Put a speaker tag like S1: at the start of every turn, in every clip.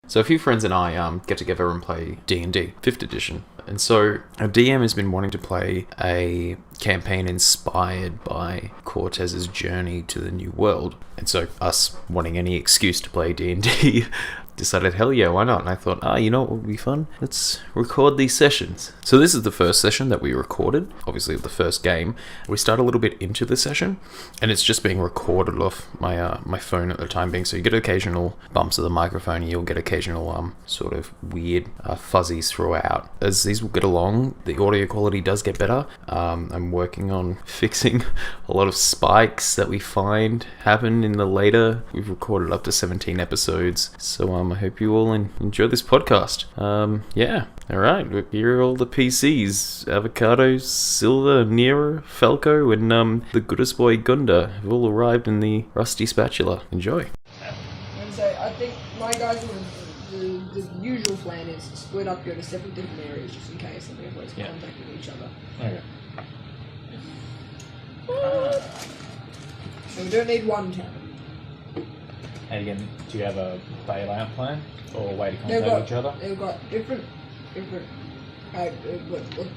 S1: So a few friends and I get together and play D&D 5th edition. And so our DM has been wanting to play a campaign inspired by Cortez's journey to the New World. And so us wanting any excuse to play D&D decided, hell yeah, why not? And I thought, you know what would be fun? Let's record these sessions. So this is the first session that we recorded, obviously the first game. We start a little bit into the session, and it's just being recorded off my phone at the time being, so you get occasional bumps of the microphone, and you'll get occasional sort of weird fuzzies throughout. As these will get along, the audio quality does get better. I'm working on fixing a lot of spikes that we find happen in the later. We've recorded up to 17 episodes, so I hope you all enjoy this podcast. Yeah, alright, here are all the PCs. Avocado, Silver, Nero, Falco, and the goodest boy Gunda have all arrived in the rusty spatula. Enjoy.
S2: And so I think my guys will, the usual plan is split up, go to several different areas just in case, and everyone's contacting each other.
S3: Okay.
S2: So we don't need one town.
S3: And again, do you have a bailout plan or a way to contact each other?
S2: They've got different,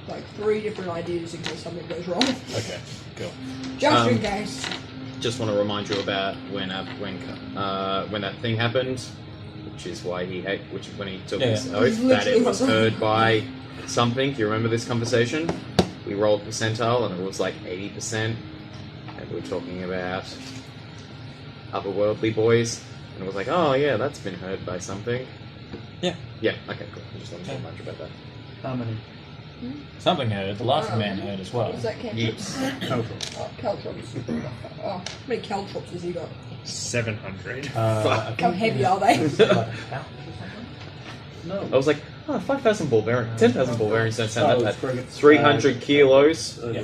S2: like 3 different ideas in case something goes wrong.
S3: Okay, cool.
S2: Just in case.
S4: Just want to remind you about when that thing happened, which is why when he took his oath, that it was heard by something. Do you remember this conversation? We rolled percentile and it was like 80%, and we were talking about otherworldly boys, and it was like, oh yeah, that's been heard by something. Yeah, okay, cool. I just don't know much about that.
S3: How many? Something heard. The last man heard as well.
S2: Was that caltrops? Caltrops. Oh, how many caltrops has he got?
S5: 700.
S2: How heavy are they?
S4: No. I was like, 5,000 ball bearings. 10,000 ball bearings don't sound that bad. 300 kilos.
S5: And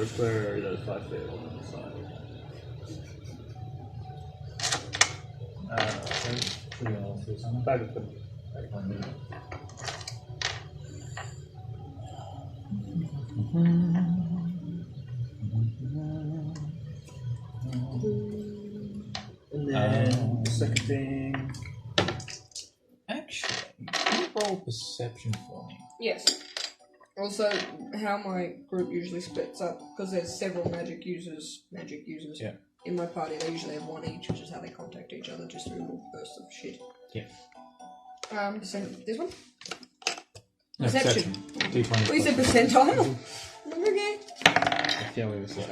S5: then the second thing.
S3: Actually, can you roll perception for me?
S2: Yes. Also, how my group usually splits up, because there's several magic users in my party. They usually have one each, which is how they contact each other, just through little bursts of shit.
S3: Yeah.
S2: So this one?
S3: No,
S2: Perception.
S3: D20.
S2: We said percentile. Okay.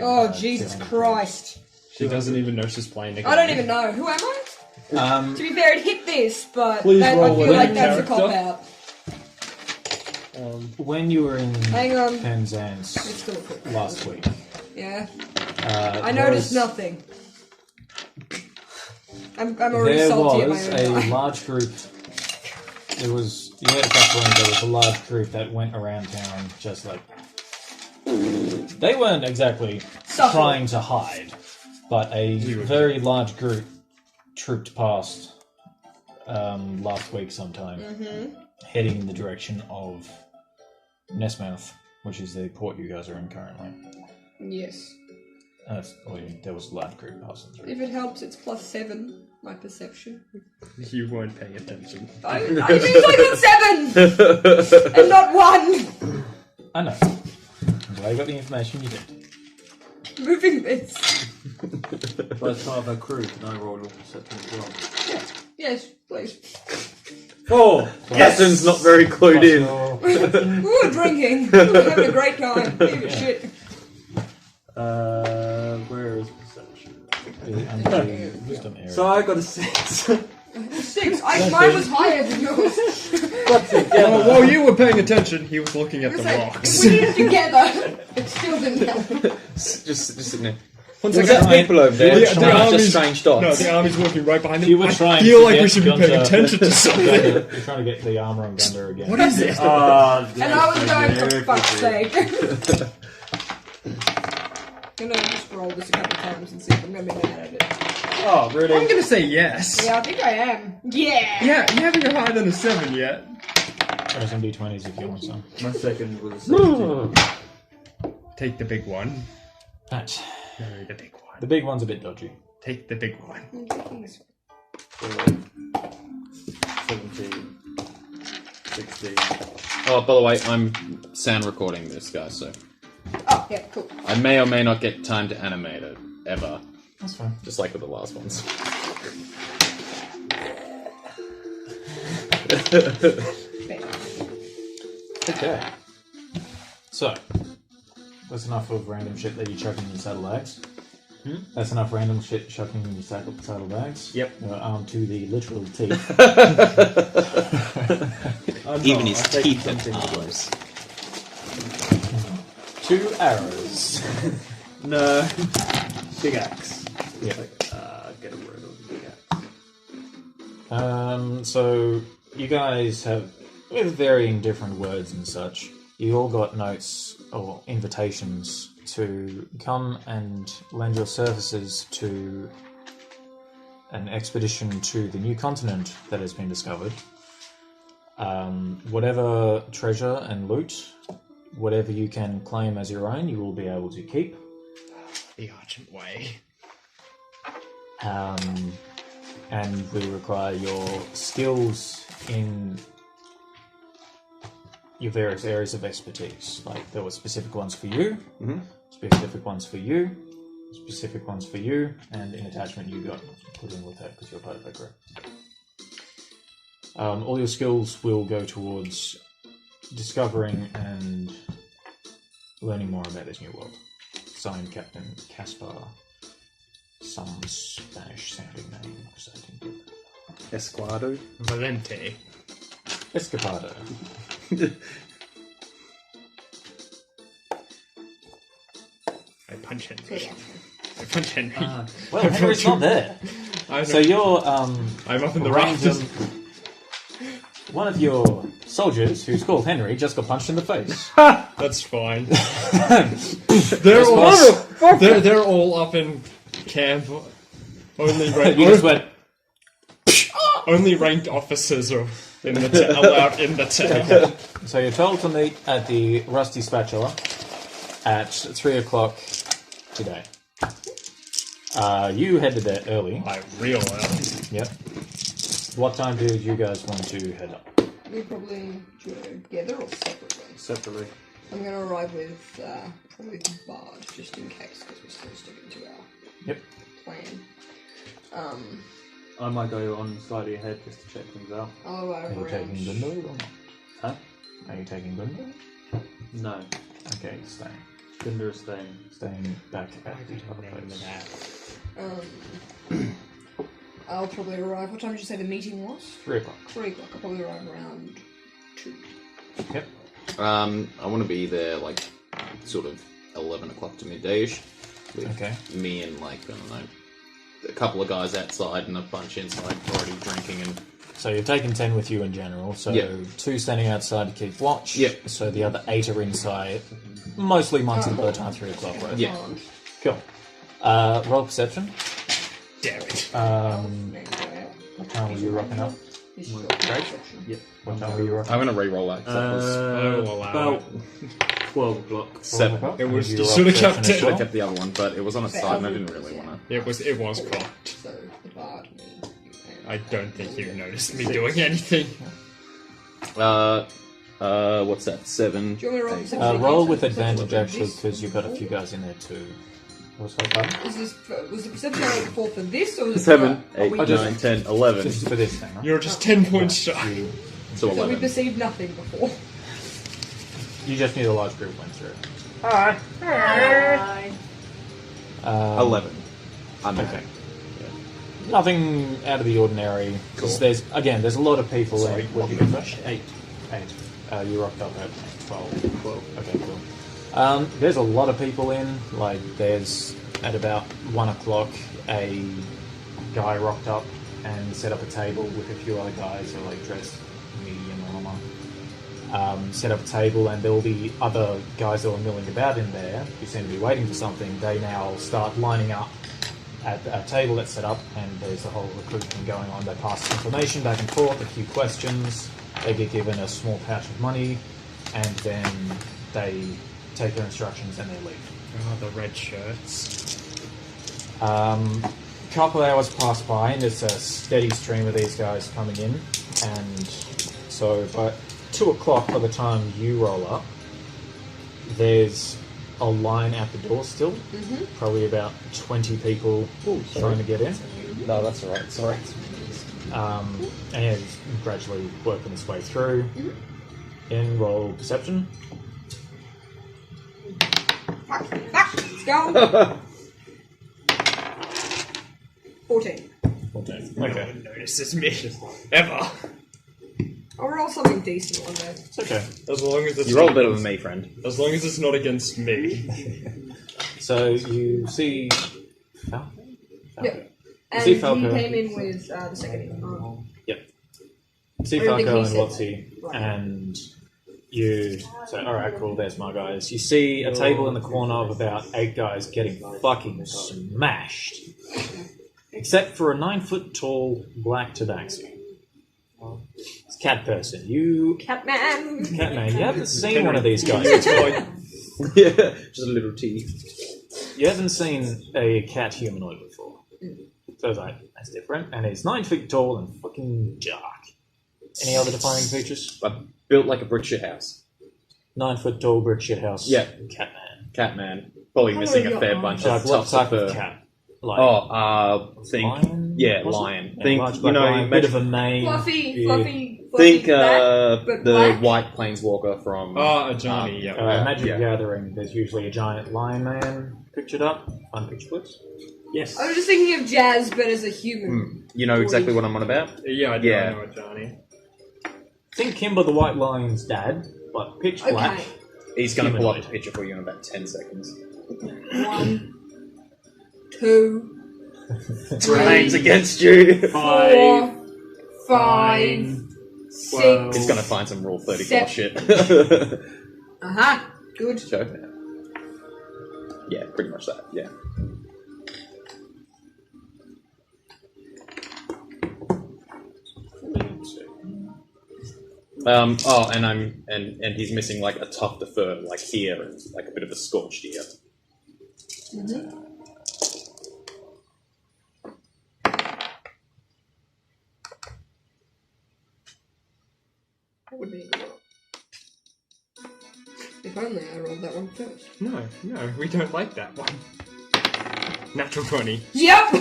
S2: Oh, Jesus Christ.
S5: She doesn't even know she's playing again.
S2: I don't even know. Who am I? To be fair, it hit this, but I
S3: roll
S2: feel like
S3: with
S2: that's a
S3: character.
S2: cop-out.
S3: When you were in
S2: Hang on.
S3: Penzance
S2: It's still a cop-out.
S3: last week,
S2: Yeah. I noticed nothing. I'm already
S3: there
S2: salty at my
S3: was
S2: own
S3: a
S2: time.
S3: large group. There was, you know, at that point there was a large group that went around town just like, they weren't exactly trying to hide, but a very large group trooped past last week sometime, heading in the direction of Nestmouth, which is the port you guys are in currently.
S2: Yes.
S3: There was a large group passing through.
S2: If it helps, it's +7, my perception.
S5: You weren't paying attention.
S2: I think I got 7! And not 1!
S3: I know. I'm glad you got the information you did.
S2: Moving this.
S6: But part of our crew, can I roll your perception as well?
S2: Yes, please.
S4: 4! Captain's not very clued in.
S2: We were drinking. We were having a great time. Give a shit.
S6: Where is perception?
S3: Wisdom area.
S6: So I got a 6.
S2: 6. Mine was higher than yours.
S5: While you were paying attention, he was looking at the rocks.
S2: If we did it together, it still didn't help.
S4: Just sitting there.
S5: Once
S4: What's that people over there? Just strange dots.
S5: No, the army's walking right behind him.
S3: You were
S5: I
S3: trying
S5: feel
S3: to
S5: like we
S3: get
S5: should be paying
S3: Gunter-
S5: attention to something.
S3: You're trying to get the armor on Gunda again.
S5: What is this?
S2: And I was going, for fuck's sake. I'm gonna just roll this a couple times and see if I'm gonna be mad at it.
S5: Oh, really? I'm gonna say yes.
S2: Yeah, I think I am. Yeah!
S5: Yeah, you haven't got higher than a 7 yet.
S3: There's some D20s if you want some.
S6: My second was a 17.
S5: Take the big one.
S3: Right.
S5: No, the big one.
S3: The big one's a bit dodgy.
S5: Take the big one.
S2: I'm taking this one.
S6: 17. 16.
S4: Oh, by the way, I'm sound recording this, guys, so
S2: Oh, yeah, cool.
S4: I may or may not get time to animate it, ever.
S3: That's fine.
S4: Just like with the last ones.
S3: Okay. So, that's enough of random shit that you're chucking in your saddlebags. That's enough random shit chucking in your saddlebags.
S6: Yep.
S3: You're armed to the literal teeth.
S1: Even his teeth have arms.
S3: 2 arrows.
S6: No. Big axe.
S3: Yeah.
S6: Get a word on big axe.
S3: So you guys have, with varying different words and such, you all got notes or invitations to come and lend your services to an expedition to the new continent that has been discovered. Whatever treasure and loot, whatever you can claim as your own, you will be able to keep.
S5: The Argent Way.
S3: And we require your skills in your various areas of expertise. Like, there were specific ones for you, specific ones for you, specific ones for you, and in attachment you got put in with that because you're part of that group. All your skills will go towards discovering and learning more about this new world. Signed, Captain Caspar. Some Spanish-sounding name, because I didn't get that.
S6: Esquado.
S5: Valente.
S3: Escapado.
S5: I punch Henry. I punch Henry.
S3: Well, Henry's not there.
S5: I know.
S3: So you're
S5: I'm up in the
S3: random.
S5: rafters.
S3: One of your soldiers, who's called Henry, just got punched in the face.
S5: That's fine. They're all up in camp. Only
S3: You just went.
S5: only ranked officers are allowed in the town.
S3: So you're told to meet at the Rusty Spatula at 3 o'clock today. You headed there early.
S5: I realize.
S3: Yep. What time did you guys want to head up?
S2: We probably do it together or separately.
S6: Separately.
S2: I'm going to arrive with probably Bard, just in case, because we're still sticking to our plan.
S6: I might go on slightly ahead just to check things out.
S2: I'll arrive
S3: Are you
S2: around.
S3: taking Gundo or not?
S6: Huh?
S3: Are you taking Gundo?
S6: No.
S3: Okay, staying.
S6: Ginder is staying.
S3: Staying back at the other place.
S2: I'll probably arrive. What time did you say the meeting was?
S3: 3 o'clock.
S2: 3 o'clock. I'll probably arrive around 2.
S3: Yep.
S4: I want to be there, like, sort of 11 o'clock to midday-ish. With
S3: Okay.
S4: me and, like, I don't know, a couple of guys outside and a bunch inside already drinking and...
S3: So you've taken 10 with you in general, so
S4: Yep.
S3: 2 standing outside to keep watch.
S4: Yep.
S3: So the other 8 are inside, mostly amongst the by the time 3 o'clock, right?
S4: Yeah.
S3: Cool. Roll perception.
S5: Damn it.
S3: What time were you rocking up?
S6: Yep.
S3: What time were you rocking
S4: I'm going to re-roll that, 'cause that was...
S5: will allow
S6: about 12 o'clock.
S4: 7.
S3: up?
S5: It was
S3: Did
S5: you
S3: roll
S5: should have
S3: perception
S5: kept
S3: as
S5: it.
S4: I
S3: well?
S4: kept the other one, but it was on its side and I didn't really want to...
S5: It was cocked.
S2: So the Bard, me, you, and
S5: I don't think you noticed me doing anything.
S4: What's that? 7.
S2: Do you want me to roll perception
S3: Roll
S2: again?
S3: with
S2: So
S3: advantage,
S2: this-
S3: actually, because you've got a few guys in there too. What's that button?
S2: Was the perception roll before for this, or was it
S4: 7,
S2: for,
S4: 8, 9, 10, 11.
S3: Just for this thing, right?
S5: You're just 10 points shy.
S4: So
S2: So we
S4: 11.
S2: perceived nothing before.
S3: You just knew the large group went through.
S4: 11. I'm
S3: Okay. Nothing out of the ordinary.
S4: Cool.
S3: There's a lot of people.
S5: Sorry,
S3: What did you get for? 8. You rocked up at 12.
S6: 12.
S3: Okay, cool. There's a lot of people in. Like, there's at about 1 o'clock a guy rocked up and set up a table with a few other guys who are like dressed medium armor. Set up a table, and there will be other guys that were milling about in there who seem to be waiting for something. They now start lining up at a table that's set up, and there's the whole recruitment going on. They pass information back and forth, a few questions. They get given a small pouch of money, and then they take their instructions and they leave.
S5: Oh, the red shirts.
S3: Couple hours pass by, and it's a steady stream of these guys coming in, and so, but 2 o'clock by the time you roll up. There's a line out the door still. Probably about 20 people trying to get in.
S1: No, that's alright. Sorry.
S3: And yeah, just gradually working its way through. In roll perception.
S2: Let's go. 14.
S3: 14.
S5: No
S3: Okay.
S5: one notices me. Ever.
S2: I'll roll something decent one day.
S3: It's okay.
S5: As long as it's
S4: You roll
S5: not
S4: better than
S5: against-
S4: me, friend.
S5: As long as it's not against me.
S3: So you see Falco?
S2: Yeah. And
S3: see
S2: he
S3: Falco.
S2: came in with the second.
S3: Yep. You see
S2: I don't think
S3: Falco
S2: he
S3: and
S2: said-
S3: Watsy,
S2: Right.
S3: and you say, alright, cool, there's my guys. You see a table in the corner of about 8 guys getting fucking smashed. Except for a 9-foot-tall black tabaxi. It's cat person.
S2: Catman.
S3: Catman, you haven't seen one of these guys.
S4: Yeah, just a little tea.
S3: You haven't seen a cat humanoid before. So it's like, that's different. And it's 9 feet tall and fucking dark. Any other defining features?
S4: But built like a brick shit house.
S3: 9 foot tall brick shit house.
S4: Yeah.
S3: Catman.
S4: Catman. Probably
S2: How
S4: missing
S2: are
S4: a
S2: your
S4: fair
S2: eyes?
S4: bunch
S3: Like
S4: of
S3: what
S4: tufts
S3: type
S4: of
S3: of
S4: fur.
S3: cat? Like
S4: Think
S3: lion?
S4: yeah,
S3: Was it?
S4: lion.
S3: Yeah,
S4: Think
S3: large
S4: you
S3: black
S4: know,
S3: lion, bit of a mane.
S2: Fluffy
S4: think
S2: back, but
S4: the
S2: black.
S4: white planeswalker from
S5: Johnny, yeah.
S3: Magic
S4: yeah.
S3: Gathering, there's usually a giant lion man pictured up. Fun picture, please.
S6: Yes.
S2: I was just thinking of Jazz, but as a human.
S4: You know exactly what I'm on about?
S5: Yeah, I do.
S4: Yeah.
S5: I know it, Johnny.
S3: Think Kimber the White Lion's dad, but pitch black.
S2: Okay.
S4: He's going to pull up a
S3: Humanoid.
S4: picture for you in about 10 seconds.
S2: 1, 2,
S4: Remains against you.
S2: 4, 5, 6.
S4: He's going to find some Rule 34
S2: Seven.
S4: shit.
S2: Aha. Good.
S4: Show. Yeah, pretty much that. Yeah. And he's missing like a tuft of fur, like here, and like a bit of a scorched ear.
S2: That would be a good one. If only I rolled that one first.
S5: No, we don't like that one. Natural 20.
S2: Yep!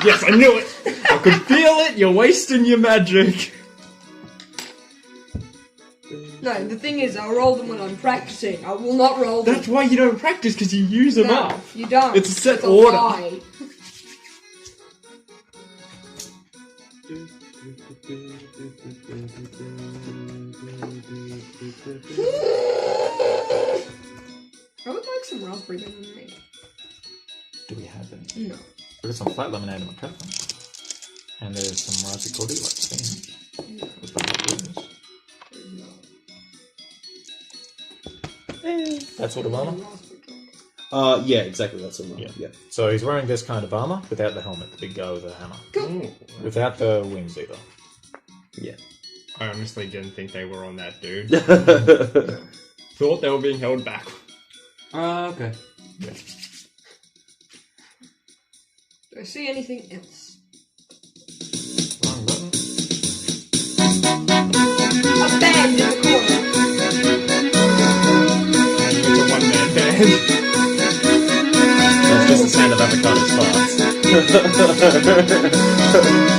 S5: Yes, I knew it! I could feel it! You're wasting your magic!
S2: No, the thing is, I'll roll them when I'm practicing. I will not roll them.
S5: That's why you don't practice, because you use them
S2: No,
S5: up.
S2: you don't.
S5: It's a set
S2: It's
S5: order.
S2: lie. I would like some raspberry lemonade.
S3: Do we have them?
S2: No.
S3: We've got some flat lemonade in my cup. And there's some raspberry cordial, like steam. With the That sort of armor?
S4: Yeah, exactly. That's a
S3: Yeah.
S4: yeah.
S3: So he's wearing this kind of armor without the helmet, the big guy with the hammer.
S5: Ooh.
S3: Without the wings either.
S4: Yeah.
S5: I honestly didn't think they were on that dude. Thought they were being held back.
S6: Okay.
S2: Do I see anything else?
S3: Wrong button.
S2: A band in the corner.
S5: It's a one-man band.
S4: That's just the sound of avocado's farts.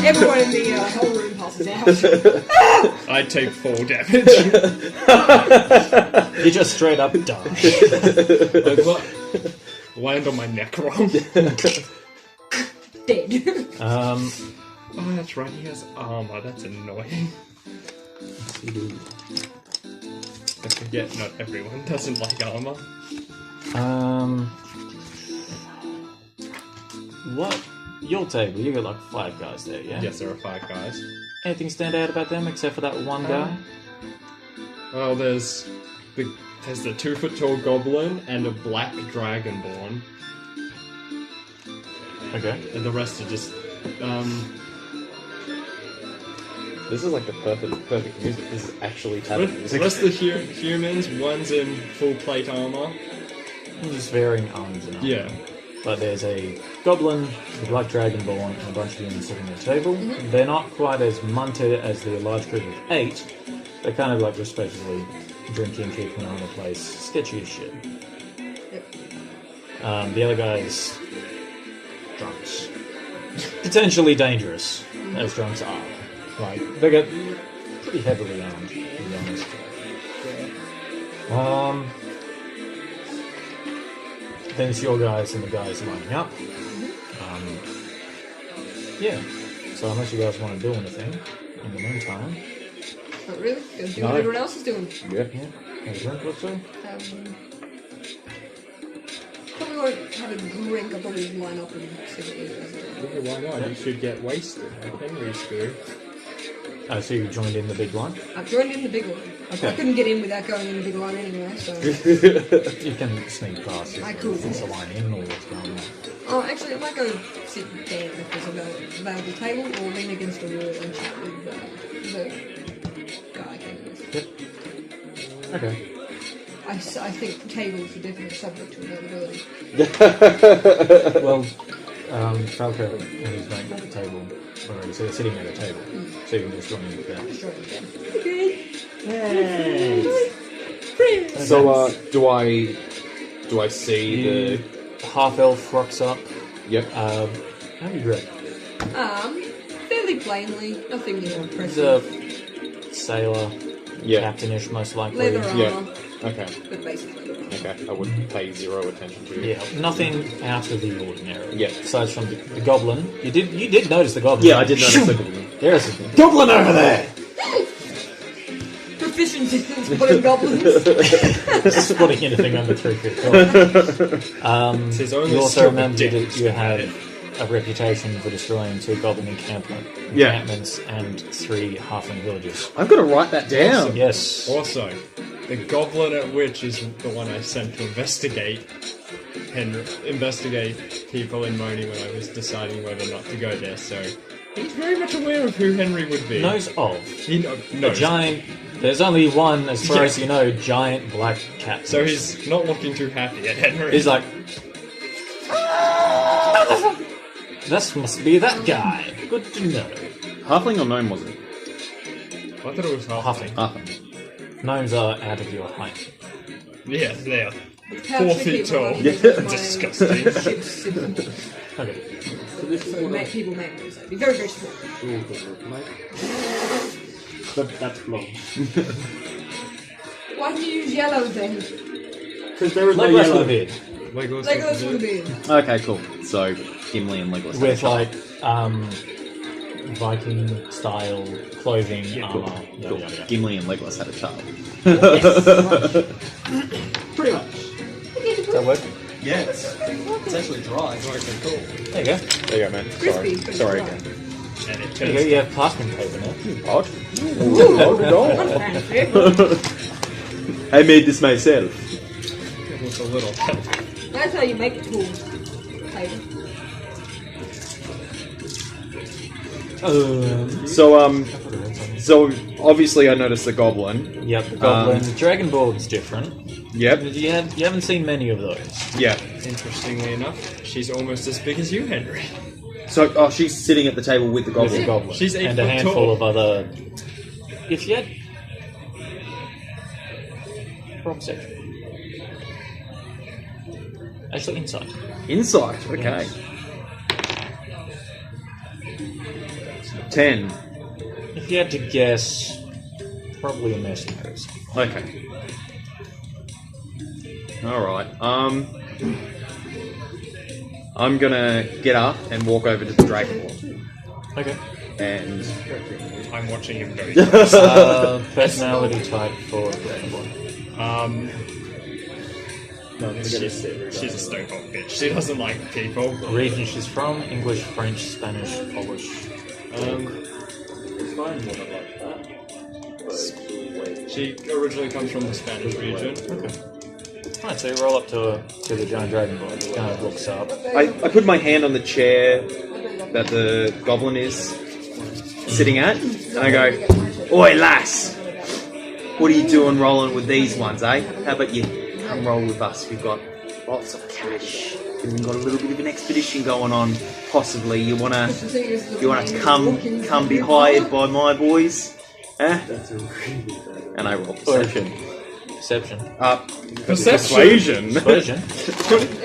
S2: Everyone in the whole room passes out.
S5: I take 4 damage.
S3: You just straight up die.
S5: Like, what? Land on my neck wrong.
S2: Dead.
S5: Oh, that's right, he has armor. That's annoying. I forget not everyone doesn't like armor.
S3: What? Your table, you got like 5 guys there, yeah?
S5: Yes, there are 5 guys.
S3: Anything stand out about them except for that one guy?
S5: Well, there's the 2-foot-tall goblin and a black dragonborn,
S3: Okay.
S5: and the rest are just
S4: This is like the perfect music. This is actually
S5: the
S4: tavern music.
S5: rest of the humans. One's in full plate armor.
S3: Just varying arms and arms.
S5: Yeah.
S3: But there's a goblin, a black dragonborn, and a bunch of humans sitting at a table. They're not quite as munted as the large group of 8, They're kind of like respectively drinking, keeping an eye on the place. Sketchy as shit.
S2: Yep.
S3: The other guy's drunks. Potentially dangerous, as drunks are. Like, they get pretty heavily armed, to be honest. Then it's your guys and the guys lining up. Yeah. So unless you guys want to do anything in the meantime.
S2: Not really. Go do what everyone else is doing.
S3: Yeah. Have a drink or two?
S2: Probably won't have a drink. I'll probably line up and see what you guys are doing.
S5: Why not? You should get wasted. Like Henry's do.
S3: Oh, so you joined in the big one?
S2: I've joined in the big one.
S3: Okay.
S2: I couldn't get in without going in the big line anyway, so...
S3: You can sneak past if
S2: I could.
S3: there's a line in or what's going on.
S2: Oh, actually, I might go sit down if there's a available table, or lean against the wall and chat with the guy I came with.
S3: Yep. Okay.
S2: I think tables are definitely subject to availability.
S3: Well, Falco and his mate at the table already, so they're sitting at a table, so you can just join in with them.
S2: Just join again. Okay.
S4: So, do I see the...
S3: Half-elf rocks up.
S4: Yep.
S3: How do you dress?
S2: Fairly plainly, nothing
S3: He's
S2: impressive.
S3: a sailor, captainish most likely.
S2: Leather armor,
S4: Yeah. Okay.
S2: but basically.
S4: Okay. I would pay zero attention to you.
S3: Yeah, nothing out of the ordinary.
S4: Yeah.
S3: Aside from the goblin, you did notice the goblin.
S4: Yeah, I did notice the goblin.
S3: There's a goblin over there.
S2: Proficiency in spotting goblins.
S3: Spotting anything under 3 feet tall.
S5: His only
S3: You also
S5: skill
S3: remember
S5: dick.
S3: that you have a reputation for destroying 2 goblin encampments and 3 halfling villages.
S4: I've got to write that down.
S3: Yes.
S5: Also, the goblin at which is the one I sent to investigate people in Moni when I was deciding whether or not to go there, so he's very much aware of who Henry would be.
S3: Knows of.
S5: He knows.
S3: A giant... There's only one, as far as you know, giant black cat.
S5: So he's not looking too happy at Henry.
S3: He's like... This must be that guy. Good to know.
S4: Halfling or gnome was it?
S5: I thought it was
S3: Halfling.
S4: Halfling.
S3: Gnomes are out of your height.
S5: Yeah, they are.
S2: How
S5: 4
S2: to
S5: feet
S2: keep
S5: tall.
S2: reminding
S5: Yeah.
S2: us of my
S5: Disgusting.
S2: ship's symbol.
S3: Okay.
S2: So people make me say, be very, very small.
S6: But that's blonde.
S2: Why did you use yellow then?
S6: Because there was no
S3: Legolas with a
S6: yellow.
S3: beard.
S2: Legolas would have been.
S1: Okay, cool. So Gimli and Legolas.
S3: With like Viking style clothing,
S1: cool.
S3: armor.
S1: Cool.
S3: Yada.
S1: Gimli and Legolas had a child.
S6: Pretty much.
S3: Is that working?
S6: Yeah, it's actually dry. It's actually cool.
S3: There you go.
S4: There you go, man.
S2: Crispy, but
S4: Sorry
S2: dry.
S4: again.
S5: And it
S3: There you go.
S5: turns
S3: You have parchment paper now.
S4: Odd.
S2: Fancy.
S1: I made this myself.
S5: with a little.
S2: That's how you make tools. Paper.
S1: So obviously I noticed the goblin.
S3: Yep, the goblin. The dragonborn's different.
S1: Yep.
S3: You haven't seen many of those.
S1: Yeah.
S5: Interestingly enough, she's almost as big as you, Henry.
S1: So, she's sitting at the table with the
S3: With the
S1: goblin.
S3: goblin.
S5: She's 8
S3: and a
S5: foot
S3: handful
S5: tall.
S3: of other. If you had. Wrong section. Actually, inside.
S1: Insight. Okay. 10.
S3: If you had to guess, probably a mercenary.
S1: Okay. Alright. I'm gonna get up and walk over to the dragonborn.
S3: Okay.
S1: And
S5: I'm watching him very
S3: Personality type for dragonborn.
S5: She's a stone-cold bitch. She doesn't like people.
S3: Region she's from: English, French, Spanish, Polish.
S6: It's fine, more than like that.
S5: She originally comes from the Spanish region.
S3: Okay. Alright, so you roll up to the giant dragonborn. It kind of looks up.
S1: I put my hand on the chair that the goblin is sitting at, and I go, "Oi, lass! What are you doing rolling with these ones, eh? How about you come roll with us? We've got lots of cash, and we've got a little bit of an expedition going on. Possibly, you wanna come be hired by my boys
S6: That's a really bad.
S4: And I roll perception.
S3: Perception.
S5: Perception.
S3: Persuasion.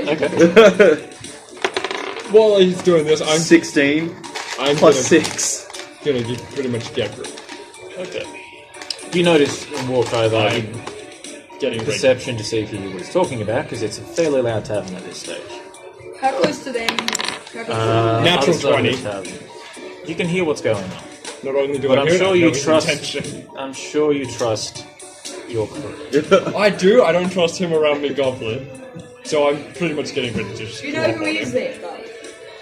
S3: Okay.
S5: While he's doing this, I'm
S4: 16
S5: I'm
S4: plus
S5: gonna,
S4: 6.
S5: gonna pretty much get rid.
S3: Okay. You notice and walk over.
S5: I'm getting ready.
S3: Perception to see who he was talking about, because it's a fairly loud tavern at this stage.
S2: How close to them? How close
S5: Natural
S3: other side of the
S5: 20.
S3: tavern. You can hear what's going on.
S5: Not only do
S3: But
S5: I
S3: I'm
S5: hear
S3: sure
S5: it, I
S3: you
S5: know his
S3: trust.
S5: intention.
S3: I'm sure you trust your crew.
S5: I do. I don't trust him around me, Goblin. So I'm pretty much getting ready to just
S2: Do you know
S5: drop
S2: who
S5: on
S2: he is
S5: him.
S2: there, though?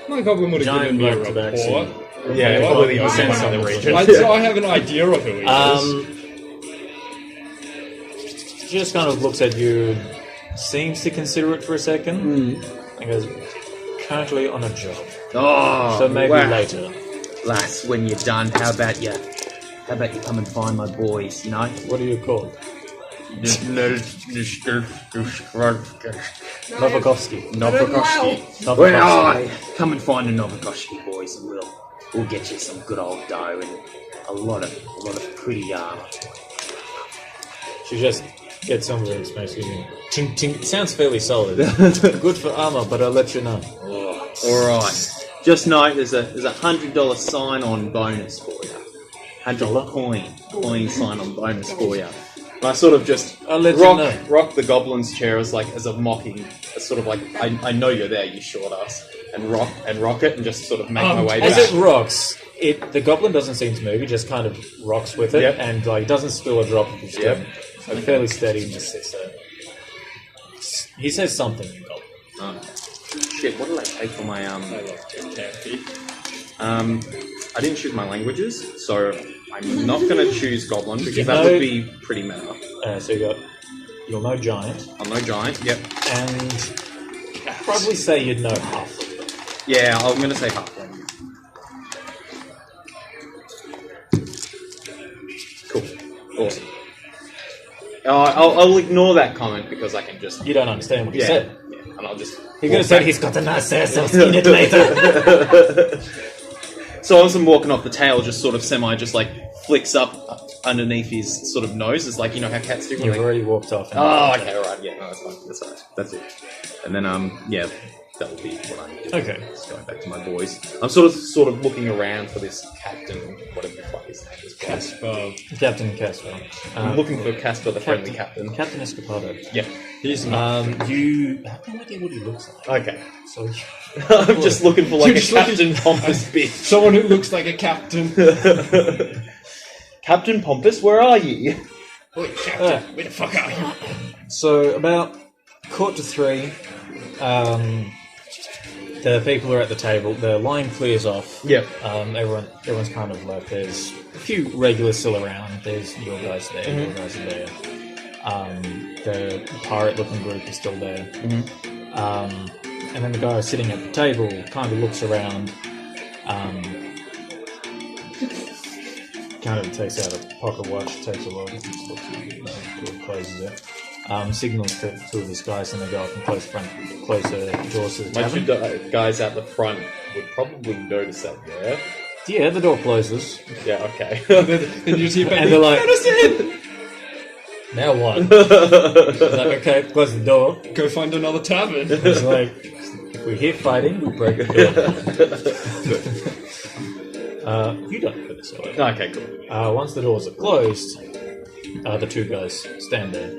S5: My Goblin would have
S3: Giant
S5: given me a
S3: black
S5: report.
S3: tabaxi.
S4: Yeah, probably the
S2: I
S4: sense
S2: know.
S4: of the region.
S5: So I have an idea of who he is.
S3: Just kind of looks at you, seems to consider it for a second, and goes, currently on a job.
S4: Oh,
S3: So maybe
S4: wow.
S3: later.
S4: Lass, when you're done, how about you come and find my boys, you know?
S3: What are you called? Novakovsky.
S4: Novakovsky. Well, come and find the Novakovsky boys, and we'll get you some good old dough and a lot of pretty
S3: She just gets some of it, basically. Tink, tink. It sounds fairly solid. Good for armor, but I'll let you know.
S4: All right. Just note, there's a $100 sign-on bonus for you. $100 coin sign-on bonus for you. And I sort of just
S3: I'll let you know.
S4: rock the goblin's chair as a mocking, as sort of like I know you're there, you short ass, and rock it, and just sort of make my way
S3: As
S4: back.
S3: it rocks, the goblin doesn't seem to move. He just kind of rocks with it,
S4: Yep.
S3: and like doesn't spill a drop of his
S4: Yep.
S3: tongue. So fairly steady and just sits there. He says something in goblin.
S4: Oh. Shit, what did I take for my
S5: I love Kentucky.
S4: I didn't choose my languages, so I'm not going to choose Goblin because
S3: You
S4: that
S3: know-
S4: would be pretty meta.
S3: So you'll know giant,
S4: I'll know Giant, yep.
S3: and probably say you'd know halfling.
S4: Yeah, I'm going to say Halfling. Cool. Awesome. I'll ignore that comment because I can just...
S3: You don't understand what he
S4: Yeah,
S3: said.
S4: yeah, and I'll just...
S3: He could have
S4: walk
S3: said
S4: back.
S3: he's got a nice ass. I'll skin it later.
S4: So as I'm walking off, the tail just sort of just like flicks up underneath his sort of nose. It's like, you know how cats do when
S3: You've
S4: they...
S3: already walked off.
S4: Oh, okay, alright, yeah, no, that's fine. That's alright. That's it. And then, yeah, that will be what I need to do.
S3: Okay.
S4: Just going back to my boys. I'm sort of looking around for this captain, whatever the fuck his name is.
S5: Casper.
S3: Captain Casper.
S4: I'm looking for Casper, the friendly captain.
S3: Captain Escapado.
S4: Yeah.
S5: He's not.
S3: You have no idea what he looks like.
S4: Okay.
S3: So
S4: I'm just looking for like
S5: You're
S4: a
S5: just looking-
S4: Captain Pompous bitch.
S5: Someone who looks like a captain.
S4: Captain Pompous, where are you?
S5: Wait, captain, where the fuck are you?
S3: So about 3:15, the people are at the table. The line clears off.
S4: Yep.
S3: Everyone's kind of left. There's a few regulars still around. There's your guys there. Your guys are there. The pirate-looking group is still there. And then the guy sitting at the table kind of looks around. Kind of takes out a pocket watch, takes a look, just looks at it, closes it. Signals to two of his guys, and they go up and close the doors to the
S4: My two
S3: tavern.
S4: guys out the front would probably notice that, yeah?
S3: Yeah, the door closes,
S4: Yeah, okay.
S5: Then you see
S3: and they're like, "Now what?" It's like, okay, close the door.
S5: go find another tavern.
S3: It's like, if we hear fighting, we break the door. You don't put this away.
S4: Okay, cool.
S3: Once the doors are closed, the two guys stand there,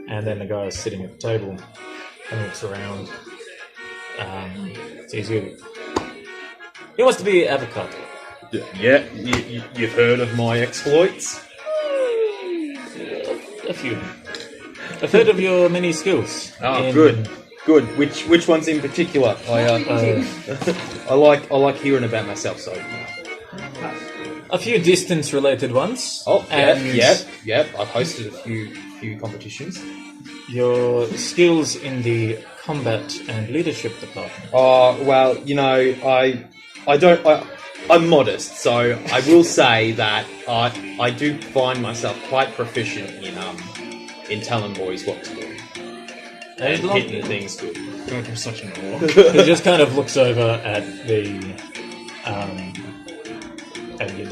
S3: and then the guy is sitting at the table and looks around. Sees you. He wants to be avocado.
S4: Yeah, you've heard of my exploits?
S3: A few. I've heard of your many skills.
S4: Oh, good. Which ones in particular? I like hearing about myself. So.
S3: A few distance-related ones.
S4: Oh,
S3: and
S4: yep. I've hosted a few competitions.
S3: your skills in the combat and leadership department.
S4: Oh, well, you know, I'm modest, so I will say that I do find myself quite proficient in telling boys what to do and hitting things good.
S5: God, you're such an orc.
S3: He just kind of looks over at the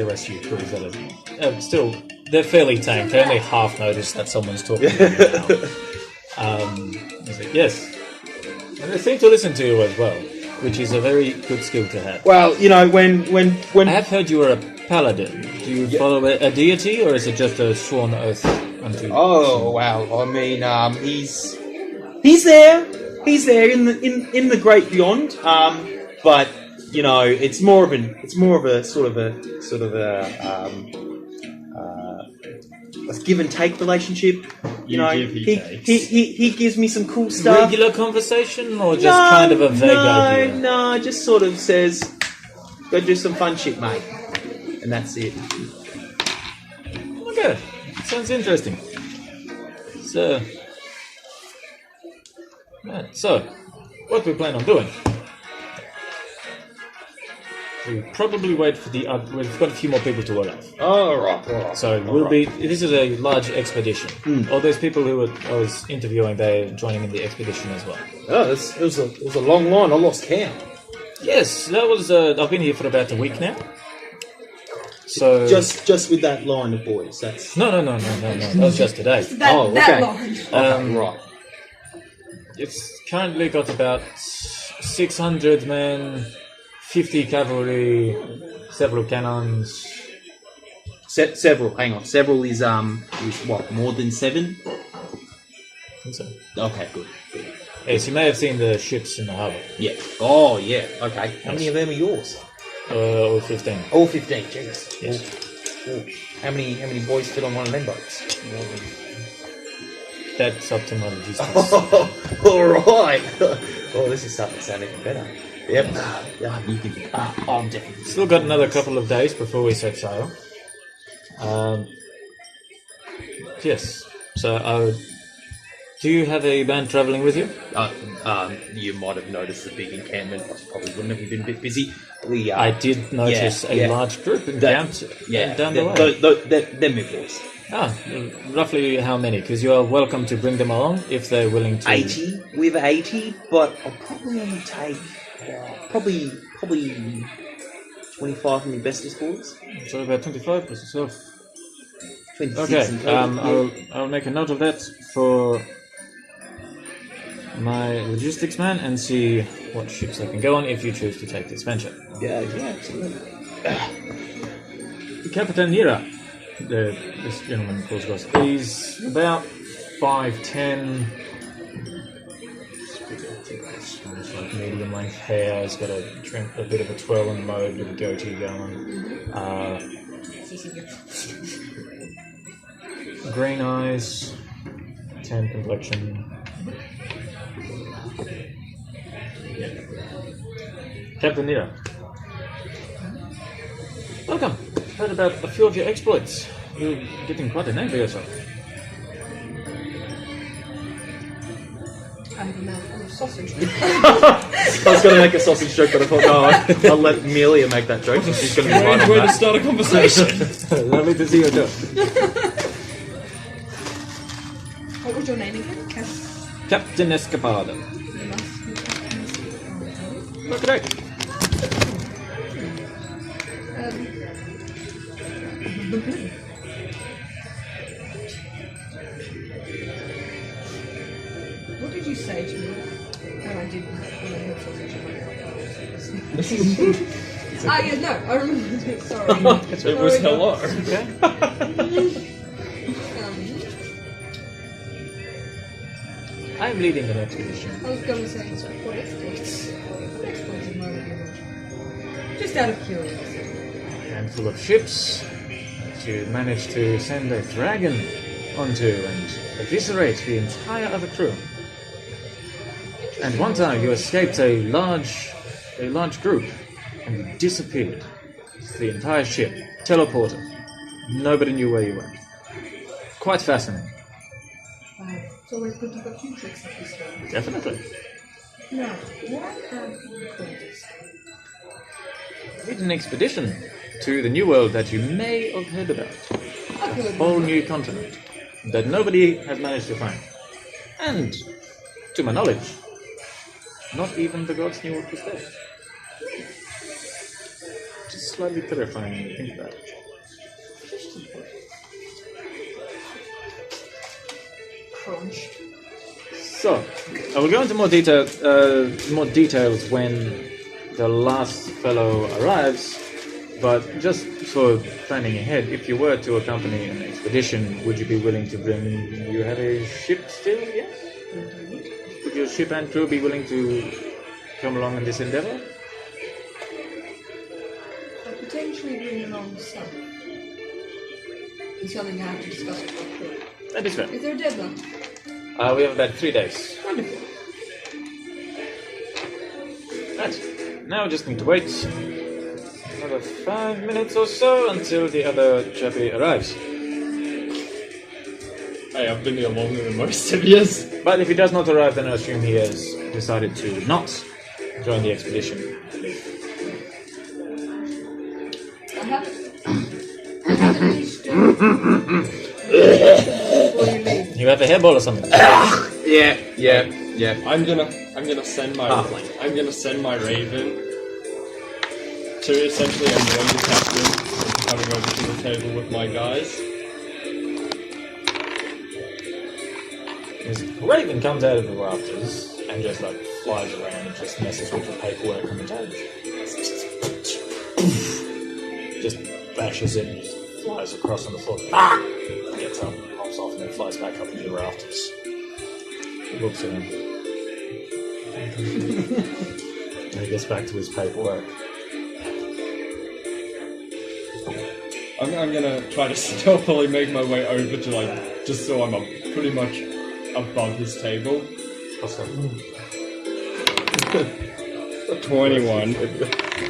S3: rest of your crews that are still they're fairly tame. They only half notice that someone's talking to them now. He's like, yes. And they seem to listen to you as well, which is a very good skill to have.
S7: Well, you know, when
S3: I have heard you are a paladin. Do you follow a deity, or is it just a sworn oath unto?
S7: Oh well, I mean, he's there in the great beyond. But you know, it's more of a sort of a give and take relationship. You know, he gives me some cool stuff.
S3: Regular conversation, or just kind of a vague idea?
S7: No, just sort of says, "Go do some fun shit, mate," and that's it.
S3: Okay, sounds interesting. So, what we plan on doing? We probably wait for we've got a few more people to arrive.
S7: Oh, right.
S3: So this is a large expedition. All those people who I was interviewing, they're joining in the expedition as well.
S7: Oh, it was a long line. I lost count.
S3: Yes, that was. I've been here for about a week now. So
S7: just with that line of boys. That's
S3: no. That was just today.
S2: That line.
S7: right.
S3: It's currently got about 600 men, 50 cavalry, several cannons.
S7: Several. Hang on. Several is what? More than 7?
S3: I think so.
S7: Okay, good.
S3: Yes, you may have seen the ships in the harbour.
S7: Yeah. Oh, yeah. Okay. How many of them are yours?
S3: All 15.
S7: All 15. Jeez.
S3: Yes.
S7: Ooh. How many boys fit on one of them boats?
S3: That's up to my logistics.
S7: All right. Oh, this is starting to sound even better. Yep. You can. I'm definitely.
S3: Still got another couple of days before we set sail. Yes. So, do you have a band travelling with you?
S7: You might have noticed the big encampment. I probably wouldn't have been a bit busy.
S3: I did notice a large group encamped down the way.
S7: They're my boys.
S3: Roughly how many? Because you are welcome to bring them along if they're willing to.
S7: 80. We have 80, but I'll probably only take probably 25 of my bestest boys.
S3: So about 25 plus yourself.
S7: 26
S3: Okay,
S7: in total.
S3: I'll make a note of that for my logistics man and see what ships I can go on if you choose to take this venture.
S7: Yeah, absolutely.
S3: Captain Nira, this gentleman calls us. He's about 5'10". It's like medium length hair. He's got a bit of a twirl in the mode with a goatee going. Green eyes, tan complexion. Captain Nira. Welcome. Heard about a few of your exploits. You're getting quite a name for yourself.
S2: I have a mouthful of sausage.
S7: I was going to make a sausage joke, but I thought, no, I'll let Amelia make that joke. She's going to be right on
S5: Way to
S7: that.
S5: start a conversation.
S3: Lovely to see you too.
S2: What was your name again?
S3: Captain Escapada. Okay.
S2: What did you say to me when I didn't when I had sausage in my mouth? Yeah, no, I remember it. Sorry.
S5: It was hello.
S3: Okay. I'm leading an expedition.
S2: I was going to say, what exploits? What exploits in my language? Just out of curiosity.
S3: A handful of ships that you managed to send a dragon onto and eviscerate the entire other crew. And one time you escaped a large group and you disappeared. The entire ship teleported. Nobody knew where you went. Quite fascinating.
S2: Wow. It's always good to have a few tricks up this way.
S3: Definitely.
S2: Now, why have you called this?
S3: It's an expedition to the New World that you may have heard about.
S2: I've heard
S3: A whole new continent that nobody has managed to find. And, to my knowledge, not even the gods knew what was there. Just slightly terrifying when you think about it.
S2: crunch.
S3: So, I will go into more details when the last fellow arrives. But just for planning ahead, if you were to accompany an expedition, would you be willing to bring... You have a ship still, yes? Would your ship and crew be willing to come along in this endeavor?
S2: I'll potentially bring along some. It's something I have to discuss with my crew.
S3: That is fair.
S2: Is there a deadline?
S3: We have about 3 days.
S2: Wonderful.
S3: Right. Now we just need to wait another 5 minutes or so until the other chappie arrives.
S5: Hey, I've been here longer than most of you.
S3: But if he does not arrive, then I assume he has decided to not join the expedition.
S2: I have at least before you leave.
S3: You have a hairball or something?
S4: Yeah.
S5: I'm gonna send my raven to essentially annoy the captain into coming over to the table with my guys.
S3: This raven comes out of the rafters and just like flies around and just messes with the paperwork on the table. Just bashes it and just flies across on the floor. Gets up, hops off, and then flies back up into the rafters. He looks at him. And he gets back to his paperwork.
S5: I'm gonna try to stealthily make my way over to like just so I'm pretty much above his table.
S3: What's that?
S5: 21.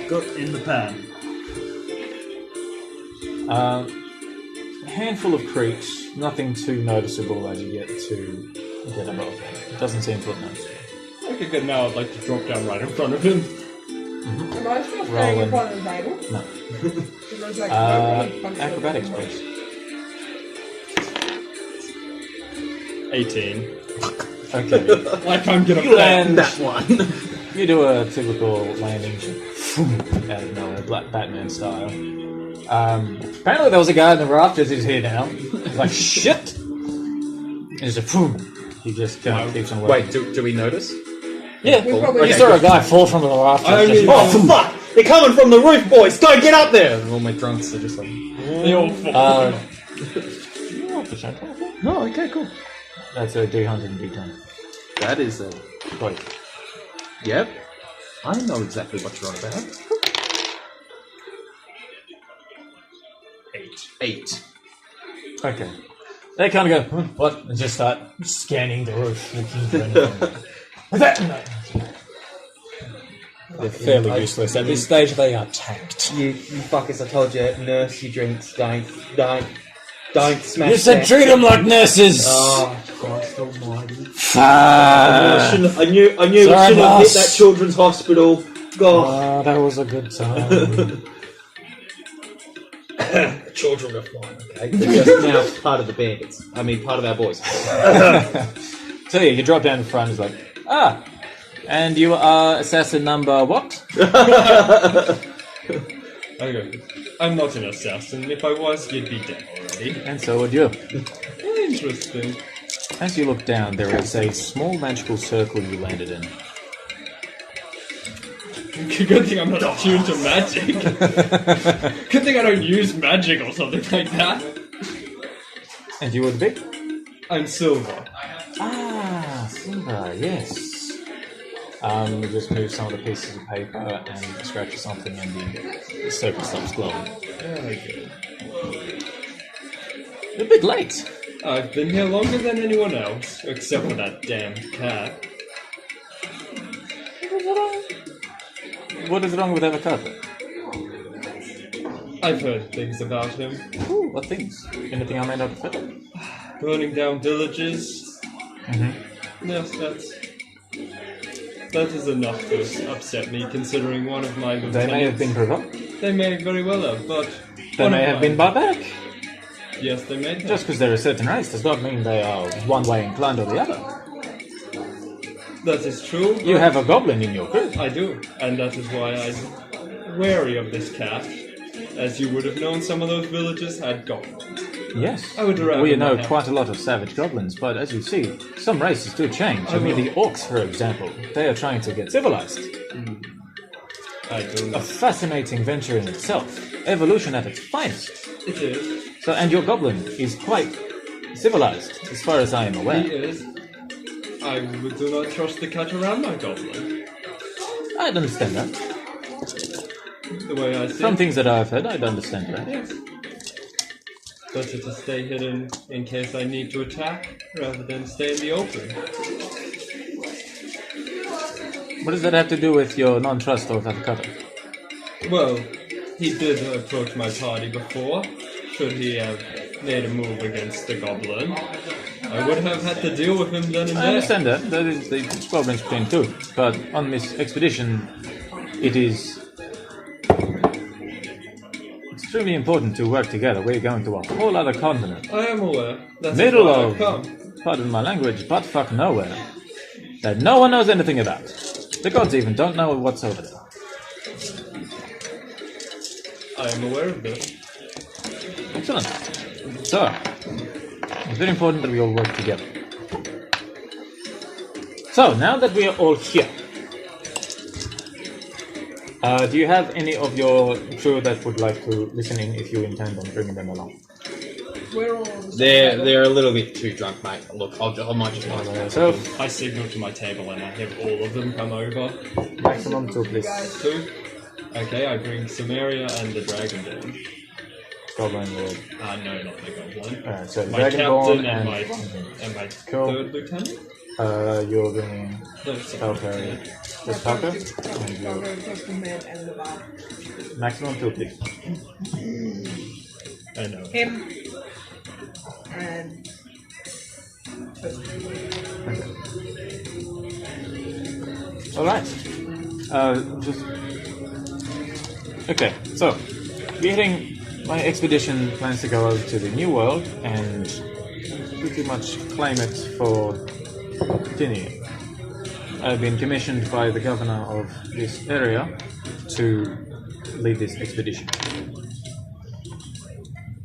S6: Got in the pan.
S3: A handful of creaks, nothing too noticeable as you get above them. It doesn't seem to have noticed.
S5: Okay, good. Now I'd like to drop down right in front of him.
S2: Am I still staying in front of the table?
S3: No.
S2: Because I was like, nobody punches
S3: Acrobatics,
S2: over.
S3: please.
S5: 18.
S3: Okay.
S5: Like I'm gonna
S3: You land
S7: That one.
S3: You do a typical landing out of nowhere, Black Batman style. Apparently there was a guy in the rafters who's here now. He's like, shit! And he's like, boom. He just kind of keeps on working.
S4: Wait, do we notice?
S3: Yeah,
S2: We probably-
S3: you saw a guy fall from the rafters.
S5: I
S3: just-
S5: mean-
S7: Oh, fuck! They're coming from the roof, boys! Go, get up there!
S4: And all my drunks are just like...
S5: They all fall.
S3: No, okay, cool. That's a D100 and D10.
S4: That is a...
S3: Wait.
S4: Yep.
S7: I know exactly what you're on about.
S4: 8.
S3: Okay. They kind of go, what? And just start scanning the roof, looking for anything. They're fairly useless. At this stage, they are tanked.
S7: You fuckers, I told you, nurse your drinks, don't smash
S3: You said
S7: that.
S3: treat them like nurses!
S7: Oh, Christ almighty.
S3: Fuck!
S7: I knew
S3: Sorry,
S7: we shouldn't have
S3: boss.
S7: hit that children's hospital. God.
S3: Oh, that was a good time.
S7: Children are fine, okay? They're just now part of the bandits. I mean, part of our boys.
S3: So yeah, you drop down in front, it's like, and you are assassin number what?
S5: Okay. I'm not an assassin. If I was, you'd be dead already.
S3: And so would you.
S5: Interesting.
S3: As you look down, there is a small magical circle you landed in.
S5: Good thing I'm not attuned to magic. Good thing I don't use magic or something like that.
S3: And you would be?
S5: I'm silver.
S3: Ah, silver, yes. You just move some of the pieces of paper and scratch something and the circle stops glowing.
S5: Okay.
S3: You're a bit late.
S5: I've been here longer than anyone else, except for that damned cat.
S3: What is wrong with avocado?
S5: I've heard things about him.
S3: Ooh, what things? Anything I may not have heard?
S5: Burning down villages.
S3: Mm-hmm.
S5: Yes, that is enough to upset me, considering one of my
S3: They may have been provoked.
S5: They may very well have, but...
S3: They may have been barbaric.
S5: Yes, they may have.
S3: Just because they're a certain race does not mean they are one way inclined or the other.
S5: That is true.
S3: You have a goblin in your crew.
S5: I do, and that is why I'm wary of this cat. As you would have known, some of those villages had goblins.
S3: Yes.
S5: I would rather
S3: We know
S5: not have
S3: quite a lot of savage goblins, but as you see, some races do change. I mean, the orcs, for example, they are trying to get civilized.
S5: I do
S3: A
S5: not.
S3: fascinating venture in itself. Evolution at its finest.
S5: It is.
S3: So, and your goblin is quite civilized, as far as I am aware.
S5: He is. I do not trust the cat around my goblin.
S3: I'd understand that.
S5: The way I see
S3: From
S5: it.
S3: things that I've heard, I'd understand that.
S5: Yes. Better to stay hidden in case I need to attack, rather than stay in the open.
S3: What does that have to do with your non-trust of Avocado?
S5: Well, he did approach my party before. Should he have made a move against the goblin, I would have had to deal with him then and
S3: I
S5: there.
S3: understand that. That is the goblins between too. But on this expedition, it is extremely important to work together. We're going to a whole other continent.
S5: I am aware. That's
S3: Middle
S5: why
S3: of,
S5: I've come.
S3: pardon my language, buttfuck nowhere. That no one knows anything about. The gods even don't know what's over there.
S5: I am aware of this.
S3: Excellent. So, it's very important that we all work together. So, now that we are all here, do you have any of your crew that would like to listen in if you intend on bringing them along?
S2: We're all on the same
S4: They're
S2: level.
S4: they're a little bit too drunk, mate. Look, I might just
S3: By
S4: like
S3: yourself,
S5: I signal to my table and I have all of them come over.
S3: maximum 2, please.
S2: Guys,
S5: 2. Okay, I bring Samaria and the Dragonborn.
S3: Goblin Lord.
S5: No, not the Goblin.
S3: Alright, so
S5: My
S3: Dragonborn
S5: captain and my
S3: Cool.
S5: third lieutenant?
S3: You're bringing
S5: No, sorry.
S3: Falco, just Falco, and you
S2: Falco, Coast Command, and Navarre.
S3: maximum 2, please.
S5: I know.
S2: Him and
S3: Alright. Just... Okay, so, my expedition plans to go over to the New World and pretty much claim it for Tini. I've been commissioned by the governor of this area to lead this expedition.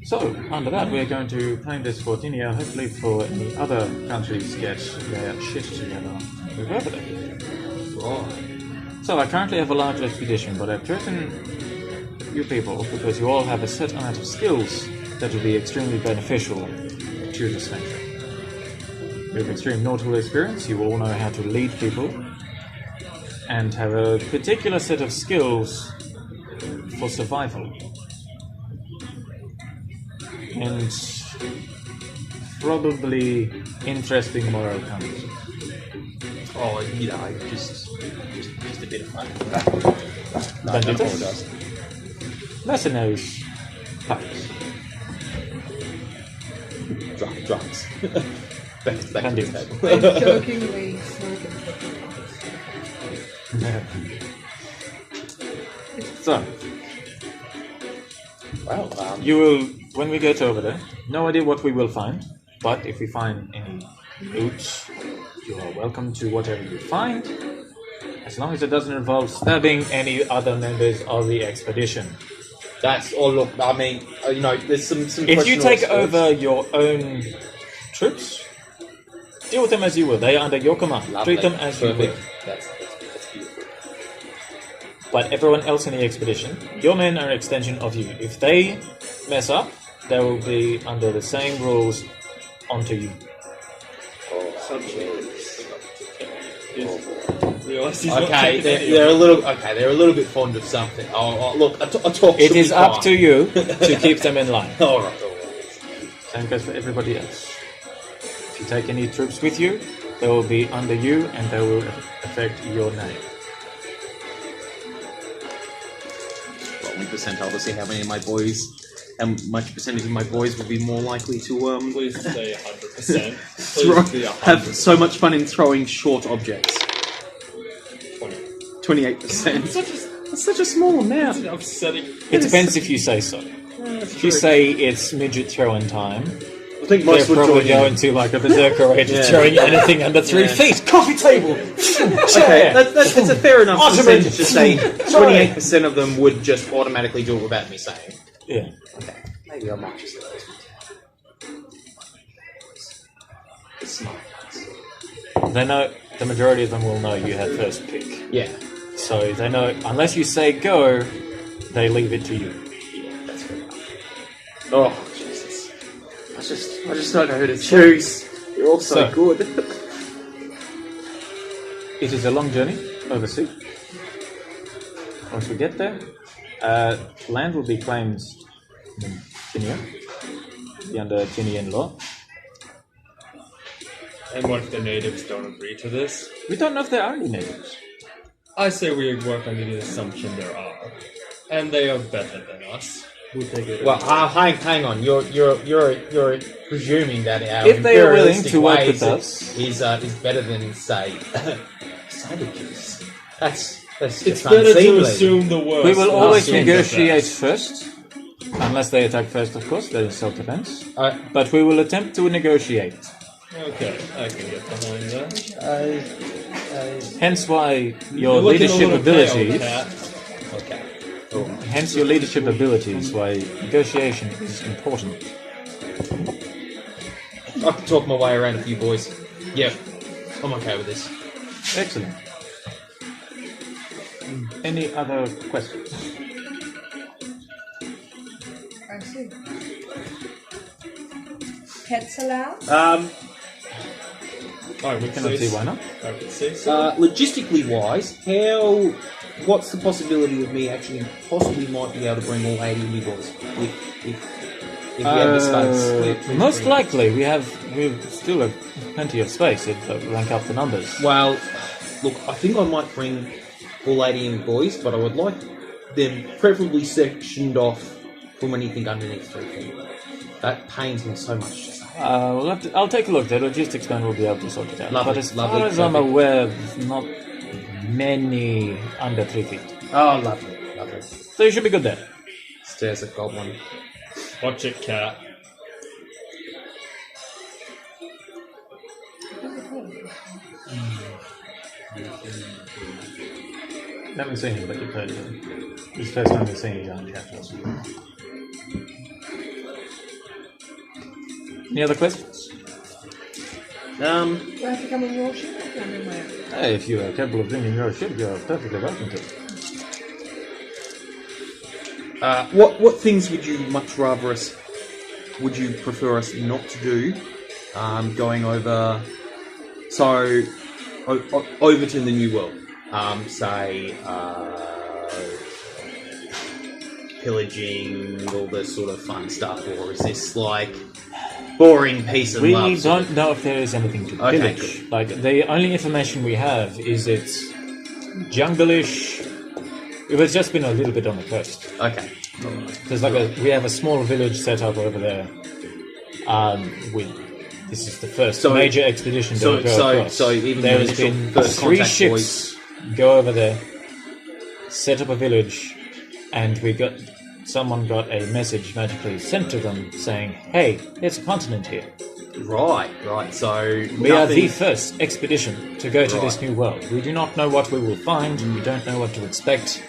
S3: So, under that, we're going to claim this for Tinia, hopefully for any other countries get their shit together with over there. So, I currently have a large expedition, but I've chosen you people because you all have a set amount of skills that will be extremely beneficial to this venture. You have extreme nautical experience, you all know how to lead people, and have a particular set of skills for survival. And probably interesting moral compass.
S7: Oh, you know, just a bit of fun.
S3: Banditos? Mercenaries. Pirates.
S7: Drugs. back to the
S3: Banditos.
S7: table.
S2: I'm jokingly smoking.
S3: So,
S7: Well,
S3: you will, when we get over there, no idea what we will find, but if we find any loot, you are welcome to whatever you find, as long as it doesn't involve stabbing any other members of the expedition.
S7: that's all. Look, I mean, you know, there's some.
S3: If you
S7: questionable
S3: take
S7: skills.
S3: over your own troops, deal with them as you will. They are under your command.
S7: Lovely.
S3: Treat them as you will.
S7: Perfect. That's beautiful.
S3: But everyone else in the expedition, your men are an extension of you. If they mess up, they will be under the same rules onto you.
S5: Realize he's not
S7: Okay,
S5: taking any
S7: they're
S5: of
S7: a little. Okay, they're a little bit fond of something. Oh, look, I talk.
S3: It is up to you to keep them in line.
S7: All right.
S3: Same goes for everybody else. If you take any troops with you, they will be under you and they will affect your name.
S4: Roll percentile to see how many of my boys, how much percentage of my boys would be more likely to
S5: Please say 100%.
S4: throw,
S5: Please be 100%.
S4: have so much fun in throwing short objects. 28%. That's such a small amount.
S5: Upsetting.
S3: It depends if you say so. If you say it's midget throwing time,
S7: I think
S3: they're
S7: most would
S3: probably
S7: join
S3: go
S7: in.
S3: into like a berserker rage of
S7: Yeah.
S3: throwing anything under 3 feet. Coffee table!
S7: Okay, that's a fair enough
S3: Ottoman.
S7: percentage to say 28% of them would just automatically do it without me saying.
S3: Yeah.
S7: Okay, maybe I might just let this
S3: They know, the majority of them will know you have first pick.
S4: Yeah.
S3: So they know, unless you say go, they leave it to you.
S4: That's fair enough. Oh, Jesus. I just don't know who to choose. You're all so good.
S3: It is a long journey overseas. Once we get there, land will be claimed in Guinea, under Guinean law.
S5: And what if the natives don't agree to this?
S3: We don't know if there are any natives.
S5: I say we work under the assumption there are, and they are better than us.
S6: We'll take it.
S4: Well, hang on. You're presuming that our
S3: If they are willing
S4: imperialistic
S3: to work
S4: ways
S3: with us,
S4: is better than say savages. That's
S5: It's
S4: just
S5: better to
S4: unseemly.
S5: assume the worst.
S3: we will
S5: than
S3: always
S5: assume the
S3: negotiate
S5: best.
S3: first, unless they attack first, of course. That is self-defense.
S4: Uh,
S3: But we will attempt to negotiate.
S5: Okay, I can get behind that.
S3: Hence why your
S5: You're looking a
S3: leadership
S5: little pale,
S3: abilities.
S5: Cat.
S4: okay.
S3: Hence your leadership abilities. Why negotiation is important.
S4: I can talk my way around a few boys. Yep, I'm okay with this.
S3: Excellent. Any other questions?
S2: I see. Pets allowed?
S5: I would
S3: Cannot see why not.
S5: I would say so.
S7: Logistically wise, what's the possibility of me actually possibly might be able to bring all 80 nibbles if we have the space?
S3: Most likely, we still have plenty of space if I rank up the numbers.
S7: Well, look, I think I might bring all 80 boys, but I would like them preferably sectioned off from anything underneath 3 feet. That pains me so much to say.
S3: I'll take a look. The logistics man will be able to sort it out.
S7: Lovely,
S3: But as
S7: lovely,
S3: far as I'm
S7: perfect.
S3: aware, there's not many under 3 feet.
S7: Oh, lovely, lovely.
S3: So you should be good there.
S4: Stairs a goblin.
S5: Watch it, Cat.
S3: Haven't seen him, but you've heard of him. This is the first time you've seen his own chapters. Any other questions?
S2: Do I have to come on your ship or can I bring my own?
S3: Hey, if you are capable of bringing your ship, you're perfectly welcome to.
S7: What things would you much rather us? Would you prefer us not to do? Going over, so over to the new world.
S4: Say, pillaging, all this sort of fun stuff, or is this like boring piece of
S3: We
S4: love?
S3: don't know if there is anything to
S4: Okay,
S3: pillage. Like, the only information we have is it's jungle-ish. It has just been a little bit on the coast.
S4: Okay.
S3: There's we have a small village set up over there. This is the first major expedition that we go across.
S7: So even
S3: there
S7: the
S3: has
S7: initial
S3: been
S7: first
S3: 3
S7: contact
S3: ships
S7: boys.
S3: go over there, set up a village, and someone got a message magically sent to them saying, "Hey, there's a continent here.
S7: Right. So
S3: We are the first expedition to go to this
S7: Right.
S3: new world. We do not know what we will find. We don't know what to expect.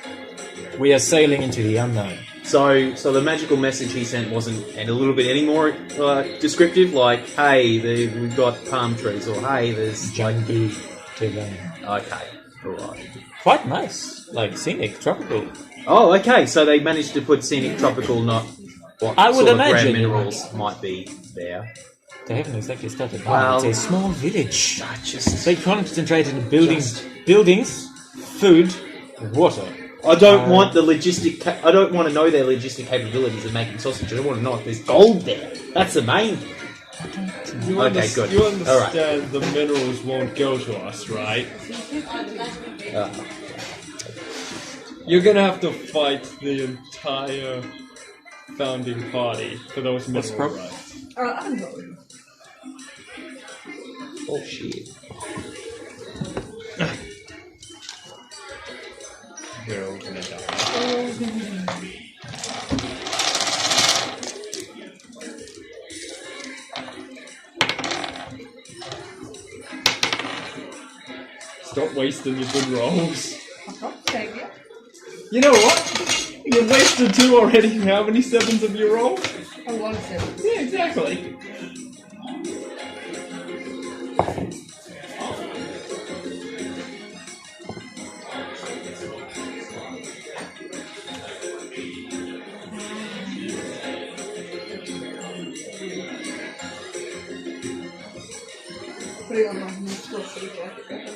S3: We are sailing into the unknown."
S7: So the magical message he sent wasn't a little bit any more descriptive, like, "Hey, we've got palm trees," or "Hey, there's like."
S3: Jungle terrain.
S7: Okay, all right.
S3: Quite nice, like scenic, tropical.
S7: Oh, okay. So they managed to put scenic, tropical, not what
S3: I would
S7: sort of
S3: imagine.
S7: rare minerals might be there.
S3: They haven't exactly started.
S7: Well,
S3: It's a small village.
S7: I just,
S3: They concentrated on buildings, food, water.
S7: I don't want the logistic. I don't want to know their logistic capabilities of making sausage. I want to know if there's gold there. That's the main thing. Okay, good.
S5: You
S7: All right.
S5: understand the minerals won't go to us, right? You're gonna have to fight the entire founding party for those mineral
S3: problem?
S5: rights.
S2: I'm going.
S7: Oh shit.
S5: You're all gonna die. Stop wasting your good rolls.
S2: Thank you.
S5: You know what? You wasted 2 already. How many 7s have you rolled?
S2: I want to.
S5: Yeah, exactly.
S2: Putting on my monstrosity jacket back on.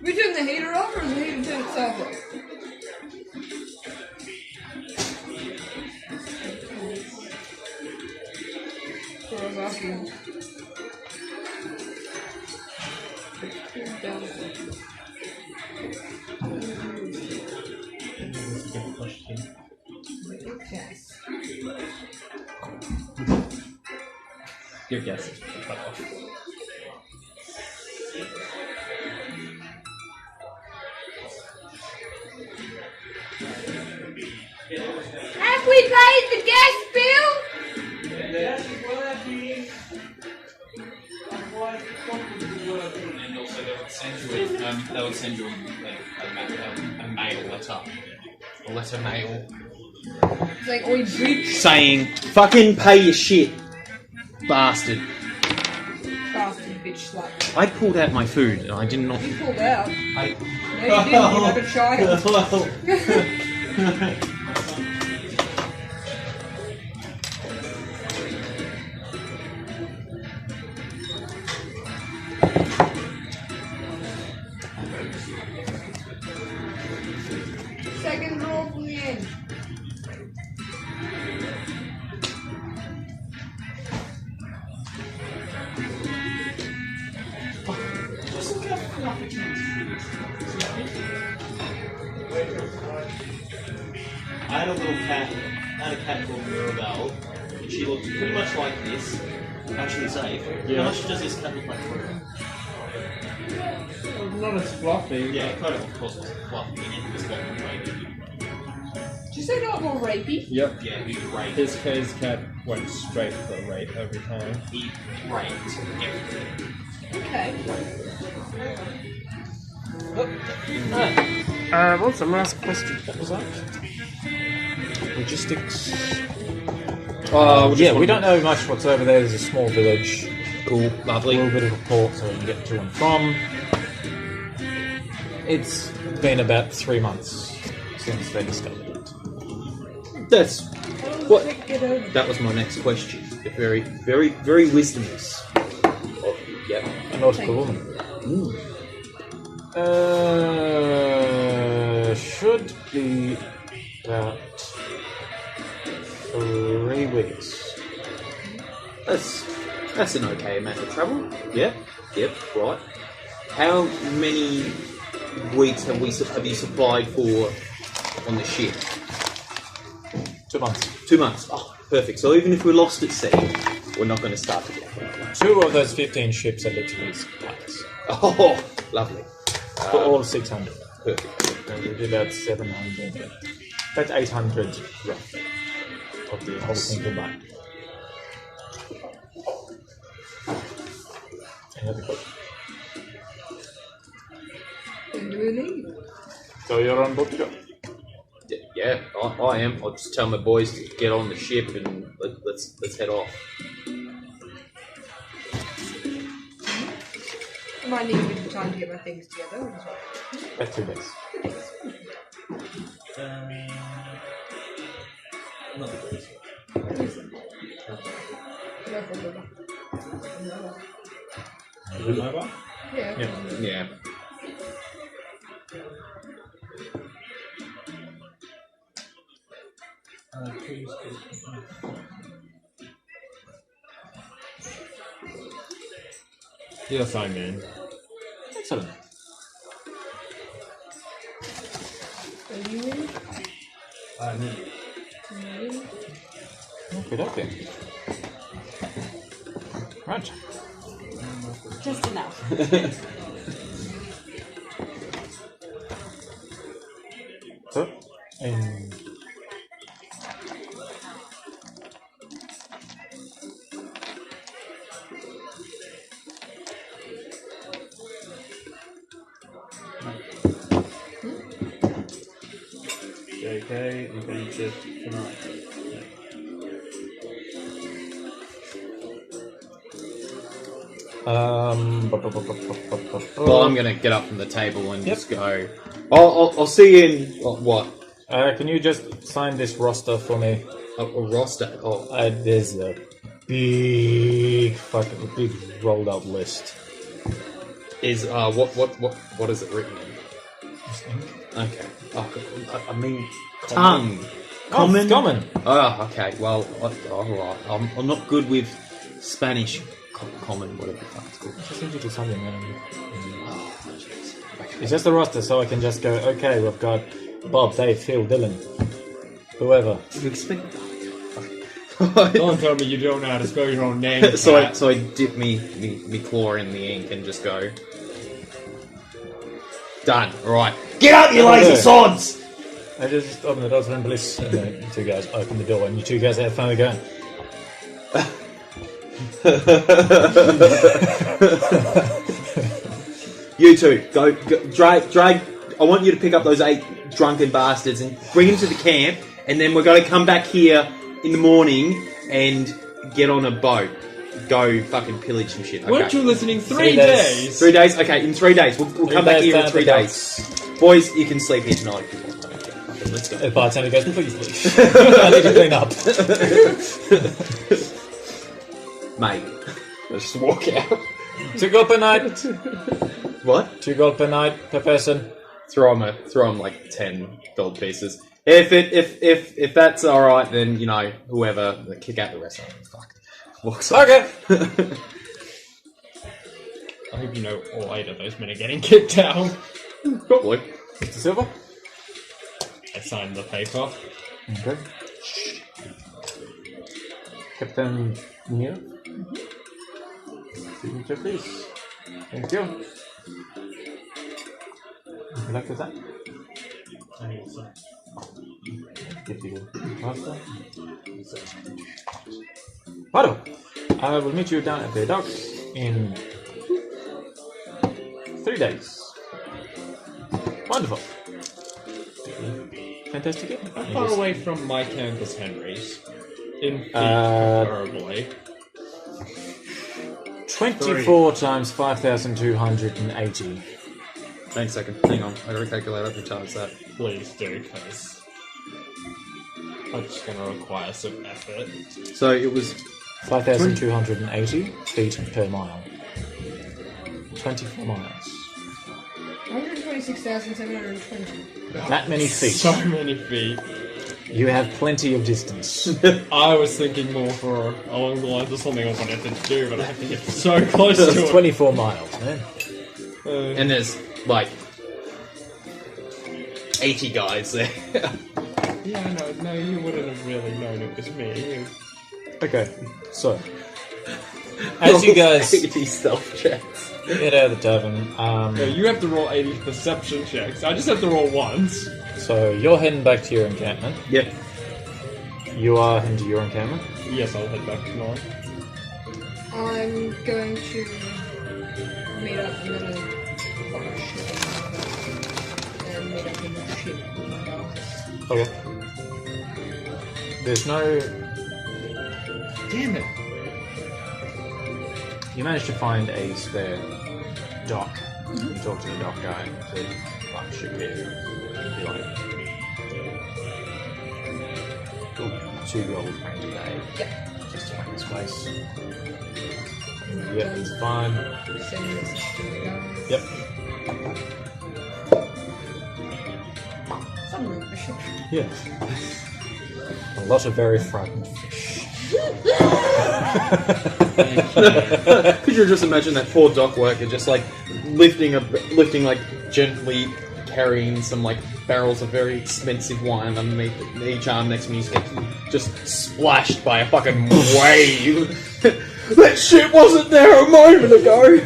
S2: We turn the heater off, or does the heater turn itself off? So I was asking. Yes.
S3: Your guess is cut off.
S2: Have we paid the gas bill?
S7: Yes, it's working. Otherwise, the pump would be working.
S4: And also they would send you a mail letter. A letter mail.
S2: It's like, oi, bitch.
S7: Saying, fucking pay your shit, bastard.
S2: Bastard bitch slut.
S7: I pulled out my food and I did not.
S2: You pulled out. No,
S7: I.
S2: you didn't. You're like a child. Second roll from the end.
S7: I had a little cat. I had a cat called Mirabelle, and she looked pretty much like this. Actually safe.
S5: Yeah.
S7: How much does this cat look like for her?
S5: Not as fluffy.
S7: Yeah, kind of course it's fluffy and it was like rapey.
S2: Did you say not more rapey?
S5: Yep.
S7: Yeah, he raped.
S5: His cat went straight for a rape every time.
S7: He raped everything.
S2: Okay.
S3: What's the last question? What was that? Logistics. Yeah, we don't know much what's over there. There's a small village.
S7: Cool, lovely.
S3: A little bit of a port so we can get to and from. It's been about 3 months since they discovered it.
S7: That's
S2: What?
S7: that was my next question. The very, very, very wisdomous. Oh, yeah.
S3: A nautical woman. Should be about 3 weeks.
S7: That's an okay amount of travel. Yep, right. How many weeks have you supplied for on the ship?
S3: 2 months.
S7: 2 months. Oh, perfect. So even if we're lost at sea, we're not going to start again.
S3: 2 of those 15 ships are literally supplies.
S7: Oh, lovely.
S3: For all 600.
S7: Perfect.
S3: And we did about 700. That's 800 roughly of the whole thing combined. Any other questions?
S2: When do we leave?
S3: So you're on board to go.
S7: Yeah, I am. I'll just tell my boys to get on the ship and let's head off.
S2: I might need a bit of time to get my things together.
S3: That's 2 days.
S2: No problem. Yeah.
S7: Yeah.
S5: Yes, I'm in.
S3: Excellent.
S2: Are you in?
S5: I'm in.
S3: Okay. Right.
S8: Just enough.
S3: So, and
S6: JK, you can eat it tonight.
S4: Well, I'm gonna get up from the table and just go. I'll see you in what?
S3: Can you just sign this roster for me?
S4: A roster. Oh,
S3: There's a big rolled up list.
S4: is what is it written in? Okay. Oh, I mean, tongue. Common.
S3: Common.
S4: Oh, okay. Well, all right. I'm not good with Spanish. Common, whatever the fuck it's called.
S3: Just need to do something, man. It's just a roster, so I can just go. Okay, we've got Bob, Dave, Phil, Dylan, whoever.
S4: You expect?
S5: Don't tell me you don't know how to spell your own name.
S4: so I dip me claw in the ink and just go. Done. All right. Get out, you lazy sods!
S3: I just open the door to police, and then you two guys open the door, and you two guys have fun again.
S7: You two, go drag. I want you to pick up those 8 drunken bastards and bring them to the camp, and then we're going to come back here in the morning and get on a boat. Go fucking pillage some shit. Okay.
S5: Weren't you listening 3
S3: days.
S5: days?
S7: 3 days? Okay, in 3 days. We'll come back here in 3 days. Boys, you can sleep here tonight if you want. Okay, let's go.
S3: The bartender goes, please. I need to clean up.
S7: Mate, let's just walk out.
S3: 2 gold per night.
S7: What?
S3: 2 gold per night per person.
S4: Throw him like 10 gold pieces. If that's all right, then whoever kick out the rest of them. Fuck. Walks off.
S3: Okay.
S5: I hope you know all 8 of those men are getting kicked out.
S4: Probably.
S3: Mr. Silver.
S5: I signed the paper.
S3: Okay. Captain Neil. Signature, please. Thank you. Would you like to sign? Give you the master. Hello. I will meet you down at the docks in 3 days. Wonderful. Fantastic.
S5: How far away from my camp is Henry's? In feet, preferably.
S3: 24 times 5,280.
S4: Thanks, second. Hang on. I gotta calculate up the times that.
S5: Please do, because I'm just gonna require some effort.
S4: So it was
S3: 5,280 feet per mile. 24 miles.
S2: 126,720.
S3: That many feet.
S5: So many feet.
S3: You have plenty of distance.
S5: I was thinking more along the lines of something I wanted to do, but I have to get so close to it.
S3: 24 miles, man.
S4: and there's like 80 guys there.
S5: Yeah, no, you wouldn't have really known it was me.
S3: Okay, so as you guys
S7: 80 stealth checks.
S3: get out of the tavern,
S5: No, you have to roll 80 perception checks. I just have to roll once.
S3: so you're heading back to your encampment.
S7: Yep.
S3: You are heading to your encampment.
S5: Yes, I'll head back to mine.
S2: I'm going to meet up. I'm going to fuck a ship and meet up in the ship with my guys.
S3: Okay. There's no.
S5: Damn it.
S3: You managed to find a spare dock. You talk to the dock guy and said, "Fuck ship here." Be like, "Ooh, 2 gold range a day."
S2: Yep.
S3: Just to find this place. Yep, it's fine.
S2: Send a message to the guys.
S3: Yep.
S2: Something like the ship.
S3: Yeah. A lot of very frightened fish.
S4: Could you just imagine that poor dock worker just like lifting like gently carrying some like barrels of very expensive wine underneath each arm next to me, just splashed by a fucking wave. That shit wasn't there a moment ago.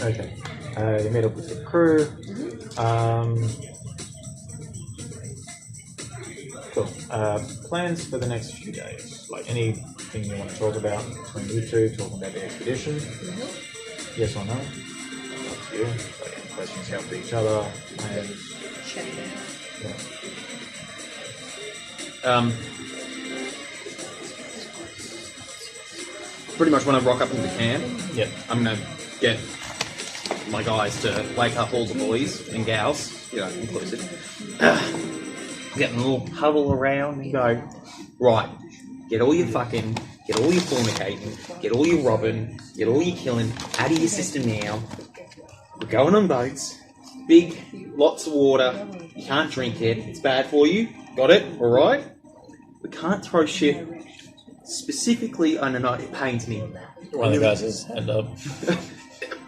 S3: Okay. You meet up with the crew. Cool. Plans for the next few days? Like anything you want to talk about between you two, talking about the expedition? Yes or no? Up to you. Like any questions, help each other, plans? Yeah.
S4: Pretty much when I rock up into the camp,
S3: Yep.
S4: I'm gonna get my guys to wake up all the boys and gals, inclusive. Get them all huddle around and go, right, get all your fornicating, get all your robbing, get all your killing out of your system now. We're going on boats, big, lots of water, you can't drink it, it's bad for you, got it, alright? We can't throw shit, specifically, I don't know, it pains me.
S3: One of the guys has hand up.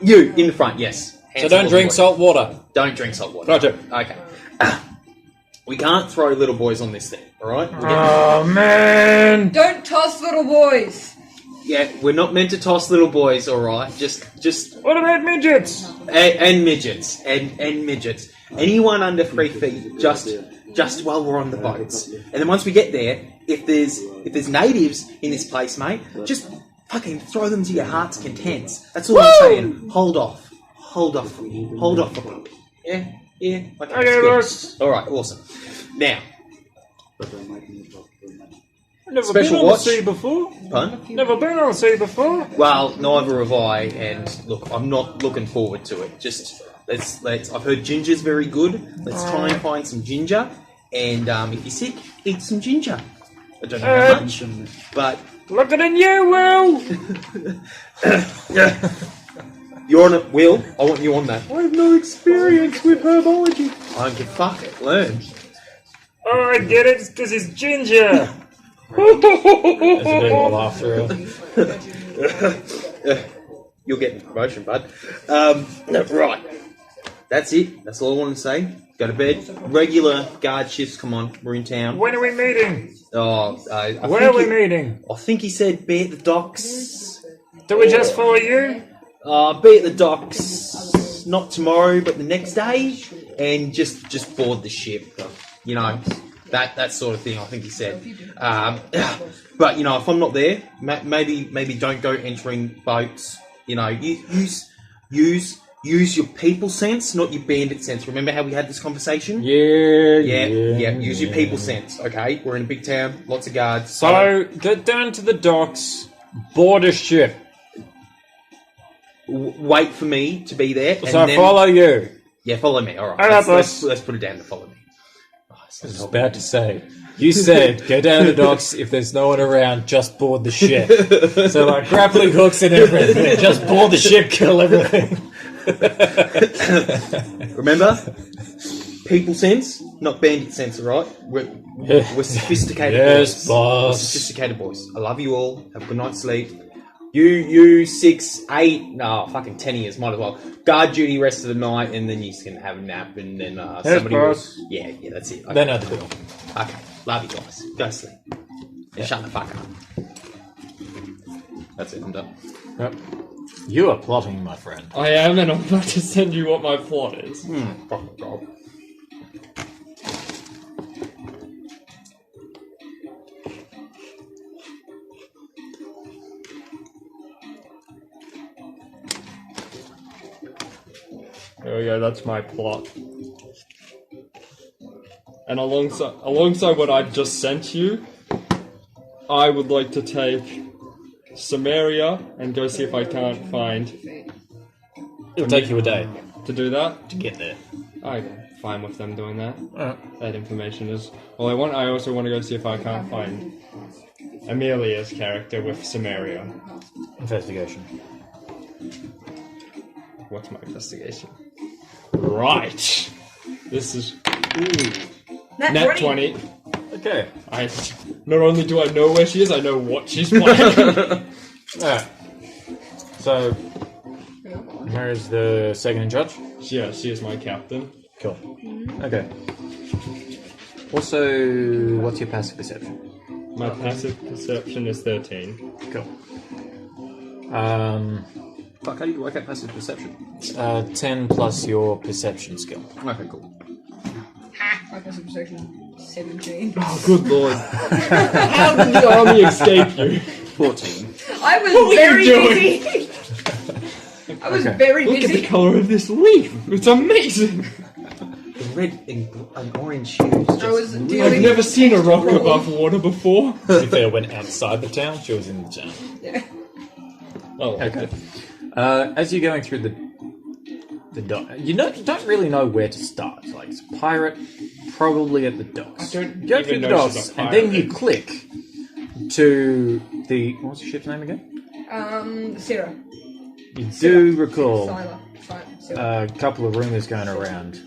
S4: You, in the front, yes.
S3: So don't drink salt water.
S4: Don't drink salt water.
S3: Roger.
S4: Okay. We can't throw little boys on this thing, alright?
S3: Oh, man!
S2: Don't toss little boys!
S4: Yeah, we're not meant to toss little boys, alright? Just...
S3: What about midgets?
S4: And midgets. And midgets. Anyone under 3 feet, just while we're on the boats. And then once we get there, if there's natives in this place, mate, just fucking throw them to your heart's contents. That's all I'm saying. Hold off for me. Hold off for puppy. Yeah? Yeah? Okay,
S3: boss.
S4: Alright, awesome. Now,
S3: Never
S4: Special
S3: been on
S4: watch.
S3: the sea before.
S4: pun?
S3: Never been on the sea before.
S4: Well, neither have I, and look, I'm not looking forward to it. Just, let's I've heard ginger's very good. Let's try and find some ginger, and if you're sick, eat some ginger. I don't know how much, but...
S3: Looking at you, Will!
S4: You're on it, Will. I want you on that. I have no experience with herbology. I don't give a fuck. Learn.
S3: Oh, I get it, it's because he's ginger! There's a bit of laughter.
S4: You'll get the promotion, bud. Right. That's it. That's all I want to say. Go to bed. Regular guard shifts. Come on. We're in town.
S3: When are we meeting?
S4: Oh,
S3: Where are we meeting?
S4: I think he said be at the docks.
S3: Do we just follow you?
S4: Be at the docks. Not tomorrow, but the next day. And just board the ship. You know, that sort of thing, I think he said. But, you know, if I'm not there, maybe don't go entering boats. You know, use your people sense, not your bandit sense. Remember how we had this conversation?
S3: Yeah.
S4: Use your people sense, okay? We're in a big town, lots of guards.
S3: So, get down to the docks, board a ship.
S4: Wait for me to be there.
S3: So then, follow you.
S4: Yeah, follow me. All right. Let's put it down to follow me.
S3: I was about to say, you said go down the docks. If there's no one around, just board the ship. So like grappling hooks and everything, just board the ship, kill everything.
S4: Remember, people sense, not bandit sense. All right, we're sophisticated boys.
S3: Boss.
S4: We're sophisticated boys. I love you all. Have a good night's sleep. You 6, 8, no, fucking 10 years, might as well. Guard duty rest of the night, and then you can have a nap, and then somebody will... Yeah, that's it. Okay.
S3: Then at the bill.
S4: Okay, love you guys. Go to sleep. And shut the fuck up. That's it, I'm done.
S3: Yep. You are plotting, my friend.
S5: I am, and I'm about to send you what my plot is.
S4: Fuck job.
S5: There we go, that's my plot. And alongside what I've just sent you, I would like to take Samaria and go see if I can't find...
S3: It'll take you a day
S5: to do that?
S3: to get there.
S5: I'm fine with them doing that. That information is... Well, I also want to go see if I can't find Amelia's character with Samaria.
S3: Investigation.
S5: What's my investigation? Right! This is... Nat 20.
S3: Okay.
S5: Not only do I know where she is, I know what she's playing.
S3: Alright. So, where is the second in charge?
S5: Yeah, she is my captain.
S3: Cool. Okay. Also, what's your passive perception?
S5: My passive perception is 13.
S3: Cool.
S7: Fuck, how do you work out passive perception?
S3: 10 plus your perception skill.
S7: Okay, cool.
S2: My passive perception 17.
S5: Oh, good lord. How did the army escape you?
S7: 14.
S2: I was
S5: What were
S2: very
S5: you doing?
S2: busy. I was very
S5: Look at the
S2: busy.
S5: colour of this leaf. It's amazing.
S7: The red and orange hues.
S2: I was
S5: I've
S2: dealing.
S5: never seen a rock above water before.
S3: If they went outside the town, she was in the town.
S2: Yeah.
S5: Oh,
S3: Okay. As you're going through the dock, you don't really know where to start. Like, it's a pirate, probably at the docks.
S5: I don't
S3: Go
S5: even
S3: through the
S5: know she's
S3: docks,
S5: a
S3: and then
S5: pirate.
S3: you click to the... What's the ship's name again?
S2: Sarah.
S3: You do recall
S2: Sarah.
S3: a couple of rumours going around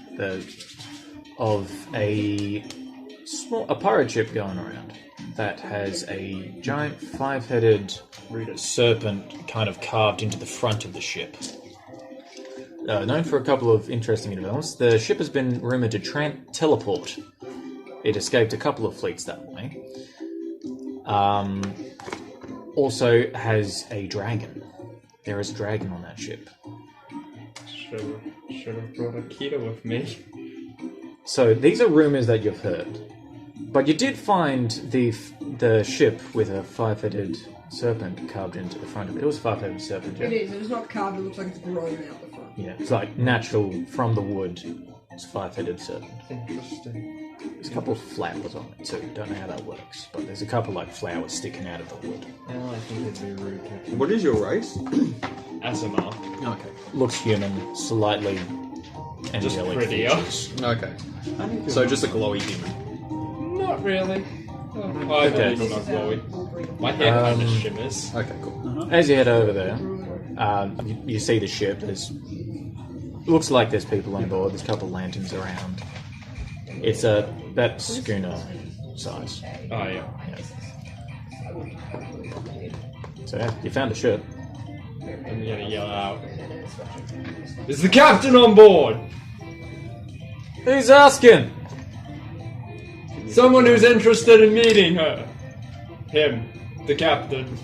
S3: of a pirate ship going around that has a giant 5-headed serpent kind of carved into the front of the ship. Known for a couple of interesting developments, the ship has been rumoured to teleport. It escaped a couple of fleets that way. Also has a dragon. There is a dragon on that ship.
S5: Should have brought Akita with me.
S3: So these are rumours that you've heard. But you did find the ship with a 5-headed serpent carved into the front of it. It was a 5-headed serpent, yeah?
S2: It is. It's not carved. It looks like it's grown out the front.
S3: Yeah, it's like natural from the wood. It's a 5-headed serpent.
S5: Interesting.
S3: There's a couple of flowers on it too. Don't know how that works, but there's a couple like flowers sticking out of the wood.
S5: Well, I think it'd be rude to...
S7: What is your race?
S5: SMR.
S7: Okay.
S3: Looks human, slightly
S5: Just
S3: angelic
S5: prettier.
S3: features.
S7: Okay. So just a glowy demon.
S5: Not really. Oh, I
S3: Okay.
S5: don't not glowy. My hair kind of shimmers.
S7: Okay, cool.
S3: As you head over there, you see the ship. Looks like there's people on board. There's a couple of lanterns around. It's that schooner size.
S5: Oh, yeah.
S3: So yeah, you found a ship.
S5: I'm gonna yell out. Is the captain on board?
S3: Who's asking?
S5: Someone who's interested in meeting her. Him. The captain.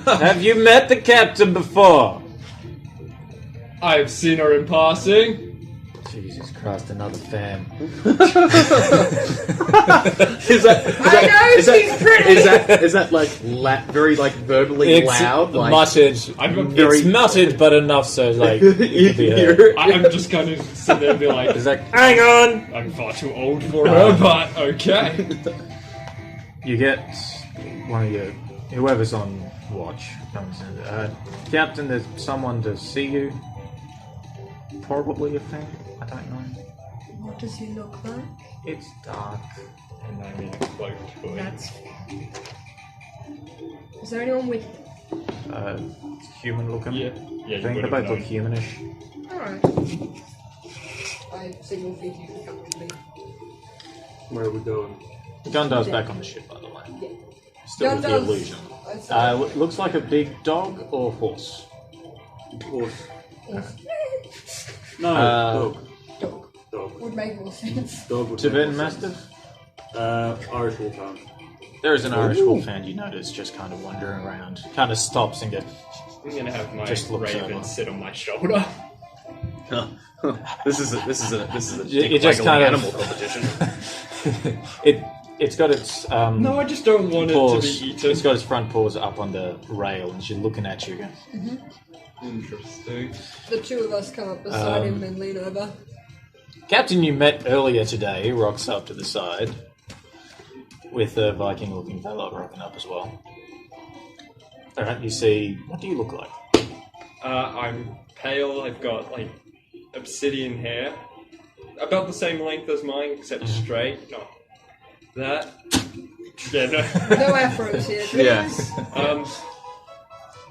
S3: Have you met the captain before?
S5: I've seen her in passing.
S3: Jesus Christ, another fan.
S7: Is that like very like verbally loud? Like,
S3: muttered.
S7: very-
S3: It's muttered, but enough so like it could be heard.
S5: I'm just kind of sit there and be like,
S3: It's like, hang on.
S5: I'm far too old for her, but okay.
S3: You get one of your whoever's on watch comes in. Captain, there's someone to see you. Probably a fan. I don't know.
S2: What does he look like?
S3: It's dark.
S5: And I mean, cloaked hood.
S2: That's. Is there anyone with?
S3: Human looking.
S5: Yeah,
S3: I
S5: you
S3: think they
S5: would
S3: both
S5: have
S3: look
S5: known.
S3: humanish.
S2: Alright. I signal for you to come with me.
S6: Where are we going?
S3: Gundar's back on the ship, by the way.
S2: Yeah.
S3: Still with the
S2: Gundar's-
S3: illusion.
S2: I'd say-
S3: Looks like a big dog or horse.
S6: Horse.
S2: Horse.
S6: No,
S3: Dog.
S6: dog.
S2: Would make more sense.
S6: Dog would
S3: Tibetan
S6: make more sense.
S3: Mastiff.
S6: Irish Wolfhound.
S3: There is an Irish Wolfhound you notice just kind of wandering around. Kind of stops and goes,
S5: I'm gonna have my
S3: Just looks
S5: raven
S3: over.
S5: sit on my shoulder.
S7: This is a
S3: It just kind of-
S7: animal competition.
S3: It's got its
S5: No, I just don't want it to
S3: paws.
S5: be eaten.
S3: It's got its front paws up on the rail, and she's looking at you. Going,
S5: Interesting.
S2: The two of us come up beside him and lean over.
S3: Captain, you met earlier today rocks up to the side with a Viking-looking fellow rocking up as well. All right, you see. What do you look like?
S5: I'm pale. I've got like obsidian hair, about the same length as mine, except straight. Not that. Yeah, no.
S2: No afros here.
S7: Yeah.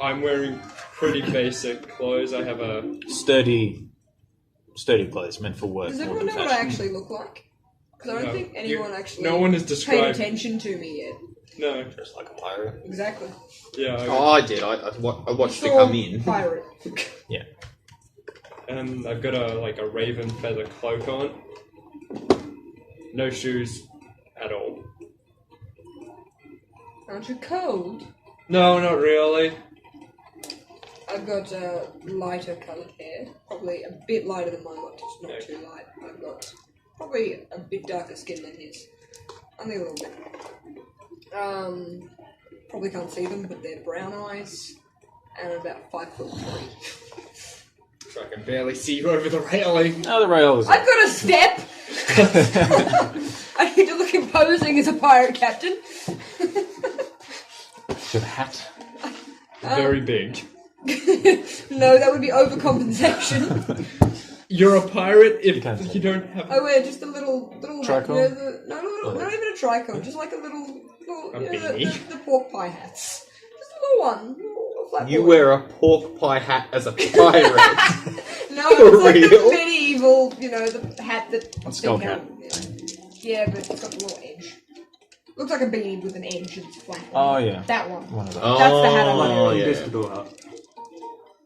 S5: I'm wearing pretty basic clothes. I have a
S3: Sturdy clothes meant for work.
S2: Does
S3: more
S2: everyone
S3: than
S2: know what I
S3: fashion.
S2: actually look like? Because I don't think anyone actually
S5: no one has
S2: paid
S5: described.
S2: attention to me yet.
S5: No.
S3: Just like a pirate.
S2: Exactly.
S5: Yeah.
S4: Oh, I did. I watched it
S2: Saw
S4: come in.
S2: Pirate.
S5: And I've got a raven feather cloak on. No shoes at all.
S2: Aren't you cold?
S5: No, not really.
S2: I've got lighter coloured hair. Probably a bit lighter than mine, but just not too light. I've got probably a bit darker skin than his. Only a little bit. Probably can't see them, but they're brown eyes. And about 5'3".
S5: So I can barely see you over the railing.
S3: Oh, the rail is.
S2: I've got a step! I need to look imposing as a pirate captain.
S3: Your hat.
S5: Very big.
S2: No, that would be overcompensation.
S5: You're a pirate if
S3: can't
S5: you don't have.
S2: I wear just a little hat.
S3: Tricol?
S2: You know, not even a tricol, just like a little
S5: A
S2: you know,
S5: beanie.
S2: the pork pie hats. Just a little one. A flat
S4: You
S2: board.
S4: wear a pork pie hat as a pirate.
S2: No, it's like the
S4: real?
S2: medieval, you know, the hat that...
S3: skull cap.
S2: Yeah, but it's got a little edge. Looks like a beanie with an edge and it's flat.
S3: Oh, yeah.
S2: That one.
S3: One of those.
S4: Oh,
S2: That's the hat I'm wearing.
S4: yeah.
S6: Biscuit hat.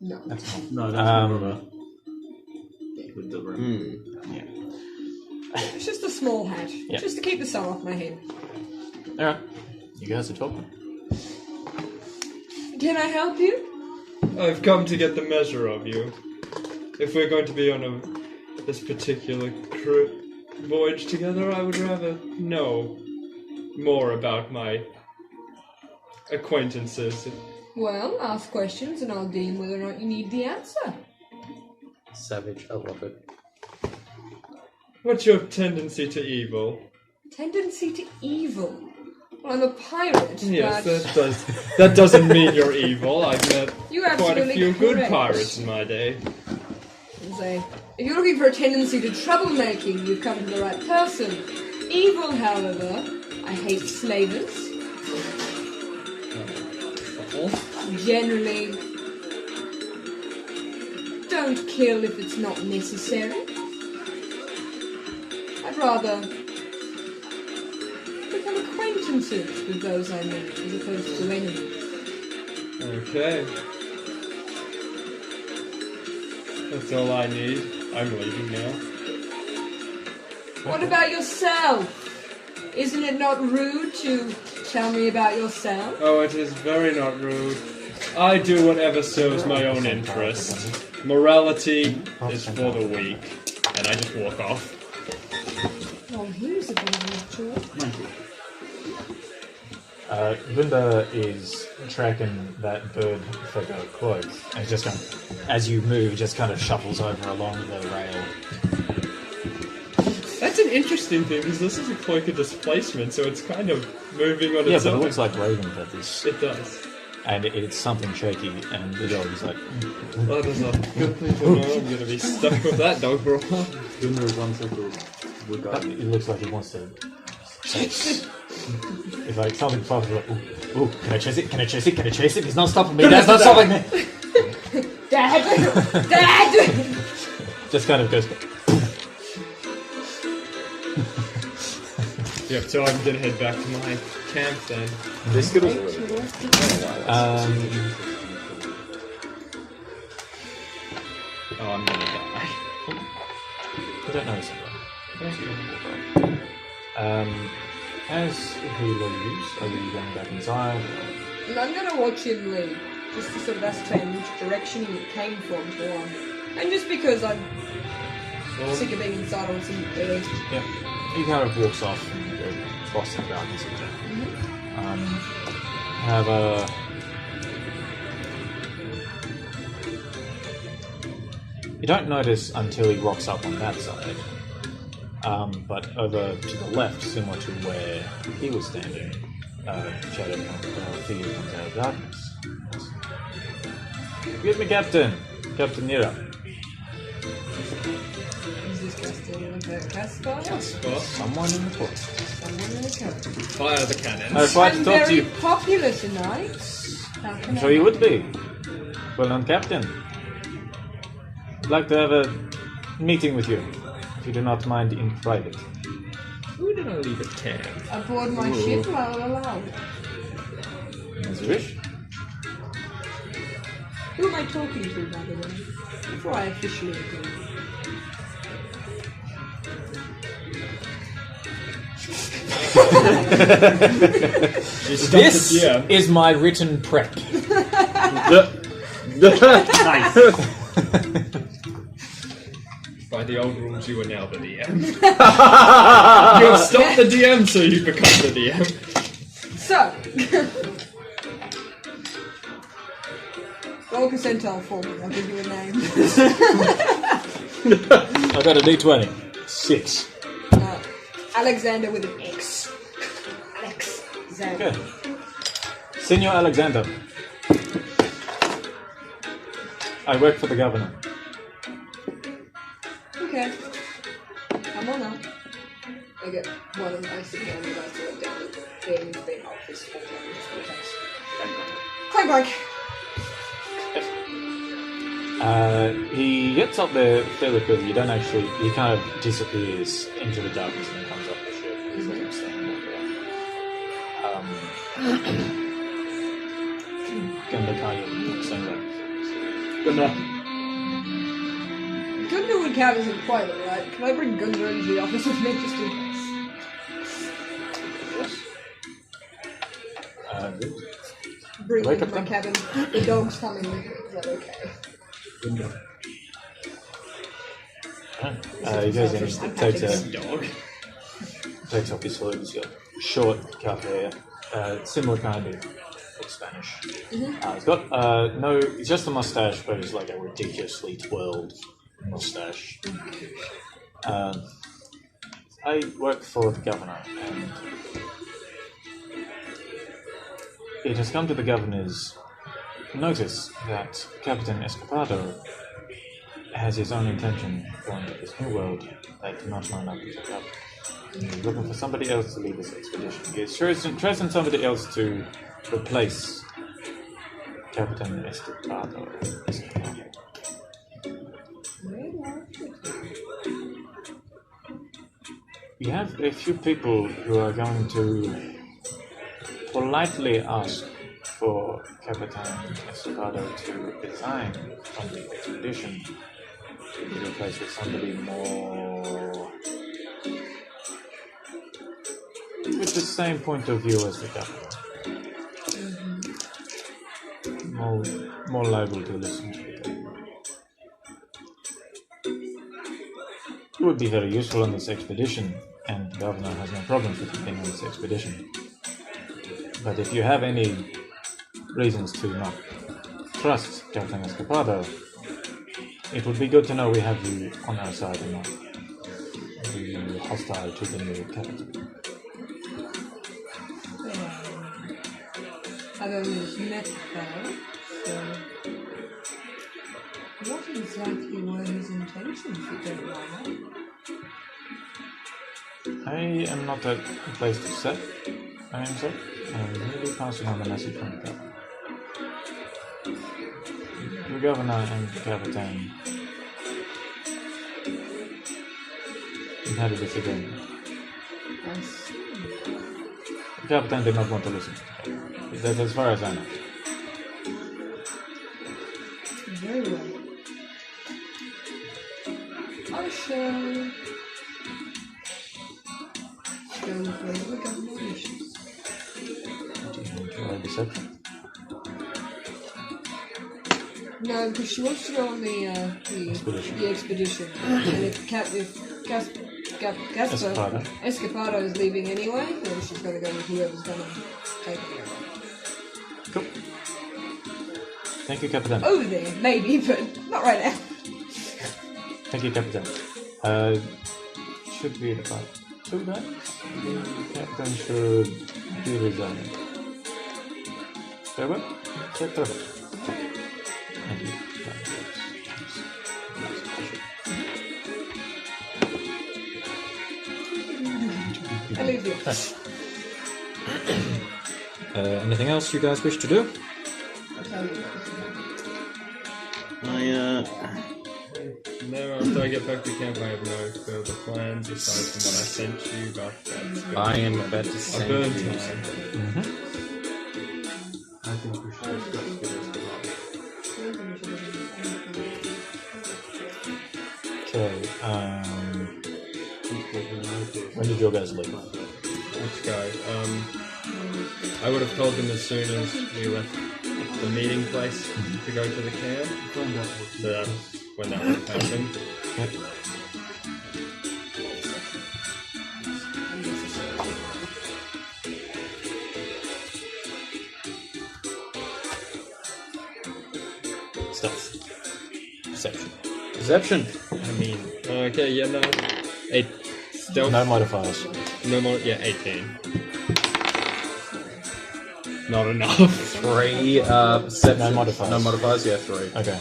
S2: No.
S3: That's cool.
S6: No, that's
S3: Um,
S6: another. With the rim.
S2: It's just a small hat.
S3: Yeah.
S2: Just to keep the sun off my head.
S3: Alright. You guys are talking.
S2: Can I help you?
S5: I've come to get the measure of you. If we're going to be on this particular voyage together, I would rather know more about my acquaintances.
S2: Well, ask questions and I'll deem whether or not you need the answer.
S4: Savage, I love it.
S5: What's your tendency to evil?
S2: Tendency to evil. Well, I'm a pirate,
S5: Yes,
S2: but
S5: that doesn't mean you're evil. I've met
S2: you're
S5: quite a
S2: absolutely
S5: few good
S2: correct.
S5: pirates in my day.
S2: Say, if you're looking for a tendency to troublemaking, you've come to the right person. Evil, however, I hate slavers. Generally, don't kill if it's not necessary. I'd rather become acquaintances with those I meet as opposed to enemies.
S5: Okay. That's all I need. I'm leaving now.
S2: What about yourself? Isn't it not rude to tell me about yourself?
S5: Oh, it is very not rude. I do whatever serves my own interest. Morality is for the weak. And I just walk off.
S2: Well, here's a bit of
S3: Linda is tracking that bird feather cloak, and just kind of, as you move, just kind of shuffles over along the rail.
S5: That's an interesting thing, because this is a cloak of displacement, so it's kind of moving on
S3: Yeah,
S5: its
S3: but it
S5: own.
S3: looks like raven feathers,
S5: It does.
S3: and it's something shaky, and the dog is like,
S5: That is a good thing to know. I'm going to be stuck with that dog for a while.
S6: Gunnar is one circle. We got
S3: it looks like he wants to. It's like something soft, like, ooh, can I chase it? Can I chase it? Can I chase it? He's not stopping me. That's not stopping me.
S2: Dad! Dad!
S3: Just kind of goes.
S5: Yep, so I'm going to head back to my camp then.
S4: This could have
S5: Oh, I'm going to die.
S3: I don't know something. As he leaves, are you going back inside?
S2: And I'm going to watch him leave, just to sort of ascertain which direction he came from, for one. And just because I'm sick of being inside, I want some air.
S3: Yeah. He kind of walks off and goes across the gardens again. Have a. You don't notice until he rocks up on that side. But over to the left, similar to where he was standing, shadow figure comes out of darkness. Excuse me, Captain. Captain Nira.
S2: Is this guy still in the Casper?
S3: Someone in the port.
S2: Someone in the Casper.
S5: Fire the cannon.
S3: I was trying
S2: I'm
S3: to talk to
S2: very
S3: you.
S2: popular tonight. How can
S3: I'm
S2: I
S3: sure you would be. Well known captain. I'd like to have a meeting with you, if you do not mind in private.
S5: Who did I leave at 10?
S2: Aboard my ship, la la la.
S3: As you wish.
S2: Who am I talking to, by the way? Before I officially agree.
S3: This is my written prep.
S7: Nice.
S5: By the old rules, you are now the DM. You have stopped the DM, so you become the DM.
S2: So, roll percentile for me. I'll give you a name.
S3: I got a D20. 6.
S2: Alexander with an X. Alexander.
S3: Okay. Senor Alexander. I work for the governor.
S2: Okay. Come on up. I get one of my sitting on the guys to work down the big office full time just in case. Clank clank.
S3: He gets up there fairly quickly. You don't actually. He kind of disappears into the darkness and then comes up the ship. He's like I'm standing up there. Gundakaya looks like.
S2: Gunda would count as a pilot, right? Can I bring Gunda into the office with me just in case?
S3: Yes.
S2: Bring him
S3: Wake
S2: into
S3: up
S2: my
S3: then.
S2: cabin. The dog's coming with me. Is that okay?
S3: He goes in,
S5: Dog.
S3: takes off his hood. He's got short cut hair, similar kind of Spanish. He's got no, it's just a mustache, but it's like a ridiculously twirled mustache. I work for the governor, and it has come to the governor's notice that Captain Escapado has his own intention going to this new world that cannot line up with the captain. He's looking for somebody else to lead this expedition. He has chosen somebody else to replace Captain Escapado. We have a few people who are going to politely ask for Captain Escapado to resign from the expedition to be replaced with somebody more with the same point of view as the governor. More liable to listen to people. It would be very useful on this expedition, and the governor has no problems with being on this expedition. But if you have any reasons to not trust Captain Escapado, it would be good to know we have you on our side and not be hostile to the new captain.
S2: I've only met her, so what exactly were his intentions, you don't know?
S3: I am not a place to say I am so. I'm merely passing on the message from the governor. The governor and the captain had a disagreement.
S2: I see.
S3: The captain did not want to listen. That's as far as I know.
S2: Very well. I shall go with whatever the governor wishes.
S3: Do you enjoy deception?
S2: No, because she wants to go on the expedition. And if Escapado is leaving anyway, then she's going to go with whoever's going to take her.
S3: Cool. Thank you, Captain.
S2: Over there, maybe, but not right now.
S3: Thank you, Captain. Should be about 2 days. The captain should be resigning. Farewell. Check that. Thank you.
S2: I leave you.
S3: Anything else you guys wish to do?
S2: I'll tell you.
S5: No, after I get back to camp, I have no further plans aside from what I sent you, but that's good.
S4: I am about to
S5: A
S4: send
S5: burn
S4: you.
S5: time.
S6: I think we should investigate
S3: Okay, when did your guys leave?
S5: Which guy? I would have told them as soon as we left the meeting place to go to the camp. So that's when that would have happened.
S3: Yep. Stealth. Perception.
S4: Perception.
S5: I mean, okay, yeah, no. 8. Stealth.
S3: No modifiers.
S5: No more, yeah, 18. Not enough.
S4: 3 perception.
S3: No modifiers.
S4: No modifiers, yeah, 3.
S3: Okay.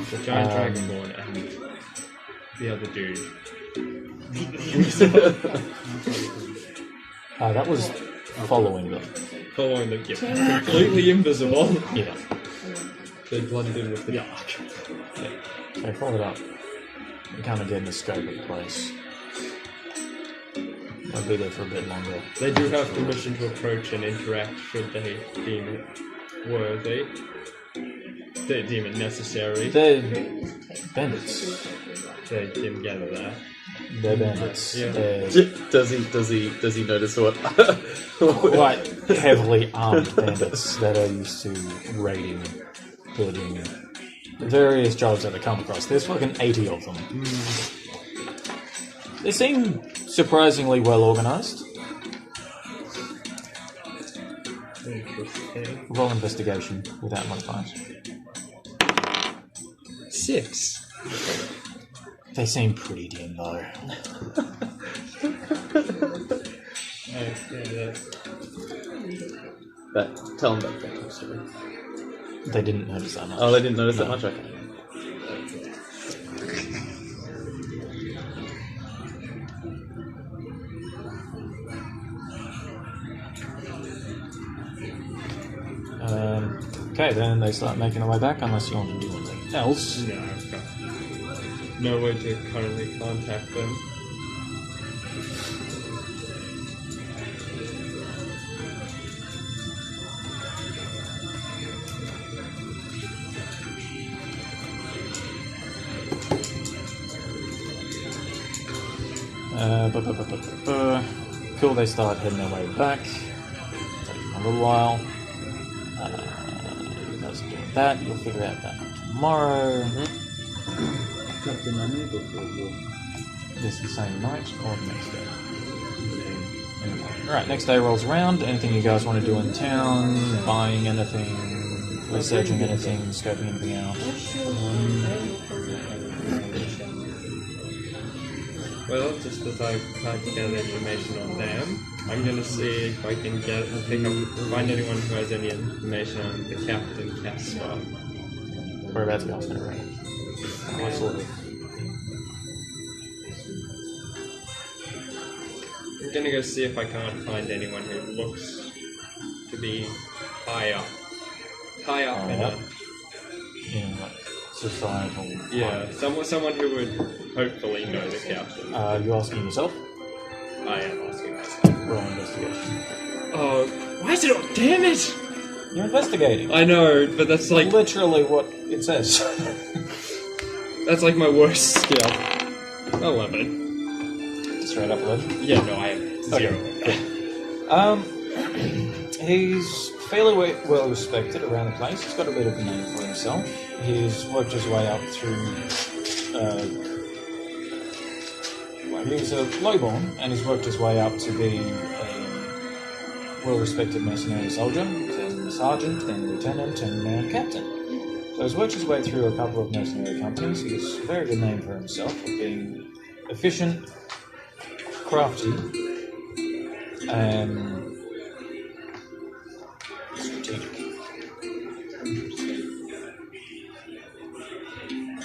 S5: The giant dragonborn and the other dude.
S3: That was following them.
S5: Following them, yeah. Completely invisible.
S3: Yeah.
S5: They blended in with the dark.
S3: They followed up. You kind of getting the scope of the place. I'll be there for a bit longer.
S5: They do have permission to approach and interact should they deem it worthy. They deem it necessary.
S3: They're bandits.
S5: They didn't gather that.
S3: They're bandits.
S5: Yeah.
S3: They're
S4: Does he notice what?
S3: quite heavily armed bandits that are used to raiding, pillaging various jobs that they come across. There's fucking 80 of them. They seem surprisingly well organized.
S5: Interesting.
S3: Roll investigation without modifiers.
S5: 6.
S3: They seem pretty damn low.
S4: But tell them about that story.
S3: They didn't notice that much.
S4: Oh, they didn't notice that much? Okay.
S3: Okay, then they start making their way back, unless you want to do anything else.
S5: No, I've got no way to currently contact them.
S3: Cool, they start heading their way back. Taking a little while. You guys are doing that. You'll figure out that tomorrow.
S6: Captain, I need to go.
S3: This the same night or the next day? Alright, next day rolls around. Anything you guys want to do in town? Buying anything? Researching anything? Scoping anything out?
S5: Well, just as I've tried to gather information on them, I'm gonna see if I can find anyone who has any information on the Captain Caspar.
S3: Whereabouts you guys going to raid? What sort of?
S5: I'm gonna go see if I can't find anyone who looks to be high up. High up in a...
S3: In like societal...
S5: Yeah, someone who would hopefully know the Captain.
S3: You asking yourself?
S5: I am asking myself.
S3: Roll investigation.
S5: Oh, why is it... Oh, damn it!
S3: You're investigating.
S5: I know, but that's like...
S3: Literally what it says.
S5: That's like my worst skill. 11.
S3: Straight up 11?
S5: Yeah, no, I have 0.
S3: He's fairly well respected around the place. He's got a bit of a name for himself. He's worked his way up through... he was a lowborn, and he's worked his way up to be a well-respected mercenary soldier, then sergeant, then lieutenant, and now captain. So he's worked his way through a couple of mercenary companies. He has a very good name for himself of being efficient, crafty, and strategic.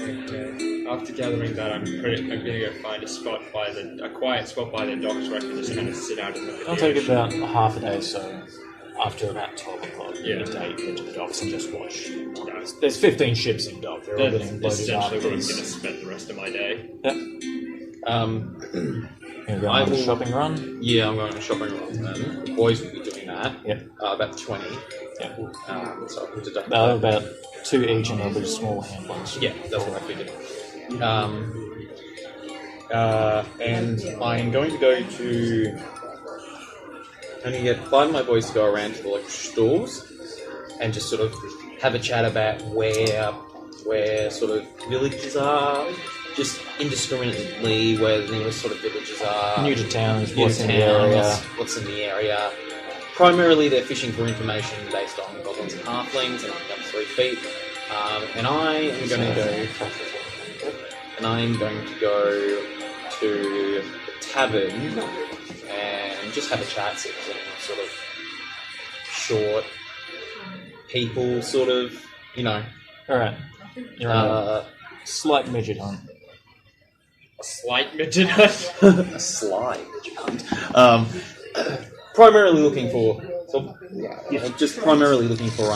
S5: Okay. After gathering that, I'm gonna go find a quiet spot by the docks where I can just kind of sit out and look at
S3: It'll
S5: the
S3: take
S5: ocean.
S3: about half a day, so after about 12 o'clock,
S5: Yeah.
S3: midday, head to the docks and just watch. There's 15 ships in dock. They're all getting
S5: That's
S3: loaded up.
S5: essentially where I'm going to spend the rest of my day.
S3: Yep. You're going on a shopping run?
S4: Yeah, I'm going on a shopping run then. The boys will be doing that.
S3: Yep.
S4: About 20.
S3: Yep.
S4: So I'll deduct
S3: About 2 each, and they'll be small hand ones.
S4: Yeah, that's what I figured. And I'm going to go to... I'm going to get 5 of my boys to go around to the like stores and just sort of have a chat about where sort of villages are, just indiscriminately where the nearest sort of villages are.
S3: New to town is
S4: New
S3: what's
S4: to
S3: in the
S4: town,
S3: area.
S4: what's in the area. Primarily they're fishing for information based on goblins and halflings and up 3 feet. And I am going to go to the tavern and just have a chat, see if there's any sort of short people, sort of, you know.
S3: Alright. You're on a slight midget hunt.
S5: A slight midget hunt.
S4: A sly midget hunt. Primarily looking for, just primarily looking for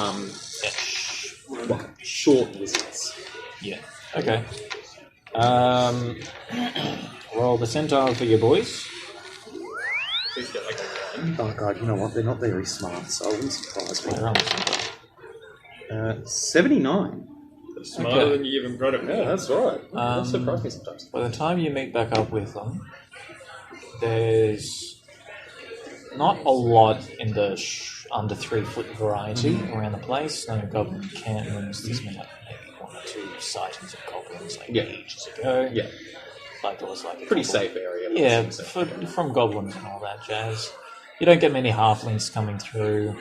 S4: short wizards.
S3: Yeah. Okay. Roll percentile for your boys.
S5: Please get like a 1.
S4: Oh god, you know what? They're not very smart, so I wouldn't surprise me.
S3: They're on percentile.
S4: 79.
S5: Smarter
S3: Okay.
S5: than you even brought it.
S4: Yeah, that's right. That surprises me sometimes.
S3: By the time you meet back up with them, there's not a lot in the under 3 foot variety around the place. No goblin encampments. There's been like maybe 1 or 2 sightings of goblins like ages ago.
S4: Yeah.
S3: Like there was like a
S4: Pretty
S3: couple-
S4: safe area.
S3: Yeah, from goblins and all that jazz. You don't get many halflings coming through.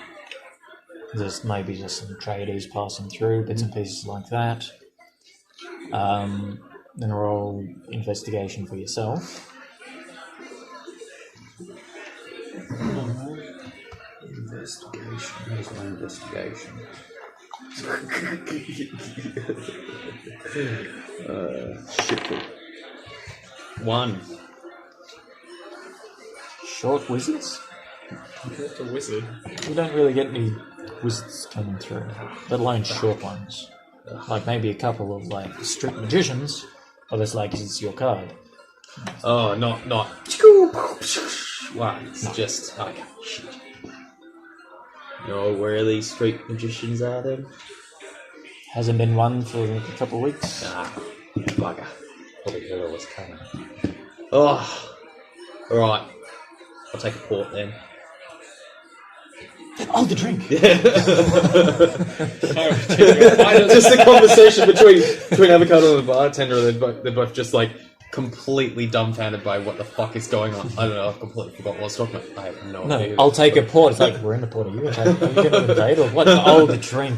S3: There's maybe just some traders passing through, bits and pieces like that. Then roll investigation for yourself.
S4: Investigation. Where's my investigation? Shit. 1.
S3: Short wizards?
S5: It's a wizard.
S3: You don't really get any wizards coming through, let alone short ones. Like maybe a couple of like street magicians, but it's like it's your card.
S4: Oh, not. Wow, it's just. Okay, shit. No, where these street magicians are then?
S3: Hasn't been one for a couple of weeks.
S4: Ah, bugger. Probably heard I was coming. Oh, alright. I'll take a port then.
S3: Oh, the drink!
S4: Just a conversation between Avocado and the bartender, they're both just like completely dumbfounded by what the fuck is going on. I don't know, I've completely forgot what I was talking about. I have no idea.
S3: No, I'll take a port. It's like, we're in the port. Are you going to invade or what? Oh, the drink.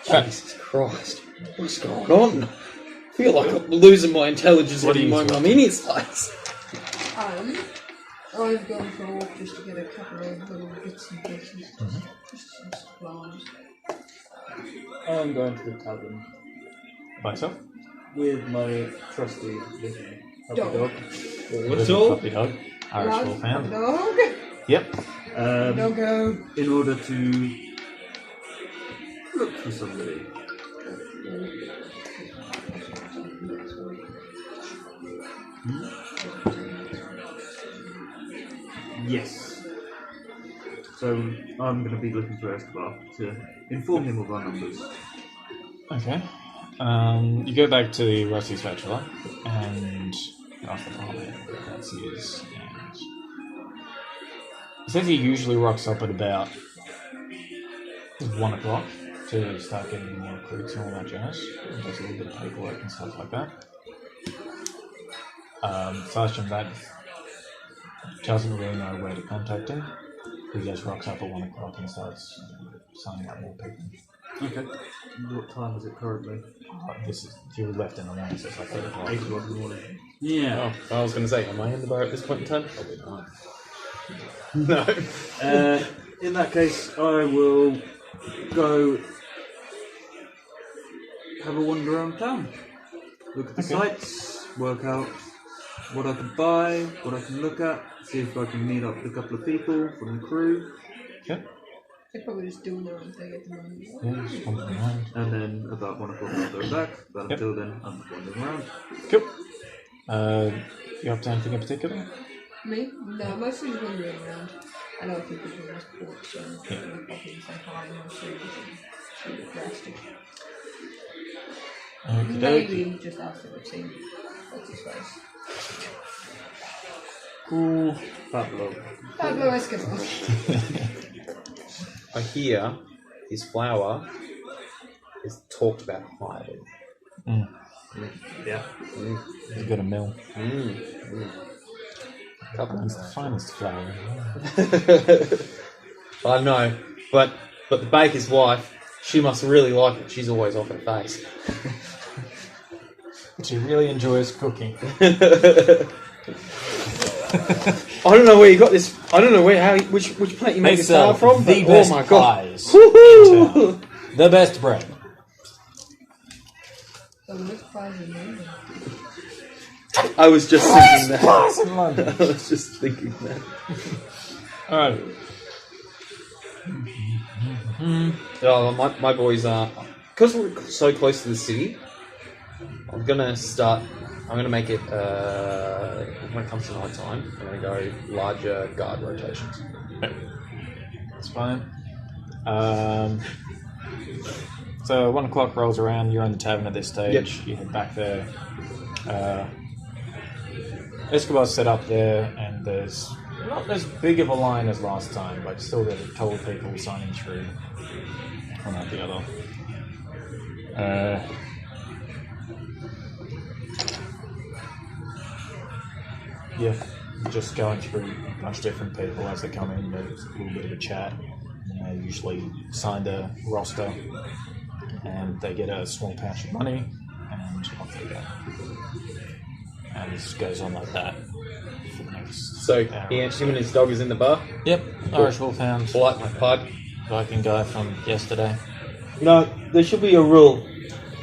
S4: Jesus Christ. What's going on? I feel like I'm losing my intelligence every moment I'm in his place.
S2: I've gone for a walk just to get a couple of little bits and pieces. Just some supplies.
S6: I'm going to the tavern
S3: By yourself?
S6: with my trusty little puppy
S2: Dog.
S6: dog.
S5: Little?
S3: Puppy dog. Irish
S2: Right,
S3: Wolfhound.
S2: dog.
S3: Yep.
S2: Doggo.
S6: In order to look for somebody. Yes. So I'm going to be looking for Escobar to inform him of our numbers.
S3: Okay. You go back to the Rusty Spatula and ask the barman what that's his. And he says he usually rocks up at about 1 o'clock to start getting more recruits and all that jazz. He does a little bit of paperwork and stuff like that. Aside from that, doesn't really know where to contact him. He just rocks up at 1 o'clock and starts signing up more people.
S6: Okay. What time is it currently?
S3: This is you left in the morning, so it's like 8 o'clock.
S6: 8 o'clock in the morning. Yeah.
S4: Oh, I was going to say, am I in the bar at this point in time? Probably not. No.
S6: In that case, I will go have a wander around town. Look at the sights, work out what I can buy, what I can look at, see if I can meet up with a couple of people from the crew.
S3: Okay.
S2: They're probably just doing their own thing at the moment.
S3: Yeah, just wandering around.
S6: And then about 1 o'clock I'll go back, but
S3: Yep.
S6: until then I'm wandering around.
S3: Cool. You up to anything in particular?
S2: Me? No, mostly just wandering around. I know a few people in this port, so I'll pop in and say hi and I'll see if drastic. Maybe just after we've seen what's his face.
S3: Cool.
S6: Pablo.
S2: Pablo Escobar.
S1: I hear his flower is talked about hiding.
S6: Yeah.
S3: He's got a mill.
S1: Couple.
S3: He's the finest flower.
S1: I know, but the baker's wife, she must really like it. She's always off her face.
S3: She really enjoys cooking.
S1: I don't know where you got this. I don't know which plant you made this flour from.
S3: The
S1: But,
S3: best
S1: oh my god!
S3: pies in town. The best bread.
S2: So which pies are made?
S1: I was just thinking that.
S3: Pies in London.
S1: I was just thinking that.
S3: Alright.
S1: Oh, my boys are, because we're so close to the city. I'm gonna make it when it comes to night time. I'm gonna go larger guard rotations.
S3: That's fine. So 1 o'clock rolls around, you're in the tavern at this stage,
S1: Yep.
S3: You head back there. Escobar's set up there, and there's not as big of a line as last time, but still there's a couple of people signing through one after the other. Yeah, just going through a bunch of different people as they come in. There's a little bit of a chat, and they usually sign the roster, and they get a small pouch of money, and off they go. And this goes on like that for the next
S1: So
S3: hour.
S1: him and his dog is in the bar.
S3: Yep, Irish Wolfhound,
S1: Like my pug.
S3: Viking guy from yesterday.
S1: No, there should be a rule.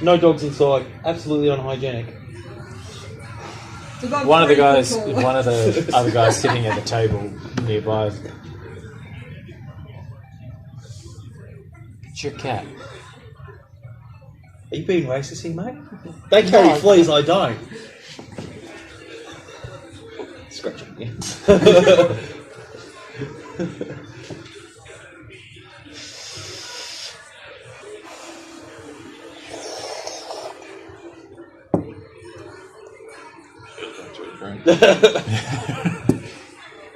S1: No dogs inside. Absolutely unhygienic.
S3: One of the other guys sitting at the table nearby. It's your cat.
S1: Are you being racist here, mate? They carry fleas, I don't. Scratching you.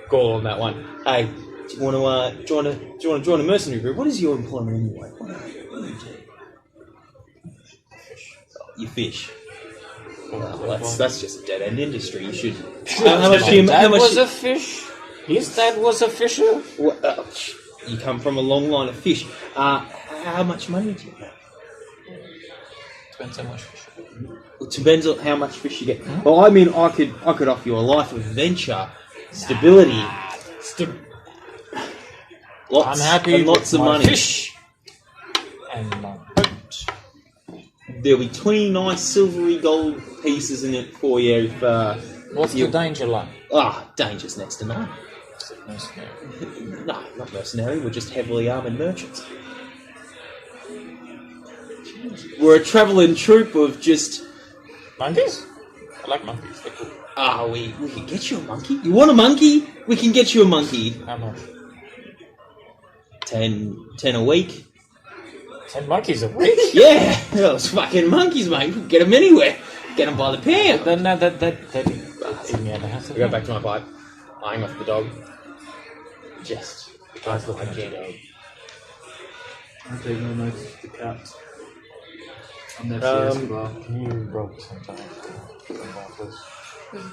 S1: Call on that one. Hey, do you want to join a mercenary group? What is your employment anyway? What do you do? You fish. Well, that's just a dead end industry. You should. How much?
S3: A fish. His dad was a fisher.
S1: You come from a long line of fish. How much money do you have?
S3: Depends how much fish.
S1: It depends on how much fish you get. Well, I mean, I could offer you a life of adventure, stability,
S3: I'm happy
S1: and lots
S3: with
S1: of
S3: my
S1: money.
S3: fish and my boat.
S1: There'll be 20 nice silvery gold pieces in it for you. If,
S3: What's the danger like?
S1: Danger's next to none. No, not mercenary. We're just heavily armoured merchants. We're a travelling troupe of just...
S3: Monkeys? I like monkeys. They're cool.
S1: We can get you a monkey. You want a monkey? We can get you a monkey.
S3: How much?
S1: 10 a week.
S3: 10 monkeys a week?
S1: Yeah, those fucking monkeys, mate. We can get them anywhere. Get them by the pound.
S3: Then that eat me out of the house.
S1: I go back to my pipe, eyeing off the dog. Just
S3: Guys looking at the dog.
S6: I take no notice of the cat. I'm next Escobar.
S3: Can you roll sometime? Please?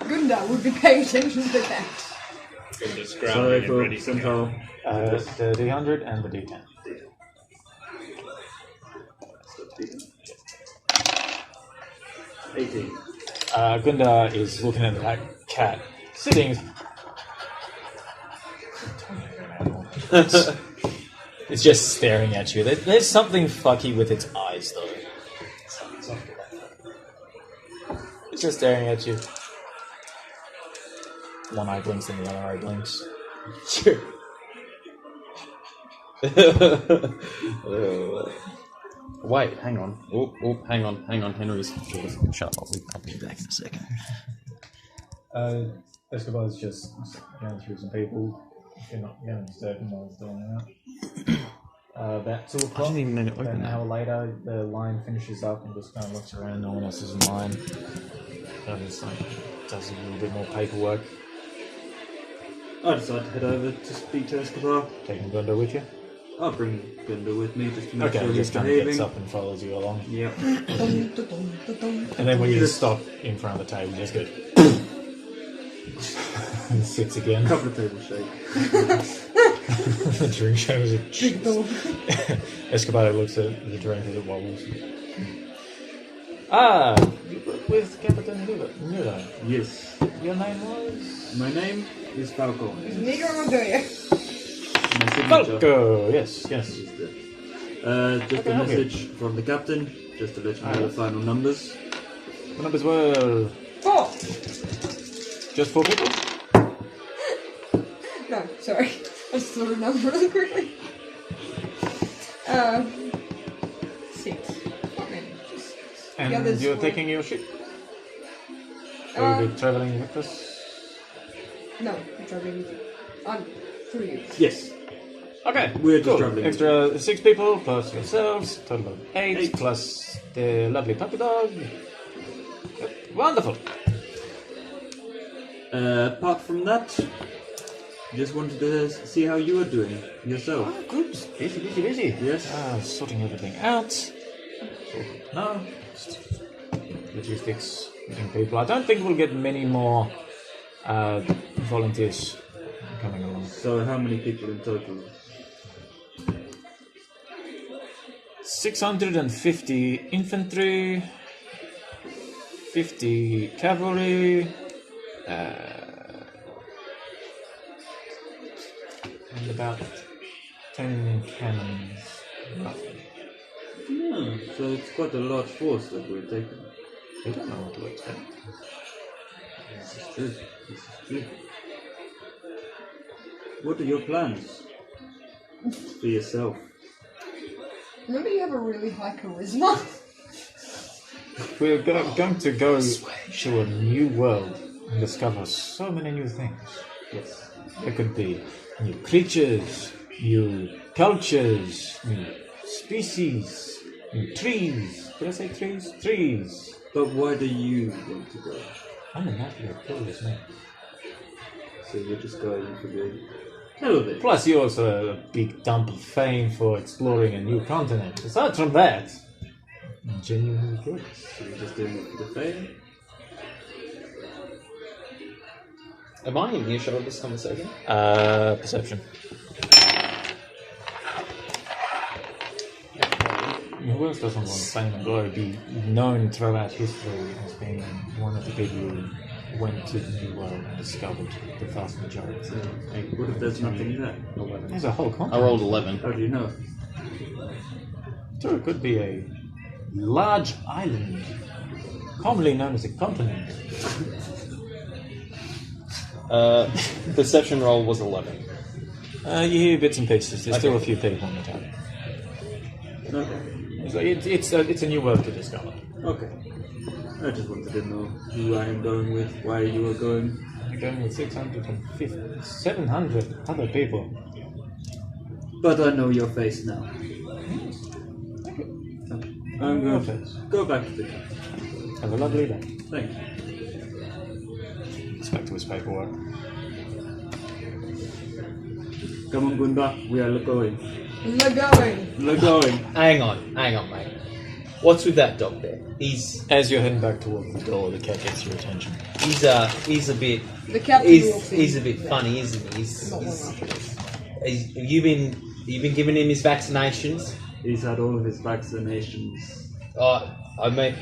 S2: Gunda would be paying attention to that.
S9: Just
S6: Sorry
S9: growling and
S6: for
S9: ready to go.
S6: Centaur.
S3: The D100 and the D10.
S6: 18.
S3: Gunda is looking at that cat sitting. It's just staring at you. There's something fucky with its eyes, though. It's just staring at you. one eye blinks and the other eye blinks.
S4: Wait, hang on. Hang on, Henry's. Shut up, I'll be back in a second.
S3: Escobar's just going through some people. If you're not going to disturb him while he's doing that. About 2 o'clock,
S1: I didn't even know to
S3: about
S1: open
S3: an
S1: that.
S3: hour later, the line finishes up and just kind of looks around. No one else is in line. So just like does a little bit more paperwork.
S6: I decide to head over to speak to Escobar.
S3: Taking Gundo with you.
S6: I'll bring Gundo with me just to make
S3: Okay,
S6: sure he's
S3: just kind of
S6: behaving.
S3: gets up and follows you along.
S6: Yep.
S3: And then when you stop in front of the table, you just go and sits again.
S6: A couple of tables shake.
S3: The drink shows it. Escobar looks at the drink as it wobbles. Ah, you work with Captain Miller.
S6: Yes.
S3: Your name was?
S6: My name is Falco.
S2: Nigger on do you?
S6: My signature
S3: Falco, yes.
S6: is just
S3: Okay,
S6: a
S3: help you.
S6: message from the captain, just to let you know the final numbers.
S3: The numbers were
S2: 4.
S3: just 4 people?
S2: No, sorry. I just threw a number really quickly. 6. Not many, just 6.
S3: And
S2: The others
S3: you're
S2: were-
S3: taking your ship? Or
S2: Uh,
S3: you're traveling with us?
S2: No, I'm traveling with you. I'm through you.
S6: Yes.
S3: Okay,
S6: We're just
S3: cool.
S6: traveling.
S3: Extra 6 people plus yourselves, total of 8
S6: 8.
S3: plus the lovely puppy dog. Yep, wonderful.
S6: Apart from that, just wanted to see how you are doing yourself.
S3: Oh, good. Busy.
S6: Yes.
S3: Sorting everything out. No. Just logistics, meeting people. I don't think we'll get many more volunteers coming along.
S6: So how many people in total?
S3: 650 infantry, 50 cavalry, and about 10 cannons, roughly.
S6: So it's quite a large force that we're taking.
S3: We don't know what to expect.
S6: This is true. What are your plans for yourself?
S2: Remember you have a really high charisma?
S3: We're going to go to a new world and discover so many new things.
S6: Yes.
S3: There could be new creatures, new cultures, new species, new trees. Did I say trees? Trees.
S6: But why do you want to go?
S3: I'm a naturally curious man.
S6: So you're just going for the hell of it.
S3: Plus, you're also a big dump of fame for exploring a new continent. Aside from that, I'm genuinely curious.
S6: So you're just doing it for the fame?
S4: Am I in earshot of this conversation?
S3: Perception. Who else doesn't want fame and glory be known throughout history as being one of the people who went to the New World and discovered the vast majority?
S6: Hey, what if there's nothing there?
S3: There's a whole
S4: I
S3: continent.
S4: rolled 11.
S6: How do you know?
S3: So it could be a large island, commonly known as a continent.
S4: Perception roll was 11.
S3: You hear bits and pieces. There's still a
S4: Okay.
S3: few people in the town.
S6: Okay.
S3: It's a new world to discover.
S6: Okay. I just wanted to know who I am going with, why you are going.
S3: You're going with 650, 700 other people.
S6: But I know your face now. I'm
S3: Your
S6: going to
S3: face.
S6: go back to the captain.
S3: Have a lovely day.
S6: Thank you.
S3: It's back to his paperwork.
S6: Come on, Gunda. We are going.
S2: We're going.
S6: We're going.
S4: Hang on, mate. What's with that dog there? He's
S3: As you're heading back towards the door, the cat gets your attention.
S4: he's a bit
S2: The captain walks in.
S4: he's a bit funny, isn't he? You've been giving him his vaccinations.
S6: He's had all of his vaccinations.
S4: I mean,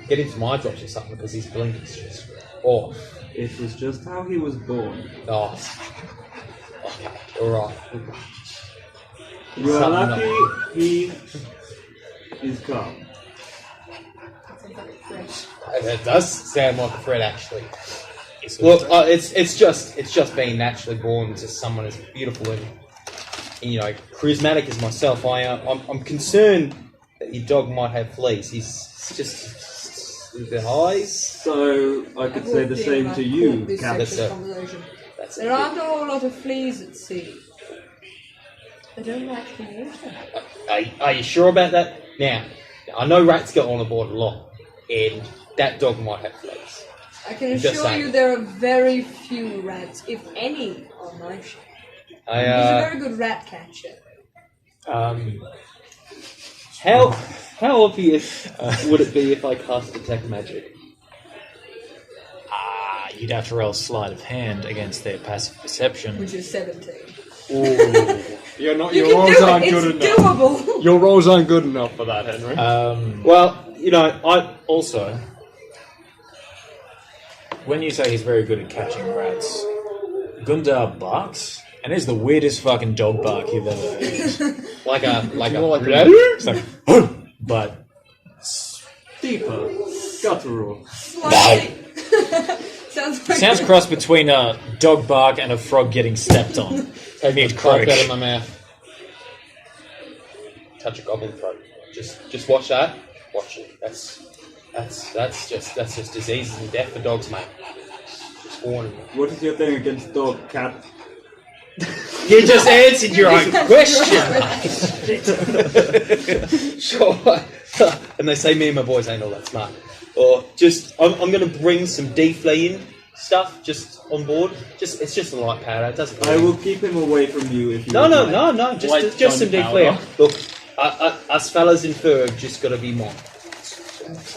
S4: get him some eye drops or something because his blinking's just off.
S6: It was just how he was born.
S4: Oh, okay, all right.
S6: You are
S4: Something
S6: lucky he is calm.
S2: That sounds like a fresh.
S4: That does sound like a threat, actually. Look, it's just being naturally born to someone as beautiful and charismatic as myself. I'm concerned that your dog might have fleas. He's just with the eyes.
S6: So I could say the same to you,
S2: Captain. There aren't a whole lot of fleas at sea. I don't like the water.
S4: Are you sure about that? Now, I know rats get on aboard a lot, and that dog might have fleas.
S2: I can assure you there are very few rats, if any, on my ship. He's a very good rat catcher.
S7: How obvious would it be if I cast detect magic?
S3: You'd have to roll sleight of hand against their passive perception.
S2: Which is 17.
S5: Ooh. Your
S2: You
S5: rolls
S2: can do
S5: aren't
S2: it.
S5: good
S2: It's
S5: enough.
S2: doable.
S5: Your rolls aren't good enough for that, Henry.
S3: Well, I also, when you say he's very good at catching rats, Gundar barks, and it's the weirdest fucking dog bark you've ever heard.
S4: like a
S3: It's like, but
S6: deeper, guttural.
S2: Slightly.
S3: sounds cross between a dog bark and a frog getting stepped on.
S4: Take
S3: croak.
S4: out of my mouth. Touch a goblin throat. Just watch that. Watch it. That's just diseases and death for dogs, mate. Just warning you.
S6: What is your thing against dog, cat?
S4: You just answered your own question. Sure. And they say me and my boys ain't all that smart. Or I'm going to bring some defleeing stuff just on board. It's just a light powder. It doesn't.
S6: I will keep him away from you if you.
S4: No.
S6: White
S4: Just some
S6: gunpowder.
S4: defleer. Look, us fellas in fur have just got to be more.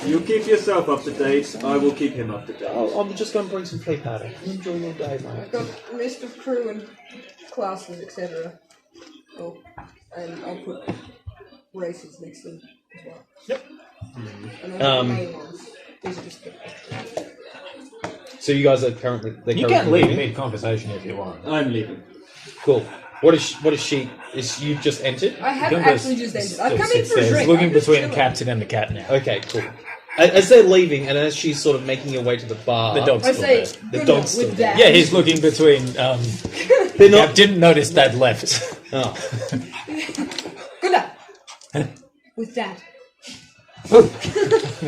S6: You keep yourself up to date. I will keep him up to date.
S4: I'm just going to bring some flea powder. Enjoy your day, mate.
S2: I've got a list of crew and classes, etc. Oh, and I'll put races next to them as well.
S3: Yep.
S2: And I'll put the main ones. These are just the...
S4: So you guys are currently...
S3: You can leave mid-conversation if you want.
S6: I'm leaving.
S4: Cool. What is she... Is you just entered?
S2: I have actually just entered. I've come in for a
S3: He's
S2: drink.
S3: looking
S2: I'm just
S3: between the
S2: chilling.
S3: captain and the cat now.
S4: Okay, cool. As they're leaving, and as she's sort of making her way to the bar...
S3: The dog's
S2: I
S3: still
S2: say,
S3: there.
S4: The
S2: good
S4: dog's
S2: luck
S4: still
S2: with
S4: there.
S2: that.
S3: Yeah, he's looking between...
S4: They're not...
S3: I didn't notice that left.
S4: Oh.
S2: Good luck with that.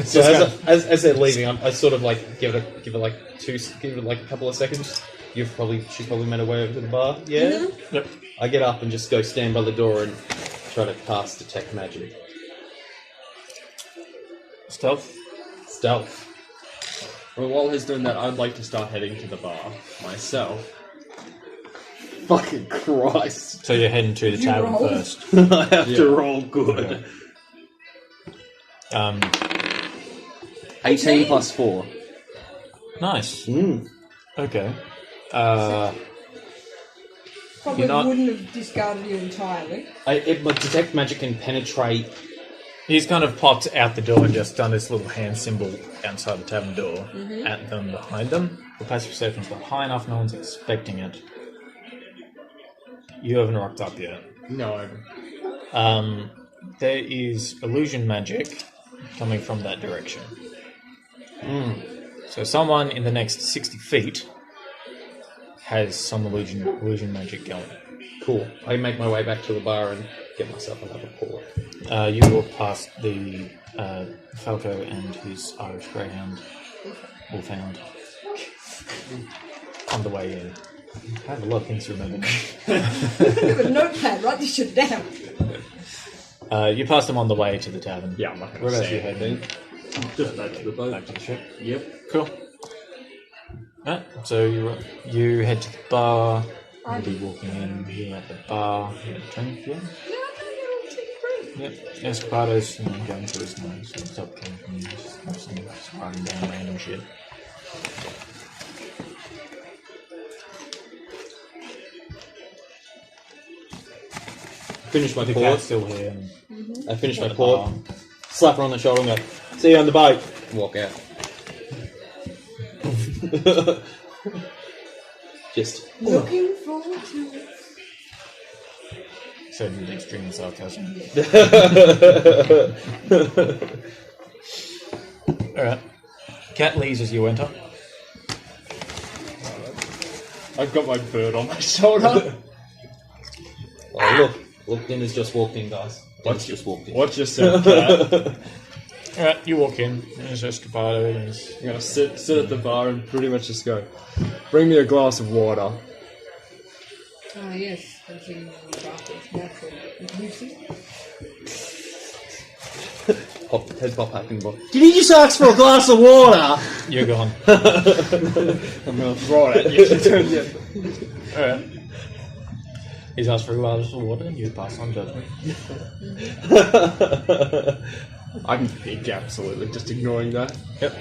S4: So as they're leaving, I sort of like give it like a couple of seconds. She's probably made her way over to the bar. Yeah.
S2: Mm-hmm.
S3: Yep.
S4: I get up and just go stand by the door and try to cast detect magic.
S3: Stealth.
S5: Well, while he's doing that, I'd like to start heading to the bar myself.
S7: Fucking Christ.
S3: So you're heading to the tavern
S2: roll?
S3: first.
S7: I have to roll good. 18 plus 4.
S3: Nice.
S7: Mm.
S3: Okay.
S2: Probably
S3: You're not-
S2: wouldn't have discarded you entirely.
S4: Detect magic can penetrate.
S3: He's kind of popped out the door and just done this little hand symbol outside the tavern door at them behind them. The passive perception's not high enough, no one's expecting it. You haven't rocked up yet.
S5: No, I haven't.
S3: There is illusion magic coming from that direction. So someone in the next 60 feet has some illusion magic going.
S4: Cool. I make my way back to the bar and get myself another pour.
S3: You walk past the Falco and his Irish Greyhound, Wolfhound, on the way in. I have a lot of things to remember now.
S2: You have a notepad, write this shit down.
S3: You pass them on the way to the tavern.
S5: Yeah, I'm not
S3: Where
S5: going to
S3: else you
S5: say
S3: heading?
S6: Just back to the boat.
S3: Back to the ship.
S6: Yep.
S3: Cool. Right, so you head to the bar. You'll be walking in. You're at the bar. You have a drink, yeah?
S2: No, I'm take a break.
S3: Yep. Escobardo's going through his nose. So stop coming just writing down random shit.
S4: Finish my
S3: The
S4: pour.
S3: cat's still here.
S4: I finish my
S3: The
S4: pour.
S3: bar.
S4: Slap her on the shoulder and go, "See you on the boat." And walk out. Just.
S2: Looking forward to it.
S3: Said with extreme sarcasm. Alright. Cat leaves as you enter.
S5: I've got my bird on my shoulder.
S7: Oh, look, Dinner's just walked in, guys. Dinner's just walked in.
S5: Watch yourself, cat.
S3: Alright, you walk in. There's Escapado. There's...
S5: I'm gonna sit at the bar and pretty much just go, bring me a glass of water.
S2: Ah, yes. I'm seeing natural juices.
S7: Pop hacking ball. Did he just ask for a glass of water?
S3: You're gone.
S5: I'm gonna throw it at you.
S3: Alright. He's asked for a glass of water and you pass on judgment.
S5: I'm absolutely just ignoring that.
S3: Yep.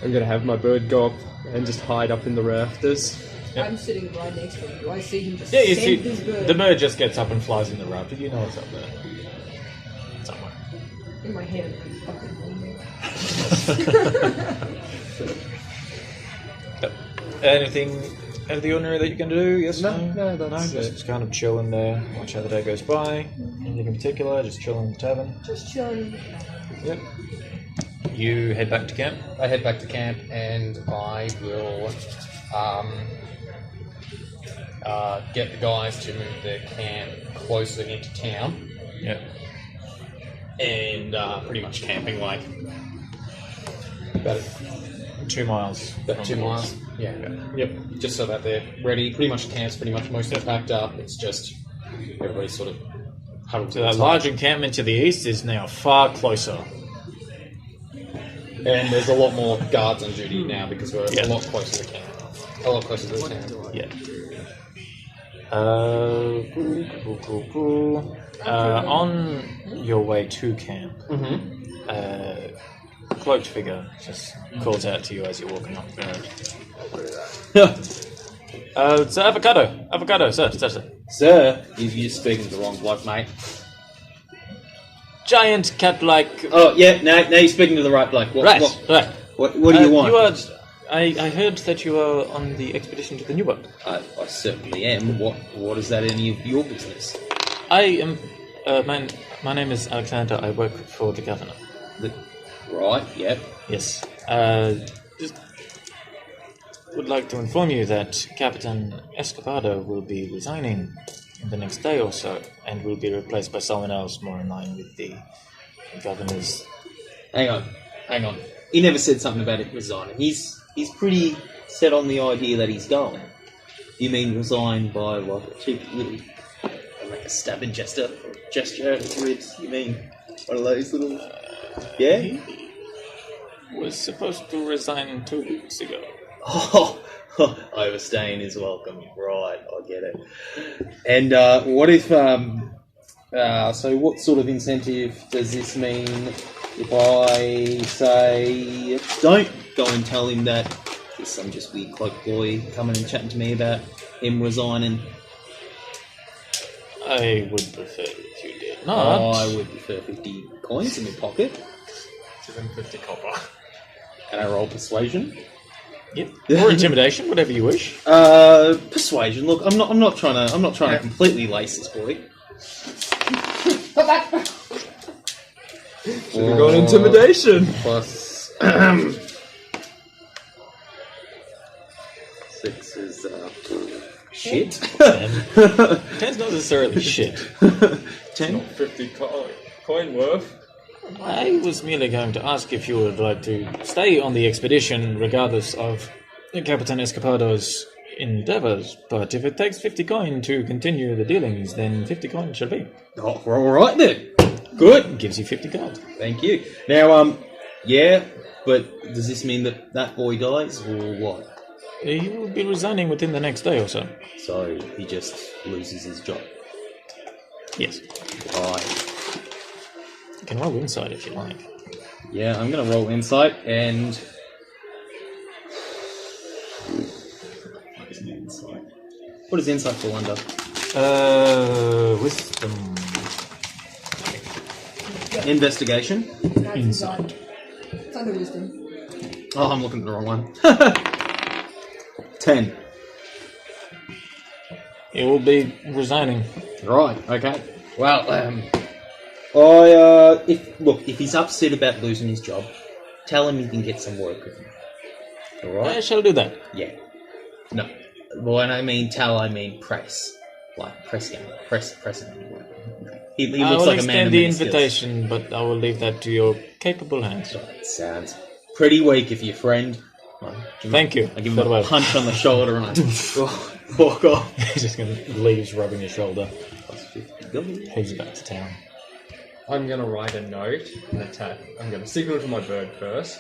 S5: I'm gonna have my bird go up and just hide up in the rafters.
S3: Yep.
S2: I'm sitting right next to him. Do I see him just
S3: Yeah, you
S2: send
S3: see,
S2: this bird
S3: the bird just gets up and flies in the rafter. You know it's up there. Somewhere.
S2: in my hand? Fucking
S3: Anything out of the ordinary that you can do? Yes,
S5: No, that's it.
S3: just kind of chilling there. Watch how the day goes by. Anything in particular? Just chilling in the tavern.
S2: Just chilling.
S3: Yep. You head back to camp.
S4: I head back to camp and I will get the guys to move their camp closer into town.
S3: Yep.
S4: And pretty much camping like about
S3: 2 miles.
S4: About 2 miles. Yeah. Yep. Just so that they're ready. Pretty much the camp's pretty much most of it packed up. It's just everybody's sort of huddled
S3: So that large encampment to the east is now far closer.
S4: And there's a lot more guards on duty now because we're a lot closer to camp. A lot closer to the town.
S3: Yeah. Cool. On your way to camp, cloaked figure just calls out to you as you're walking up the road. It's avocado, sir.
S7: Sir, you're speaking to the wrong bloke, mate.
S3: Giant cat-like.
S7: Oh, yeah, now you're speaking to the right bloke.
S3: Right.
S7: What do you want?
S3: I heard that you are on the expedition to the New World.
S7: I certainly am. What is that any of your business?
S3: I am. My name is Alexander. I work for the governor.
S7: Right. Yep.
S3: Yes. Just would like to inform you that Captain Escapado will be resigning in the next day or so, and will be replaced by someone else more in line with the governor's.
S7: Hang on. He never said something about it resigning. He's pretty set on the idea that he's going. You mean resign by like a cheap little, like a stabbing gesture at his ribs? You mean one of those little? Yeah.
S3: He was supposed to resign 2 weeks ago.
S7: Oh, overstaying is welcome. Right, I get it. And what if? So, what sort of incentive does this mean? If I say, don't go and tell him that there's some just weird cloak boy coming and chatting to me about him resigning.
S3: I would prefer if you did not.
S7: I would prefer 50 coins in my pocket.
S3: 750 copper.
S7: Can I roll persuasion?
S3: Yep. Or intimidation, whatever you wish.
S7: Persuasion. Look, I'm not trying to completely lace this boy.
S5: Should have gone intimidation.
S7: Plus 6 is shit.
S3: 10's not necessarily shit.
S7: 10?
S5: 50 coin worth.
S3: I was merely going to ask if you would like to stay on the expedition regardless of Captain Escapado's endeavors, but if it takes 50 coin to continue the dealings, then 50 coin shall be.
S7: Oh, we're all right then. Good.
S3: Gives you 50 gold.
S7: Thank you. Now, yeah, but does this mean that boy dies or what?
S3: He will be resigning within the next day or so.
S7: So he just loses his job.
S3: Yes.
S7: Right.
S3: You can roll insight if you like.
S7: Yeah, I'm gonna roll insight and. What does insight fall under?
S3: Wisdom.
S7: Investigation.
S3: Insight.
S2: It's under wisdom.
S7: Oh, I'm looking at the wrong one. 10.
S3: He will be resigning.
S7: Right. Okay. Well, if he's upset about losing his job, tell him he can get some work with him. All right.
S3: I shall do that.
S7: Yeah.
S4: No. When I mean tell, I mean press. Like, press him. Press him. He
S3: I
S4: looks
S3: will
S4: like a man
S3: extend
S4: of
S3: the
S4: many skills.
S3: invitation, but I will leave that to your capable hands.
S4: It sounds pretty weak if your friend.
S3: Thank you.
S4: I give him a punch on the shoulder and I walk off.
S3: He's just going to leaves rubbing his shoulder.
S4: Plus 50.
S3: Heads back to town.
S5: I'm gonna write a note and attack. I'm gonna signal to my bird first.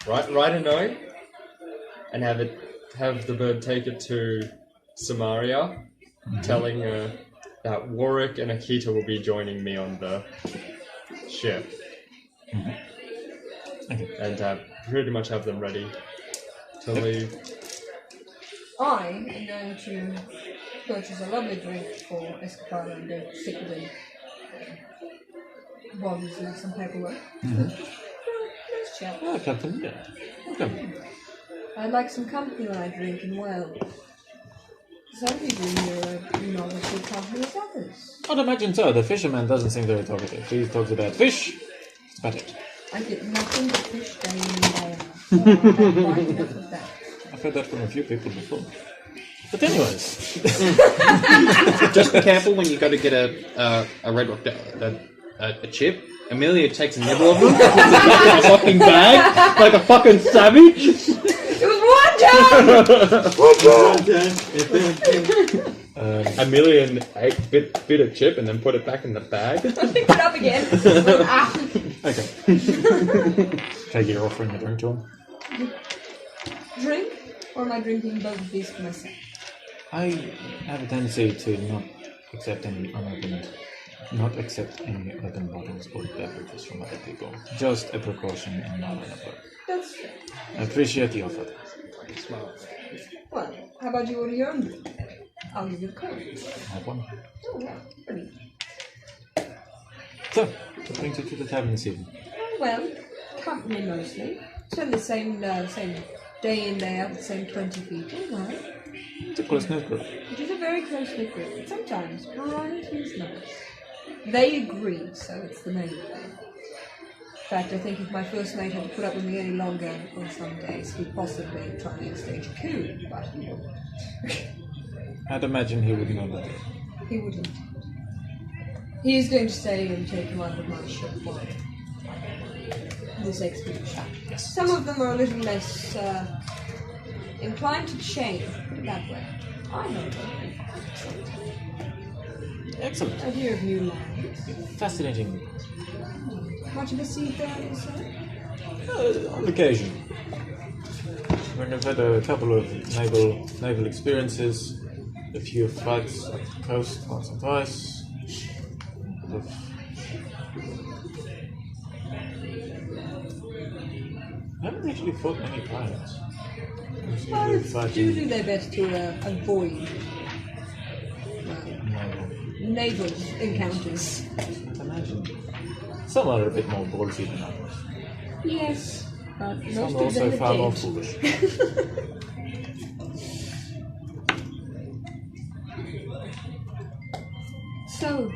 S5: Write a note and have the bird take it to Samaria, telling her that Warwick and Akita will be joining me on the ship.
S3: Okay.
S5: And pretty much have them ready to leave.
S2: I am going to purchase a lovely drink for Escapado and go sit with him while he's doing some paperwork. Nice chat.
S3: Ah, Captain, yeah. Welcome.
S2: I like some company when I drink, and well, some people here are not as good company as others.
S3: I'd imagine so. The fisherman doesn't seem very talkative. He talks about fish. That's about it.
S2: I get nothing but fish day in and day out. So I have quite enough of that.
S3: I've heard that from a few people before. But anyways,
S4: Just be careful when you go to get a red rock, a chip. Amelia takes a nibble of them, puts it back in a fucking bag, like a fucking savage.
S2: It was one time!
S4: Amelia bit a chip and then put it back in the bag.
S2: Pick it up again. Ah.
S3: okay. Take your offering the drink to him.
S2: Drink? Or am I drinking both of these for myself?
S3: I have a tendency to not accept any open bottles or beverages from other people. Just a precaution in my line of work.
S2: That's fair.
S3: I appreciate the offer.
S2: Well, how about you order your own drink? I'll give you a call.
S3: Have one.
S2: Oh, yeah. Brilliant.
S3: So, what brings you to the tavern this evening?
S2: Well, company mostly. Spend the same day in, day out, the same 20 people. Well,
S3: It's a close-knit group.
S2: it is a very close-knit group, but sometimes variety is nice. They agree, so it's the main thing. In fact, I think if my first mate had to put up with me any longer on some days, he'd possibly try and stage a coup, but he wouldn't.
S3: I'd imagine he wouldn't know that.
S2: He wouldn't. He is going to stay and take him out of my ship for this expedition. Some of them are a little less inclined to change, put it that way. I know them.
S3: Excellent.
S2: I hear of new lands.
S3: Fascinating.
S2: Much of a seafaring, sir?
S3: On occasion. When I've had a couple of naval experiences, a few fights at the coast once or twice. I haven't actually fought many pirates.
S2: Pirates do their best to avoid naval encounters.
S3: I imagine. Some are a bit more ballsy than others.
S2: Yes, but
S3: Some
S2: most
S3: are
S2: of
S3: also
S2: them
S3: far
S2: are
S3: more
S2: dead.
S3: foolish.
S2: So,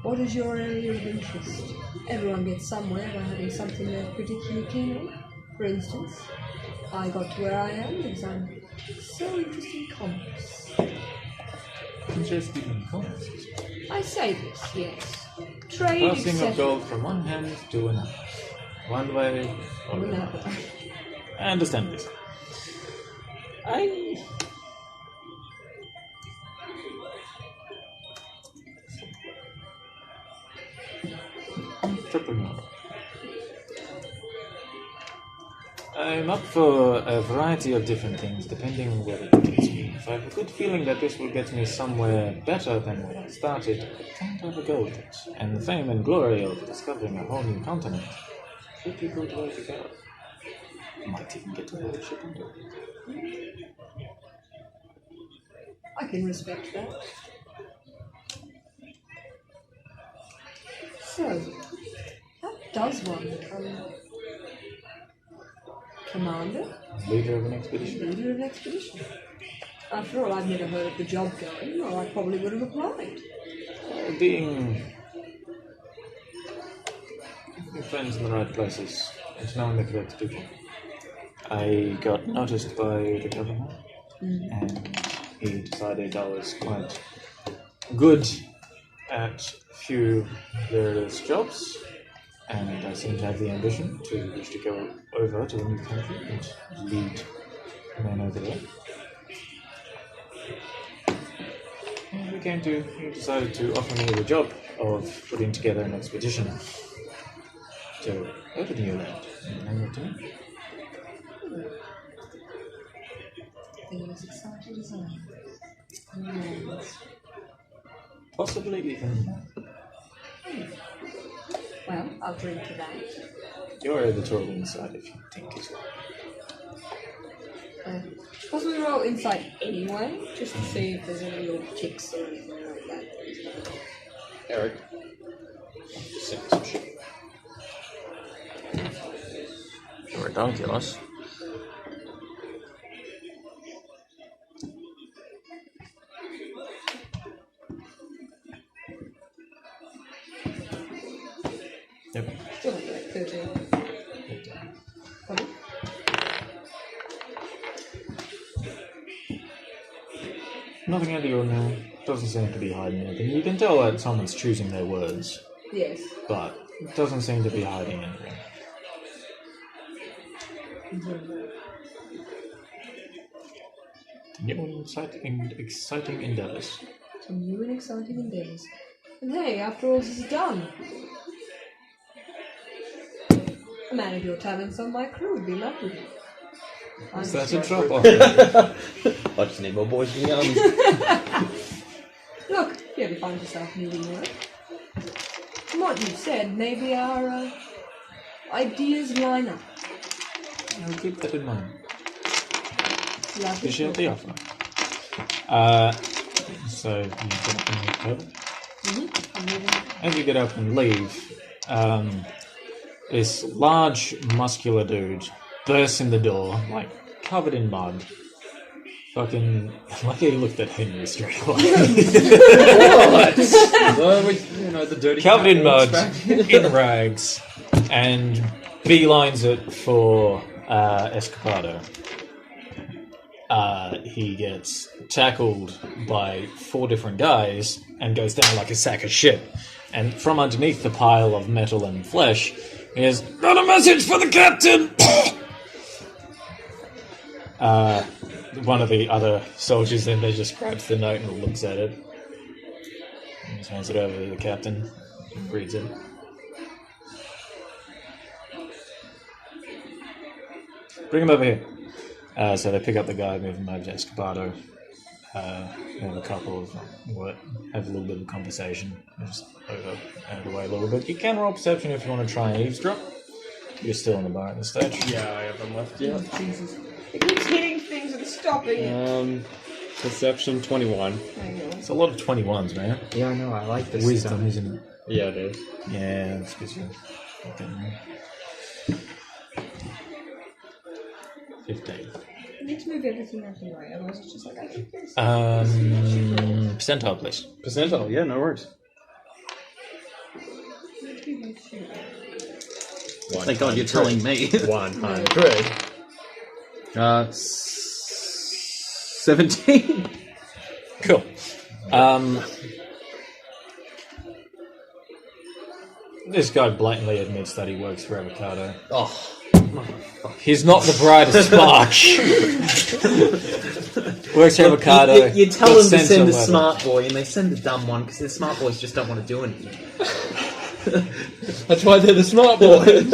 S2: what is your area of interest? Everyone gets somewhere by having something they're particularly keen on. For instance, I got to where I am because I'm so interested in commerce.
S3: Interested in commerce.
S2: I say this, yes. Trade,
S3: Passing of
S2: etc.
S3: gold from one hand to another. One way or another. I understand this. Entrepreneur. I'm up for a variety of different things depending on where it gets me. If I have a good feeling that this will get me somewhere better than where I started, I can't have a go at it. And the fame and glory of discovering a whole new continent should be a good way to go. Might even get to hold a ship under it.
S2: I can respect that. So, how does one become commander?
S3: Leader of an expedition.
S2: Leader of an expedition. After all, I've never heard of the job going, or I probably would have applied.
S3: Being friends in the right places and knowing the correct people. I got noticed by the government, and he decided I was quite good at a few various jobs, and I seem to have the ambition to wish to go over to a new country and lead men over there. And he decided to offer me the job of putting together an expedition to go to New Land. And what to me?
S2: Things excited as I.
S3: Possibly even.
S2: Well, I'll drink to that.
S3: You're able to roll inside if you think as well.
S2: Suppose we roll insight anyway, just to see if there's any little ticks or anything like that.
S4: Eric. Just send me some shit.
S3: Ridiculous. Yep.
S2: Still like 13. Pardon?
S3: Nothing out of the ordinary. Doesn't seem to be hiding anything. You can tell that someone's choosing their words,
S2: Yes.
S3: but it doesn't seem to be hiding anything. New and exciting endeavors.
S2: Some new and exciting endeavors. And hey, after all this is done, a man of your talents on my crew would be lovely.
S3: Is that a drop off?
S4: I just need more boys and young.
S2: Look, if you ever find yourself needing work, from what you've said, maybe our ideas line up.
S3: I'll keep that in mind.
S2: Lovely.
S3: Appreciate the offer. So you get up and leave.
S2: I'm moving.
S3: As you get up and leave, this large, muscular dude bursts in the door, like covered in mud. Fucking, lucky he looked at Henry straight away.
S4: What? Well, the dirty
S3: Covered in
S4: cat
S3: mud,
S4: walks back.
S3: in rags, and beelines it for Escapado. He gets tackled by 4 different guys and goes down like a sack of shit. And from underneath the pile of metal and flesh, he has got a message for the captain! One of the other soldiers then they just grabs the note and looks at it. And just hands it over to the captain and reads it. Bring him over here. So they pick up the guy, move him over to Escapado. Have a couple of have a little bit of a conversation. Just out of the way a little bit. You can roll perception if you want to try and eavesdrop. You're still in the bar at this stage.
S5: Yeah, I haven't left yet.
S2: Jesus. It keeps hitting things and stopping it.
S5: Perception 21.
S2: Hang on.
S3: It's a lot of 21s, man.
S5: Yeah, I know, I like this.
S3: Wisdom, isn't it?
S5: Yeah, it is.
S3: Yeah, that's good. 15.
S2: I need to move everything out of the way, otherwise it's just like, I think this.
S3: Percentile, please.
S7: Percentile, yeah, no worries. Thank God you're telling me.
S5: 100.
S7: 17.
S3: Cool. This guy blatantly admits that he works for Avocado.
S7: Oh.
S3: He's not the brightest spark. Works for Avocado.
S4: You tell them to
S3: sends
S4: send
S3: a
S4: the
S3: letter.
S4: smart boy, and they send the dumb one because the smart boys just don't want to do anything.
S5: That's why they're the smart boys.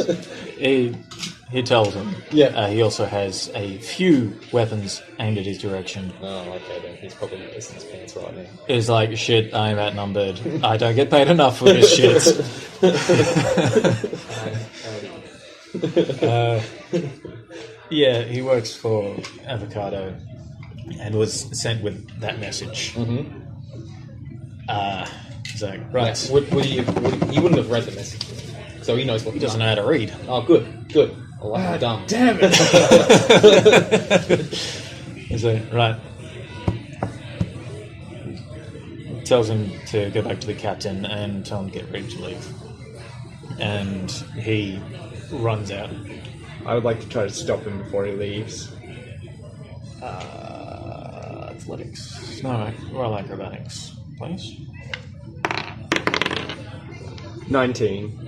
S3: He tells him.
S5: Yeah.
S3: He also has a few weapons aimed at his direction.
S4: Oh, okay then. He's probably not listening to his pants right now.
S3: He's like, shit, I'm outnumbered. I don't get paid enough for this shit. Yeah, he works for Avocado and was sent with that message. He's like, right.
S4: He wouldn't have read the message, so he knows what
S3: He doesn't know how to read.
S4: Oh, good. I like him dumb.
S5: Damn it!
S3: He's like, right. Tells him to go back to the captain and tell him to get ready to leave. And he runs out.
S5: I would like to try to stop him before he leaves.
S3: athletics. No, roll acrobatics, please.
S5: 19.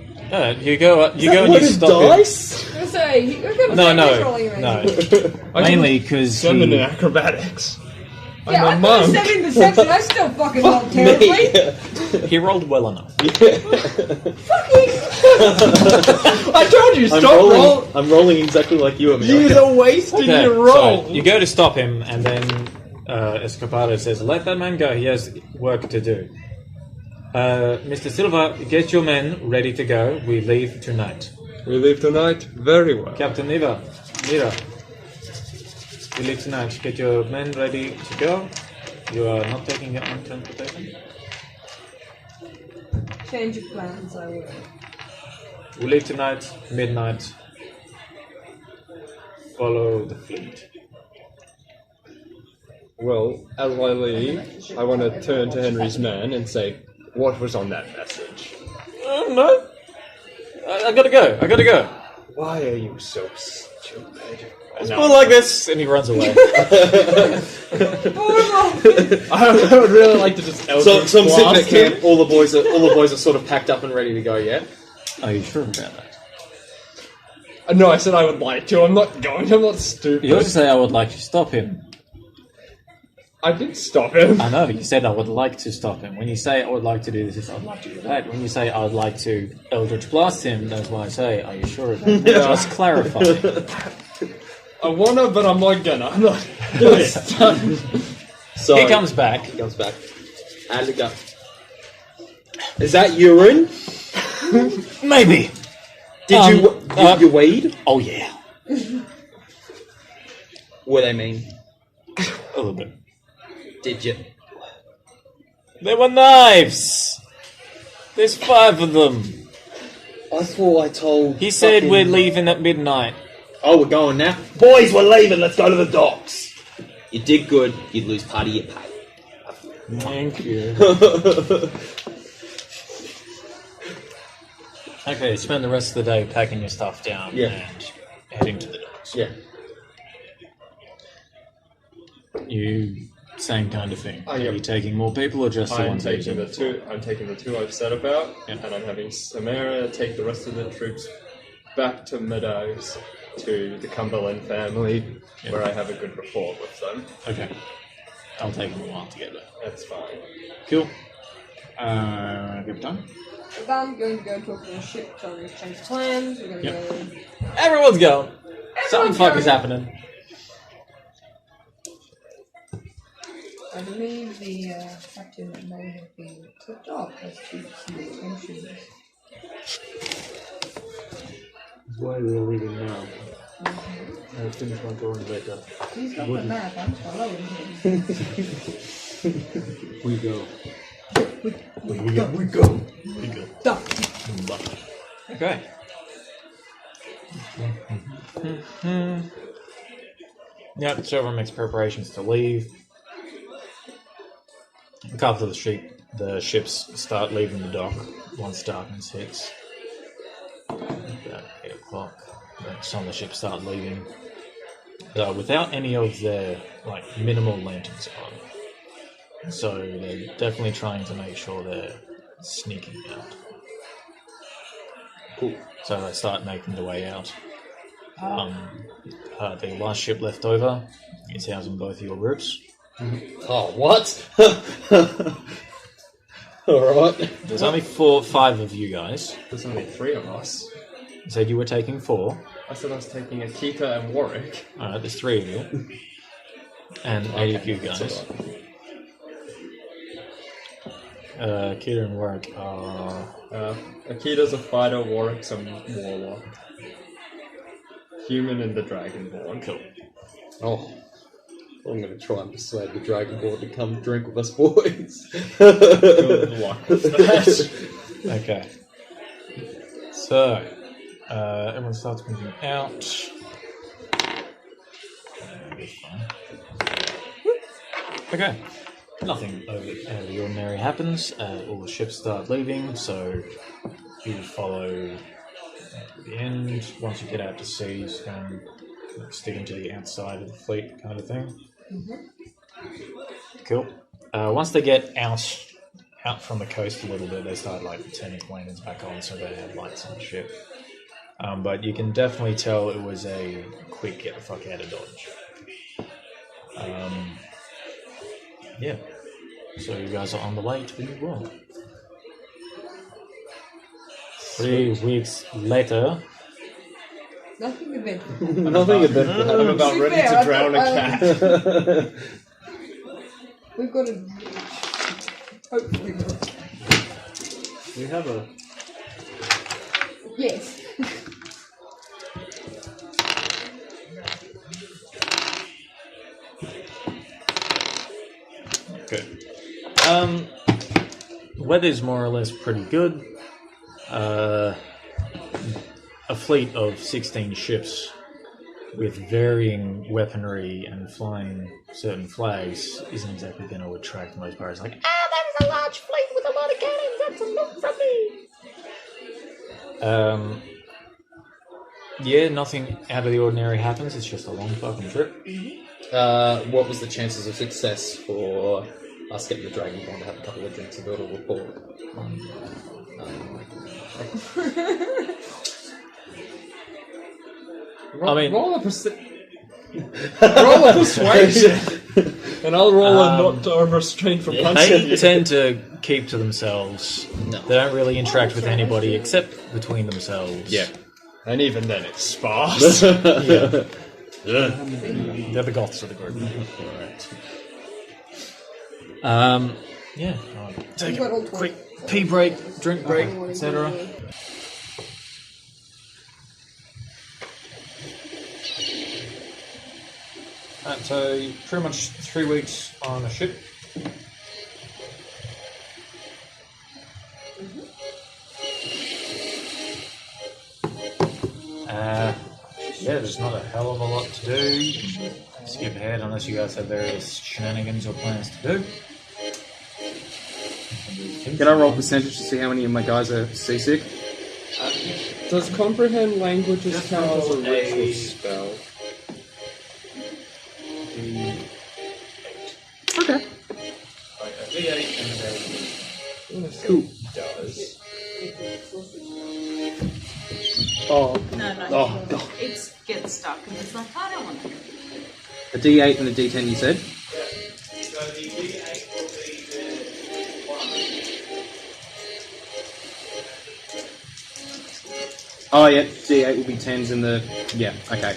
S3: You go and you stop him.
S2: I was gonna say, you're gonna
S3: No. Mainly because
S5: 7 in acrobatics.
S2: Yeah,
S5: I'm a
S2: I
S5: monk.
S2: got 7 deception. I still fucking rolled terribly.
S3: he rolled well enough.
S5: I told you, stop rolling.
S7: I'm rolling exactly like you, Emil.
S5: You're wasting your roll.
S3: So you go to stop him, and then Escapado says, "Let that man go. He has work to do." Mr. Silva, get your men ready to go. We leave tonight.
S5: We leave tonight? Very well.
S3: Captain Mira, we leave tonight. Get your men ready to go. You are not taking your own transportation.
S2: Change of plans, I will.
S3: We leave tonight, midnight. Follow the fleet.
S5: Well, as I leave, I want to turn to Henry's man and say, what was on that message?
S3: No. I gotta go.
S5: Why are you so stupid?
S3: It's more like this, and he runs away.
S5: I would really like to just
S7: So I'm sitting at camp. All the boys are sort of packed up and ready to go. Yeah.
S3: Are you sure about that?
S5: No, I said I would like to. I'm not going. I'm not stupid.
S3: You also say I would like to stop him.
S5: I did stop him.
S3: I know, you said I would like to stop him. When you say I would like to do this, I would like to do that. When you say I would like to Eldritch Blast him, that's why I say, are you sure of that? Just clarify.
S5: I wanna, but I'm not gonna. I'm not doing it.
S7: So
S3: He comes back.
S7: How's it go? Is that urine?
S3: Maybe.
S7: Did you weed?
S3: Oh, yeah.
S7: What they mean?
S3: A little bit.
S7: Did you?
S3: There were knives! There's 5 of them.
S7: I thought I told.
S3: He said we're leaving at midnight.
S7: Oh, we're going now. Boys, we're leaving. Let's go to the docks. You did good. You'd lose part of your pay.
S3: Thank you. Okay, spend the rest of the day packing your stuff down and heading to the docks.
S7: Yeah.
S3: You same kind of thing.
S5: Oh,
S3: Are
S5: yeah.
S3: you taking more people or just the
S5: I'm
S3: ones
S5: taking
S3: that you
S5: I'm taking the 2 I've set about,
S3: Yeah.
S5: and I'm having Samara take the rest of the troops back to Meadows to the Cumberland family, where I have a good rapport with them.
S3: Okay. I'll take them a while to get there.
S5: That's fine.
S3: Cool. Good time.
S2: I'm going to go talk to the ship, tell them to change plans. We're going to go.
S3: Everyone's going. Something fuck is
S2: going.
S3: happening.
S2: I believe the captain may have been tipped off as to some intentions.
S6: Why are we leaving now? I finished my drawing later.
S2: He's got the map, I'm following him.
S6: We go.
S3: We go.
S2: Duck.
S3: Okay. Yep, Silver makes preparations to leave. A couple of the ships start leaving the dock once darkness hits. About 8 o'clock. Some of the ships start leaving without any of their minimal lanterns on. So they're definitely trying to make sure they're sneaking out.
S7: Cool.
S3: So they start making their way out. The last ship left over is housing both of your groups.
S7: Oh, what? Alright.
S3: There's only 5 of you guys.
S5: There's only 3 of us.
S3: You said you were taking 4.
S5: I said I was taking Akita and Warwick.
S3: Alright, there's 3 of you. And 8 of you guys. Keita and Warwick are...
S5: Akita's a fighter, Warwick's a warlock. Human and the Dragonborn.
S3: Cool.
S7: Oh. I'm going to try and persuade the Dragonborn to come drink with us, boys.
S5: Good luck with that.
S3: Okay. So, everyone starts moving out. Okay. Nothing out of the ordinary happens. All the ships start leaving, so you follow the end. Once you get out to sea, you can stick into the outside of the fleet kind of thing. Cool. Once they get out from the coast a little bit, they start like turning lanterns back on so they have lights on the ship. But you can definitely tell it was a quick get the fuck out of Dodge. Yeah. So you guys are on the way to the new world. 3 weeks later.
S2: Nothing eventful.
S7: Nothing eventful.
S5: I'm about
S2: To be
S5: ready
S2: fair,
S5: to drown a cat.
S2: We've got to. Hopefully not.
S5: We have a.
S2: Yes.
S3: Good. Weather's more or less pretty good. A fleet of 16 ships with varying weaponry and flying certain flags isn't exactly going to attract most pirates. Like, that is a large fleet with a lot of cannons. That's a look from me. Yeah, nothing out of the ordinary happens. It's just a long fucking trip.
S4: What was the chances of success for us getting the Dragonborn to have a couple of drinks and build a rapport?
S5: Roll a persuasion, and I'll roll a not to restrain from punching.
S3: They tend to keep to themselves.
S4: No.
S3: They don't really interact with anybody except between themselves.
S4: Yeah.
S5: And even then, it's sparse.
S3: Yeah. They're the goths of the group. Right. Yeah. Take
S2: We've got all
S3: a quick pee break, drink break, etc. So pretty much 3 weeks on a ship. Yeah, there's not a hell of a lot to do. Skip ahead unless you guys have various shenanigans or plans to do.
S7: Can I roll percentage to see how many of my guys are seasick?
S5: Does comprehend languages count as a ritual spell?
S7: Okay.
S3: Like a D8 and a
S7: Cool.
S5: Does.
S7: Oh,
S8: No,
S7: oh God.
S8: It gets stuck and it's like, I don't want to.
S7: A D8 and a D10, you said? Oh, yeah, D8 will be 10s in the... Yeah, okay.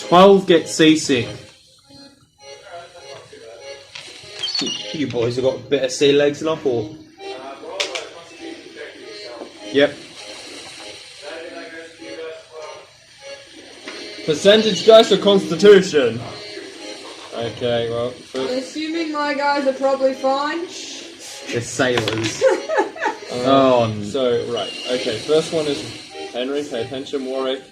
S7: 12 get seasick. You boys have got better sea legs than I thought. Yep.
S5: Percentage dice or constitution? Okay, well,
S2: I'm
S5: first,
S2: assuming my guys are probably fine.
S7: They're sailors. Oh,
S5: so, right, okay, first one is Henry, pay attention, Warwick,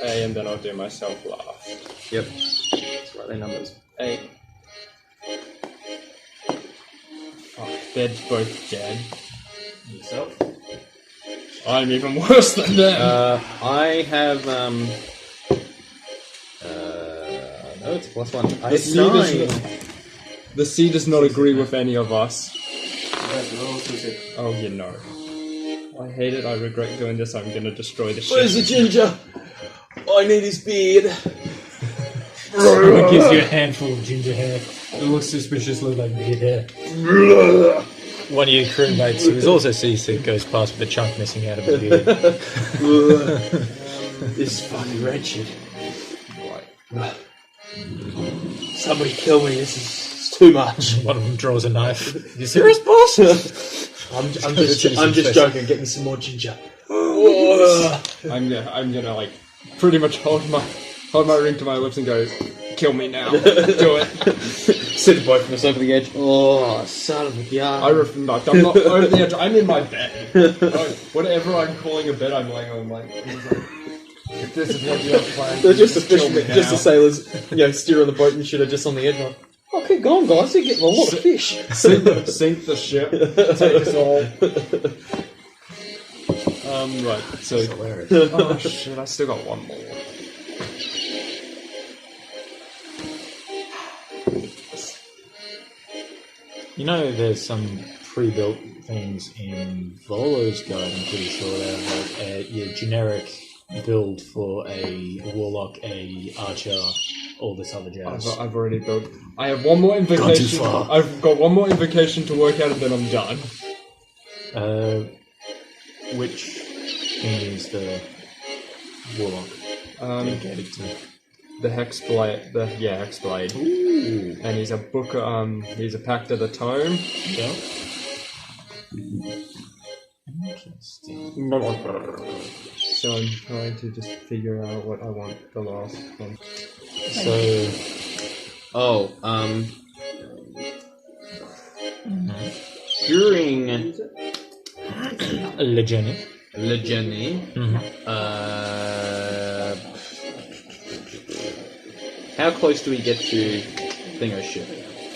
S5: A, and then I'll do myself last.
S7: yep. That's right, their numbers.
S5: 8. Fuck, they're both dead.
S3: Yourself?
S5: I'm even worse than them.
S7: I have, no, it's a +1. I have 9.
S5: The sea does not agree with any of us. Oh, you know. I hate it, I regret doing this, I'm gonna destroy the ship.
S7: Where's the ginger? I need his beard.
S3: Someone gives you a handful of ginger hair. It looks suspiciously like beard hair. One of your crewmates, who is also seasick, goes past with a chunk missing out of his beard.
S7: This is fucking wretched. Right. Somebody kill me, this is too much.
S3: One of them draws a knife. You serious, boss?
S7: I'm just joking, get me some more ginger.
S5: I'm gonna like pretty much hold my ring to my lips and go, kill me now. Do it.
S7: Sit both of us over the edge. Oh, son of a gun.
S5: I'm not over the edge, I'm in my bed. Whatever I'm calling a bed, I'm laying on my if this is what you're playing.
S7: They're just the sailors, steer on the boat and shit are just on the edge. Like, oh, keep going, guys. They're getting a lot of fish.
S5: Sink the ship. Take us all. Right. So. Oh shit! I still got one more.
S3: You know, there's some pre-built things in Volo's guide. I'm pretty sure they have like your generic build for a warlock, a archer, all this other jazz.
S5: I've already built. I have one more invocation. I've got one more invocation to work out, and then I'm done.
S3: Which is the warlock dedicated to?
S5: The Hexblade. Hexblade.
S3: Ooh.
S5: And he's a booker. He's a Pact of the Tome.
S3: Yeah. Interesting.
S5: So I'm trying to just figure out what I want the last one.
S3: So.
S4: During
S3: Legend.
S4: How close do we get to Thingo's ship?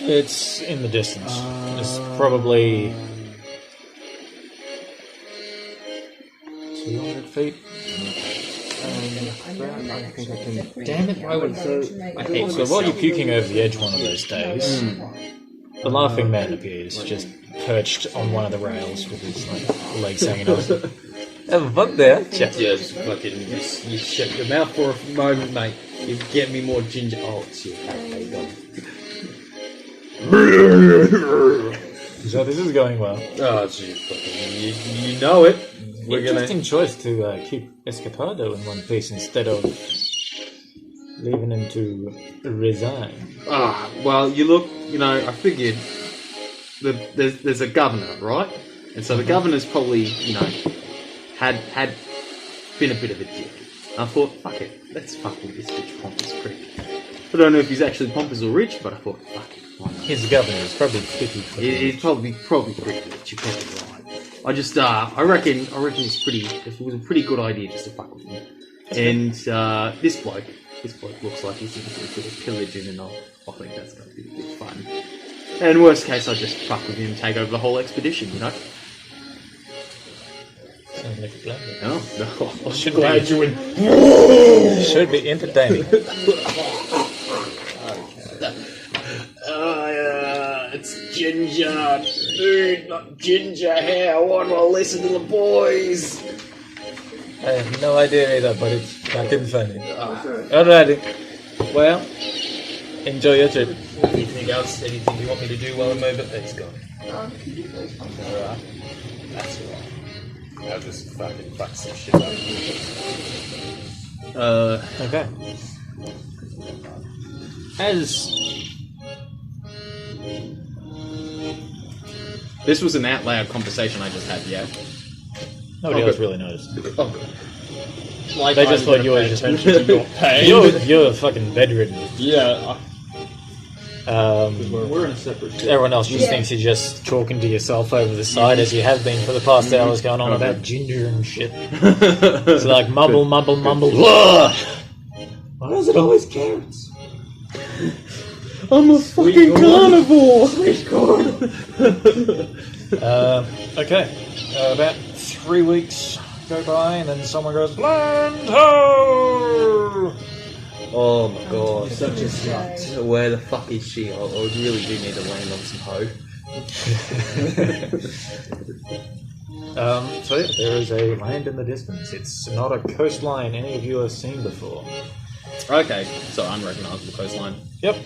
S3: It's in the distance. It's probably 200 feet.
S5: I think I can. Damn it! Why would
S3: So while you're puking over the edge one of those days, the laughing man appears, just perched on one of the rails with his legs hanging out. Have a fuck there.
S4: Yes, fucking. You shut your mouth for a moment, mate. You get me more ginger. Oh, it's your hat. There you go.
S3: So this is going well.
S4: Oh, gee, fucking. You know it. We're
S3: Interesting choice to keep Escapado in one piece instead of leaving him to resign.
S4: Well, you look. I figured there's a governor, right? And so the governor's probably, had been a bit of a dick. I thought, fuck it, let's fuck with this bitch Pompous Creek. I don't know if he's actually pompous or rich, but I thought, fuck it, why not?
S3: He's the governor. He's probably pretty.
S4: He's probably pretty rich. You're probably right. I just, I reckon it's pretty. It was a pretty good idea just to fuck with him. And this bloke looks like he's into a bit of pillaging, and I think that's going to be a bit fun. And worst case, I just fuck with him and take over the whole expedition.
S3: Sounds like a plan.
S4: No.
S3: Should be entertaining.
S4: It's ginger food, not ginger hair. I want to listen to the boys.
S3: I have no idea either, but it's fucking funny. Alrighty. Well, enjoy your trip.
S4: Anything else? Anything you want me to do while I'm over? Thanks, God. Alright. That's alright. I'll just fucking fuck some shit up.
S3: Okay. As
S4: this was an out loud conversation I just had, yeah?
S3: nobody else really noticed.
S4: Oh, good. Like
S3: They just thought you were just you're fucking bedridden.
S5: Yeah.
S6: We're in a separate ship.
S3: Everyone else just thinks you're just talking to yourself over the side, as you have been for the past hours, going on about ginger and shit. It's like mumble. Why is it always carrots?
S4: I'm a fucking carnivore! Sweet corn!
S3: Okay. About 3 weeks go by, and then someone goes, "Land ho!"
S4: Oh my god, such a slut. Where the fuck is she? I really do need to land on some hoe.
S3: So yeah, there is a land in the distance. It's not a coastline any of you have seen before.
S4: Okay, so unrecognisable coastline.
S3: Yep.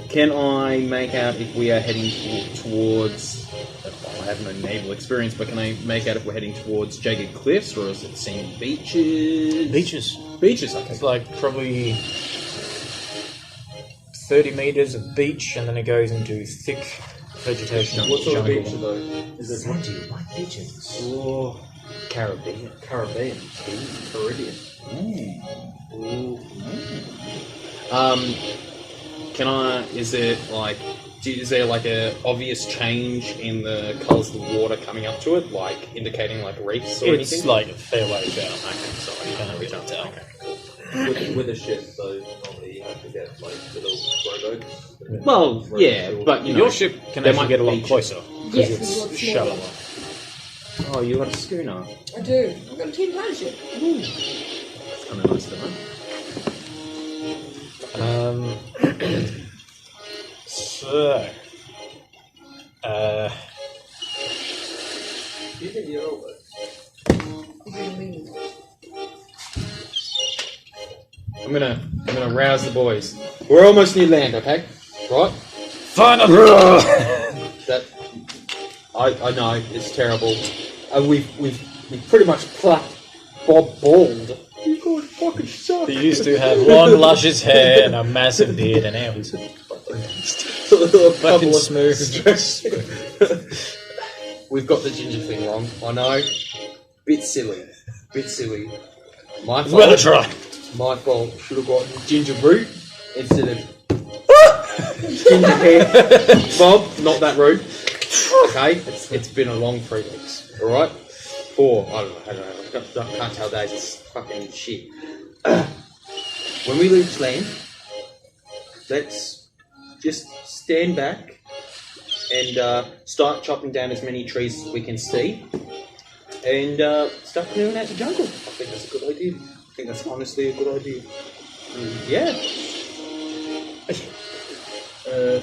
S4: Can I make out if we are heading towards... I have no naval experience, but can I make out if we're heading towards jagged cliffs, or is it seeing beaches?
S3: Beaches.
S4: Beaches, okay.
S3: It's like probably 30 metres of beach, and then it goes into thick vegetation.
S6: What sort of
S3: jungle.
S6: beach are those? Is it
S3: Sandy white beaches.
S4: Oh, Caribbean. Caribbean. Ooh. Can I... Is there like a obvious change in the colours of the water coming up to it, like indicating like reefs or anything?
S3: It's like a fair ways out.
S4: Okay, sorry.
S3: You can't really tell.
S4: Okay, cool.
S6: With a ship, though, normally you have to get like little rowboats.
S4: Well, yeah, but
S3: Your ship can
S4: there
S3: actually
S4: might
S3: get a lot
S4: be-
S3: closer
S2: Yes,
S3: because
S2: it's a lot
S3: it's
S2: smaller.
S3: shallower.
S4: Oh, you got a schooner.
S2: I do. I've got a team planship.
S4: That's kind of nice to know.
S3: So,
S4: I'm gonna rouse the boys. We're almost near land, okay? Right?
S3: Finally!
S4: That I know it's terrible. We've pretty much plucked Bob bald. You guys fucking suck.
S3: He used to have long, luscious hair and a massive beard, and now he's fucking smooth.
S4: We've got the ginger thing wrong. I know. Bit silly. My fault.
S3: Well tried.
S4: My fault. Should have gotten ginger root instead of ginger hair. Bob, not that rude. Okay, it's been a long 3 weeks. All right, 4. I don't know. I can't tell days. It's fucking shit. When we lose land, let's just stand back and start chopping down as many trees as we can see, and start clearing out the jungle. I think that's a good idea. I think that's honestly a good idea. Yeah.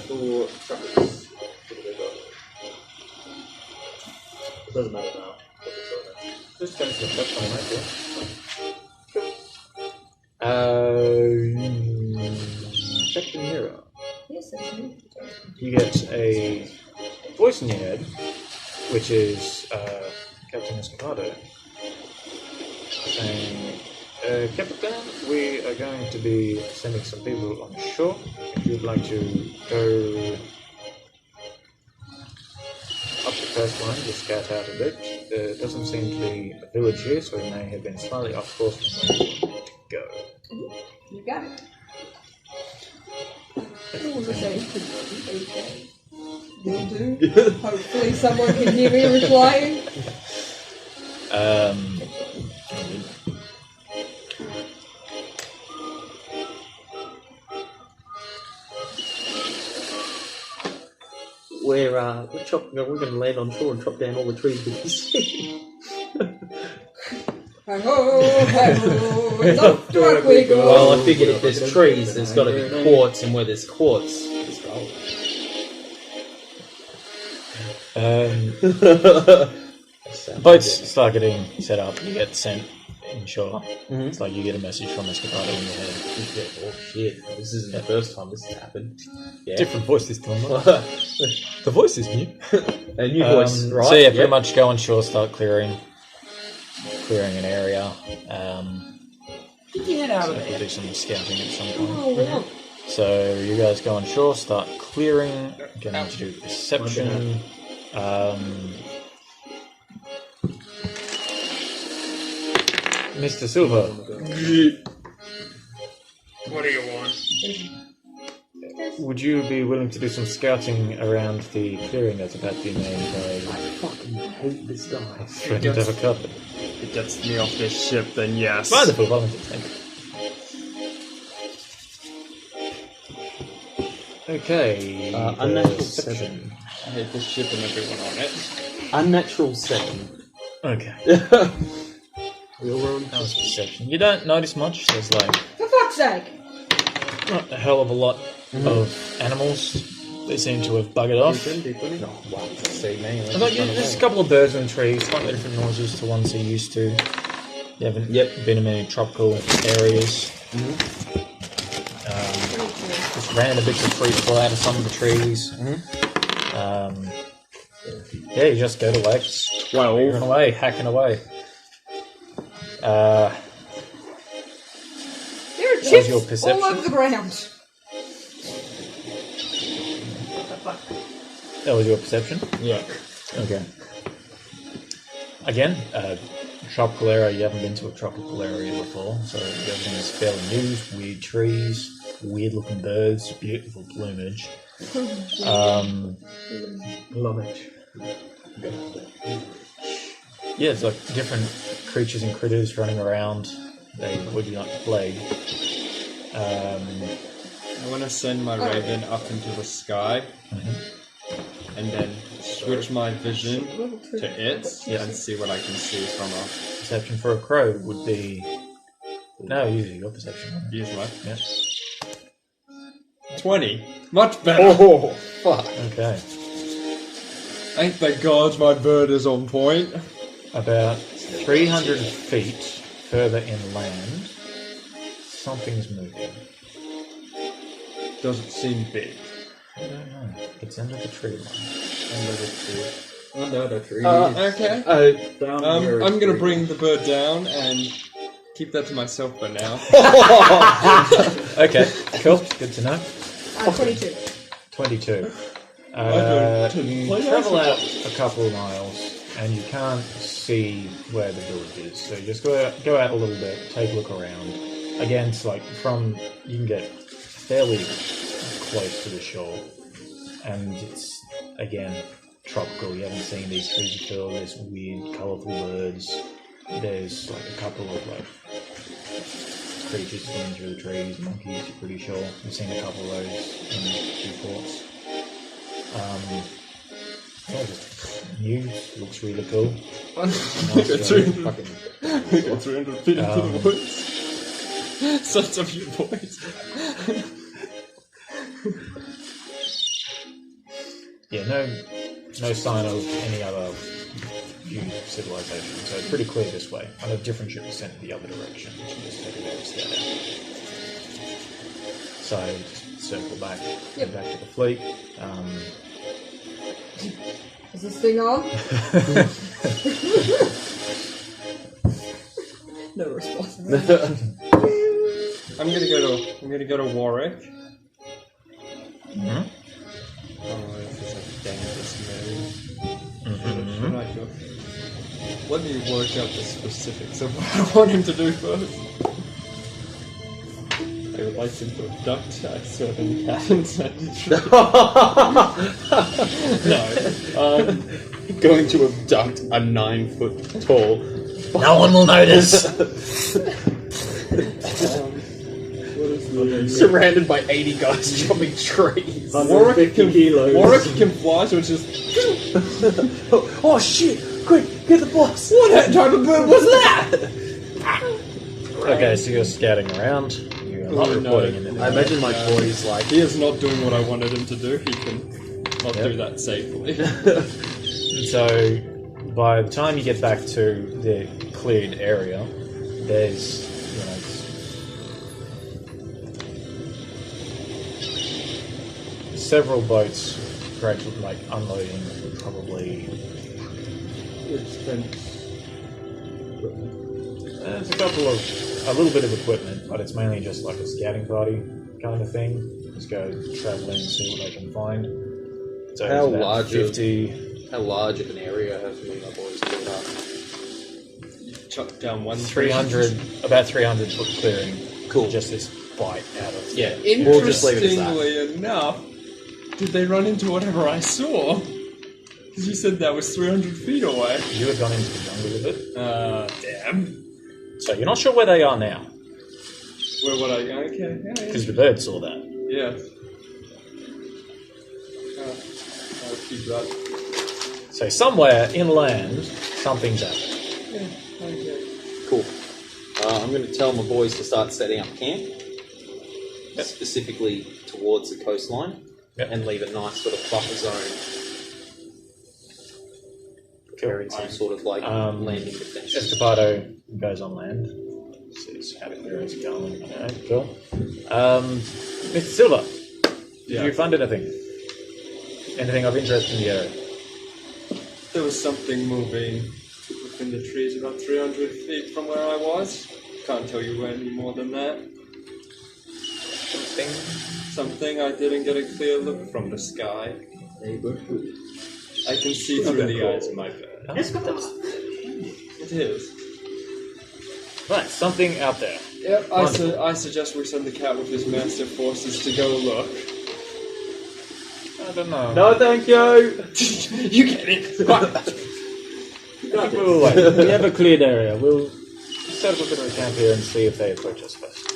S6: For truckers, what do they got? It doesn't matter now. Just go to the first one,
S3: Check the mirror.
S2: Yes, that's me.
S3: You get a voice in your head, which is Captain Escapado, saying, Captain, we are going to be sending some people on shore. If you'd like to go up the coastline to scout out a bit, there doesn't seem to be a village here, so we may have been slightly off course from where we wanted to go.
S2: You got it. What was I saying? Okay. Will do. Hopefully someone can hear me replying.
S4: We're going to land on shore and chop down all the trees we can see.
S2: Hi-ho, hi-ho, it's off to our quick go.
S4: Well, I figured if there's trees, there's got to be quartz, and where there's quartz, there's gold.
S3: Boats start getting set up, you get sent inshore. It's like you get a message from Escapado in your head.
S4: Oh shit, this isn't the first time this has happened. Yeah.
S3: Different voice this time. The voice is new.
S4: A new voice, right?
S3: So yeah, pretty much go on shore, start clearing an area.
S2: Get out of
S3: We'll
S2: there.
S3: do some scouting at some point.
S2: Oh, wow.
S3: So you guys go on shore, start clearing. Going to do perception. Mr. Silver.
S5: What do you want?
S3: Would you be willing to do some scouting around the clearing that's about to be made by
S4: I fucking hate this guy.
S3: friend of a couple?
S5: If it gets me off this ship, then yes.
S3: Wonderful volunteer, thank you. Okay.
S4: Unnatural
S3: perception.
S5: I hate this ship and everyone on it.
S4: Unnatural 7.
S3: Okay.
S4: We'll
S3: That was perception. You don't notice much. There's like
S2: For fuck's sake!
S3: not a hell of a lot of animals. They seem to have buggered off.
S4: See me.
S3: There's a couple of birds in trees, slightly different noises to ones you're used to. You haven't been in many tropical areas. Just random bits of fruit fall out of some of the trees. Yeah, you just go to work, clearing away, hacking away.
S2: There are
S3: was
S2: chips
S3: your perception?
S2: all over the ground.
S3: That was your perception?
S5: Yeah.
S3: Okay. Again, tropical area, you haven't been to a tropical area before, so everything is fairly new, weird trees, weird looking birds, beautiful plumage.
S6: Plumage.
S3: Yeah, it's like different creatures and critters running around. They would be like the plague.
S5: I want to send my raven up into the sky, and then switch my vision to it, and see what I can see from a...
S3: Perception for a crow would be... No, usually your perception.
S5: Use what?
S3: Yeah.
S5: 20. Much better.
S4: Oh, fuck.
S3: Okay.
S5: Thank the gods my bird is on point.
S3: About 300 feet further inland, something's moving.
S5: Doesn't seem big.
S3: I don't know. It's under the tree line.
S6: Under the tree.
S5: Okay.
S6: Down here is
S5: I'm gonna
S6: tree.
S5: bring the bird down and keep that to myself for now.
S3: Okay, cool. Good to know.
S2: 22.
S3: 22.
S5: don't
S3: You
S5: play
S3: travel
S5: nice.
S3: out a couple of miles and you can't see where the village is. So you just go out a little bit, take a look around. Again, it's like you can get fairly close to the shore. And it's, again, tropical. You haven't seen these trees before. There's weird, colourful birds. There's like a couple of like creatures swimming through the trees, monkeys, you're pretty sure. You've seen a couple of those in reports. Yeah, just news looks really cool.
S5: We got 300
S3: Fucking,
S5: 300 feet into the woods. Sons of you boys.
S3: yeah, no sign of any other new civilization. So it's pretty clear this way. And a different ship was sent the other direction, which you just headed out instead. So just circle back, head back to the fleet.
S2: Is this thing on? No response.
S5: I'm gonna go to Warwick.
S3: Mm-hmm.
S5: Oh, this is a dangerous move. Let me work out the specifics of what I want him to do first. I would like him to abduct a certain cat and send it No.
S4: Going to abduct a 9 foot tall.
S3: No one will notice!
S4: Surrounded by 80 guys chopping trees.
S5: Warwick can fly, so it's just.
S7: Oh shit! Quick, get the boss!
S5: What type of bird was that?
S3: Okay, so you're scouting around. You're not reporting anything.
S7: I imagine my boy's like,
S5: He is not doing what I wanted him to do. He can not do that safely.
S3: So, by the time you get back to the cleared area, there's, several boats gradually, like, unloading, probably. There's a little bit of equipment, but it's mainly just like a scouting party kind of thing. Just go traveling and see what they can find. So
S7: How
S3: it's about
S7: large
S3: 50.
S7: how large of an area have me and my boys built up?
S5: Chopped down one
S3: 300, about 300 foot clearing.
S7: Cool.
S3: Just this bite out of.
S7: Yeah, we'll just leave it as that.
S5: Interestingly enough, did they run into whatever I saw? Because you said that was 300 feet away.
S3: You had gone into the jungle with it.
S5: Damn.
S3: So you're not sure where they are now.
S5: Where would I go? Okay.
S3: Because the bird saw that.
S5: Yeah. I'll keep that.
S3: So somewhere inland, something's happened.
S5: Yeah, okay.
S7: Cool. I'm going to tell my boys to start setting up camp, specifically towards the coastline, and leave a nice sort of buffer zone, preparing some sort of like landing defense.
S3: Escapado goes on land. Sees how the clearing's going. Alright, cool. Mr. Silver, did you find anything? Anything of interest in the area?
S5: There was something moving within the trees about 300 feet from where I was. Can't tell you any more than that. Something I didn't get a clear look from the sky. I can see through the eyes of my bird. It is.
S3: Right, something out there.
S5: Yep, I suggest we send the cat with his massive forces to go look.
S3: I don't know.
S7: No, thank you!
S5: You get it!
S3: We have a cleared area. We'll set up a bit of a camp here and see if they approach us first.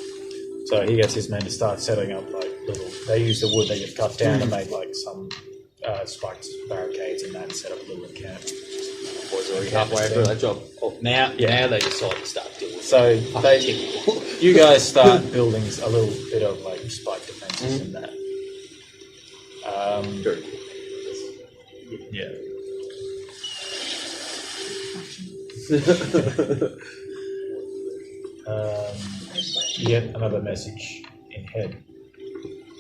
S3: So he gets his men to start setting up like little. They use the wood they just cut down and make like some spiked barricades and that, and set up a little camp.
S7: Boys are already halfway through that job. Oh, now they decide to start dealing with
S3: So
S7: it.
S3: you guys start building a little bit of like spike defenses and that.
S7: Very
S3: Yeah. Yet another message in head.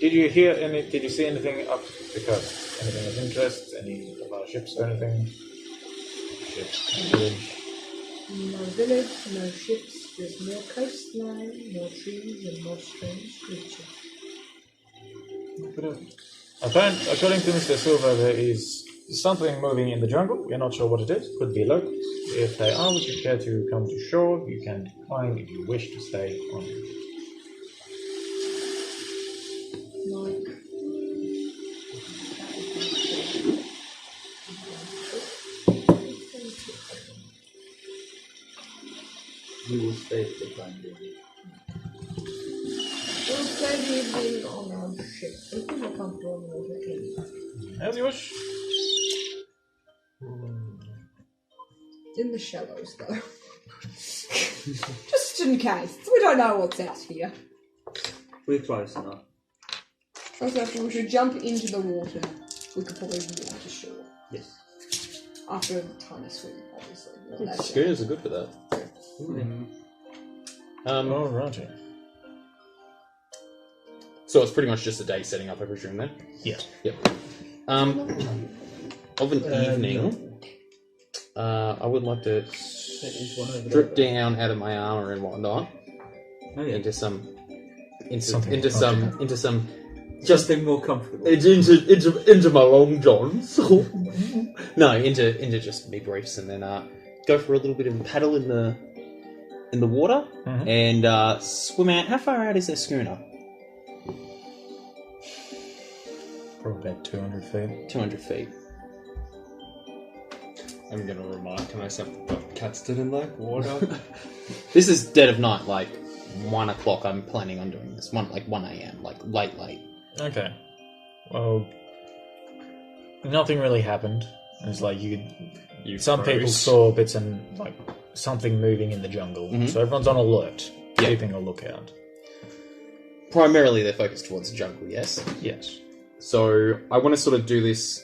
S3: Did you hear any? Did you see anything up the coast? Anything of interest? Any of our ships or anything? Ships, village.
S2: No village, no ships. There's more coastline, more trees, and more strange creatures.
S3: According to Mr. Silver, there is something moving in the jungle. We're not sure what it is. Could be locals. If they are, would you care to come to shore? You can decline if you wish to stay on.
S6: We will stay for the time being.
S2: We'll stay the evening on our ship. We feel more comfortable on the water anyway.
S3: As you wish.
S2: In the shallows, though. Just in case. We don't know what's out here.
S6: We're close enough.
S2: Also, if we should jump into the water, we could probably walk to shore.
S6: Yes.
S2: After a tiny swim, obviously. Not that
S4: Schooners are good for that.
S3: Alrighty.
S4: So it's pretty much just a day setting up, I presume, then?
S3: Yeah.
S4: Yep. Of an evening, I would like to strip down out of my armor and whatnot into some
S6: Something more comfortable.
S4: into my long johns. No, into just me briefs, and then go for a little bit of a paddle in the water and swim out. How far out is their schooner?
S3: Probably about 200 feet.
S4: 200 feet.
S5: I'm gonna remark to myself that cats didn't like water.
S4: This is dead of night, like 1 o'clock. I'm planning on doing this. 1 a.m. Like late.
S3: Okay. Well, nothing really happened. It's like some people saw bits and like something moving in the jungle, so everyone's on alert, keeping a lookout.
S4: Primarily, they're focused towards the jungle. Yes.
S3: Yes.
S4: So I want to sort of do this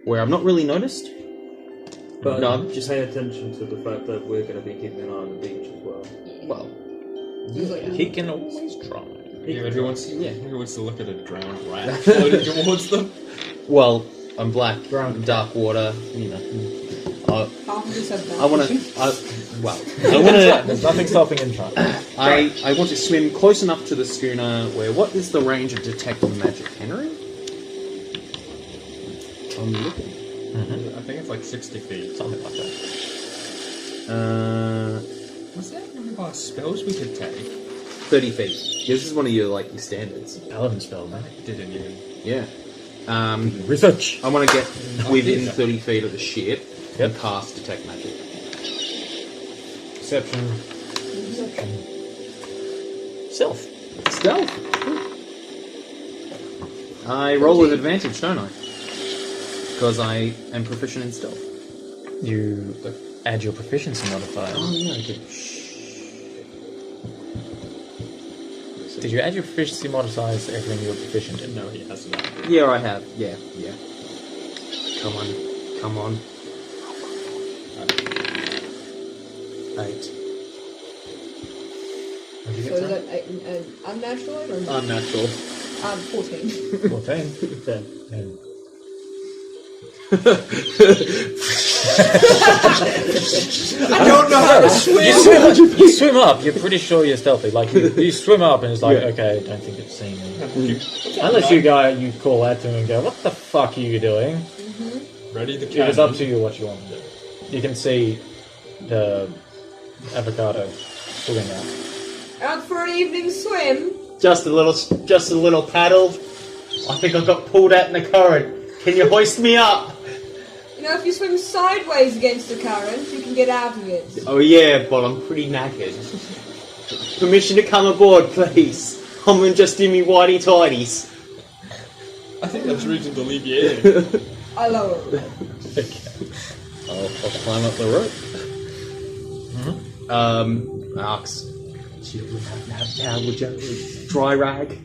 S4: where I'm not really noticed.
S6: But
S4: no,
S6: just pay attention to the fact that we're going to be keeping an eye on the beach as well.
S4: Well,
S3: he can always try.
S5: Yeah, but who wants to look at a drowned rat floating towards them?
S4: Well, I'm black, dark water, you know. I want to.
S3: There's nothing stopping him trying.
S4: I want to swim close enough to the schooner where. What is the range of detecting magic, Henry? I'm looking.
S5: I think it's like 60 feet.
S3: Something like that.
S5: Was that one of our spells we could take?
S4: 30 feet. Yeah, this is one of your standards.
S3: Paladin spell, man.
S5: Didn't even.
S4: Yeah.
S3: Research.
S4: I want to get within 30 feet of the ship and cast detect magic.
S3: Perception. Stealth.
S4: I roll with advantage, don't I? Because I am proficient in stealth.
S3: You add your proficiency modifier.
S4: Oh, yeah, okay.
S3: Did you add your proficiency modifier to everything you were proficient in?
S5: No, he hasn't.
S4: Yeah, I have. Yeah. Come on. 8.
S3: What did you
S2: So
S3: get,
S2: is that an unnatural or
S4: Unnatural.
S2: 14?
S3: 14. 10.
S2: I don't know how to swim!
S3: You swim up, you're pretty sure you're stealthy. Like, you swim up and it's like, okay, I don't think it's seen me. Unless you call out to him and go, what the fuck are you doing?
S5: Ready the cannon.
S3: It is up to you what you want to do. You can see the avocado swimming out.
S2: Out for an evening swim?
S4: Just a little paddle. I think I got pulled out in the current. Can you hoist me up?
S2: You know, if you swim sideways against the current, you can get out of it.
S4: Oh yeah, but I'm pretty knackered. Permission to come aboard, please. I'm just in me whitey tidies.
S5: I think that's reason to leave you in.
S2: I lower it.
S4: I'll climb up the rope. Arcs. You wouldn't have to have towel, would you? Dry rag.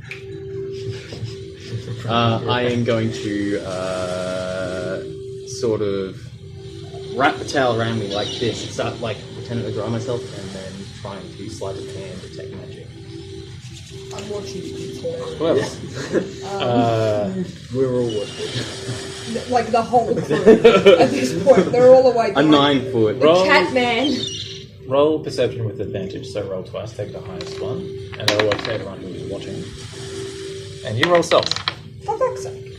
S4: I am going to sort of wrap the towel around me like this and start like pretending to dry myself and then trying to sleight of hand detect magic.
S2: I'm watching you play.
S3: Well,
S4: We're all watching.
S2: Like the whole crew at this point. They're all awake.
S4: A 9 foot.
S2: The cat man.
S3: roll perception with advantage, so roll twice, take the highest one, and that'll work for everyone who's watching. And you roll stealth.
S2: For fuck's sake.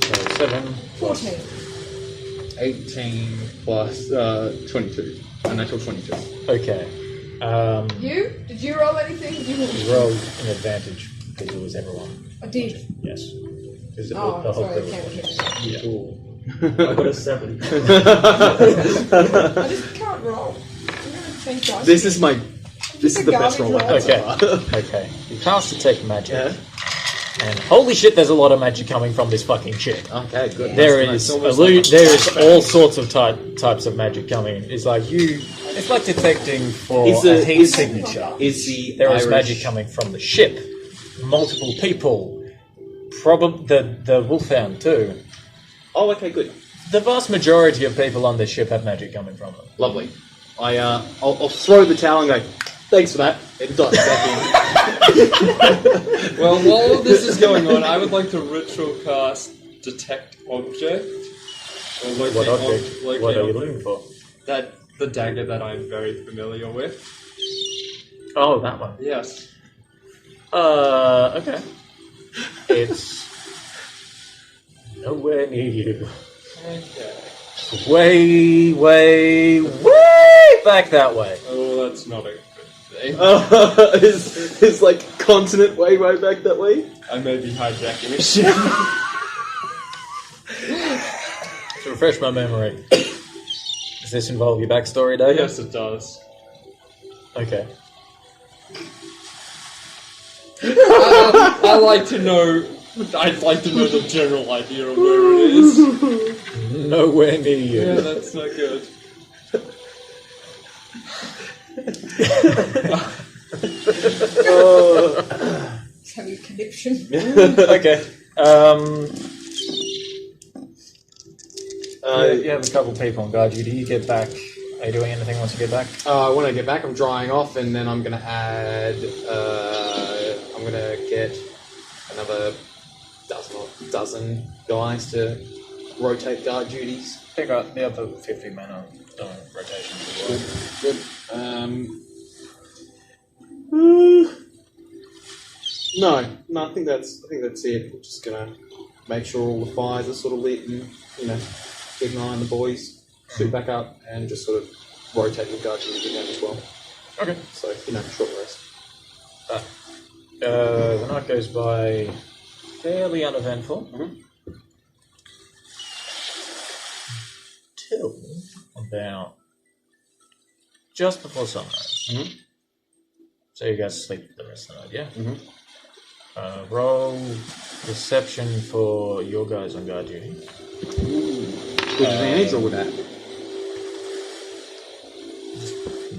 S3: So 7 plus
S2: 14.
S4: 18 plus 22. A natural 22.
S3: Okay.
S2: You? Did you roll anything?
S3: You rolled an advantage because it was everyone.
S2: I did.
S3: Yes. Is it
S2: Oh,
S3: the whole
S2: sorry, I
S3: crew?
S2: can't hear.
S3: Yeah.
S6: Cool. I got a 7.
S2: I just can't roll. I'm gonna change dice.
S4: This is my. This
S2: a
S4: is the best
S2: garbage
S4: roll I've
S3: Okay.
S4: ever done.
S3: Okay. You cast Detect Magic. And holy shit, there's a lot of magic coming from this fucking shit.
S4: Okay, good.
S3: There
S4: That's
S3: is
S4: nice. Almost like a
S3: there is
S4: flashback.
S3: all sorts of types of magic coming. It's like it's like detecting for
S4: Is
S3: a
S4: the-
S3: heat
S4: is-
S3: signature.
S4: Is the
S3: There is
S4: Irish-
S3: magic coming from the ship, multiple people, probably the wolfhound too.
S4: Oh, okay, good.
S3: The vast majority of people on this ship have magic coming from them.
S4: Lovely. I'll throw the towel and go, thanks for that. It does. Back
S5: Well, while this is going on, I would like to ritual cast Detect Object. Or locate
S3: What object?
S5: locate
S3: What are you
S5: object.
S3: looking for?
S5: The dagger that I'm very familiar with.
S3: Oh, that one.
S5: Yes.
S3: Okay. It's nowhere near you.
S5: Okay.
S3: Way back that way.
S5: Oh, that's not a good thing.
S4: is like continent way back that way?
S5: I may be hijacking a ship.
S3: To refresh my memory, does this involve your backstory, David?
S5: Yes, it does.
S3: Okay.
S5: I'd like to know the general idea of where it is.
S3: Nowhere near you.
S5: Yeah, that's not good.
S2: Have you conniption?
S3: Okay. You have a couple people on guard duty. You get back. Are you doing anything once you get back?
S4: When I get back, I'm drying off, and then I'm gonna add. I'm gonna get another dozen guys to rotate guard duties.
S3: Pick up the other 50 men on rotation as well.
S4: Good. No, I think that's it. We're just gonna make sure all the fires are sort of lit, and keep an eye on the boys, suit back up, and just sort of rotate the guard duties again as well.
S3: Okay.
S4: So short rest.
S3: The night goes by fairly uneventful. Till about just before sunrise. So you guys sleep the rest of the night, yeah? Roll perception for your guys on guard duty.
S4: With advantage or with that?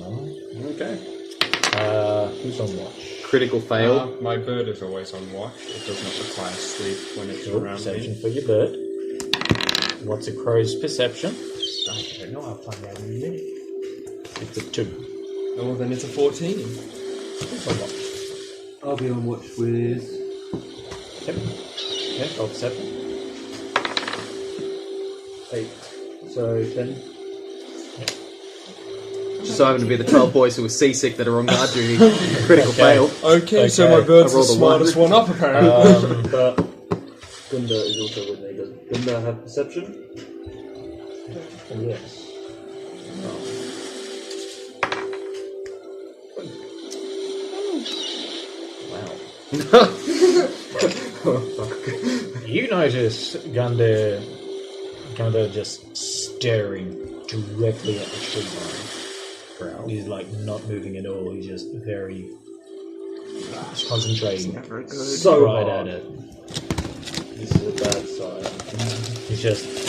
S3: No.
S4: Okay.
S3: Who's on watch?
S4: Critical fail.
S5: My bird is always on watch. It does not require sleep when it's
S3: Roll
S5: around
S3: perception
S5: me.
S3: for your bird. What's a crow's perception?
S6: I don't know, I'll find out in a minute.
S3: It's a 2.
S5: Oh, then it's a 14.
S3: Who's on watch?
S6: I'll be on watch with...
S3: Yep. Yeah, roll perception.
S6: 8. So 10.
S4: Just so happen to be the 12 boys who were seasick that are on guard duty. Critical fail.
S5: Okay, so
S3: Okay.
S5: my bird's
S4: I
S5: the
S4: rolled a
S5: smartest one up, apparently.
S6: But Gunda is also with me. Does Gunda have perception?
S3: Yes. Wow. You notice Gunda just staring directly at the tree line. He's like not moving at all. He's just very concentrating
S6: So
S3: right
S6: hard.
S3: at it.
S6: This is a bad sign.
S3: He's just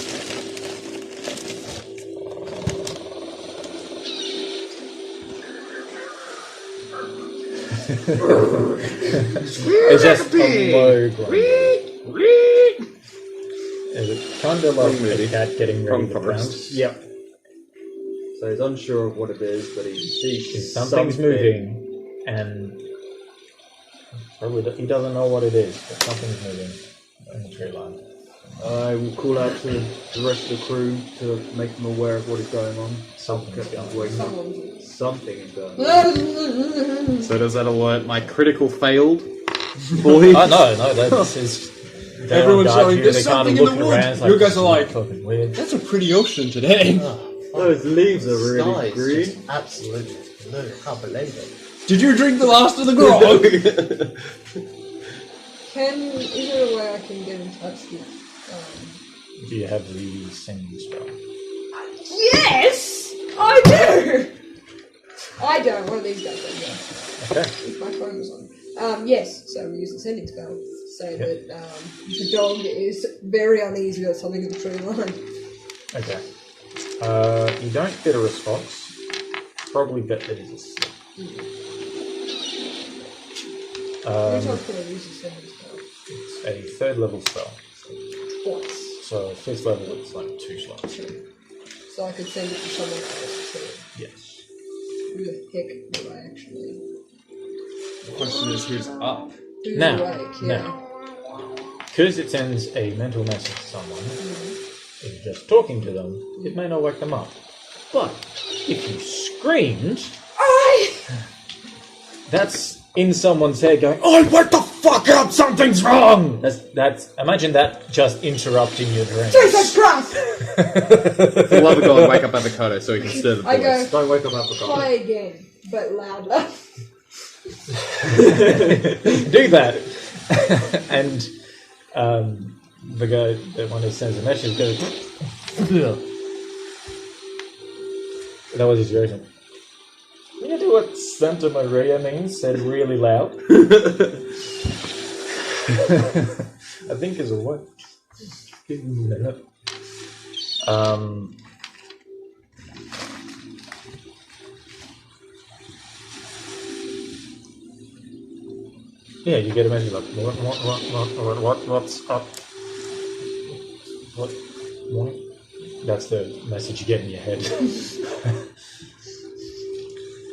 S3: it's just a low grunt. Kind of like
S7: movie.
S3: a cat getting ready to
S7: Forest.
S3: pounce. Yep.
S6: So he's unsure of what it is, but he sees
S3: Something's
S6: something.
S3: moving, and probably he doesn't know what it is, but something's moving in the tree line.
S6: I will call out to the rest of the crew to make them aware of what is going on.
S3: Something's going on.
S2: Someone's.
S6: Something is going on.
S4: So does that alert my critical failed?
S7: Boy.
S3: Oh no, this is. they're
S5: Everyone's
S3: on guard
S5: shouting,
S3: here,
S5: "There's
S3: they kind of
S5: something in
S3: look
S5: the woods."
S3: around, it's
S5: You guys are like,
S3: "This is fucking weird."
S5: That's a pretty ocean today.
S6: Those leaves are
S9: Sky
S6: really
S9: is
S6: green.
S9: just absolutely blue. I can't believe it.
S5: Did you drink the last of the grog?
S2: Is there a way I can get in touch with?
S3: Do you have the singing spell?
S2: Yes, I do. I don't. One of these guys does. Yeah.
S3: Okay.
S2: If my phone was on. Yes. So we use the sending spell to say that the dog is very uneasy about something in the tree line.
S3: Okay. You don't get a response. Probably bet that it is asleep.
S2: How many times can I use the sending spell?
S3: It's a third level spell.
S2: Twice.
S3: So fifth level, it's like 2 slots.
S2: Two. So I could send it to someone else. So
S3: Yes.
S2: who the heck would I actually?
S5: The question is, who's up?
S2: Who's
S3: Now,
S2: awake? Yeah.
S3: Because it sends a mental message to someone, if you're just talking to them, it may not wake them up. But if you screamed, that's in someone's head going, "Oh, what the fuck up? Something's wrong!" That's imagine that just interrupting your dreams.
S2: Jesus Christ!
S4: For the love of God, wake up avocado so he can stir the
S2: I
S4: voice.
S2: go,
S6: Don't wake up avocado.
S2: try again, but louder.
S3: Do that. And the guy, the one who sends a message goes, that was his reaction. Can you do what Santa Maria means? Said really loud. I think is a what? Yeah, you get a message like, what's up? What? That's the message you get in your head.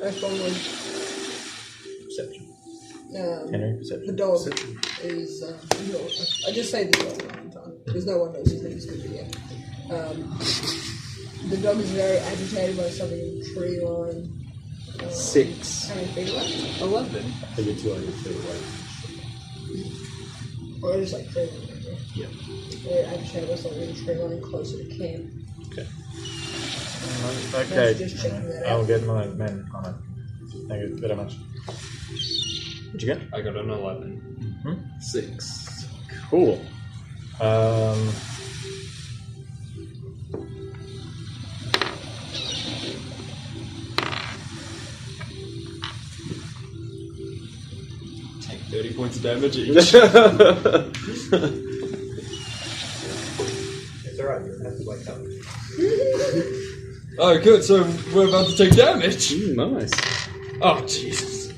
S2: I follow
S3: Perception.
S2: the
S3: Henry, perception.
S2: dog is. I just say the dog all the time because no one knows his name is good yet. The dog is very agitated by something in the tree line.
S7: 6.
S2: How many feet away?
S5: 11.
S3: I think you're 200 feet away.
S2: Or just like 300.
S3: Yeah.
S2: Very agitated by something in the tree line closer to camp.
S3: Okay.
S2: Okay. Just checking that
S3: I'll
S2: out.
S3: get my men on it. Thank you very much. What'd you get?
S5: I got an 11.
S7: 6.
S3: Cool.
S5: Take 30 points of damage each.
S9: It's alright, you don't have to wake up.
S5: Oh, good. So we're about to take damage.
S7: Nice.
S5: Oh, Jesus.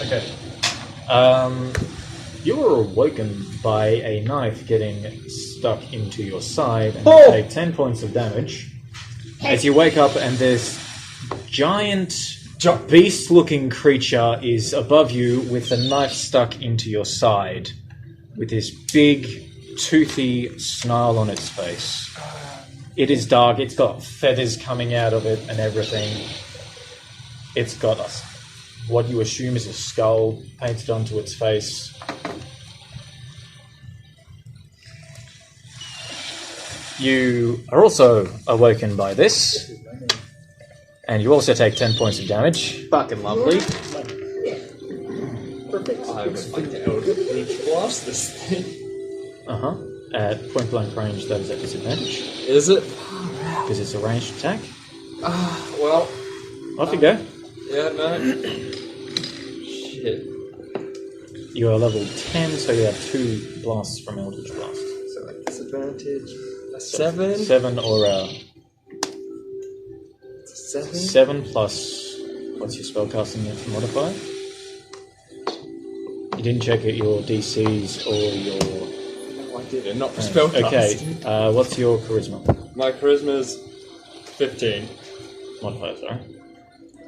S3: Okay. You were awoken by a knife getting stuck into your side and you take 10 points of damage. As you wake up and this giant beast-looking creature is above you with a knife stuck into your side with this big, toothy snarl on its face. It is dark, it's got feathers coming out of it and everything. It's got what you assume is a skull painted onto its face. You are also awoken by this, and you also take 10 points of damage.
S4: Fucking lovely.
S5: I would like to Eldritch Blast this thing.
S3: At point blank range, that is at disadvantage,
S5: Is it?
S3: because it's a ranged attack.
S5: Well,
S3: Off you go.
S5: yeah, no. Shit.
S3: You are level 10, so you have 2 blasts from Eldritch Blast.
S5: So, like, disadvantage. A 7?
S3: 7 or
S5: It's a 7?
S3: 7 plus, what's your spellcasting modifier? You didn't check out your DCs or your...
S5: No, I didn't. Not for spellcast.
S3: Okay, what's your charisma?
S5: My charisma is 15.
S3: Modifier, sorry.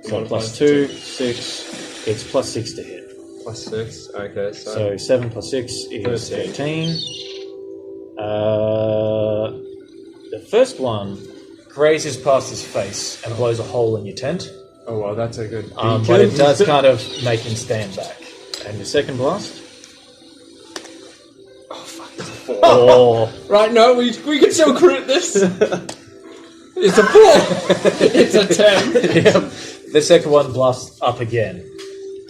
S3: So
S5: Modifier
S3: plus 2, 6. It's plus 6 to hit.
S5: Plus 6. Okay,
S3: So 7 plus 6 is 13. The first one grazes past his face and blows a hole in your tent.
S5: Oh well, that's a good.
S3: But it does kind of make him stand back. And your second blast?
S5: Oh fuck! It's a 4.
S3: Oh.
S5: Right, no, we can still crit this. It's a 4. It's a 10.
S3: Yep. The second one blasts up again.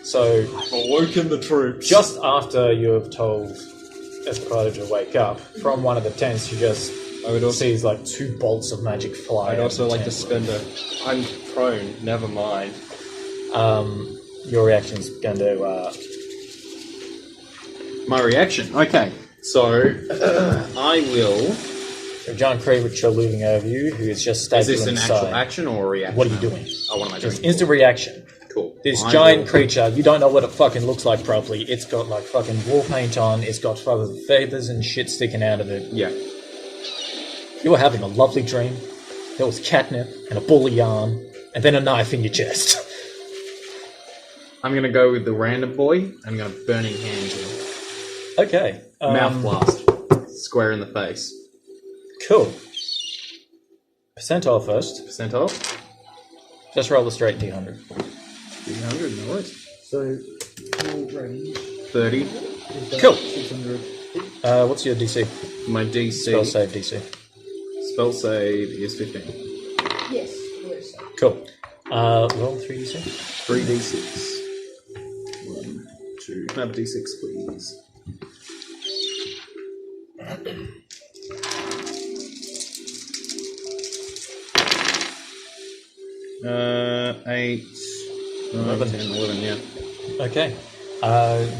S3: So
S5: I've awoken the troops.
S3: just after you have told Esparado to wake up, from one of the tents you just sees like 2 bolts of magic fly.
S5: I'd also like to spend a. I'm prone. Never mind.
S3: Your reaction's going to.
S4: My reaction. Okay, so I will.
S3: A giant creature looming over you, who is just
S4: Is
S3: stable
S4: this an
S3: inside.
S4: actual action or a reaction?
S3: What are you doing?
S4: Oh, what am I doing?
S3: Just instant reaction.
S4: Cool.
S3: This
S4: I
S3: giant
S4: will-
S3: creature, you don't know what it fucking looks like properly. It's got like fucking war paint on. It's got fucking feathers and shit sticking out of it.
S4: Yeah.
S3: You were having a lovely dream. There was catnip and a ball of yarn, and then a knife in your chest.
S4: I'm gonna go with the random boy. I'm gonna burning hand him.
S3: Okay.
S4: Mouth blast. Square in the face.
S3: Cool. Percentile first.
S4: Percentile?
S3: Just roll the straight D100.
S4: 300, no worries.
S6: So, full range.
S4: 30.
S6: Is that
S3: Cool.
S6: 600.
S3: What's your DC?
S4: My DC.
S3: Spell save DC.
S4: Spell save is 15.
S2: Yes, yes.
S3: Cool. Roll 3d6.
S4: 3d6. 1, 2. Can I have d6, please? 8, 9, 10, 11, yeah.
S3: Okay.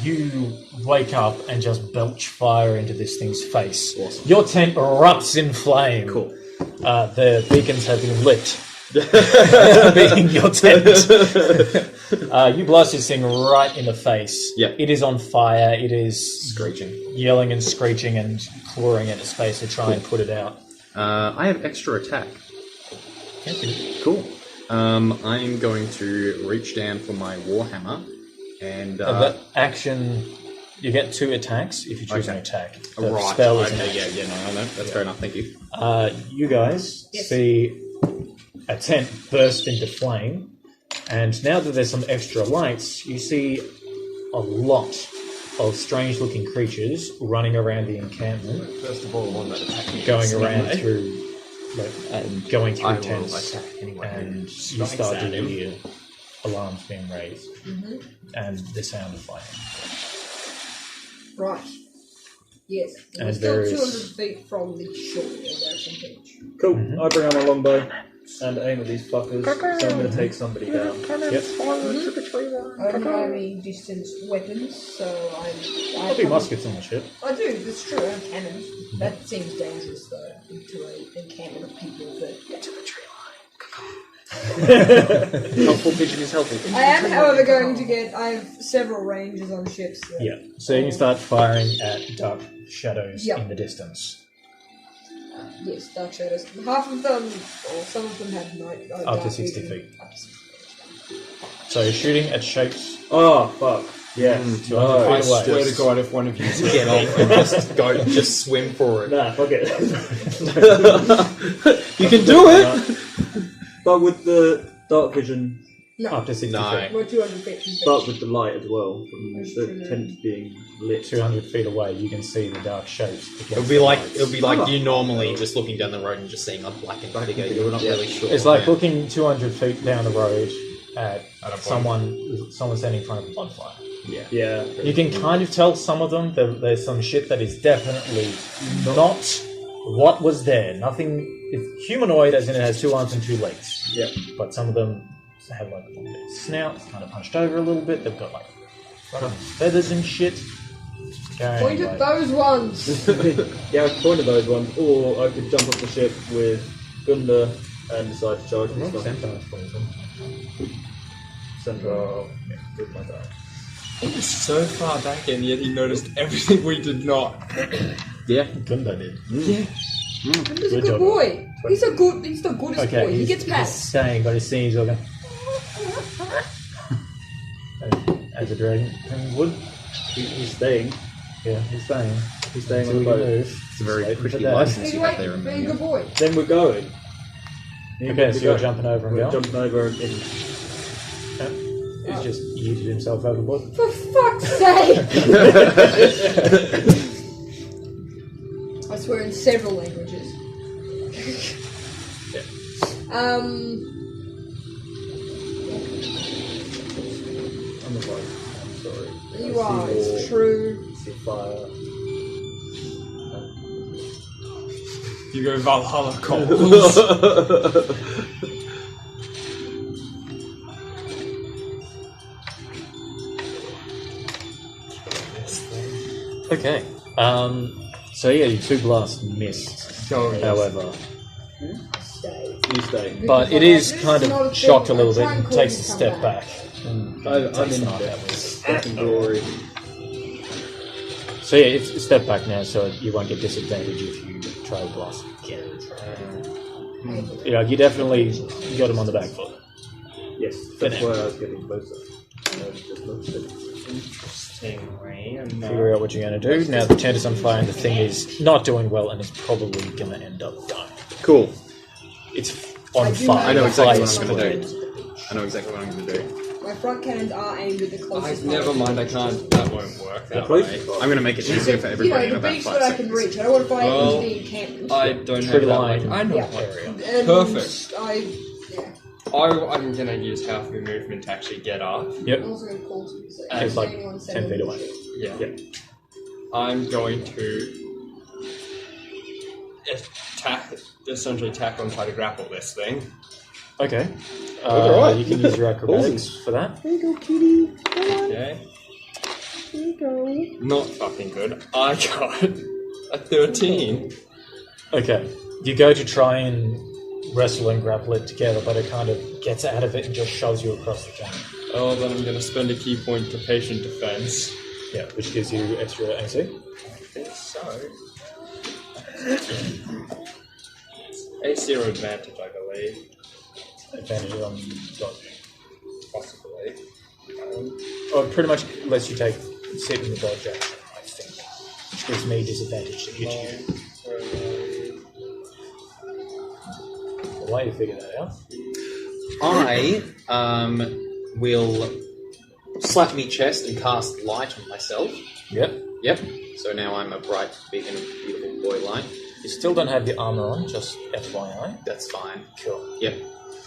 S3: You wake up and just belch fire into this thing's face.
S4: Awesome.
S3: Your tent erupts in flame.
S4: Cool.
S3: The beacons have been lit. Being your tent. You blast this thing right in the face.
S4: Yep.
S3: It is on fire. It is
S4: Screeching.
S3: yelling and screeching and clawing at its face to try and put it out.
S4: I have extra attack. Cool. I'm going to reach down for my warhammer and
S3: That action, you get 2 attacks if you choose an attack. The
S4: right.
S3: spell is an
S4: Okay,
S3: action.
S4: no, that's fair enough. Thank you.
S3: You guys see a tent burst into flame, and now that there's some extra lights, you see a lot of strange-looking creatures running around the encampment.
S5: First of all, the one that attacked me.
S3: Going around through, going through
S4: I will
S3: tents,
S4: attack anyway.
S3: and you
S4: Strikes
S3: start
S4: at
S3: to
S4: him.
S3: hear alarms being raised, and the sound of fighting.
S2: Right. Yes.
S3: And
S2: We're still
S3: there is-
S2: 200 feet from the shore of Ocean Beach.
S6: Cool. I bring out my longbow and aim at these fuckers. So I'm going to take somebody down.
S3: Yep.
S2: I don't have any distance weapons, so
S3: There'll be muskets on the ship.
S2: I do, that's true, I have cannons. That seems dangerous, though, into an encampment of people that... Get to the tree line.
S7: Helpful pigeon is helpful.
S2: I am, however, going to get... I have several ranges on ships. That,
S3: Yeah. So you can start firing at dark shadows in the distance.
S2: Yes, dark shadows. Half of them, or some of them have night...
S3: Up
S2: dark
S3: to 60
S2: vision.
S3: feet. Up to 60 feet. So you're shooting at shapes
S6: Oh, fuck. Yes.
S3: 200
S5: I
S3: feet away.
S5: swear to God, if one of you
S4: Get off and just swim for it.
S6: Nah, fuck it.
S7: You can do it!
S6: But with the dark vision,
S3: Up to 60
S4: No.
S3: feet.
S2: We're 200 feet from
S6: but with the light as well, from
S2: That's
S6: the
S2: true.
S6: tent being lit.
S3: 200 feet away, you can see the dark shapes.
S4: It'll be like you normally just looking down the road and just seeing a blackened figure. You're not really sure.
S3: It's like
S4: Yeah.
S3: looking 200 feet down the road at
S4: At a
S3: someone standing in front of a bonfire.
S6: Yeah.
S3: You can kind of tell some of them, there's some shit that is definitely not what was there. Nothing, it's humanoid as in it has 2 arms and 2 legs.
S6: Yeah.
S3: But some of them have like a little bit of snout, it's kind of punched over a little bit, they've got like feathers and shit.
S2: Point at those ones!
S6: Yeah, I could point at those ones, or I could jump off the ship with Gunda and decide to charge this one. Centaur with my die.
S5: He was so far back in, yet he noticed everything we did not.
S7: Yeah.
S3: Gunda did.
S5: Yeah.
S2: He's a
S3: Good
S2: good
S3: job.
S2: boy. He's the goodest boy. He gets
S3: he's
S2: past.
S3: staying, but he's seeing he's going. As a dragon would.
S6: He's staying.
S3: Yeah, he's staying.
S6: He's staying on
S3: Until
S6: the
S3: we
S6: boat.
S3: move.
S1: It's a very
S3: Waiting for
S1: pretty
S3: that.
S1: license
S2: He's
S1: you have there,
S2: being a good
S1: Amelia.
S2: boy.
S6: Then we're going.
S3: Okay, so you're jumping over and
S6: We're
S3: going.
S6: jumping over and in.
S3: He's just yeeted himself overboard.
S2: For fuck's sake! I swear in several languages.
S6: On the boat. I'm sorry.
S2: You
S6: I
S2: are,
S6: see
S2: it's
S6: war,
S2: true.
S6: I see fire.
S5: You go Valhalla calls.
S3: Okay. So yeah, your 2 blasts missed. However,
S6: You stay.
S3: but it is kind of shocked a little bit and takes a step back.
S6: I'm
S3: Takes
S6: in
S3: not that
S6: fucking glory.
S3: So yeah, it's a step back now, so you won't get disadvantage if you try to blast again. You definitely got him on the back foot.
S6: Yes, that's why I was getting closer. Just looked at it.
S3: Figure out what you're going to do. Now the tent is on fire and the thing is not doing well and it's probably going to end up dying.
S7: Cool.
S3: It's on
S2: I do
S3: fire.
S1: I know exactly
S3: Fire
S1: what I'm going to
S3: spread.
S1: do. I know exactly what I'm going to do.
S2: My front cannons are aimed at the closest
S5: Never mind, I can't. That won't work. That way.
S1: I'm going to make it easier for everybody in
S2: the
S1: about
S2: beach
S1: 5
S2: that I can
S1: seconds.
S2: reach. I don't want to fight
S5: Well,
S2: into the encampment.
S5: I don't
S3: Tree
S5: have that
S3: line.
S5: one. I know.
S2: Yeah.
S3: Area.
S2: And
S5: Perfect.
S2: I'm
S5: I'm gonna use half my movement to actually get up.
S3: Yep.
S2: also going to call to you. So
S3: It's like
S2: anyone
S3: 10
S2: sending
S3: feet away.
S5: Yeah. I'm going to essentially tackle and try to grapple this thing.
S3: Okay.
S7: Alright.
S3: You can use your acrobatics for that.
S7: There you go, kitty.
S5: Okay.
S7: There you go.
S5: Not fucking good. I got a 13.
S3: Okay. You go to try and wrestle and grapple it together, but it kind of gets out of it and just shoves you across the camp.
S5: Oh, then I'm gonna spend a key point to patient defense.
S3: Yeah, which gives you extra AC.
S5: I think so. A0 advantage, I believe.
S3: Advantage on dodging.
S5: Possibly.
S3: Or pretty much lets you sit in the dodge action, I think. Which gives me disadvantage to hit you. The way to figure that out.
S1: I will slap me chest and cast light on myself.
S3: Yep.
S1: Yep. So now I'm a bright, big, and beautiful boy light.
S3: You still don't have the armor on, just FYI.
S1: That's fine.
S3: Cool.
S1: Yep.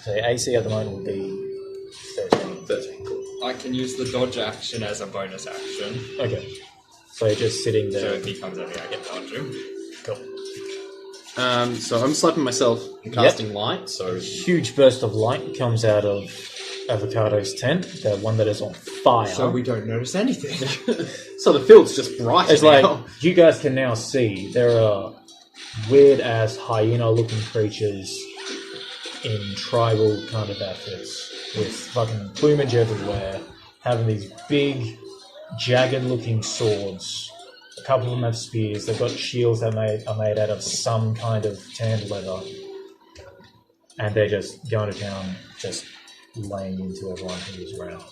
S3: So the AC at the moment would be 13.
S1: 13. Cool.
S5: I can use the dodge action as a bonus action.
S3: Okay. So you're just sitting
S5: So
S3: there.
S5: if he comes at me, I get dodge him.
S3: Cool.
S1: So I'm slapping myself and casting light. So
S3: Huge burst of light comes out of Avocado's tent, the one that is on fire.
S5: So we don't notice anything.
S1: so the field's just bright.
S3: It's
S1: now.
S3: like, you guys can now see there are weird-ass hyena-looking creatures in tribal kind of outfits with fucking plumage everywhere, having these big, jagged-looking swords. A couple of them have spears. They've got shields that are made out of some kind of tanned leather. And they're just going to town, just laying into everyone who's around.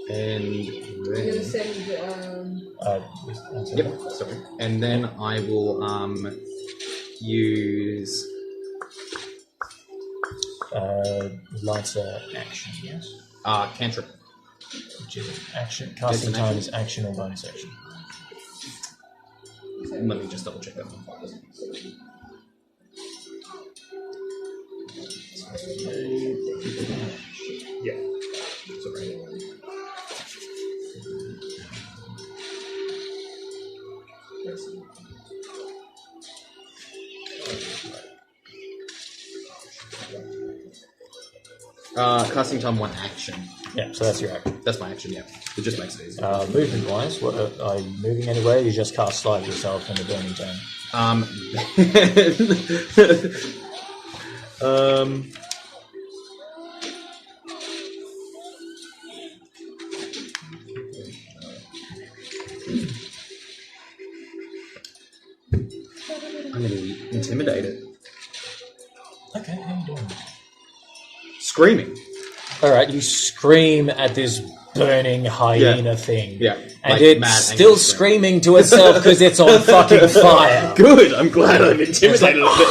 S1: And
S2: I'm going to send
S1: yep, sorry. And then I will use
S3: Light's action, yes?
S1: cantrip.
S3: Which is action. Casting
S1: an
S3: time
S1: action.
S3: is action or bonus action.
S1: Let me just double check that one.
S6: Yeah.
S1: Sorry. Casting time 1 action.
S3: Yeah, so that's your action.
S1: That's my action, yeah. It just makes it easy.
S3: Movement-wise, what are you moving anywhere? You just cast Slide yourself in the burning zone.
S7: Intimidated.
S3: Okay, how you doing?
S7: Screaming.
S3: Alright, you scream at this burning hyena thing.
S7: Yeah.
S3: And
S7: Like
S3: it's
S7: mad
S3: still
S7: angry
S3: screaming to itself because it's on fucking fire.
S7: Good, I'm glad I'm intimidated
S3: It's like,
S7: a bit.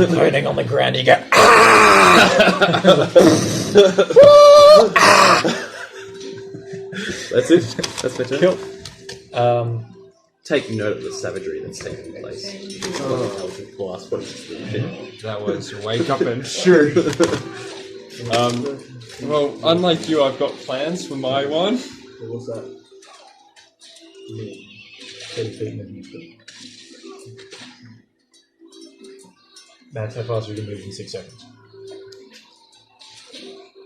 S3: it's burning on the ground. You go, ah!
S7: That's it. That's my turn.
S3: Cool.
S7: Taking note of the savagery that's taking place.
S5: That was wake up and
S7: Sure.
S5: well, unlike you, I've got plans for my one.
S6: What's that?
S3: 30 feet movement. That's how fast we can move in 6 seconds.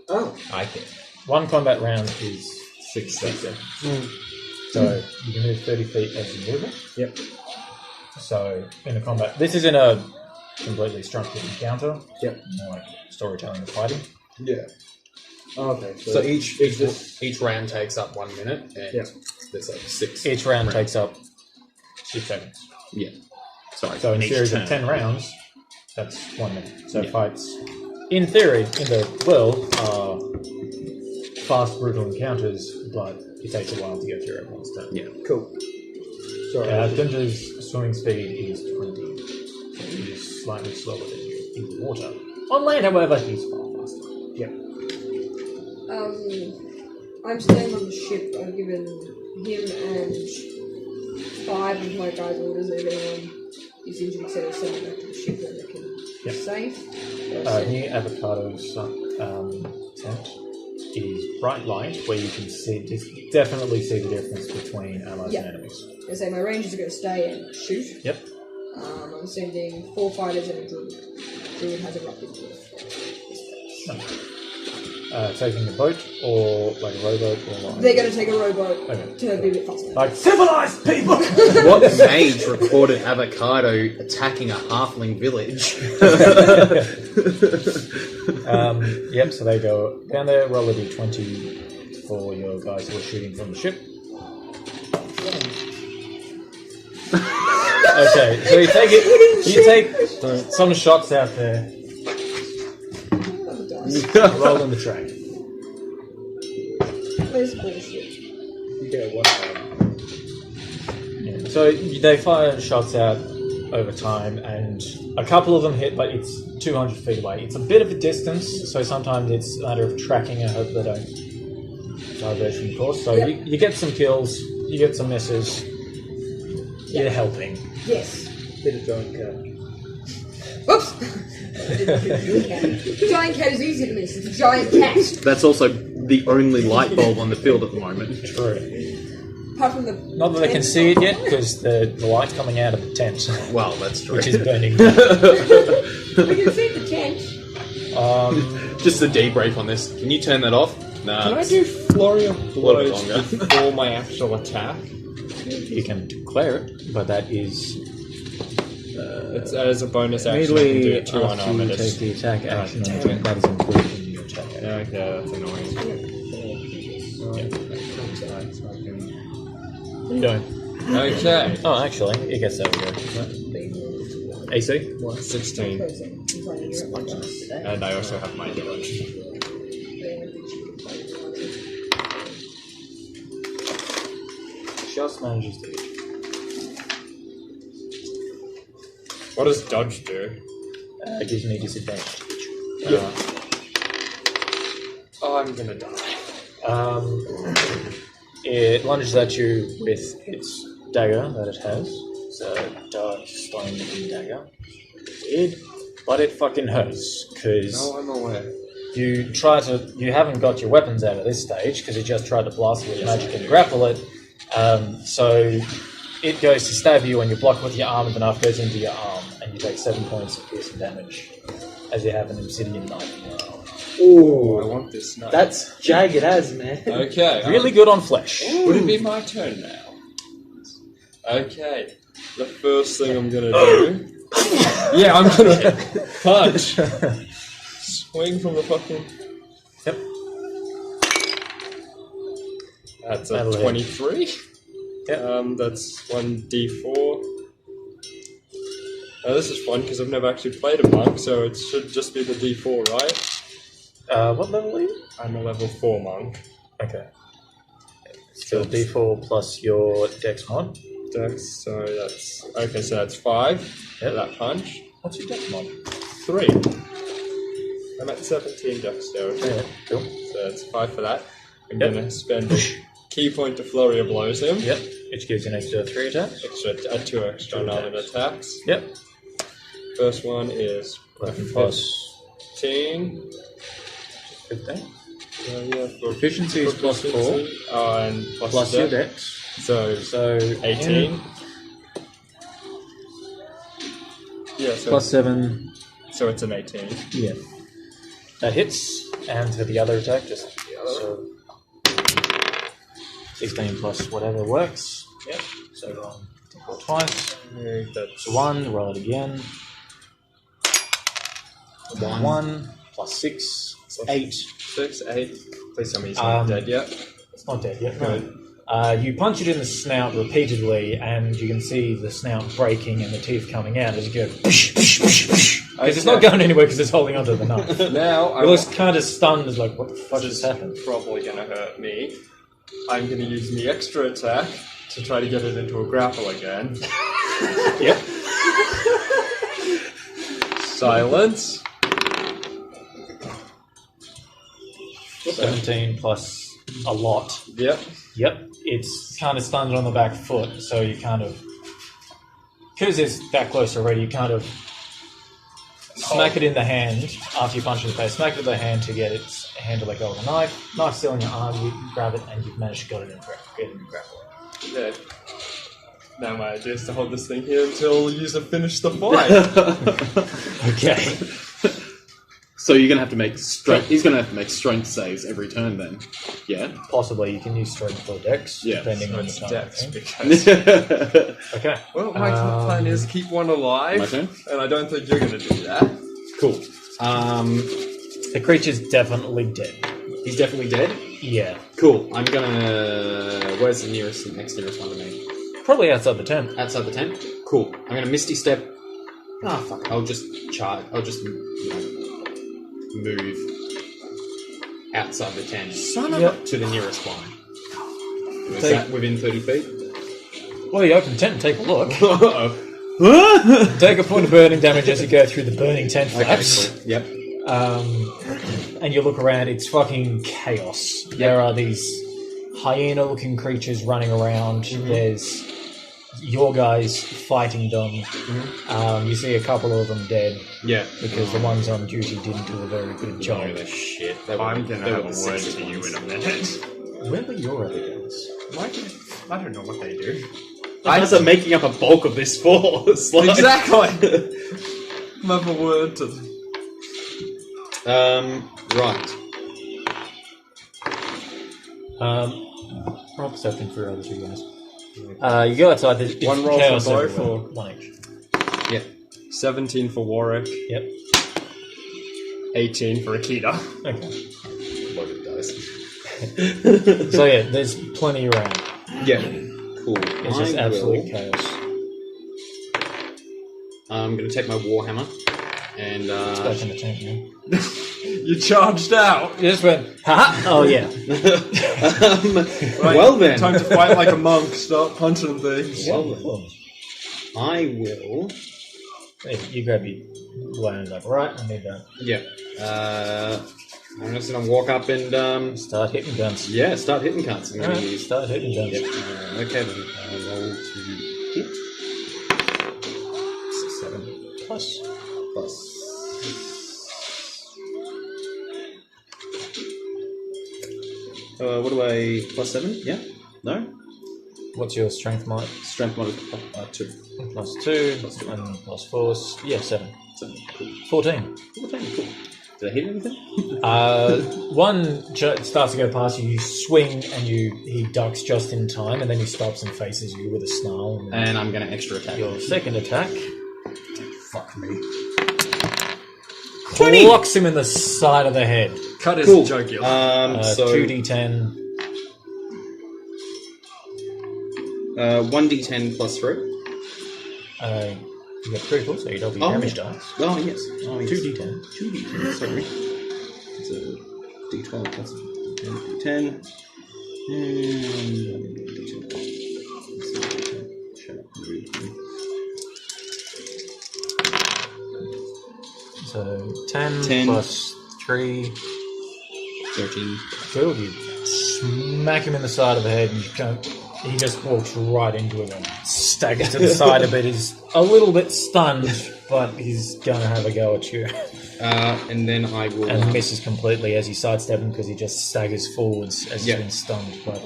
S6: Oh.
S3: I think. One combat round is 6 seconds. So you can move 30 feet as you move it.
S6: Yep.
S3: So in a combat, this isn't a completely structured encounter.
S6: Yep.
S3: More like storytelling and fighting.
S6: Yeah. Oh, okay.
S4: So each round takes up 1 minute, and there's like 6.
S3: Each round takes up 6 seconds.
S7: Yeah. Sorry.
S3: So in a
S7: each
S3: series
S7: turn.
S3: of 10 rounds, that's 1 minute. So fights, in theory, in the world, are fast, brutal encounters, but it takes a while to get through everyone's turn.
S7: Yeah.
S6: Cool. Sorry.
S3: Gunter's swimming speed is 20, so he is slightly slower than you in the water. On land, however, he's far faster.
S6: Yeah.
S2: I'm staying on the ship. I've given him and 5 of my guys orders that if anyone is injured, etc., send them back to the ship where they can be safe.
S3: Near Avocado's tent is bright light, where you can definitely see the difference between allies and enemies.
S2: I say my rangers are going to stay and shoot.
S3: Yep.
S2: I'm sending 4 fighters and a druid. Druid has erupted with
S3: Taking a boat or like a rowboat or what?
S2: They're going to take a rowboat
S3: Okay.
S2: to be a bit faster.
S3: Like civilized people.
S4: What mage recorded Avocado attacking a halfling village?
S3: Yep, so they go down there, roll a d20 for your guys who are shooting from the ship. Okay, so you take some shots out there. Roll on the track.
S2: Where's bullshit?
S6: You get one.
S3: Yeah. So they fire shots out over time, and a couple of them hit, but it's 200 feet away. It's a bit of a distance, so sometimes it's a matter of tracking and hope they don't diverge from course. So you get some kills, you get some misses, you're helping.
S2: Yes.
S6: Bit of giant cat.
S2: Oops! Giant cat is easy to miss. It's a giant cat.
S7: That's also the only light bulb on the field at the moment.
S3: True.
S2: Apart from the
S3: Not that they can see it yet, because the light's coming out of the tent,
S7: Well, that's true.
S3: which is burning.
S2: We can see the tent.
S7: Just the debrief on this. Can you turn that off? Nah.
S5: Can I do flurry of
S7: little bit
S5: blows
S7: longer.
S5: before my actual attack?
S3: You can declare it, but that is
S5: It's as a bonus action. I can do
S3: immediately
S5: it 2
S3: after you
S5: unarmed.
S3: take the attack action.
S5: damn it.
S3: That is included in your attack action.
S5: Yeah, okay, that's annoying.
S3: What are you doing?
S5: Okay.
S3: Oh, actually, it gets over there. AC?
S5: 16. And I also have my damage.
S3: Just manages to hit.
S5: What does dodge do?
S3: It gives me disadvantage.
S5: Oh, I'm gonna die.
S3: It lunges at you with its dagger that it has. It's a dark stone looking dagger. Weird, but it fucking hurts, because
S5: No, I'm aware.
S3: you haven't got your weapons out at this stage, because you just tried to blast it with magic and grapple it. So it goes to stab you and you block with your arm, and the knife goes into your arm, and you take 7 points of piercing damage, as you have an obsidian knife in your arm.
S5: Oh, I want this knife.
S6: That's jagged as, man.
S5: Okay.
S3: Really good on flesh.
S5: Would it be my turn now? Okay. The first thing I'm gonna do. Yeah, I'm gonna punch. Swing from the fucking.
S3: Yep.
S5: That's a
S3: That'll hit.
S5: 23.
S3: Yep.
S5: That's 1d4. This is fun because I've never actually played a monk, so it should just be the D4, right?
S3: What level are you?
S5: I'm a level 4 monk.
S3: Okay. So D4 plus your Dex mod.
S5: Dex, so that's... Okay, so that's 5 for that punch.
S3: What's your Dex mod?
S5: 3. I'm at 17 dexterity.
S3: Yeah, cool.
S5: So that's 5 for that. I'm going to spend a key point to flurry of blows him.
S3: Yep. Which gives you an extra 3 attacks.
S5: Extra, 2 extra unarmored attacks.
S3: Yep.
S5: First one is
S3: 11 plus
S5: 15.
S3: 15.
S5: Yeah, for
S3: Proficiency is plus 4.
S5: And plus
S3: your
S5: dex.
S3: Dex.
S5: So 18. Yeah, so
S3: Plus 7.
S5: So it's an 18.
S3: Yeah. That hits. And for the other attack, just so 16 plus whatever works. Yep. So roll twice.
S5: That's
S3: 1, roll it again. 1 plus 6, 8.
S5: 6, 8. Please tell me he's not dead yet.
S3: It's not dead yet, no. You punch it in the snout repeatedly, and you can see the snout breaking and the teeth coming out as you go. Because it's not going anywhere because it's holding onto the knife.
S5: Now
S3: It looks kind of stunned, as like, what the fuck just happened?
S5: Probably going to hurt me. I'm going to use the extra attack to try to get it into a grapple again.
S3: Yep.
S5: Silence.
S3: 17 plus a lot.
S5: Yep.
S3: Yep. It's kind of stunned on the back foot, so you kind of... Because it's that close already, you kind of smack it in the hand after you punch it in the face. Smack it in the hand to get its hand to let go of the knife. Knife still in your arm, you grab it, and you've managed to get it in grapple.
S5: Yeah. Now my idea is to hold this thing here until the user finishes the fight.
S3: Okay.
S7: So you're gonna have to make strength. He's gonna have to make strength saves every turn, then. Yeah.
S3: Possibly you can use strength or dex,
S7: Yeah,
S3: depending on the
S5: It's
S3: time.
S5: dex
S3: Okay.
S5: because...
S3: Okay.
S5: Well, my plan is keep one alive,
S7: My turn?
S5: and I don't think you're going to do that.
S7: Cool.
S3: The creature's definitely dead.
S1: He's definitely dead?
S3: Yeah.
S1: Cool. I'm gonna... Where's the next nearest one to me?
S3: Probably outside the tent.
S1: Outside the tent? Cool. I'm gonna Misty Step... fuck. I'll just charge. I'll just, move outside the tent to the nearest one. Is that within 30 feet?
S3: Well, you open the tent and take a look.
S1: Uh-oh.
S3: Take a point of burning damage as you go through the burning tent flaps.
S1: Okay, cool. Yep.
S3: And you look around, it's fucking chaos. There are these hyena-looking creatures running around. There's your guys fighting them. You see a couple of them dead.
S1: Yeah.
S3: Because the ones on duty didn't do a very good job.
S1: Oh, shit.
S5: I'm going to have a word to you in a minute.
S3: Where were your other guys?
S5: I don't know what they do.
S1: Guys are making up a bulk of this force. Like...
S5: Exactly! Have a word to them.
S1: Right.
S3: Roll perception for other two guys. You go outside. There's
S5: One roll
S3: chaos
S5: for both,
S3: everywhere.
S5: or?
S3: One each.
S1: Yeah.
S5: 17 for Warwick.
S3: Yep.
S5: 18 for Akita.
S3: Okay.
S1: Loaded dice.
S3: So yeah, there's plenty around.
S1: Yeah. Cool.
S3: It's just absolute chaos.
S1: I'm going to take my Warhammer and...
S3: It's back in the tent now.
S5: You charged out!
S3: You just went, haha! Oh yeah.
S5: Right,
S1: well then.
S5: Time to fight like a monk, start punching things.
S1: Well then. I will...
S3: Hey, you grab your lines up, right? I need that.
S1: Yeah. I'm just going to walk up and...
S3: Start hitting guns.
S1: Yeah, start hitting cunts. I'm going to
S3: Alright,
S1: use...
S3: start hitting guns.
S1: Yep. Okay then. I'll roll to hit.
S3: 7 plus.
S1: What do I... Plus 7? Yeah? No?
S3: What's your strength mod?
S1: Strength mod is 2.
S3: Plus 2, and plus 4. Yeah, 7.
S1: 7. Cool.
S3: 14.
S1: 14. Cool. Did I hit anything?
S3: One starts to go past you, you swing, and he ducks just in time, and then he stops and faces you with a snarl.
S1: And I'm going to extra attack.
S3: Your second attack
S1: Fuck me.
S3: clocks him in the side of the head.
S5: Cut his
S1: Cool.
S5: jugular.
S1: So
S3: 2d10.
S1: 1d10 plus 3.
S3: You got critical, so you double your damage dice.
S7: Oh, yes. Oh, yes.
S3: 2d10.
S7: 2d10, sorry. It's a d12 plus d10. And d10. Shut up.
S3: So 10 plus 3.
S7: 13.
S3: Cool. You smack him in the side of the head, and he just walks right into it and staggers to the side a bit. He's a little bit stunned, but he's going to have a go at you.
S4: And then I will...
S3: And misses completely as you sidestep him because he just staggers forwards as he's been stunned. But,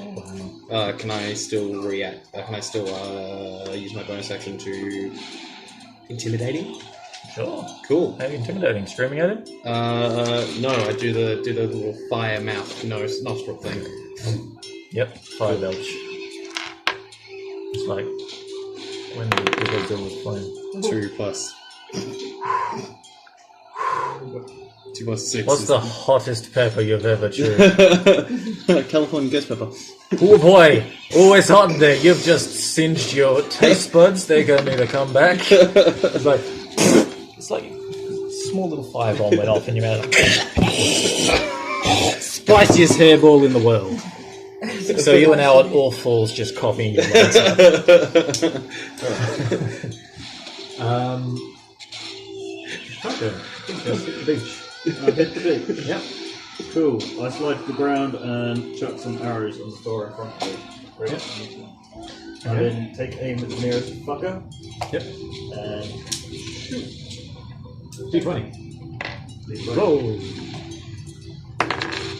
S4: can I still react? Can I still use my bonus action to intimidating?
S3: Sure.
S4: Cool.
S3: How intimidating? Screaming at him?
S4: No, I do the little fire mouth nostril thing.
S3: Yep, fire belch. It's like when the Godzilla was playing.
S4: 2 plus 2 plus 6.
S3: What's the hottest pepper you've ever chewed?
S7: California ghost pepper.
S3: Oh boy, always hot in there. You've just singed your taste buds. They're going to need to come back. It's like a small little fireball went off in your mouth. Spiciest hairball in the world. So you are now at all falls just copying your lights up.
S6: Okay. Hit the beach. Hit the beach.
S3: Yep.
S6: Cool. I slide to the ground and chuck some arrows on the floor in front of me.
S3: Yep.
S6: I then take aim at the nearest fucker.
S3: Yep.
S6: And shoot.
S3: D20. Whoa!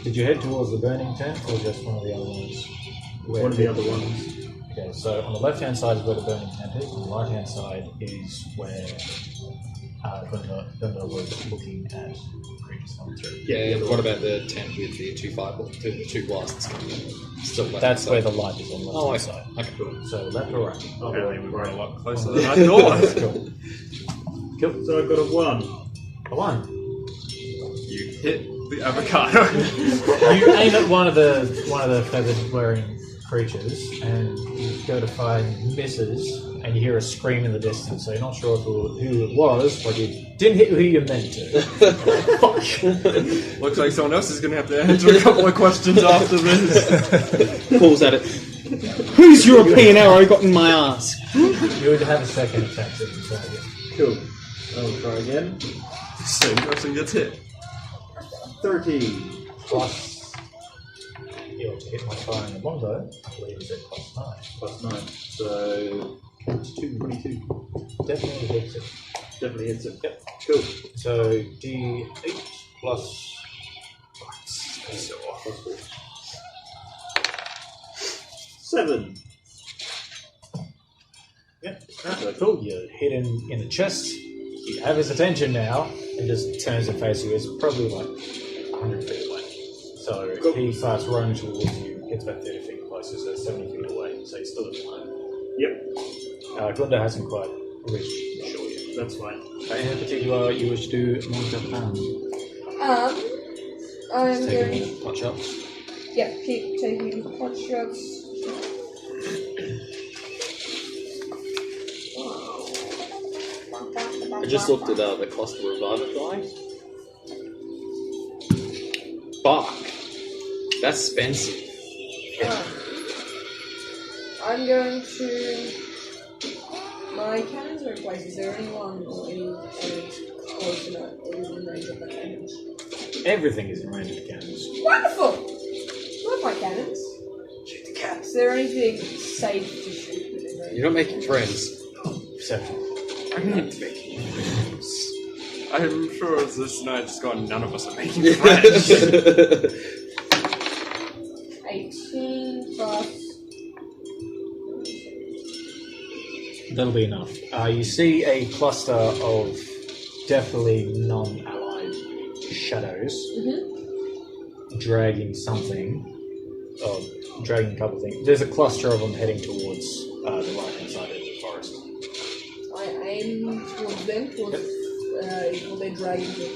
S3: Did you head towards the burning tent or just one of the other ones?
S6: One of the other ones.
S3: Okay, so on the left-hand side is where the burning tent is, on the right-hand side is where Gunda was looking at creatures coming through.
S4: Yeah, but what about the tent with the 2 blasts coming in? Still left
S3: That's
S4: side.
S3: where the light is on the left
S4: Okay.
S3: side.
S4: Okay, cool.
S3: So left or right?
S5: Apparently we were a lot closer than I thought.
S3: Cool.
S6: Cool. So I've got a 1.
S3: A 1.
S5: You hit the avocado.
S3: You aim at one of the feathered wearing creatures and you go to fire and misses and you hear a scream in the distance, so you're not sure who it was, but you didn't hit who you meant to.
S5: Looks like someone else is going to have to answer a couple of questions after this.
S7: Pulls at it. Whose European arrow got in my ass?
S3: You would have a second attack if you try again.
S6: Cool. I'll try again.
S5: Same person gets hit.
S6: 13.
S3: Plus, you ought to hit my fire in the longbow, I believe it's at +9.
S6: +9. So 22.
S3: Definitely hits it.
S6: Definitely hits it.
S3: Yep.
S6: Cool.
S3: So D8 plus... So off.
S6: 7.
S3: Yep. So cool. You hit him in the chest. You have his attention now, and just turns and faces you. It's probably like 100 feet away. So he starts running towards you, gets about 30 feet closer, so 70 feet away. So he's still at the line.
S6: Yep.
S3: Glenda hasn't quite reached the shore yet.
S6: That's fine.
S3: In particular, you wish to mount a plan.
S2: I'm going.
S3: Taking pot shots.
S2: Yep, keep taking pot shots.
S4: I just looked at the cost of revival die. Fuck. That's expensive.
S2: I'm going to. My cannons are in place. Is there anyone or any close enough or within range of my cannons?
S3: Everything is in range of cannons.
S2: Wonderful! Love my cannons. Shoot the cats. Is there anything safe to shoot within range?
S4: You're not making friends.
S3: Perception.
S5: I'm not making friends. I'm sure as this night's gone, none of us are making friends.
S2: 18 plus.
S3: That'll be enough. You see a cluster of definitely non-allied shadows dragging something, dragging a couple of things. There's a cluster of them heading towards the right-hand side of the forest.
S2: I aim towards them, towards, will they drag into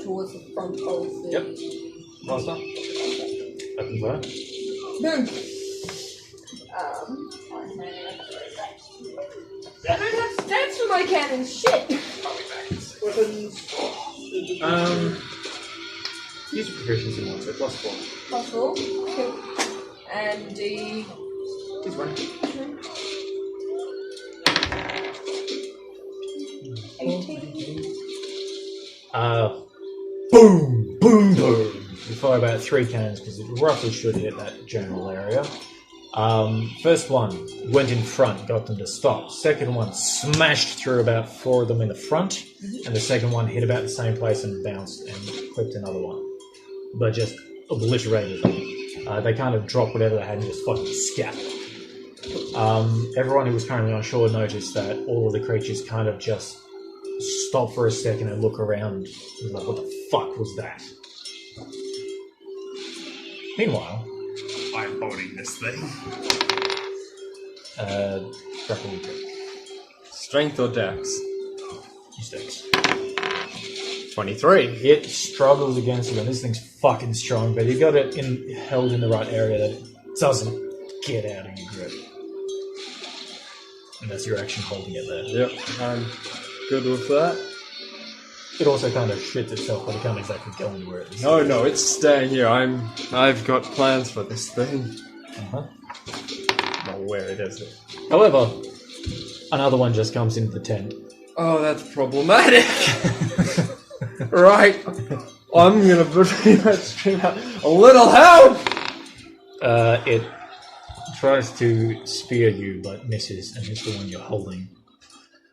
S2: towards the front of the...
S3: Yep. Cluster. Open fire.
S2: Boom! I don't have Body cannon, shit!
S6: Weapons.
S4: Use your proficiency one, so +4.
S2: +4. Cool. And the...
S4: He's running.
S2: 18.
S3: Boom, boom, boom. You fire about 3 cannons because it roughly should hit that general area. First one went in front, got them to stop. Second one smashed through about 4 of them in the front, and the second one hit about the same place and bounced and clipped another one. But just obliterated them. They kind of dropped whatever they had and just fucking scattered. Everyone who was currently on shore noticed that all of the creatures kind of just stop for a second and look around. Like, what the fuck was that? Meanwhile,
S5: I'm owning this thing.
S3: grapple check.
S5: Strength or dex?
S3: Use dex.
S5: 23.
S3: It struggles against you, and this thing's fucking strong, but you got it held in the right area that it doesn't get out of your grip. And that's your action holding it there.
S5: Yep, I'm good with that.
S3: It also kind of shits itself, but it can't exactly go anywhere.
S5: No, it's staying here. I've got plans for this thing. Not where it is.
S3: However, another one just comes into the tent.
S5: Oh, that's problematic. Right. I'm gonna pretty much scream out, a little help!
S3: It tries to spear you, but misses, and hits the one you're holding.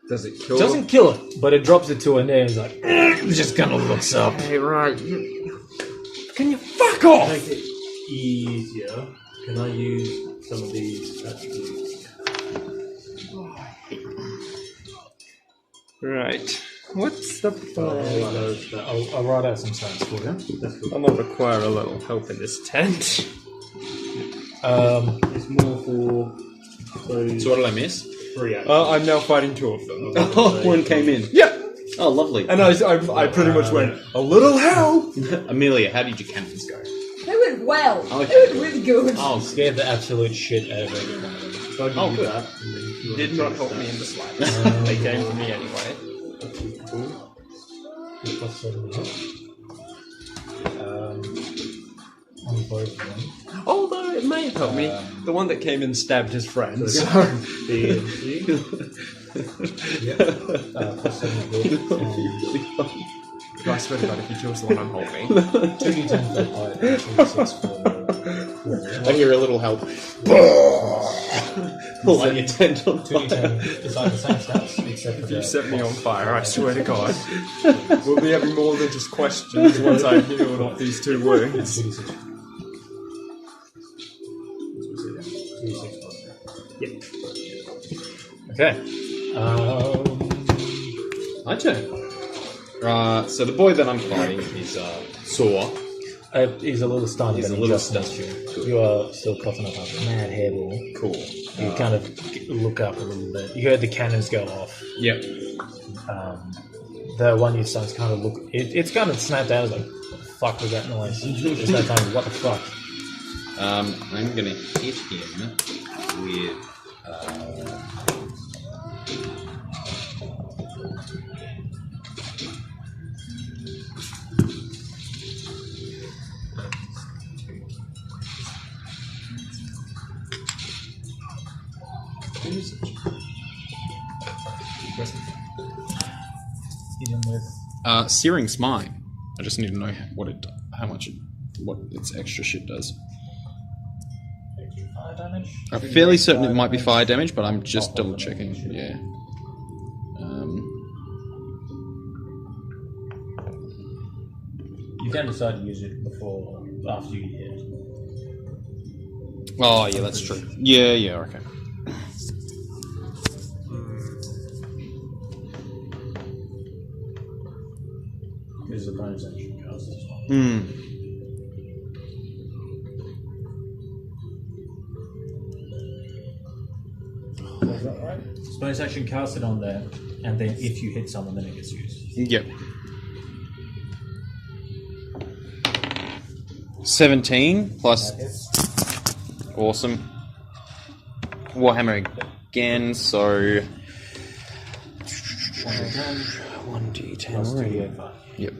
S5: Does it kill
S3: Doesn't kill it, but it drops it to a knee and is like, just kind of looks up.
S5: Hey, right. Can you fuck off?
S6: To make it easier, can I use some of these attributes?
S5: Right. What's the plan?
S3: I'll write out some stats for you.
S6: That's cool.
S5: I'm gonna require a little help in this tent.
S6: It's more for those
S4: So what did I miss?
S6: 3 actions.
S5: I'm now fighting 2 of them.
S7: Oh, one came in.
S5: Yeah!
S7: Oh, lovely.
S5: And I pretty much went, a little help!
S4: Amelia, how did your cannons go?
S2: They went well.
S4: Okay.
S2: They went really good.
S3: I'll scare the absolute shit out of every one of them.
S6: So I can
S4: Oh,
S6: do
S4: good.
S6: that. And then if you
S5: Did
S6: want
S5: not
S6: to
S5: help
S6: take
S5: me in the
S6: that,
S5: slightest. They came for me anyway.
S6: cool.
S3: Plus 7 on both of them.
S5: Although it may have helped me. The one that came in stabbed his friend. So.
S6: B and C.
S3: Plus 7 hit,
S5: I swear to God, if he kills the one I'm holding.
S3: 2d10 for the pipe, and 2d6 for the
S4: I hear a little help.
S7: Like your tent on
S3: 2d10 is like the same stats, except for
S5: If you
S3: the
S5: set me on fire, I swear to God, we'll be having more than just questions once I've healed off these 2 wounds.
S3: 2d6. 2d6 plus that. Yep. Okay.
S4: My turn. So the boy that I'm fighting is sore.
S3: He's a little stunned,
S4: He's
S3: but
S4: a
S3: he
S4: little
S3: just missed
S4: stunned.
S3: you.
S4: Cool.
S3: You are still coughing up a mad hairball.
S4: Cool.
S3: You kind of look up a little bit. You heard the cannons go off.
S4: Yep.
S3: The one you stunned's kind of look. It's kind of snapped out. It's like, what the fuck was that noise? There's no time. What the fuck?
S4: I'm gonna hit him with.
S3: Hit him with.
S1: Searing Smite. I just need to know what its extra shit does.
S3: Extra fire damage?
S1: I'm fairly certain it might be fire damage, but I'm just double checking. Yeah.
S3: You can decide to use it before, after you hit.
S1: Oh, yeah, that's true. Yeah, okay.
S3: Use the bonus action cast as well. Is that right? So bonus action cast it on there, and then if you hit someone, then it gets used.
S1: Yep. 17 plus.
S3: That hits.
S1: Awesome. Warhammer again, so 1d10.
S3: Plus 2d8.
S1: Yep.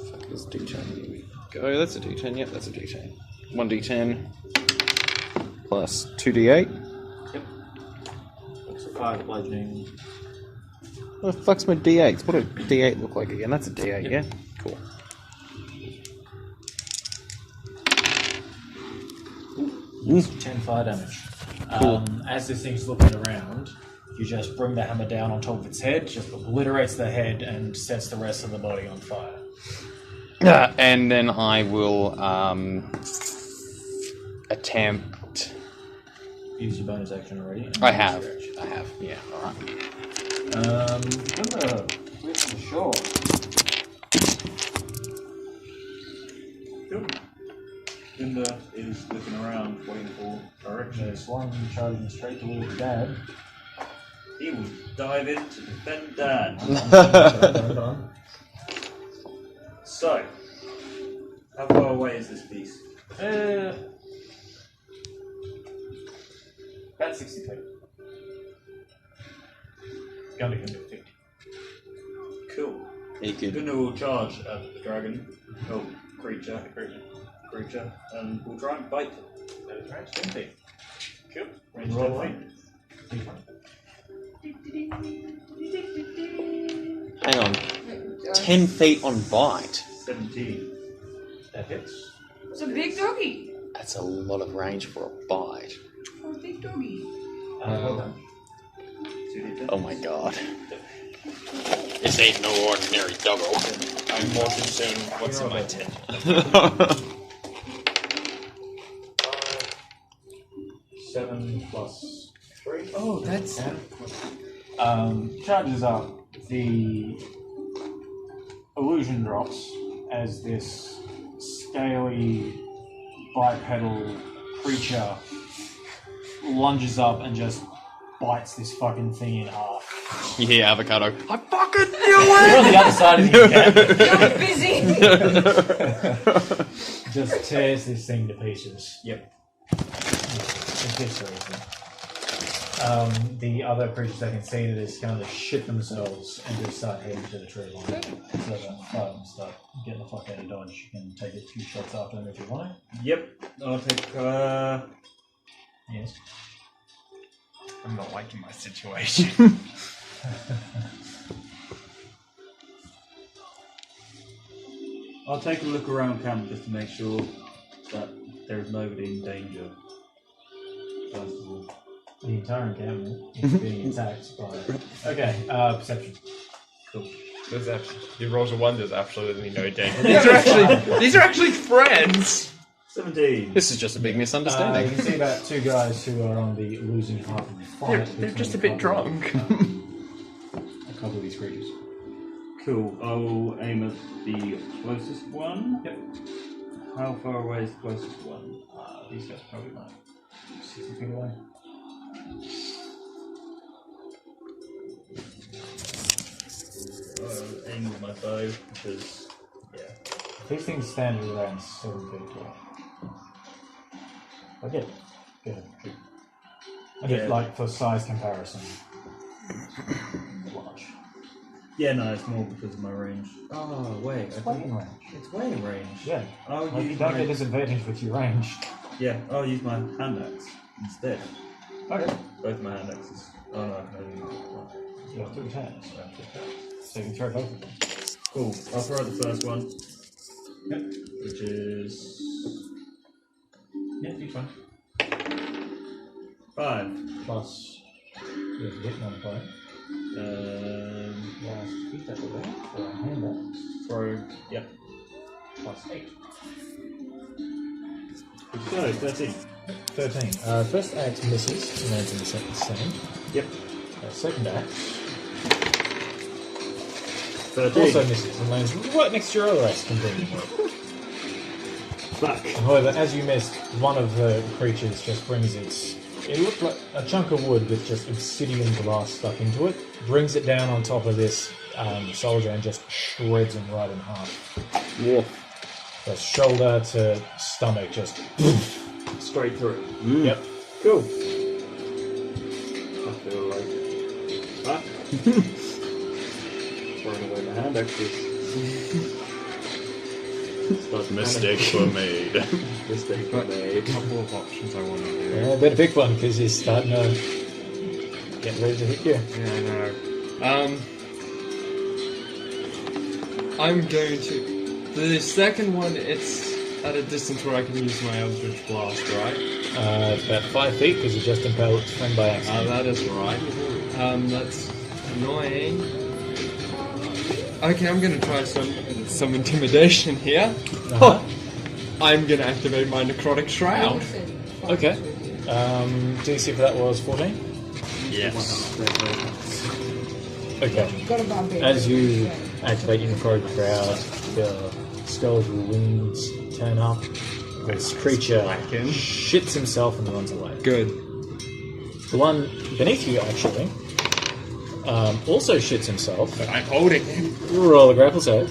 S1: Fuck is d10? Here we go. That's a d10. Yep, that's a d10. 1d10 plus 2d8.
S3: Yep. That's a 5 bludgeoning.
S1: What the fuck's my d8s? What does d8 look like again? That's a d8, yeah? Cool.
S3: Ooh. 10 fire damage.
S1: Cool.
S3: As this thing's looking around, you just bring the hammer down on top of its head, just obliterates the head and sets the rest of the body on fire.
S1: And then I will attempt...
S3: Use your bonus action already.
S1: I have, yeah, alright.
S3: Sure.
S6: Linda is looking around, waiting for direction.
S3: There's one charging straight towards Dad.
S6: He will dive in to defend Dad. So, how far away is this piece?
S3: About 60 feet. Gonna be 50.
S6: Cool. Linda will charge at the dragon. Oh, creature, and we'll try and bite it.
S3: That is range 10 feet.
S6: Cool.
S3: Range
S6: Roll
S3: 10 feet.
S1: Hang on. 10 feet on bite.
S6: 17.
S3: That hits.
S2: It's a big doggy.
S1: That's a lot of range for a bite.
S2: For a big doggy.
S1: Oh my god. This ain't no ordinary doggo. I'm more concerned with what's in my tent.
S3: 7 plus 3.
S1: Oh, that's...
S3: 10. Charges up. The illusion drops as this scaly bipedal creature lunges up and just bites this fucking thing in half.
S1: Yeah, avocado. I fucking knew
S3: You're on the other side of the
S2: You're busy.
S3: Just tears this thing to pieces.
S6: Yep.
S3: The other creatures that can see this kind of shit themselves and just start heading to the tree line. So that five of them start getting the fuck out of dodge. You can take a few shots after them if you want.
S6: Yep. I'll take,
S3: Yes.
S1: I'm not liking my situation.
S6: I'll take a look around camp just to make sure that there's nobody in danger. First of all.
S3: The entire encampment is being attacked by... Okay, perception.
S6: Cool.
S5: Your rolls of one, there's absolutely no danger. These are actually friends.
S6: 17.
S1: This is just a big misunderstanding.
S3: You can see about two guys who are on the losing half of the fight.
S5: They're just a bit drunk.
S3: A couple of these creatures.
S6: Cool. I will aim at the closest one.
S3: Yep.
S6: How far away is the closest one?
S3: These guys probably like 60 feet away.
S6: I'll aim with my bow because, yeah.
S3: These things stand at around 7 feet tall. I get it. I get like for size comparison. Large.
S6: Yeah, no, it's more because of my range. Oh, wait.
S3: It's weighting range.
S6: It's weighting range.
S3: Yeah.
S6: I'll
S3: Like, you
S6: use
S3: don't
S6: my...
S3: get disadvantage with your range.
S6: Yeah, I'll use my hand axe instead.
S3: Okay.
S6: Both my hand axes. Oh, no.
S3: You have two attacks. So you can throw both of them.
S6: Cool. I'll throw the first one.
S3: Yep.
S6: Which is...
S3: Yeah, each one.
S6: 5.
S3: Plus, you have to hit modifier. Last feet that will be for a hand axe.
S6: Throw, yep.
S3: Plus 8.
S6: So, 13.
S3: 13. First axe misses, lands in the sand.
S6: Yep.
S3: Second axe
S6: 13.
S3: also misses and lands right next to your other axe conveniently.
S6: Back.
S3: However, as you missed, one of the creatures just brings its... It looked like a chunk of wood with just obsidian glass stuck into it. Brings it down on top of this soldier and just shreds him right in half.
S1: Yeah.
S3: So shoulder to stomach, just...
S6: Straight through.
S3: Yep.
S6: Cool. I feel like Ah. Throwing away my hand axes.
S4: Mistakes were made.
S6: Mistakes
S5: But a couple of options I want to do.
S3: Yeah, better pick one because he's starting to get ready to hit you.
S5: Yeah, I know. I'm going to. The second one, it's at a distance where I can use my Eldritch Blast, right?
S3: It's about 5 feet because you just impaled its friend by accident.
S5: That is right. That's annoying. Okay, I'm gonna try some intimidation here.
S3: Uh-huh.
S5: I'm gonna activate my Necrotic Shroud.
S3: Okay. DC for that was 14?
S5: Yes.
S3: Okay.
S2: Got a barbarian.
S3: As you activate your necrotic crowd, the skeletal wings turn up. This creature shits himself and runs away.
S5: Good.
S3: The one beneath you, actually, also shits himself.
S5: But I'm holding him.
S3: Roll a grapple save.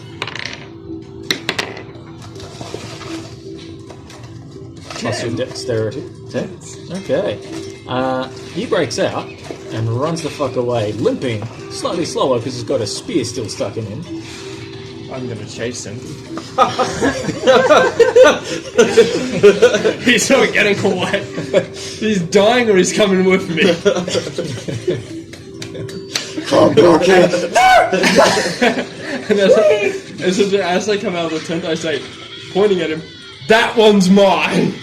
S3: Plus your dexterity. 10. Okay. He breaks out and runs the fuck away, limping slightly slower because he's got a spear still stuck in him.
S5: I'm gonna chase him. He's not getting away. He's dying or he's coming with me. And as I come out of the tent, I say, pointing at him, "That one's mine."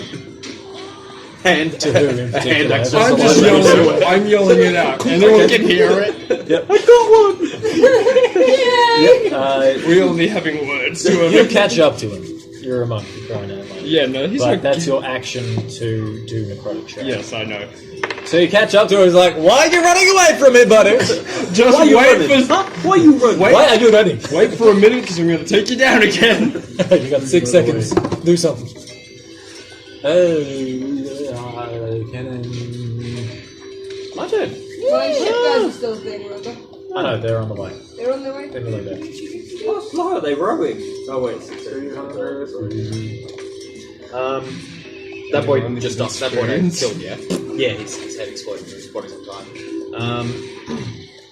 S3: And to who in particular?
S5: I'm just yelling. I'm yelling it out. Anyone can hear it.
S3: Yep.
S5: I got one.
S3: Yep.
S5: We're only having words to him.
S3: You catch up to him. You're a monk. You're crying out loud.
S5: Yeah, no, he's
S3: But
S5: like.
S3: that's your action to do necrotic shroud.
S5: Yes, I know.
S3: So you catch up to him. He's like, "Why are you running away from me, buddy?
S5: Just wait for.
S7: Why are you running?
S3: Why are you running?
S5: Wait for a minute, because I'm going to take you down again.
S3: You got 6 seconds. Do something." My turn.
S2: My ship guys are still thing, remember?
S3: I know, they're on the way.
S2: They're on their way.
S3: They're nearly there.
S7: How slow are they rowing? Oh wait,
S3: 300.
S4: That boy just does. That boy
S5: experience.
S4: killed, yeah? Yeah, his head exploded through his body sometime.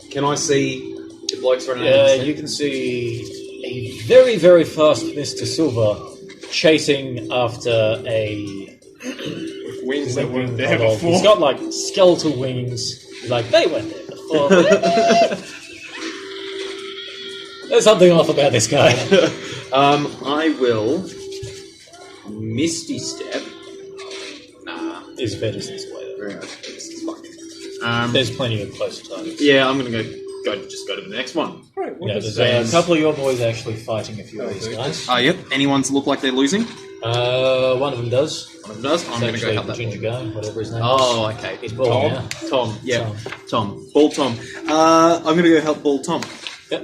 S4: Can I see the blokes running around?
S3: You can see a very, very fast Mr. Silver chasing after a
S5: Wings that weren't there
S3: kobold.
S5: before.
S3: He's got like skeletal wings. He's like, they weren't there before. There's something off about this guy.
S4: I will Misty Step. Nah,
S3: His better this way though.
S4: very nice. It's fine.
S3: There's plenty of closer targets.
S4: Yeah, I'm gonna go to the next one.
S5: Right, what
S3: Yeah,
S5: does
S3: there's a couple of your boys actually fighting a few of these guys.
S4: Yep. Anyone's look like they're losing?
S3: One of them does.
S4: One of them does. I'm
S3: It's
S4: gonna go
S3: actually
S4: help that
S3: ginger
S4: boy.
S3: guy, whatever his name is.
S4: Oh, okay.
S3: He's bald now.
S4: Tom. Yeah.
S3: Tom.
S4: Bald Tom. I'm gonna go help Bald Tom.
S3: Yep.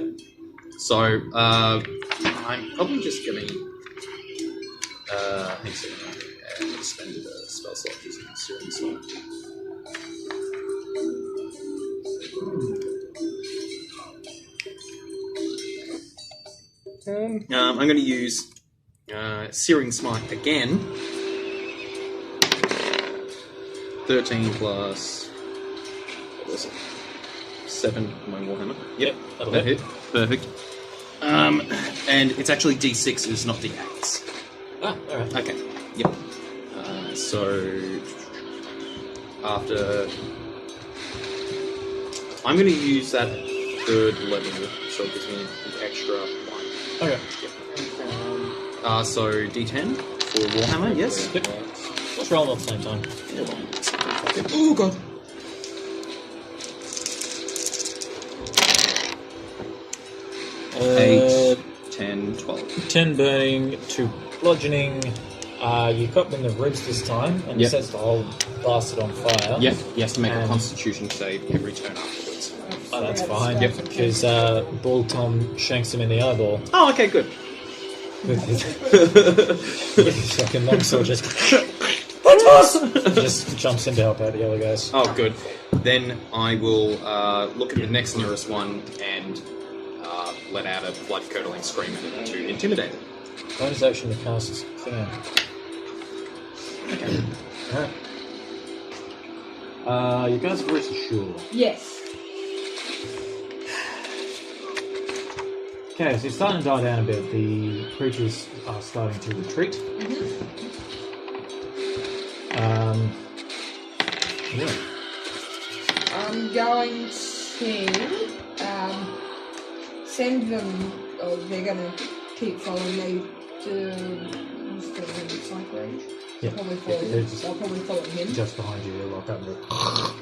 S4: So, I'm probably just gonna. Thanks. Spend a spell slot using Searing Smite. I'm going to use Searing Smite again. 13 plus. What was it? 7 on my Warhammer. Yep,
S3: that'll
S4: that
S3: hit.
S4: Perfect. And it's actually D6s, not D8s.
S3: Ah, alright.
S4: Okay. Yep. So after I'm going to use that third level, so it gives me an extra 1.
S3: Okay.
S4: Yep. So D10 for Warhammer, yes.
S3: Yep. Let's roll them at the same time.
S4: Oh god.
S3: Uh,
S4: 8, 10, 12.
S3: 10 burning, 2 bludgeoning. You cut them in the ribs this time, and it
S4: Yep.
S3: sets the whole bastard on fire.
S4: Yep, he has to make a
S3: And-
S4: Constitution save every turn afterwards.
S3: Oh, that's fine.
S4: Yep.
S3: Because Bald Tom shanks him in the eyeball.
S4: Oh, okay, good.
S3: With his fucking longsword just jumps in to help out the other guys.
S4: Oh, good. Then I will look at the next nearest one and let out a blood-curdling scream to intimidate it.
S3: Bonus action to cast this thing out.
S4: Okay.
S3: Alright. You guys are very sure.
S2: Yes.
S3: Okay, so it's starting to die down a bit. The creatures are starting to retreat. Yeah.
S2: I'm going to send them. Oh, they're gonna keep following me to. I'm still in sight range.
S3: Yeah.
S2: Probably follow. I'll probably follow him.
S3: Just behind you, they'll lock up.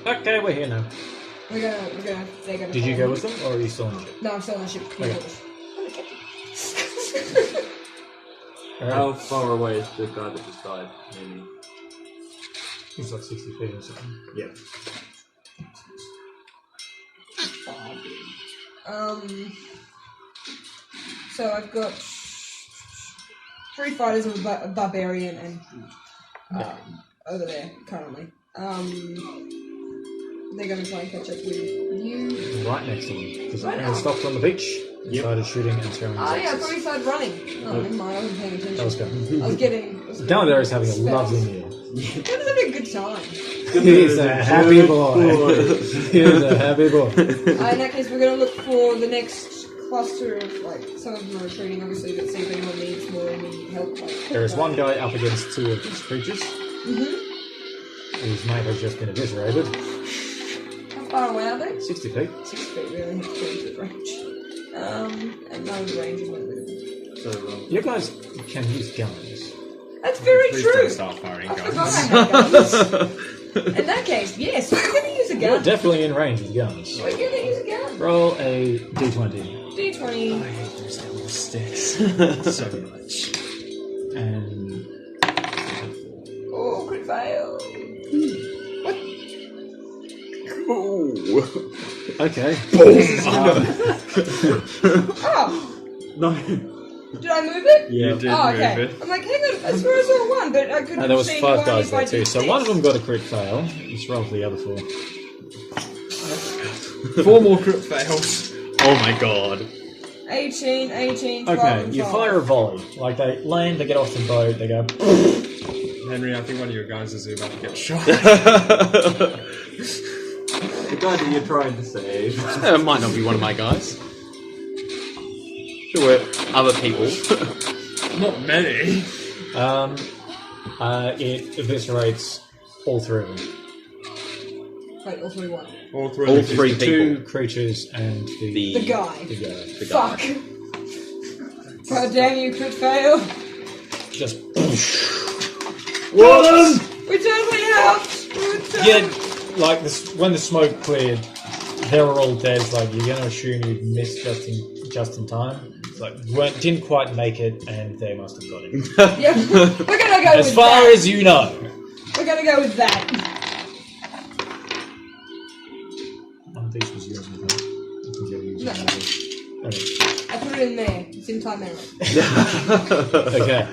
S3: Okay, we're here now.
S2: They're gonna.
S3: Did you go with them, or are you still on the ship?
S2: No, I'm still on the ship.
S3: Okay.
S6: How far away is the guy that just died? Maybe.
S3: He's like 60 feet or something.
S6: Yeah.
S2: So I've got 3 fighters of a barbarian and over there currently. They're going to try and catch up with you.
S3: Right next to them. Because
S2: Right
S3: they
S2: now.
S3: stopped on the beach. Yep. Started shooting and throwing
S2: Oh yeah, I
S3: axes.
S2: thought he started running. Oh, never mind, I wasn't paying attention.
S3: That was good.
S2: I was getting...
S3: Down there is having a lovely meal.
S2: That was having a good time.
S3: He's a happy boy. He's a happy boy.
S2: In that case, we're going to look for the next cluster of, like, some of them are retreating, obviously, but see if anyone needs more immediate help. Like,
S3: There is one guy up against 2 of these creatures. Whose mate has just been eviscerated.
S2: How far away are they?
S3: 60 feet.
S2: 6 feet, really. Have 20 foot range. And no range is what we're doing.
S6: So,
S3: You guys can use guns.
S2: That's very
S5: Please
S2: true.
S5: don't start firing
S2: I
S5: guns.
S2: forgot I had guns. In that case, yes, we're going to use a
S3: You're
S2: gun.
S3: definitely in range with guns.
S2: We're going to use a gun.
S3: Roll a d20.
S2: D20.
S5: I hate those little sticks so much.
S3: And...
S2: Oh, crit fail.
S3: Okay.
S2: Oh,
S6: no.
S2: did I move it?
S6: Yeah.
S5: You did
S2: Oh, okay.
S5: move it.
S2: I'm like, hang on, I swear I saw 1, but I couldn't
S3: And there was
S2: see
S3: 5
S2: one
S3: guys
S2: if
S3: there
S2: I
S3: too.
S2: did
S3: So
S2: this.
S3: one of them got a crit fail. Let's roll for the other 4.
S5: 4 more crit fails. Oh my god.
S2: 18, 18, 12,
S3: Okay,
S2: and
S3: you
S2: 12.
S3: fire a volley. Like they land, they get off the boat, they go...
S5: Henry, I think one of your guys is about to get shot.
S6: The guy that you're trying to save.
S4: It might not be one of my guys. There were other people.
S5: Not many.
S3: It eviscerates all 3 of them.
S2: Wait, all 3 what?
S5: All 3
S4: All
S5: of you.
S4: 3
S3: The
S4: people.
S3: 2 creatures and the
S2: The guy.
S3: The guy.
S4: The guy.
S2: Fuck. God damn you, crit fail.
S3: Just...
S2: What? We totally helped.
S3: Yeah, like when the smoke cleared, they were all dead. It's like you're going to assume you missed just in time. It's like didn't quite make it, and they must have got it.
S2: Yeah, we're gonna go
S3: As
S2: with
S3: far
S2: that.
S3: as you know.
S2: We're gonna go with that.
S3: One of these was yours, I think. I think you're using
S2: No.
S3: it. Okay.
S2: I put it in there. It's in time error.
S3: Okay.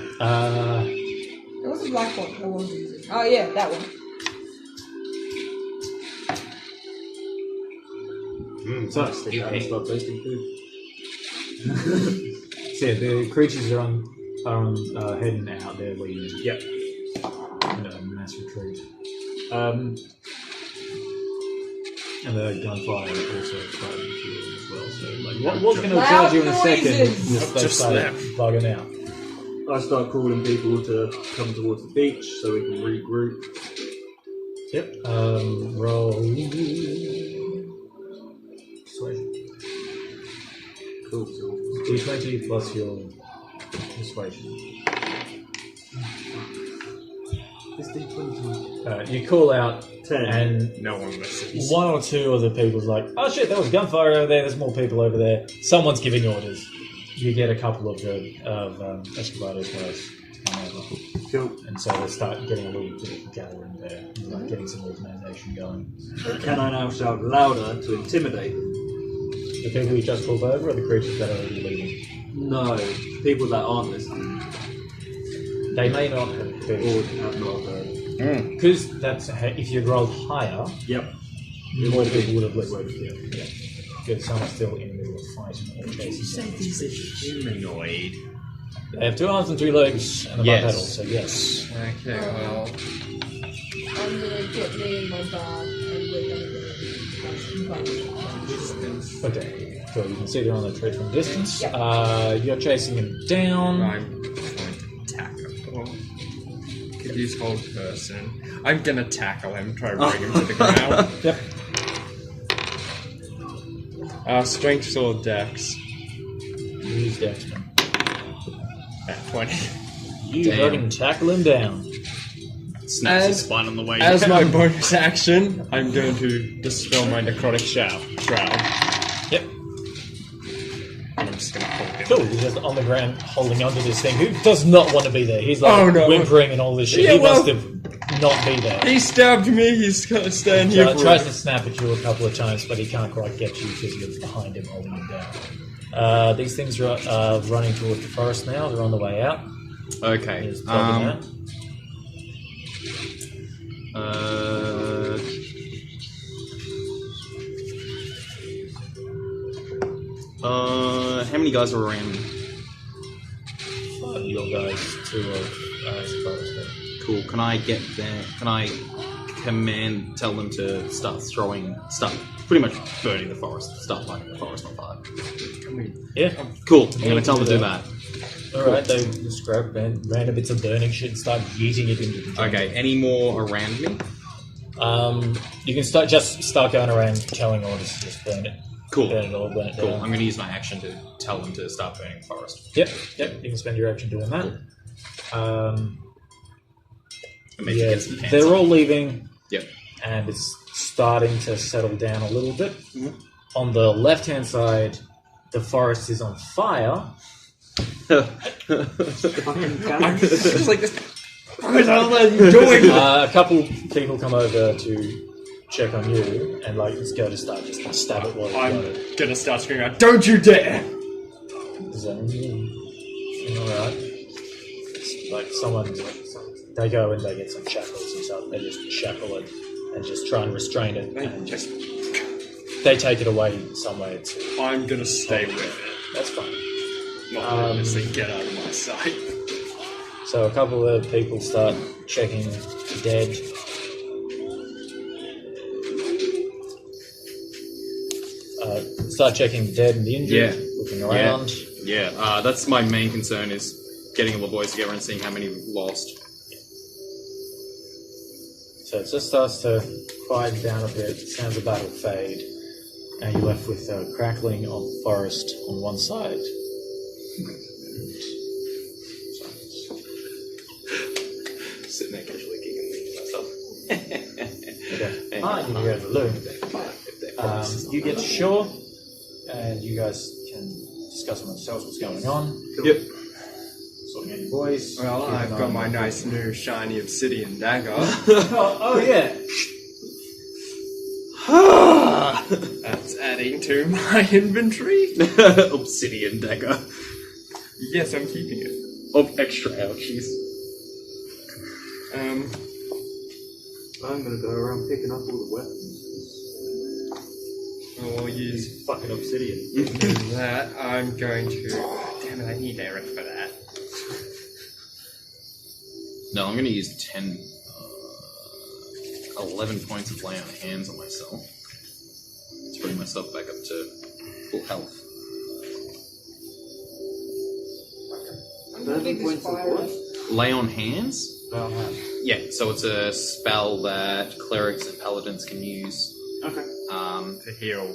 S2: There was a black one I was using. Oh yeah, that one.
S3: So,
S6: Stick out and start tasting food.
S3: so yeah, the creatures are on heading out there leading.
S6: Yep.
S3: Mass retreat.
S6: And the gunfire also started fueling as well. So like,
S3: What was going to
S2: Loud
S3: charge you in a second?
S2: noises.
S3: Just they
S5: Just
S3: started bugging out.
S6: I start calling people to come towards the beach so we can regroup.
S3: Yep. Roll. Persuasion.
S6: Cool. So
S3: D20 plus your persuasion.
S6: this D20.
S3: You call out,
S6: 10.
S3: and
S5: No one listens.
S3: 1 or 2 of the people's like, "Oh shit, there was gunfire over there. There's more people over there. Someone's giving orders." You get a couple of the Escobar's guys to come over,
S6: Cool.
S3: and so they start getting a little bit of gathering there, like getting some organisation going.
S6: Can I now shout louder to intimidate them?
S3: The people you just called over, or the creatures that are already leaving?
S6: No, people that aren't listening
S3: They may not have
S6: or
S3: heard.
S6: have not heard.
S3: Because that's if you rolled higher,
S6: Yep.
S3: more people would have listened. Yeah. Because some are still in the middle of fighting or chasing.
S5: Humanoid.
S3: They have 2 arms and 2 legs and a
S4: Yes.
S3: bipedal, so yes.
S5: Okay, well.
S2: I'm gonna get me in my bar and we're gonna go.
S5: distance.
S3: Okay, cool. You can see they're on the tree from distance. You're chasing him down.
S5: I'm going to tackle him. Could use hold person. I'm gonna tackle him, try to bring him to the ground.
S3: Yep.
S5: Strength or dex?
S3: Use dex, man.
S5: At 20.
S3: You fucking tackle him down.
S4: Snaps his spine on the way.
S5: As my bonus action, I'm going to dispel my necrotic shroud.
S3: Yep.
S5: And I'm just gonna hold him.
S3: Cool, he's just on the ground holding onto this thing. Who does not want to be there? He's like whimpering and all this shit.
S5: Yeah,
S3: He must have not be there.
S5: He stabbed me, he's gonna stand here for
S3: Tries to snap at you a couple of times, but he can't quite get you because you're behind him holding him down. These things are running towards the forest now. They're on the way out.
S4: Okay.
S3: He's plugging out.
S7: How many guys are around me?
S3: 5 of your guys, 2 of forest.
S7: Cool. Can I get there? Can I tell them to start pretty much burning the forest, start lighting the forest on fire?
S3: Yeah.
S7: Cool. I'm going to tell them to do that.
S3: Alright, they just grab random bits of burning shit and start yeeting it into the jungle.
S7: Okay, any more around me?
S3: You can start going around telling orders to just burn it.
S7: Cool.
S3: Burn it all, burn it
S7: Cool.
S3: down.
S7: I'm going to use my action to tell them to start burning the forest.
S3: Yep, you can spend your action doing that.
S7: Get some pants
S3: they're
S7: on.
S3: all leaving.
S7: Yep.
S3: And it's starting to settle down a little bit.
S7: Mhm.
S3: On the left-hand side, the forest is on fire.
S5: I'm just like this. What are you doing?
S3: A couple people come over to check on you, and like it's go to start just stab it while you got it.
S5: I'm gonna start screaming out, "Don't you dare!"
S3: Is that alright? Like they go and they get some shackles and stuff. They just shackle it and just try and restrain it, and just they take it away somewhere to.
S5: I'm gonna stay with it.
S3: That's fine.
S5: Not letting this thing get out of my sight.
S3: So a couple of people start checking dead. Start checking dead and the injured. Looking around.
S4: Yeah, that's my main concern is getting all the boys together and seeing how many we've lost.
S3: So it just starts to quiet down a bit. Sounds of battle fade, and you're left with a crackling of forest on one side.
S4: Sitting there casually giggling to myself.
S3: Okay. You go to the loo. You get to shore, and you guys can discuss amongst yourselves what's going on.
S4: Yep.
S3: Sorting out your boys.
S5: Well, I've got my nice new shiny obsidian dagger.
S3: oh yeah.
S5: That's adding to my inventory.
S4: Obsidian dagger.
S5: Yes, I'm keeping it.
S4: Of extra ouchies.
S7: I'm gonna go around picking up all the weapons.
S5: I'll use
S3: Fucking obsidian.
S5: that. I'm going to. Damn it! I need Eric for that.
S4: No, I'm gonna use 11 points of lay on hands on myself to bring myself back up to full health.
S7: 11 points of what?
S4: Lay on hands?
S7: Oh,
S4: Yeah, so it's a spell that clerics and paladins can use.
S7: okay.
S5: To heal.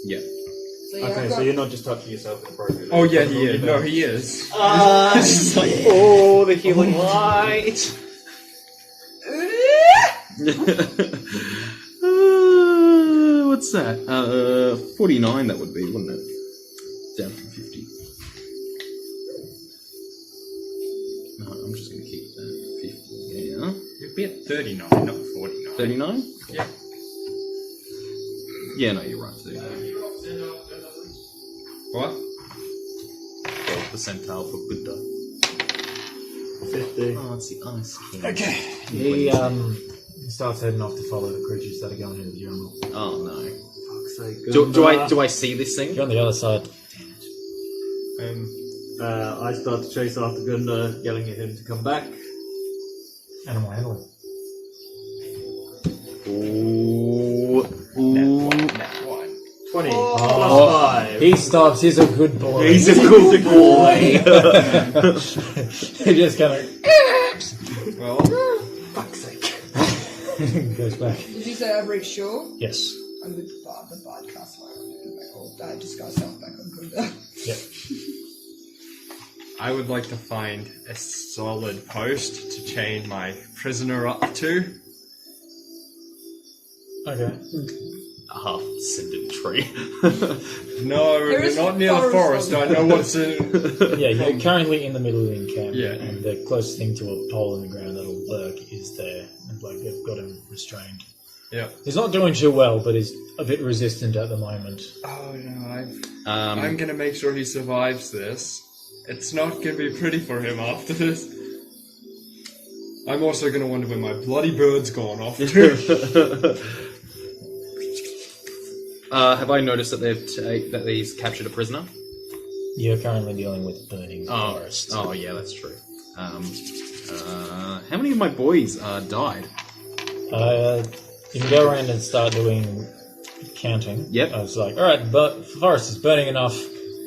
S4: Yeah.
S2: So, yeah,
S6: Okay,
S2: I've
S6: so
S2: got-
S6: you're not just touching yourself inappropriately.
S5: Oh yeah, he is. No, he is.
S4: It's like, oh, the healing light. What's that? 49 that would be, wouldn't it? Down from 50. No, I'm just going to keep that 50. Yeah.
S5: It'd be at 39, not 49.
S4: 39?
S5: Yeah.
S4: Yeah, no, you're right. 39.
S5: What?
S4: 12 percentile for Buddha.
S6: 50.
S4: Oh, it's the ice king.
S3: Okay. He starts heading off to follow the creatures that are going into the jungle.
S4: Oh no.
S6: Fuck's sake.
S4: Do I see this thing?
S3: You're on the other side.
S6: I start to chase after Gunda, yelling at him to come back.
S3: Animal handling.
S4: Ooh.
S5: Nat one.
S9: 20
S2: Oh.
S9: plus 5.
S3: He stops. He's a good boy.
S7: He's a good boy.
S3: He just kind of
S5: Well,
S9: Fuck's sake.
S3: goes back.
S2: Did you say I've reached shore?
S3: Yes.
S2: I'm with the bard cast my disguise self back on Buddha.
S3: Yep.
S5: I would like to find a solid post to chain my prisoner up to.
S3: Okay.
S7: Half ascended tree.
S5: No,
S2: There is
S5: not
S2: a
S5: near the
S2: forest
S5: forest. I know what's in.
S3: Yeah, you're currently in the middle of the encampment,
S5: Yeah.
S3: and the closest thing to a hole in the ground that'll work is there, and like they've got him restrained.
S5: Yeah.
S3: He's not doing too well, but he's a bit resistant at the moment.
S5: Oh no, I'm gonna make sure he survives this. It's not gonna be pretty for him after this. I'm also gonna wonder when my bloody bird's gone off too.
S1: Have I noticed that that he's captured a prisoner?
S3: You're currently dealing with burning forest.
S1: Oh yeah, that's true. How many of my boys died?
S3: You can go around and start doing counting.
S1: Yep.
S3: I was like, alright, the forest is burning enough.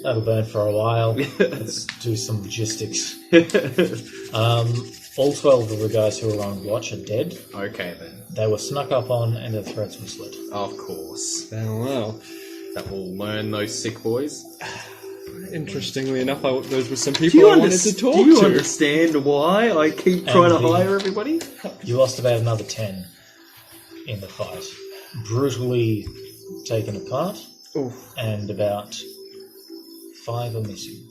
S3: That'll burn for a while. Let's do some logistics. All 12 of the guys who were on watch are dead.
S1: Okay then.
S3: They were snuck up on and their throats were slit.
S1: Of course.
S5: Oh well.
S1: That will learn those sick boys.
S5: Interestingly enough, those were some people I wanted to talk
S7: do you
S5: to.
S7: understand why I keep trying to
S3: the-
S7: hire everybody?
S3: You lost about another 10 in the fight. Brutally taken apart.
S5: Oof.
S3: And about 5 are missing.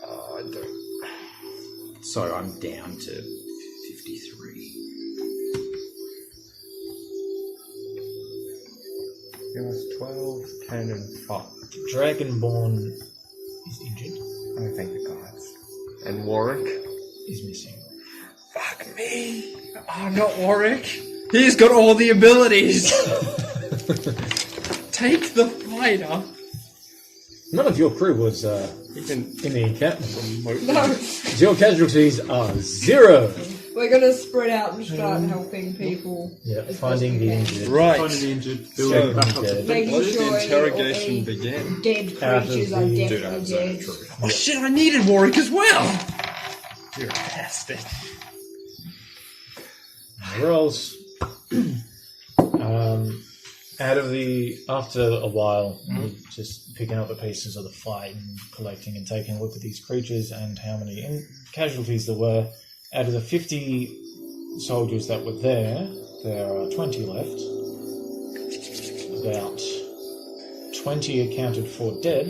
S5: I don't.
S1: So I'm down to 53.
S5: It was 12, 10, and 5.
S3: Dragonborn is injured.
S5: I thank the gods. And Warwick?
S3: Is missing.
S5: Fuck me! Oh, not Warwick! He's got all the abilities! Take the fighter!
S3: None of your crew was
S5: You can
S3: in the encampment.
S5: remote.
S2: No,
S3: Your casualties are 0.
S2: we're gonna spread out and start helping people.
S3: Yeah,
S2: as
S3: finding
S2: best
S3: the
S2: we can.
S3: injured.
S5: Right.
S6: Finding the injured,
S5: So-
S6: building back up to
S3: Dead.
S2: Making
S5: Let
S2: sure
S5: the
S2: any
S5: interrogation begin.
S2: dead
S3: Out of
S2: creatures are
S3: the-
S2: definitely dead.
S5: Oh shit, I needed Warwick as well! You're a bastard.
S3: Rolls. After a while, just picking up the pieces of the fight and collecting and taking a look at these creatures and how many casualties there were. Out of the 50 soldiers that were there are 20 left. About 20 accounted for dead,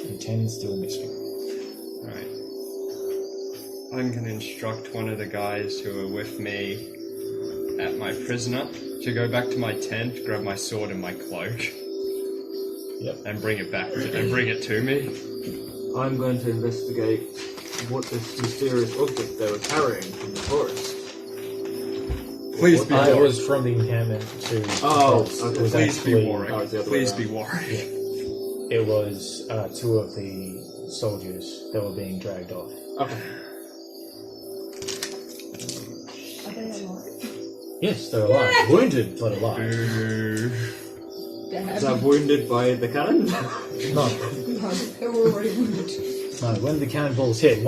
S3: and 10 still missing.
S5: Alright. I'm gonna instruct one of the guys who are with me at my prisoner to go back to my tent, grab my sword and my cloak.
S3: Yep.
S5: And bring it back and bring it to me.
S6: I'm going to investigate what this mysterious object they were carrying from the forest.
S5: Please be
S3: It
S5: Warwick.
S3: was from the encampment to
S6: Oh,
S3: Coast.
S6: okay.
S3: It was
S5: Please be
S3: actually-
S5: Warwick.
S6: Oh, it's the other way
S5: Please
S6: around.
S5: be Warwick.
S3: It was 2 of the soldiers that were being dragged off.
S6: Okay.
S2: Are they alive?
S3: Yes, they're alive. Wounded, but alive.
S5: Ooh.
S2: They're
S6: Was I
S2: happy.
S6: wounded by the cannon?
S3: No,
S2: No, they were already wounded.
S3: no. When the cannonballs hit,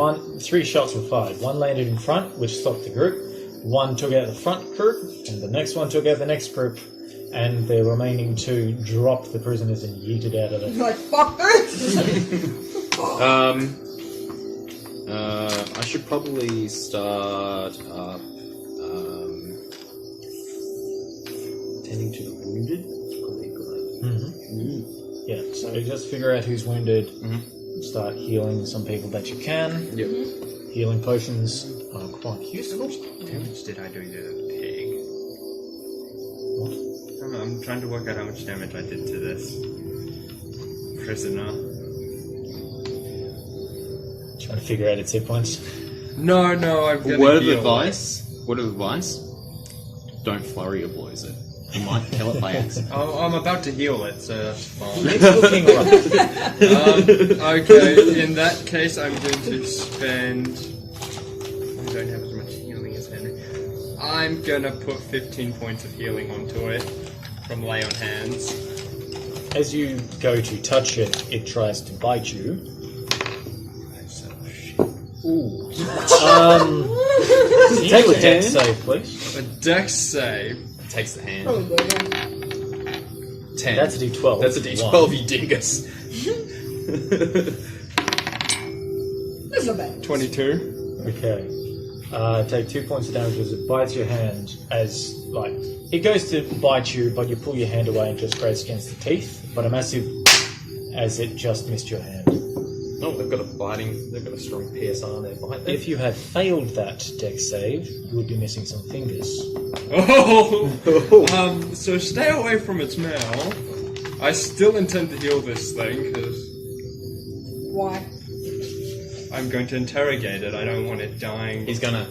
S3: 3 shots were fired. 1 landed in front, which stopped the group. 1 took out the front group, and the next one took out the next group. And the remaining 2 dropped the prisoners and yeeted out of
S2: You're like, fuck this!
S1: I should probably start up tending to the wounded. It's probably a good idea.
S3: Yeah, so just figure out who's wounded.
S1: Mhm.
S3: Start healing some people that you can.
S1: Yep.
S3: Healing potions are quite useful.
S5: How much did I do to the pig?
S3: What?
S5: I don't know, I'm trying to work out how much damage I did to this prisoner.
S3: Trying to figure out its hit points.
S5: No, I'm gonna
S1: Word of
S5: heal.
S1: advice. Don't flurry your blows it. You might kill it by accident.
S5: Oh, I'm about to heal it, so that's fine.
S3: It's looking rough.
S5: Okay, in that case, I'm going to spend. I don't have as much healing as Henry. I'm gonna put 15 points of healing onto it from lay on hands.
S3: as you go to touch it, it tries to bite you. Ooh. Take a dex save, please.
S5: A dex save.
S4: Takes the hand.
S2: Probably, yeah.
S4: 10.
S3: That's a d12.
S4: That's a d12, you dingus.
S2: That's not bad.
S5: 22.
S3: Okay. Take 2 points of damage as it bites your hand. As like it goes to bite you, but you pull your hand away and just grates against the teeth. But a massive, as it just missed your hand.
S4: Oh, they've got a strong PSI on their bite.
S3: If you had failed that dex save, you would be missing some fingers.
S5: Oh! So stay away from its mouth. I still intend to heal this thing, because
S2: Why?
S5: I'm going to interrogate it. I don't want it dying.
S4: He's gonna.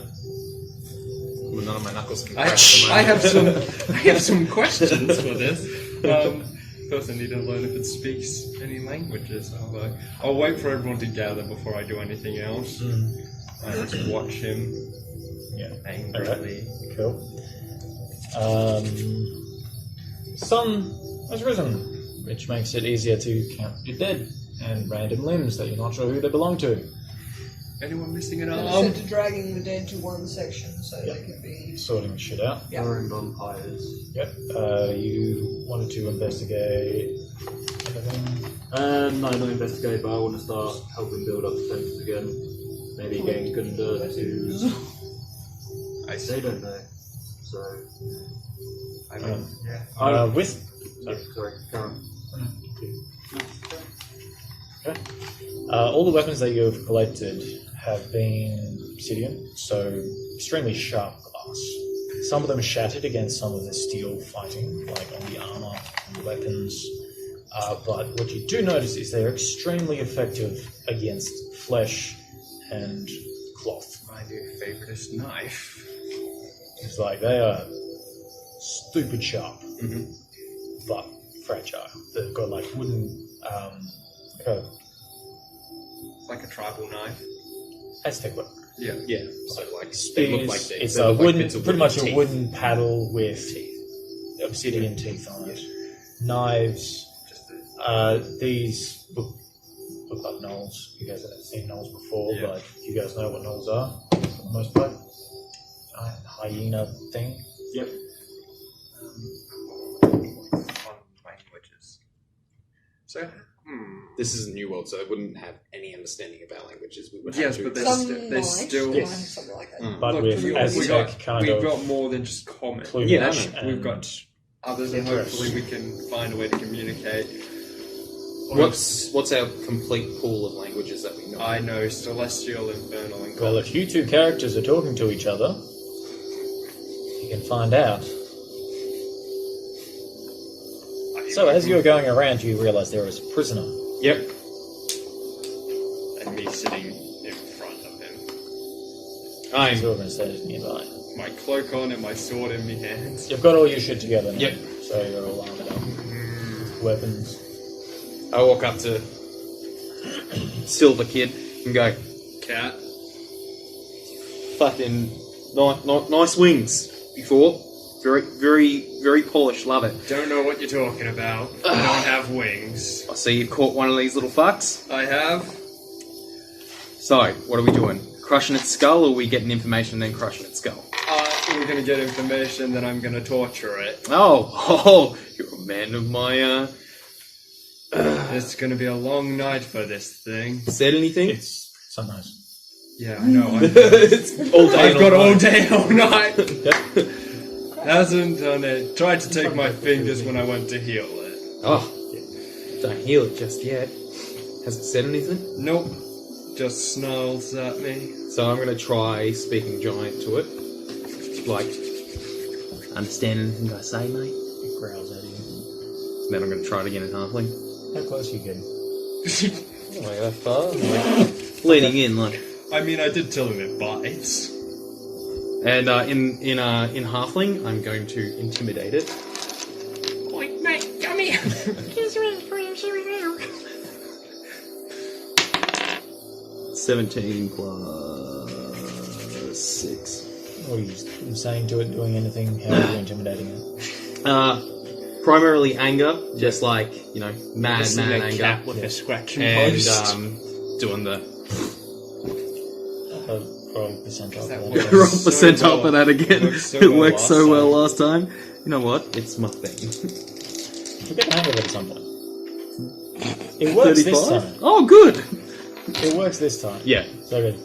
S4: Well, none of my knuckles can crash at the
S5: I
S4: moment.
S5: have some questions for this. First, I need to learn if it speaks any languages. I'll wait for everyone to gather before I do anything else. I just watch him.
S3: Yeah.
S5: Angrily.
S3: Cool. Sun has risen, which makes it easier to count your dead and random limbs that you're not sure who they belong to.
S5: Anyone missing an
S2: I
S5: arm?
S2: said to dragging the dead to one section so they could be.
S3: Sorting shit out.
S2: Yeah.
S9: Burn vampires.
S3: Yep. You wanted to investigate anything?
S6: No, not investigate, but I want to start helping build up defences again. Maybe getting Gunda to... They don't know. So...
S5: I mean,
S3: With...
S6: Sorry, Karen.
S3: Okay. All the weapons that you have collected have been obsidian, so extremely sharp glass. Some of them shattered against some of the steel fighting, like on the armor and the weapons. But what you do notice is they're extremely effective against flesh and cloth.
S5: my new favoritist knife.
S3: It's like they are stupid sharp, but fragile. They've got like wooden,
S5: Like a tribal knife.
S3: Aztec weapon.
S5: Yeah.
S4: Yeah. So like
S3: Spears,
S4: they look like
S3: it's
S4: they
S3: a
S4: look like
S3: wooden,
S4: bits of
S3: pretty much
S4: teeth.
S3: a wooden paddle with obsidian teeth on it. Knives. These look like gnolls. You guys haven't seen gnolls before,
S5: Yeah.
S3: but you guys know what gnolls are for the most part. Hyena thing.
S6: Yep.
S5: Languages. So,
S4: This is a new world, so I wouldn't have any understanding of our languages. We would
S5: yes,
S4: have
S5: but
S4: to.
S5: there's still.
S3: Yes.
S2: Something like that.
S3: But
S5: Look,
S3: with Aztec
S5: we've
S3: of
S5: got more than just common.
S3: plumage
S4: Yeah,
S3: and
S5: We've got others, and hopefully we can find a way to communicate.
S4: What's our complete pool of languages that we know?
S5: I know Celestial, Infernal, and
S3: Well, if you two characters are talking to each other, you can find out. So, as you're going around, you realise there is a prisoner.
S4: Yep.
S5: and me sitting in front of him,
S4: I'm.
S3: Silver is nearby.
S5: my cloak on and my sword in my hands.
S3: You've got all your shit together now.
S4: Yep.
S3: So you're all armored up. Weapons.
S4: I walk up to Silver Kid and go,
S5: Cat.
S4: fucking nice wings. Before, very polished. Love it.
S5: Don't know what you're talking about. I don't have wings.
S4: I see you caught one of these little fucks.
S5: I have.
S4: So, what are we doing? Crushing its skull, or are we getting information and then crushing its skull?
S5: We're gonna get information, then I'm gonna torture it.
S4: Oh, you're a man of my.
S5: It's gonna be a long night for this thing.
S4: Said anything?
S3: It's sunrise.
S5: Yeah, I know.
S4: It's all day.
S5: I've got all day, all night. Hasn't done it. Tried to take my fingers when I went to heal it.
S4: Oh, don't heal it just yet. Has it said anything?
S5: Nope. Just snarls at me.
S4: So I'm gonna try speaking giant to it. Like, understand anything I say, mate?
S3: It growls at you.
S4: Then I'm gonna try it again in halfling.
S3: How close are you getting?
S4: Not that far. Leaning in, like.
S5: I mean, I did tell him it bites.
S4: And in halfling, I'm going to intimidate it.
S5: Oi, mate, come here!
S4: 17 plus 6.
S3: What are you saying to it, doing anything? How are you intimidating it?
S4: primarily anger, just like, you know, mad anger.
S5: Cat with a scratching
S4: And
S5: post.
S4: doing the
S3: Roll percentile.
S4: roll percentile for that again. It worked so well
S5: last
S4: last time. You know what? It's my thing.
S3: We'll get the hang of it at some point. It works this
S4: 35?
S3: time.
S4: Oh, good.
S3: It works this time.
S4: Yeah.
S3: So good.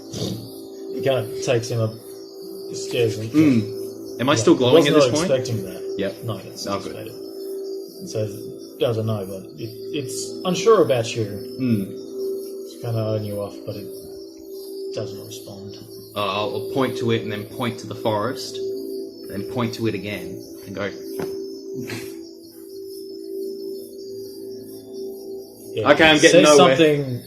S3: It kind of takes him up the stairs and...
S4: Am I still glowing at this point?
S3: I wasn't expecting that.
S4: Yep.
S3: No, it's
S4: Oh,
S3: anticipated. So it doesn't know, but it's unsure about you. It's kind of eyeing you off, but it doesn't respond.
S4: I'll point to it and then point to the forest, then point to it again and go.
S3: Yeah,
S4: Okay, I'm getting
S3: says
S4: nowhere.
S3: Something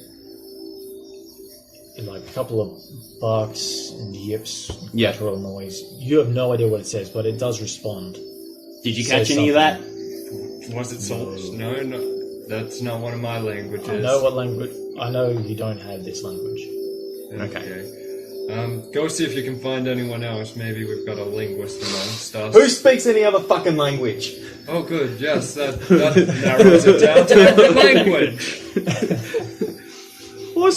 S3: like a couple of barks and yips,
S4: Yeah.
S3: guttural noise. You have no idea what it says, but it does respond.
S4: Did you
S3: Says
S4: catch any of that?
S5: Was it Souls? No, that's not one of my languages.
S3: I know what language. I know you don't have this language.
S5: Okay. Go see if you can find anyone else. Maybe we've got a linguist amongst us.
S4: Who speaks any other fucking language?
S5: Oh, good. Yes, that narrows it down to the language.
S4: I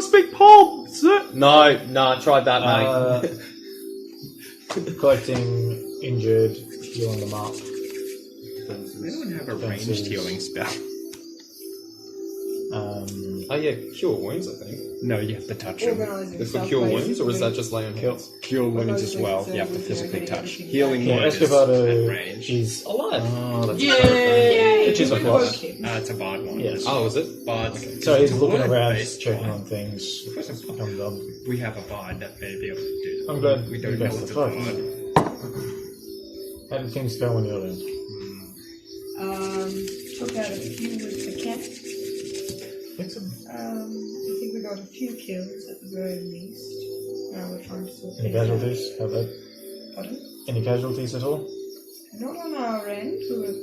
S4: speak Pom, sir. No, I tried that, mate.
S3: Collecting injured, healing them up.
S5: We don't have a ranged healing spell.
S4: Oh yeah, cure wounds, I think.
S5: No, you have to touch them.
S2: Organising
S4: Is for
S2: stuff,
S4: cure wounds, or is that
S2: basically.
S4: just lay on
S3: Kill.
S4: hands?
S5: Cure wounds as well. You have to physically touch. Healing wounds is at
S3: Escovado
S5: range.
S3: is alive.
S4: Oh, that's
S2: Yay!
S3: Which is a
S2: We
S3: plus.
S2: woke him.
S5: It's a bard one.
S3: Yes.
S4: Oh, is it?
S5: Bard.
S3: So he's
S5: It's a
S3: looking around,
S5: word-based
S3: checking
S5: one.
S3: on things. Comes up.
S5: We have a bard that may be able to do that.
S3: I'm glad
S5: We
S3: you
S5: don't know
S3: guys
S5: what's a
S3: are
S5: bard.
S3: How did things go on your end?
S2: Took out a few with the cat.
S3: Excellent.
S2: I think we got a few kills at the very least. Now we're trying to sort
S3: Any
S2: things out.
S3: casualties? How about
S2: Pardon?
S3: any casualties at all?
S2: Not on our end. We were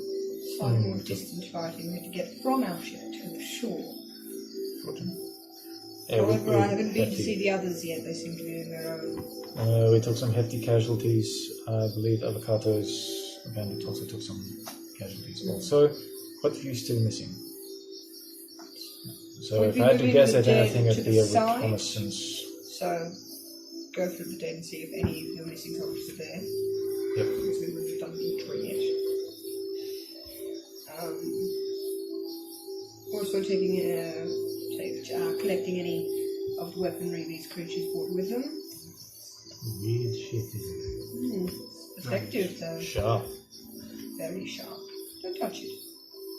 S2: slightly more distant fighting. We had to get from our ship to the shore. However, I haven't been to see the others yet. They seem to be in their own.
S3: We took some hefty casualties. I believe Avocados Bandit also took some casualties. Also, quite a few still missing. So
S2: We've
S3: if
S2: been
S3: I had to
S2: moving
S3: guess,
S2: the
S3: I'd
S2: dead
S3: anything
S2: to
S3: it'd
S2: the
S3: be a
S2: side.
S3: reconnaissance.
S2: So, go through the dead and see if any of your missing soldiers are there.
S3: Yep.
S2: Because we wouldn't have done the tour yet. Also collecting any of the weaponry these creatures brought with them.
S3: Weird shit, isn't
S2: Effective though.
S3: it? Sharp.
S2: Very sharp. Don't touch it.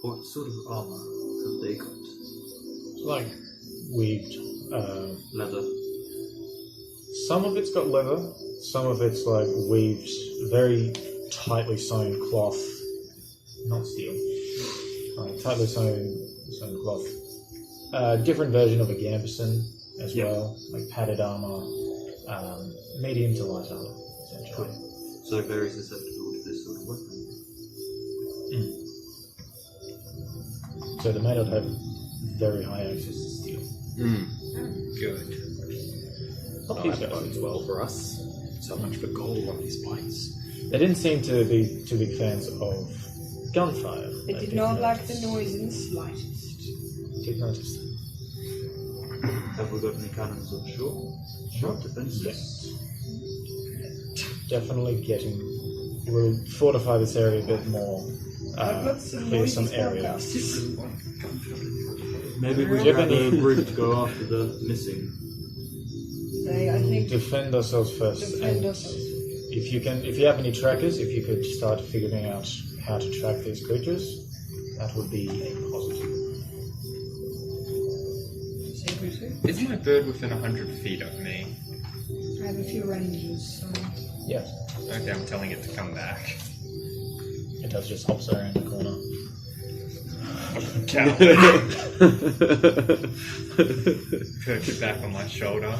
S7: What sort of armor have they got?
S3: Like weaved.
S7: Leather.
S3: Some of it's got leather. Some of it's like weaved, very tightly sewn cloth. Not steel. Tightly sewn cloth. Different version of a gambeson as well, like padded armor, medium to light armor, essentially.
S7: So very susceptible to this sort of weapon.
S3: So they may not have very high access to steel.
S5: Good.
S3: Not
S4: Oh,
S3: these
S4: that
S3: guys.
S4: bodes well for us.
S7: So much for gold on these plates.
S3: They didn't seem to be too big fans of gunfire.
S2: They
S3: I
S2: did
S3: did
S2: not like the
S3: notice.
S2: noise in the slightest.
S3: Did notice that.
S7: Have we got any cannons on shore? Short defenses?
S3: Yes. Definitely getting. We'll fortify this area a bit more.
S2: I've got some
S3: Clear
S2: noisy
S3: some areas.
S2: spellcasters.
S7: Maybe we
S3: Do you have
S7: have a
S3: any-
S7: group to go after the missing.
S2: They, I think,
S3: Defend ourselves first.
S2: defend
S3: and
S2: ourselves.
S3: If you have any trackers, if you could start figuring out how to track these creatures, that would be a positive.
S5: Is my bird within 100 feet of me?
S2: I have a few ranges, so...
S3: Yes.
S5: Okay, I'm telling it to come back.
S3: It does just hops around the corner.
S5: Perch it back on my shoulder.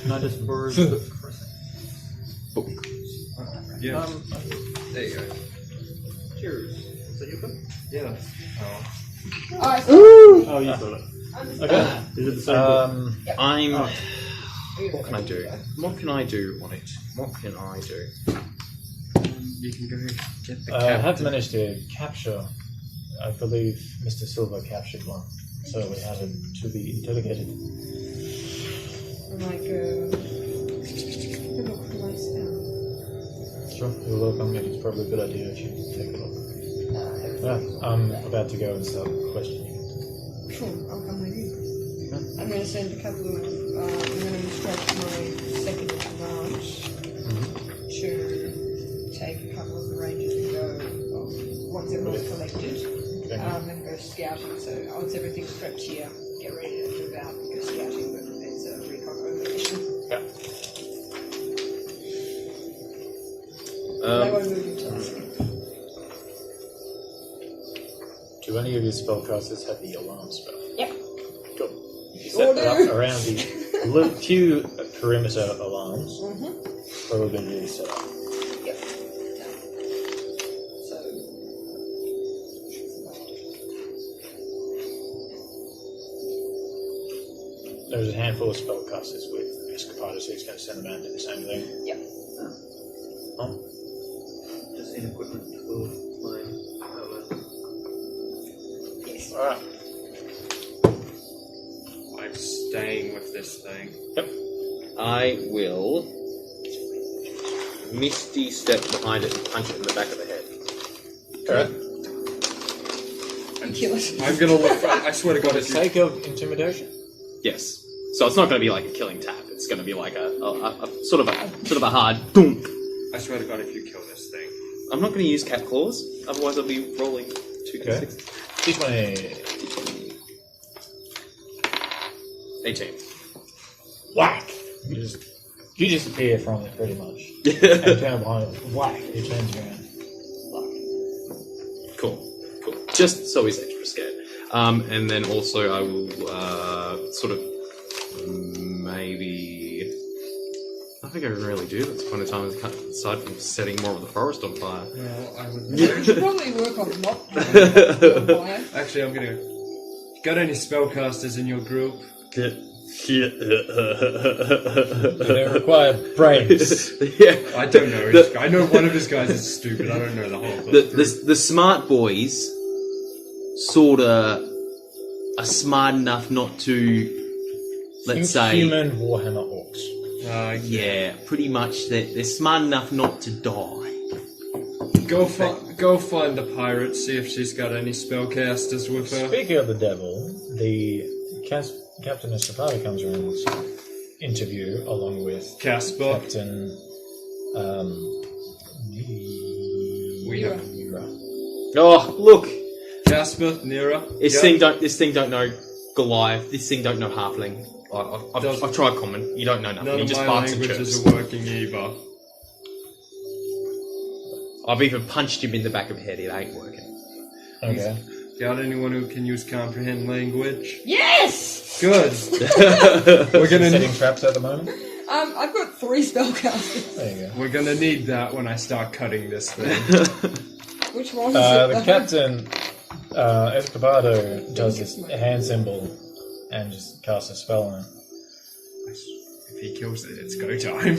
S7: Not just birds.
S5: Yeah.
S7: There you go. Cheers. Is that your cup?
S5: Yeah.
S3: Oh, you got it. Okay.
S7: Is it the same book?
S4: I'm. What can I do? What can I do on it? What can I do?
S5: You can go get the
S3: I
S5: captain.
S3: have managed to capture, I believe Mr. Silver captured one, so we have him to be interrogated.
S2: I might go look for my spell.
S3: Sure, you're welcome. It's probably a good idea that you take a look. Yeah, I'm about to go and start questioning.
S2: Sure, I'll come with you. I'm going to send a couple of. I'm going to instruct my second in command to take a couple of the rangers and go once everyone's collected and go scouting. So once everything's prepped here, get ready to move out and go scouting. But it's a recon operation.
S3: Yeah.
S2: They won't move until I say.
S3: Do any of your spellcasters have the alarm spell?
S2: Yep.
S3: Cool. You set that up around the few perimeter alarms. Probability set up.
S2: Yep. So.
S3: There's a handful of spellcasters with Escapados who's going to send them out to do the same thing.
S2: Yep.
S7: Just need equipment for my power.
S2: Yes.
S3: Alright.
S5: I'm staying with this thing.
S3: Yep.
S4: I will misty step behind it and punch it in the back of the head.
S3: Alright.
S2: And kill it.
S5: I'm gonna look. I swear to God,
S3: For the
S5: it's
S3: sake of intimidation.
S4: Yes. So it's not going to be like a killing tap. It's going to be like a sort of a hard dunk.
S5: I swear to God, if you kill this thing.
S4: I'm not going to use cat claws. Otherwise, I'll be rolling 2d6.
S3: D20.
S4: 18.
S3: Whack! You disappear from it pretty much. And turn behind it. Whack! It turns around.
S4: Cool. Just so he's extra scared. And then also I will sort of maybe. I think I can really do this point of time aside from setting more of the forest on fire.
S5: No, I would.
S2: You should probably work on not.
S5: Actually, I'm gonna. Got any spellcasters in your group?
S3: Do they require brains?
S4: Yeah.
S5: I don't know. I know one of his guys is stupid. I don't know the whole.
S1: The smart boys sort of are smart enough not to, let's say,
S3: human Warhammer orcs.
S1: yeah, pretty much. They're smart enough not to die.
S5: Go find the pirate. See if she's got any spellcasters with her.
S3: Speaking of the devil, the Captain Estepado comes around to interview along with
S5: Casper.
S3: Captain
S5: Nira.
S1: Oh, look!
S5: Casper, Nira.
S1: This thing don't know Goliath. This thing don't know Halfling. I've tried common. You don't know nothing.
S5: None
S1: He
S5: of
S1: just
S5: my
S1: barks and
S5: languages
S1: chirps.
S5: are working either.
S1: I've even punched him in the back of the head. It ain't working.
S3: Okay.
S5: Got anyone who can use comprehend language?
S2: Yes!
S5: Good. We're gonna
S3: Setting traps at the moment.
S2: I've got 3 spellcasters.
S3: There you go.
S5: We're gonna need that when I start cutting this thing.
S2: Which one is
S3: The
S2: it?
S3: Captain Escobado does this hand symbol and just casts a spell on it.
S5: If he kills it, it's go time.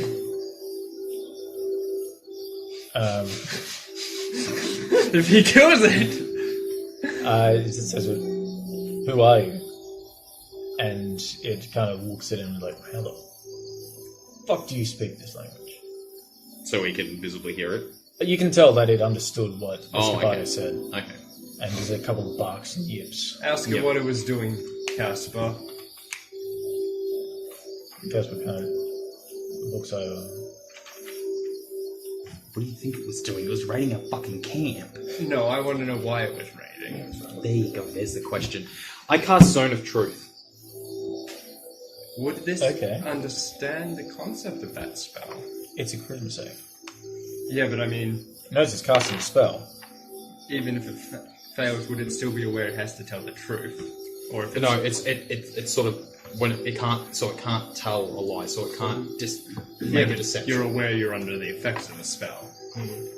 S5: If he kills it!
S3: It just says, "Who are you?" And it kind of looks at him like, "How the fuck do you speak this language?"
S4: So we can visibly hear it.
S3: You can tell that it understood what
S4: Oh,
S3: Escobado
S4: okay.
S3: said,
S4: Okay.
S3: and there's a couple of barks and yips.
S5: Ask him
S4: Yep.
S5: what it was doing, Casper.
S3: Casper kind of looks over.
S1: What do you think it was doing? It was raiding a fucking camp.
S5: No, I want to know why it was raiding.
S1: There you go. There's the question. I cast Zone of Truth.
S5: Would this
S3: Okay.
S5: understand the concept of that spell?
S3: It's a charisma save.
S5: Yeah, but I mean,
S3: Notice it's casting a spell.
S5: even if it fails, would it still be aware it has to tell the truth? Or if
S4: No, it's sort of when it can't tell a lie, so it can't make a deception.
S5: You're aware you're under the effects of the spell.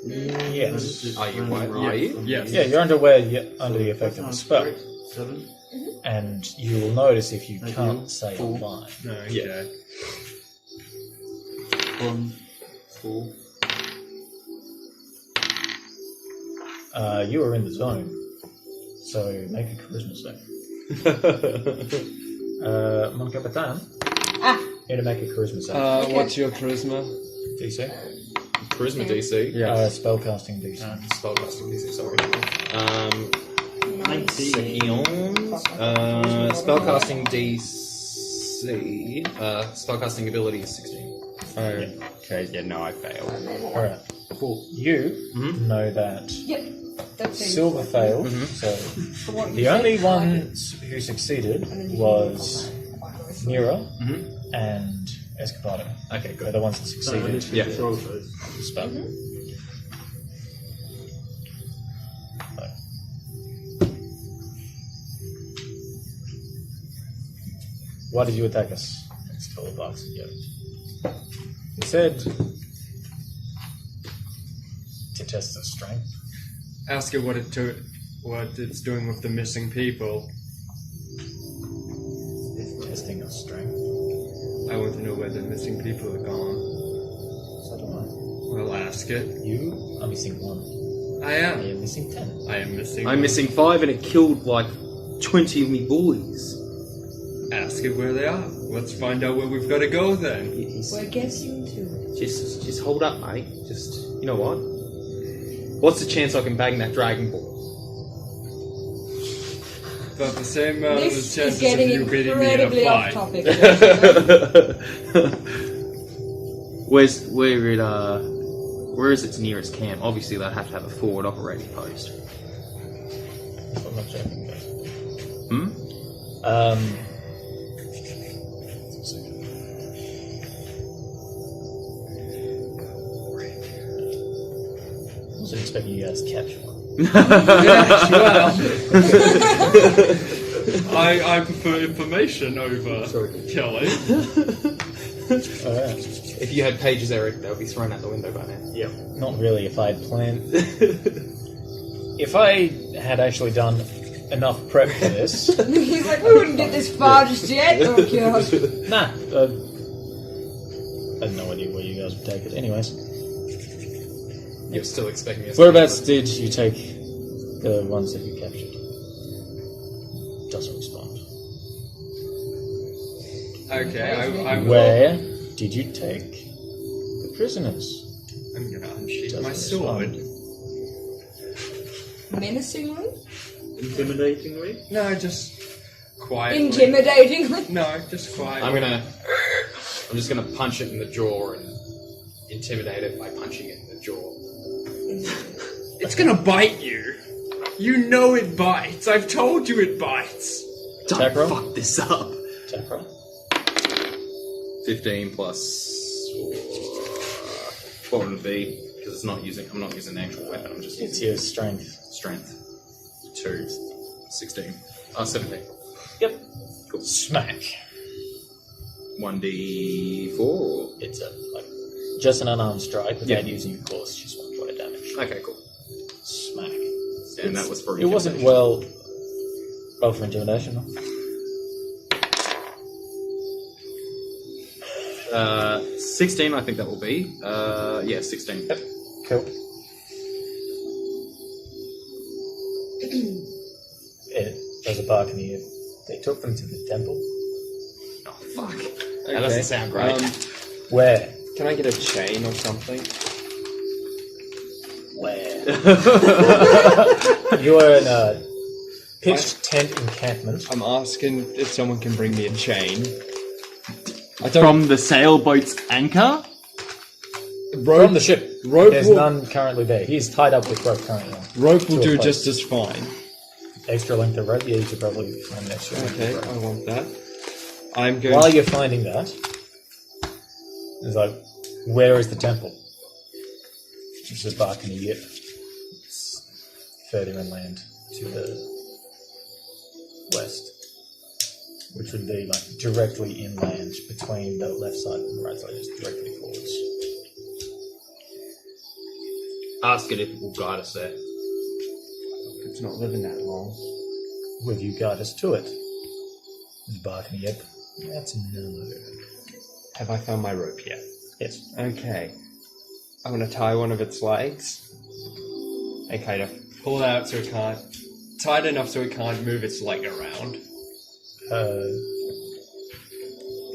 S3: Yes.
S4: Are you? Are you?
S5: Yes.
S3: Yeah, you're under the effect of the spell.
S9: 7.
S3: And you will notice if you can't say a lie.
S5: No, okay.
S4: Yeah.
S9: 1, 4.
S3: You are in the zone, so make a charisma save. Mon Capitan, here to make a charisma save.
S5: What's your charisma?
S3: DC?
S4: Charisma DC.
S3: Spellcasting DC.
S4: Spellcasting DC, sorry.
S8: 19.
S4: Spellcasting DC. Spellcasting ability is 16.
S5: Okay, yeah, no, I failed.
S3: Alright, cool. You know that
S2: Yep. That's it.
S3: Silver failed, so the only ones who succeeded was Mira and Escapado.
S4: Okay,
S3: They're
S4: good.
S3: the ones that succeeded.
S4: Yeah.
S3: The spell. Why did you attack us? It's full of box. Yep. You said to test the strength.
S5: Ask it what it's doing with the missing people.
S3: Testing of strength.
S5: I want to know where the missing people are gone.
S3: So do I.
S5: Well, ask it.
S3: You are missing 1.
S5: I
S3: I
S5: am.
S3: am missing 10.
S5: I am missing.
S7: I'm missing 5 and it killed like 20 of me boys.
S5: Ask it where they are. Let's find out where we've got to go then.
S2: We're guessing too.
S7: Just hold up, mate. Just, you know what? What's the chance I can bang that Dragon Ball?
S5: About the same amount
S2: This
S5: of
S2: is
S5: chances of
S2: getting
S5: you beating me in a
S2: incredibly off
S5: fight.
S2: topic.
S7: Where is its nearest camp? Obviously, they'd have to have a forward operating post.
S3: That's what I'm checking. I wasn't expecting you guys to capture one.
S5: I prefer information over killing.
S3: Alright.
S4: If you had pages, Eric, they'll be thrown out the window by now.
S3: Yep. Not really if I'd planned. If I had actually done enough prep for this.
S2: He's like, we wouldn't get this far just yet. Oh god.
S3: Nah. I had no idea where you guys would take it. Anyways.
S4: You're still expecting us.
S3: Whereabouts did you take the ones that you captured? Doesn't respond.
S5: Okay, I will.
S3: Where did you take the prisoners?
S5: I'm gonna unsheath
S3: Doesn't
S5: my sword.
S2: Menacingly?
S6: Intimidatingly?
S5: No, just quietly.
S2: Intimidatingly?
S5: No, just quietly.
S4: I'm just gonna punch it in the jaw and intimidate it by punching it in the jaw.
S5: It's gonna bite you. You know it bites. I've told you it bites.
S3: Attack roll?
S7: Fuck this up.
S3: Attack roll?
S4: 15 plus 4. What would it be? Because I'm not using an actual weapon. I'm just
S3: It's
S4: using
S3: your strength.
S4: strength. 2, 16. 17.
S3: Yep. Cool. Smack.
S4: 1d4.
S3: It's just an unarmed strike without using your course, just 1 point of damage.
S4: Okay, cool.
S3: Smack.
S4: And that was for
S3: It wasn't
S4: intimidation.
S3: well for intimidation, though.
S4: 16, I think that will be. 16.
S3: Yep. Cool. There's a bark in the air. They took them to the temple.
S4: Oh, fuck. That doesn't sound great.
S3: Where?
S5: Can I get a chain or something?
S3: Where? You are in a pitched tent encampment.
S5: I'm asking if someone can bring me a chain.
S7: From the sailboat's anchor?
S3: From the ship.
S5: Rope
S3: There's
S5: will,
S3: none currently there. He's tied up with rope currently.
S5: rope will
S3: to a
S5: do
S3: place.
S5: just as fine.
S3: Extra length of rope? Yeah, you could probably find an extra length
S5: Okay,
S3: of rope.
S5: I want that. I'm going
S3: While you're finding that, it's like, where is the temple? It's a bark in a yip. It's further inland to the west, which would be like directly inland between the left side and the right side, just directly forwards.
S4: Ask it if it will guide us there.
S5: It's not living that long.
S3: Will you guide us to it? There's a bark in a yip. That's no.
S5: Have I found my rope yet?
S3: Yes.
S5: Okay. I'm gonna tie one of its legs and kind of pull it out so it can't. Tight enough so it can't move its leg around.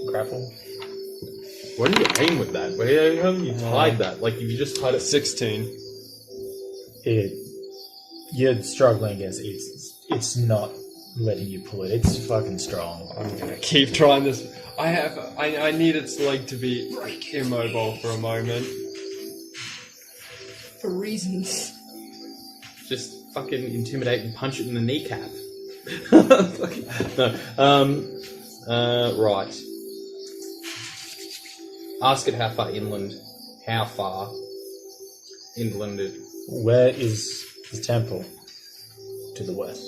S3: Grapple.
S4: Where do you aim with that? Where have you tied that? Like, if you just tied it
S5: 16.
S3: You're struggling against it. It's not letting you pull it. It's fucking strong.
S5: I'm gonna keep trying this. I need its leg to be immobile for a moment.
S2: For reasons.
S4: just fucking intimidate and punch it in the kneecap. No. Right. Ask it how far inland. How far inland it...
S3: Where is the temple? To the west.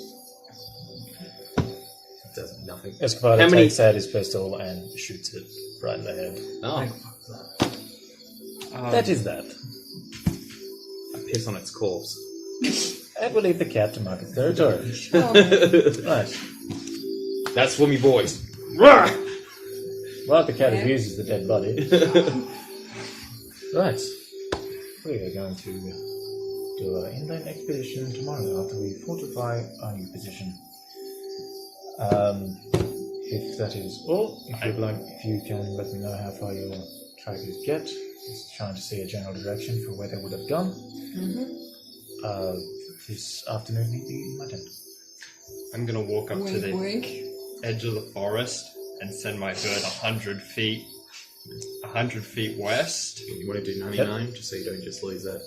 S4: It does nothing.
S3: Escobar takes out his pistol and shoots it right in the head.
S4: Oh.
S3: That is that.
S4: I piss on its corpse.
S3: I will leave the cat to mark its territory. Right.
S4: That's for me boys.
S3: Well, the cat abuses the dead body. Right. We are going to do an inland expedition tomorrow after we fortify our new position. If that is all, if you can let me know how far your trackers get. Just trying to see a general direction for where they would have gone. This afternoon, maybe in my tent.
S5: I'm gonna walk up to the
S2: wink.
S5: edge of the forest and send my bird 100 feet west.
S4: You want to do 99 just so you don't just lose that?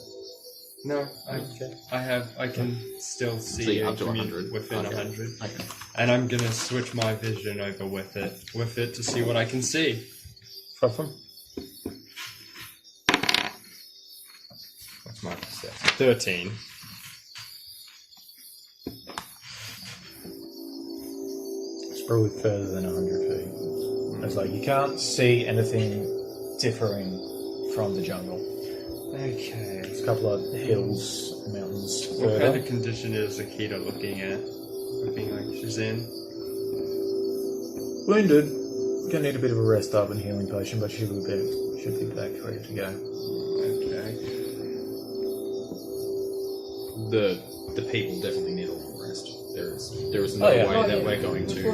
S5: No, I can still see
S4: So you're
S5: and
S4: up to 100.
S5: within
S4: Okay.
S5: 100.
S4: Okay.
S5: And I'm gonna switch my vision over with it to see what I can see.
S3: From?
S5: What's my perception? 13.
S3: It's probably further than 100 feet. It's like you can't see anything differing from the jungle.
S5: Okay.
S3: There's a couple of hills, mountains
S5: What
S3: further.
S5: kind of condition is Akita looking at? Looking like she's in?
S3: Wounded. Gonna need a bit of a rest up and healing potion, but should be back ready to go.
S5: Okay.
S4: The people definitely need a long rest. There is no way that we're going to.
S3: Yeah,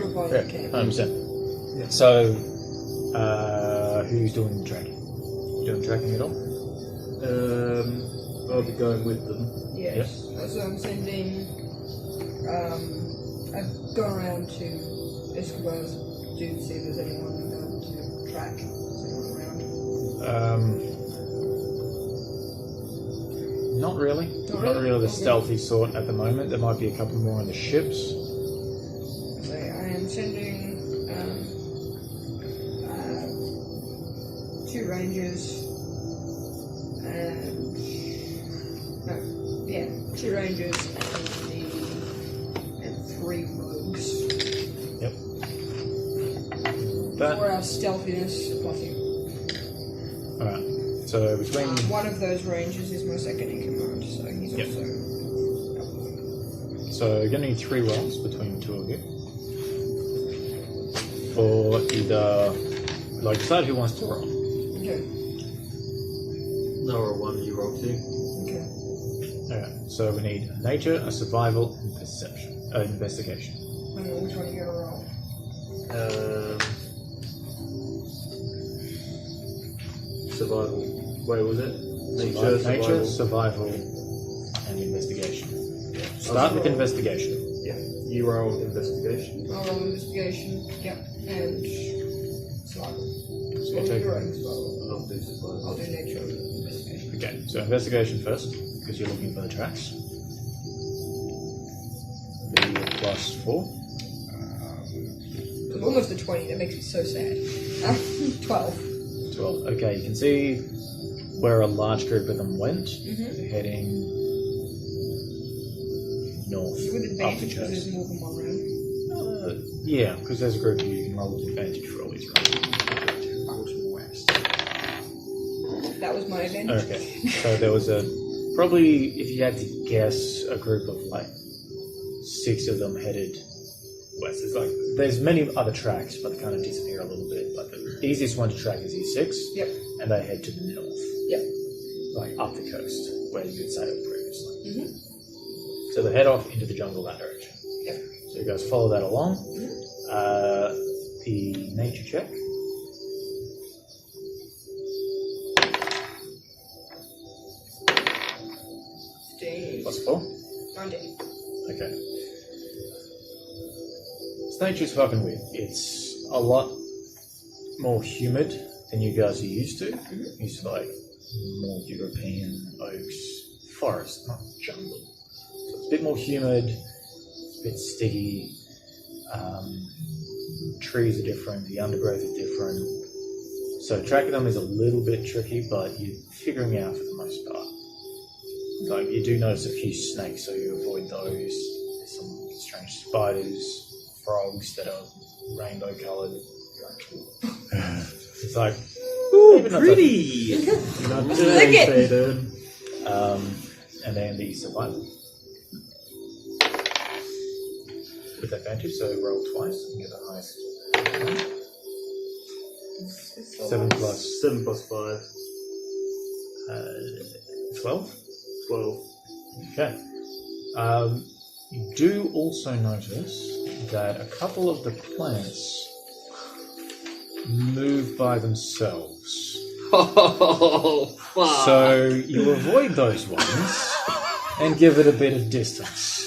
S3: 100%. So, who's doing the tracking? You doing tracking at all?
S7: I'll be going with them.
S2: Yes. So I'm sending. I've gone around to Escobar's dude to see if there's anyone to track. Is anyone around?
S3: Not really. Not really the stealthy sort at the moment. There might be a couple more on the ships.
S2: So I am sending 2 rangers and 2 rangers and 3 rogues.
S3: Yep.
S2: For our stealthiness plus you.
S3: Alright. So between...
S2: one of those rangers is my second in command, so he's
S3: Yep.
S2: also...
S3: So you're going to need 3 rolls between the 2 of you. For either... decide who wants to roll.
S2: Okay.
S7: No, or one, you roll 2.
S2: Okay.
S3: Okay. So we need nature, a survival, and perception. Investigation.
S2: Hang on, which one are you going to roll?
S7: Survival. Where was it?
S3: Nature, survival, and investigation. Start with investigation.
S7: Yeah. You roll investigation.
S2: I'll roll investigation, yep, and survival. So
S3: Okay.
S2: you're rolling survival.
S7: I'll do survival.
S2: I'll do nature and investigation.
S3: Okay, so investigation first, because you're looking for the tracks. +4.
S2: It was almost a 20, that makes me so sad. 12.
S3: 12. Okay, you can see where a large group of them went,
S2: Mm-hmm.
S3: heading north
S2: With
S3: up the
S2: advantage because
S3: coast.
S2: there's more than one room.
S3: Yeah, because there's a group of you can roll with advantage for all these rounds.
S2: That was my advantage.
S3: Okay, so there was probably, if you had to guess, a group of 6 of them headed west. There's many other tracks, but they kind of disappear a little bit. But the easiest one to track is E6.
S2: Yep.
S3: And they head to the north.
S2: Yep.
S3: Up the coast, where you had sailed previously. So they head off into the jungle that direction.
S2: Yep.
S3: So you guys follow that along. The nature check. Plus 4.
S2: 19.
S3: Okay. This nature's fucking weird. It's a lot more humid than you guys are used to. Used to like more European oaks, forest, not jungle. So it's a bit more humid, it's a bit sticky. Trees are different, the undergrowth is different. So tracking them is a little bit tricky, but you're figuring it out for the most part. Like, you do notice a few snakes, so you avoid those. There's some strange spiders, frogs that are rainbow coloured. It's like,
S7: Ooh, pretty!
S6: Not
S2: Look
S6: today,
S2: it.
S6: Satan.
S3: and then the survival. With advantage, so roll twice and get the highest. 7 plus
S6: 7 plus 5.
S3: 12?
S6: 12.
S3: Okay. You do also notice that a couple of the plants move by themselves.
S7: Oh, fuck.
S3: So you avoid those ones and give it a bit of distance.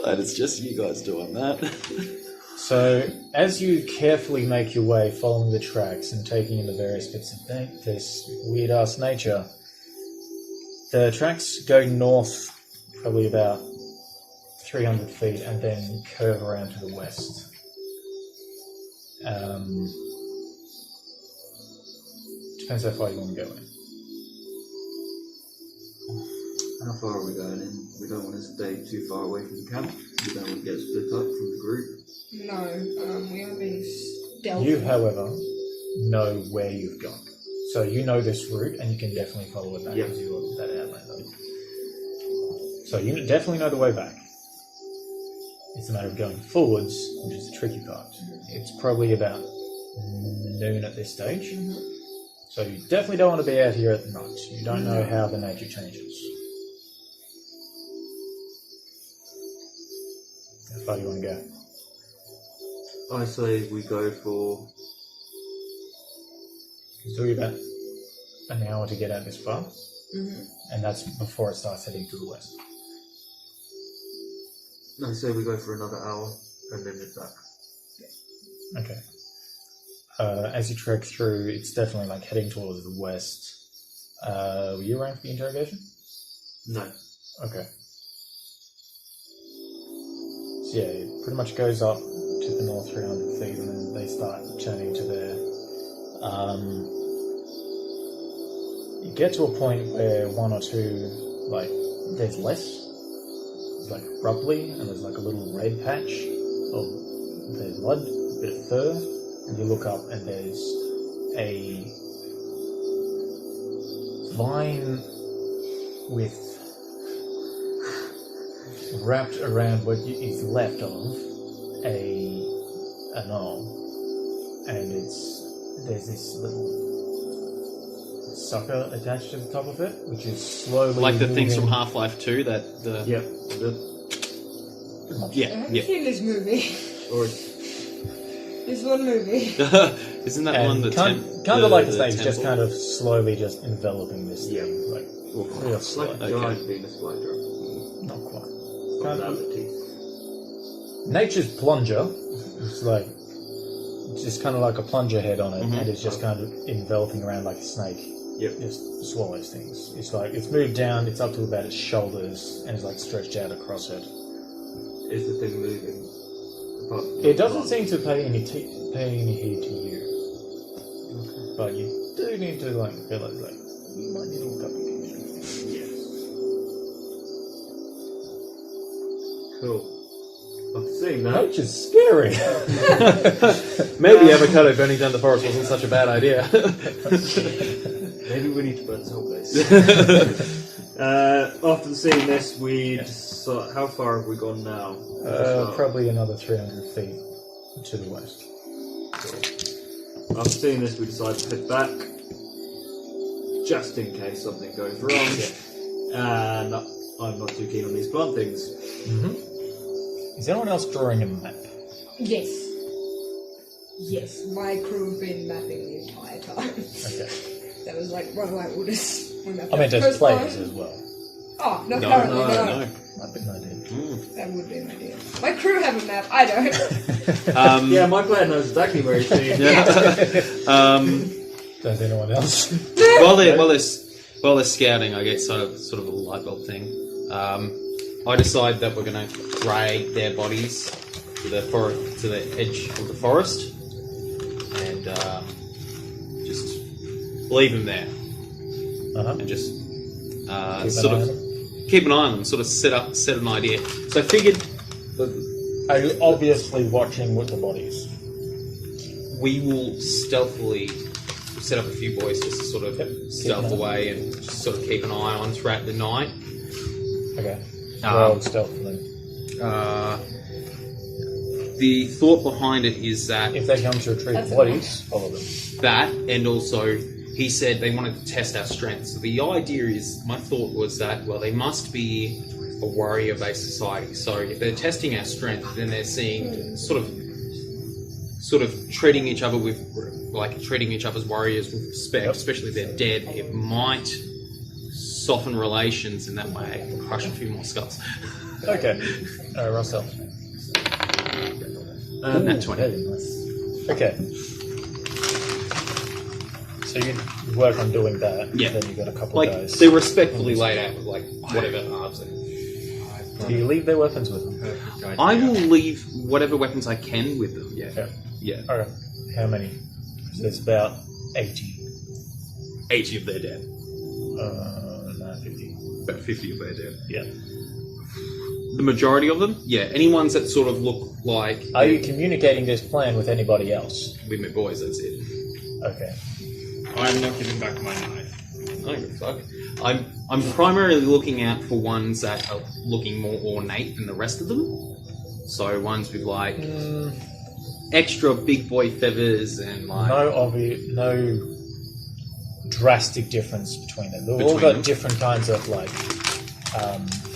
S7: Glad it's just you guys doing that.
S3: So as you carefully make your way following the tracks and taking in the various bits of this weird-ass nature, the tracks go north probably about 300 feet and then curve around to the west. Depends how far you want to go in.
S7: How far are we going in? We don't want to stay too far away from the camp. We don't want to get split up from the group.
S2: No, we are being stealthy.
S3: You, however, know where you've gone. So you know this route and you can definitely follow it back
S7: Yep.
S3: because you're that outlander. So you definitely know the way back. It's a matter of going forwards, which is the tricky part. It's probably about noon at this stage. So you definitely don't want to be out here at night. You don't know how the nature changes. How far do you want to go?
S7: I say we go for...
S3: It took you about an hour to get out this far. And that's before it starts heading to the west.
S7: I say we go for another hour and then head back.
S3: Okay. As you trek through, it's definitely like heading towards the west. Were you around for the interrogation?
S7: No.
S3: Okay. So yeah, it pretty much goes up to the north 300 feet and then they start turning to there. You get to a point where one or two, like, there's less. It's like abruptly, and there's like a little red patch of there's blood, a bit of fur, and you look up and there's a vine with wrapped around what is left of a knoll, and there's this little sucker attached to the top of it, which is slowly
S7: Like the things from
S3: moving.
S7: Half-Life 2 that the...
S6: Yep.
S2: I
S7: Yeah,
S2: haven't
S7: yeah.
S2: seen this movie.
S7: Or
S2: This one movie.
S7: isn't that one the
S3: kind
S7: temp?
S3: of like the snake,
S7: temple?
S3: just kind of slowly just enveloping this
S7: Yeah.
S3: thing, like real
S7: It's like
S3: slow.
S7: a giant Venus flytrap.
S3: Not quite.
S7: Got
S3: Kind of-
S7: rabbit teeth.
S3: Nature's plunger. It's like it's just kind of like a plunger head on it,
S7: Mhm.
S3: and it's just kind of enveloping around like a snake.
S7: Yep.
S3: Just swallows things. It's like it's moved down. It's up to about its shoulders, and it's like stretched out across it.
S7: Is the thing moving? Apart from
S3: It doesn't seem to pay any heed to you, but you do need to like realize like you might need to look up again.
S7: Yes. Cool. After seeing that...
S3: Nature's scary.
S7: Maybe avocado burning down the forest wasn't such a bad idea.
S6: Maybe we need to burn this whole place. After seeing this, we decide, how far have we gone now?
S3: Probably another 300 feet to the west.
S6: After seeing this, we decide to head back, just in case something goes wrong. And
S9: I'm not too keen on these plant things.
S3: Is anyone else drawing a map?
S2: Yes. Yes, my crew have been mapping the entire time.
S3: Okay.
S2: That was like one of my orders. When
S3: I mean, there's
S2: first
S3: players
S2: time.
S3: as well.
S2: Oh, not
S4: No,
S2: currently, no.
S4: no.
S3: Might be an idea.
S2: That would be an idea. My crew have a map, I don't.
S9: Yeah, my player knows exactly where he's been.
S3: Does anyone else?
S1: While they're scouting, I get sort of a light bulb thing. I decide that we're going to drag their bodies to the edge of the forest, and just leave them there, and just keep an eye on them. Sort of set an idea. So I figured.
S3: Are you obviously watching with the bodies?
S1: We will stealthily set up a few boys just to sort of stealth away and just sort of keep an eye on throughout the night.
S3: Okay. Roll stealth then.
S1: The thought behind it is that
S3: If they come to retrieve the bodies, follow them.
S1: that, and also he said they wanted to test our strength. So the idea is, my thought was that, well, they must be a warrior-based society. So if they're testing our strength, then they're seeing sort of treating each other with, like, treating each other's warriors with respect, especially if they're dead. It might soften relations in that way and crush a few more skulls.
S3: Okay. Russell.
S1: Nat 20.
S3: Okay. So you work on doing that.
S1: Yeah.
S3: Then you got a couple
S1: Like,
S3: guys.
S1: they're respectfully laid out with, like, whatever herbs.
S3: Do you leave their weapons with them?
S1: I will leave whatever weapons I can with them, yeah.
S3: Okay. How many? So there's about 80.
S1: 80 of their dead.
S3: No, 50.
S1: About 50 of their dead.
S3: Yeah.
S1: The majority of them? Yeah. Any ones that sort of look like...
S3: Are you communicating this plan with anybody else?
S1: With my boys, that's it.
S3: Okay.
S4: I'm not giving back my knife.
S1: I don't give a fuck. I'm primarily looking out for ones that are looking more ornate than the rest of them. So ones with, like, extra big boy feathers and, like...
S3: No drastic difference between them. They've all got different kinds of, like,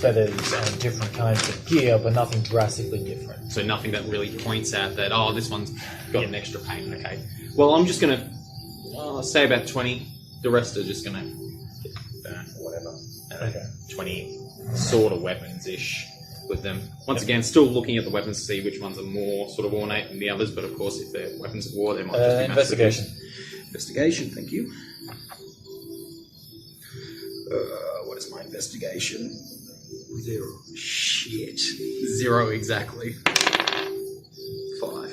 S3: feathers and different kinds of gear, but nothing drastically different.
S1: So nothing that really points out that, oh, this one's got an extra paint, okay. Well, I'm just going to say about 20. The rest are just going to burn or whatever.
S3: Okay.
S1: 20 sort of weapons-ish with them. Once again, still looking at the weapons to see which ones are more sort of ornate than the others, but of course, if they're weapons of war, they might just be
S3: investigation.
S1: Investigation, thank you. What is my investigation? 0. Shit. 0 exactly. 5.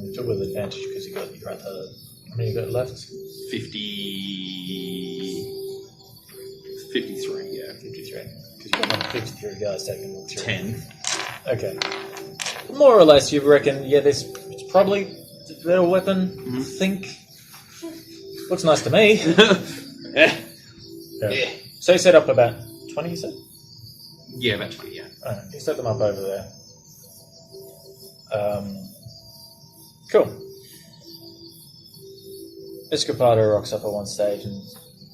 S3: You took with advantage because you got your other... How many you got left?
S1: 53, yeah.
S3: 53. Because you got 53 guys taking them through.
S1: 10.
S3: Okay. More or less, you reckon, yeah, it's probably a better weapon, I think. Looks nice to me.
S1: Yeah.
S3: So you set up about 20, you said?
S1: Yeah, about 20, yeah.
S3: Alright, you set them up over there. Cool. Escapado rocks up at one stage and...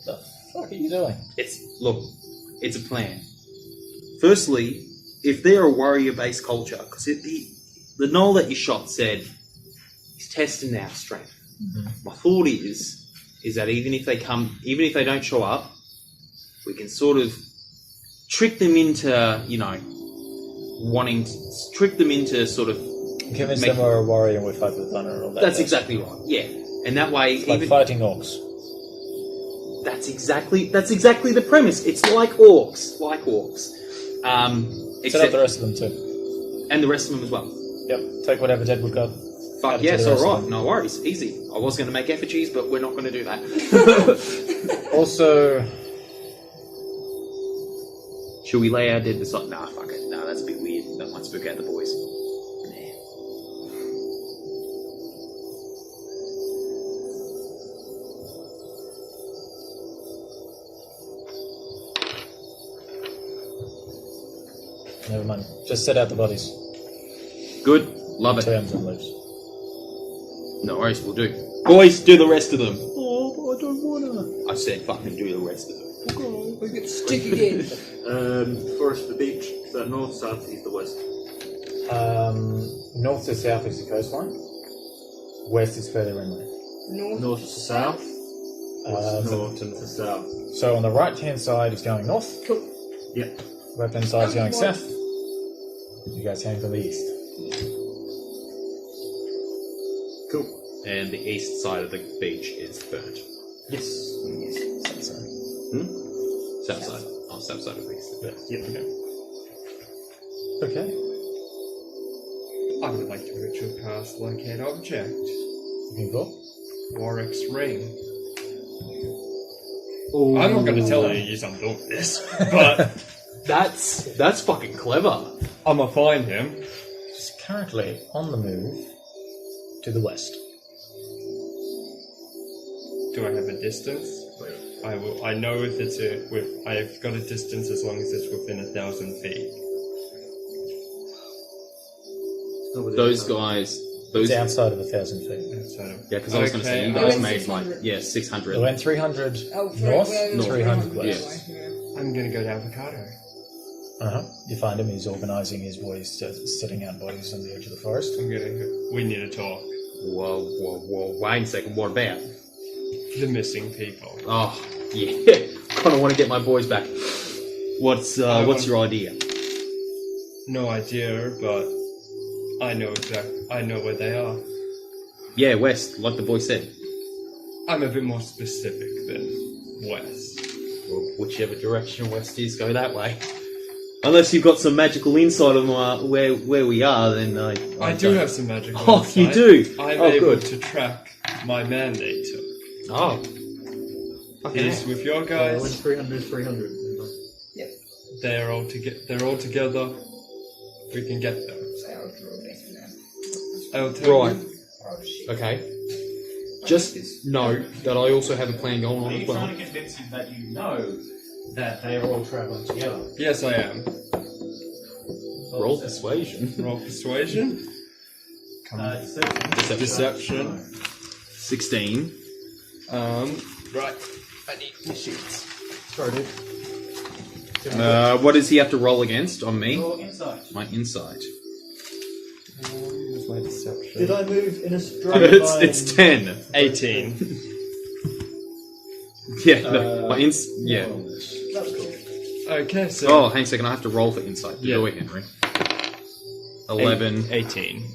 S3: The fuck are you doing?
S1: It's a plan. Firstly, if they're a warrior-based culture, because the knoll that you shot said he's testing our strength. Mm-hmm. My thought is that even if they don't show up, we can sort of trick them into, trick them into sort of
S3: convince them we're a warrior and we fight with thunder and all that.
S1: That's exactly right. Yeah, and that way,
S3: it's like fighting orcs.
S1: That's exactly the premise. It's like orcs.
S3: Set up the rest of them too.
S1: And the rest of them as well.
S3: Yep. Take whatever dead we've got.
S1: Fuck yes, alright. No worries. Easy. I was going to make effigies, but we're not going to do that.
S3: Also...
S1: Should we lay our dead beside... Nah, fuck it. Nah, that's a bit weird. That might spook out the boys.
S3: Never mind. Just set out the bodies.
S1: Good. Love it.
S3: Terms and leaves.
S1: No worries, we'll do. Boys, do the rest of them. Oh, I don't wanna. I said fucking do the rest of them.
S2: We get stick again.
S9: Forest, the beach. Is that north, south, east, or west?
S3: North to south is the coastline. West is further inland.
S9: North to south. North to south.
S3: So on the right-hand side is going north.
S2: Cool.
S9: Yeah.
S3: Left-hand side is going south. You guys came from the east.
S4: Cool. And the east side of the beach is burnt.
S3: Yes. South side.
S4: South side. Oh, south side of the east.
S3: Yeah. Okay.
S5: I would like to ritual cast locate object.
S3: Looking for?
S5: Warwick's ring. I'm not going to tell any of you I'm doing this, but
S4: That's fucking clever.
S5: I'm going to find him.
S3: He's currently on the move to the west.
S5: Do I have a distance? I know if it's I've got a distance as long as it's within 1,000 feet.
S4: Those guys.
S3: It's outside of 1,000 feet.
S4: Yeah, because I was going to say you guys made like 600.
S3: We went 300
S2: Oh,
S3: north,
S4: North.
S3: 300 west.
S5: I'm going to go to Avocado.
S3: You find him. He's organising his boys, setting out bodies on the edge of the forest.
S5: We need to talk.
S4: Whoa. Wait a second. What about?
S5: The missing people.
S4: Oh, yeah. Kind of want to get my boys back. What's your idea?
S5: No idea, but I know where they are.
S4: Yeah, west, like the boy said.
S5: I'm a bit more specific than west.
S4: Well, whichever direction west is, go that way. Unless you've got some magical insight on where we are, then
S5: I do have some magical
S4: Oh,
S5: insight.
S4: you do?
S5: I'm
S4: Oh,
S5: able
S4: good.
S5: to track my man they took.
S4: Oh. Okay.
S5: He's with your guys.
S9: 300.
S5: They're all together. We can get them. I'll tell
S4: Right.
S5: you.
S4: Okay. Just know that I also have a plan going on as well.
S3: trying to convince him that you know that they are all travelling together.
S5: Yes, I am.
S4: Roll persuasion.
S5: Roll persuasion. Deception.
S4: 16.
S5: Right. I need my sheets.
S3: Sorry, dude.
S4: What does he have to roll against on me?
S3: Your insight.
S4: My insight.
S5: Where's my deception?
S9: Did I move in a straight line?
S4: It's 10.
S5: 18.
S4: Yeah, no, my yeah.
S9: That's cool.
S5: Okay, so.
S4: Oh, hang on a second. I have to roll for insight.
S5: Yeah.
S4: Do it, Henry. 11.
S5: 18.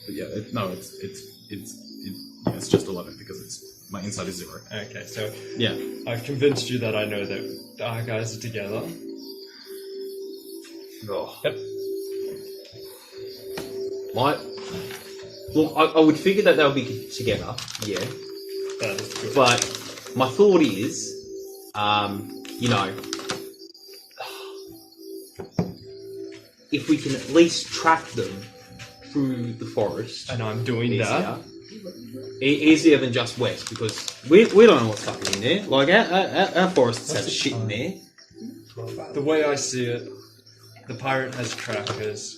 S4: Yeah, it's just 11 because my insight is 0.
S5: Okay, so
S4: Yeah.
S5: I've convinced you that I know that our guys are together.
S4: Oh. Yep. Look, I would figure that they'll be together. Yeah.
S5: That is good.
S4: But my thought is, if we can at least track them through the forest,
S5: And I'm doing that.
S4: easier than just west, because we don't know what's fucking in there. Like our forests have shit in there.
S5: The way I see it, the pirate has trackers.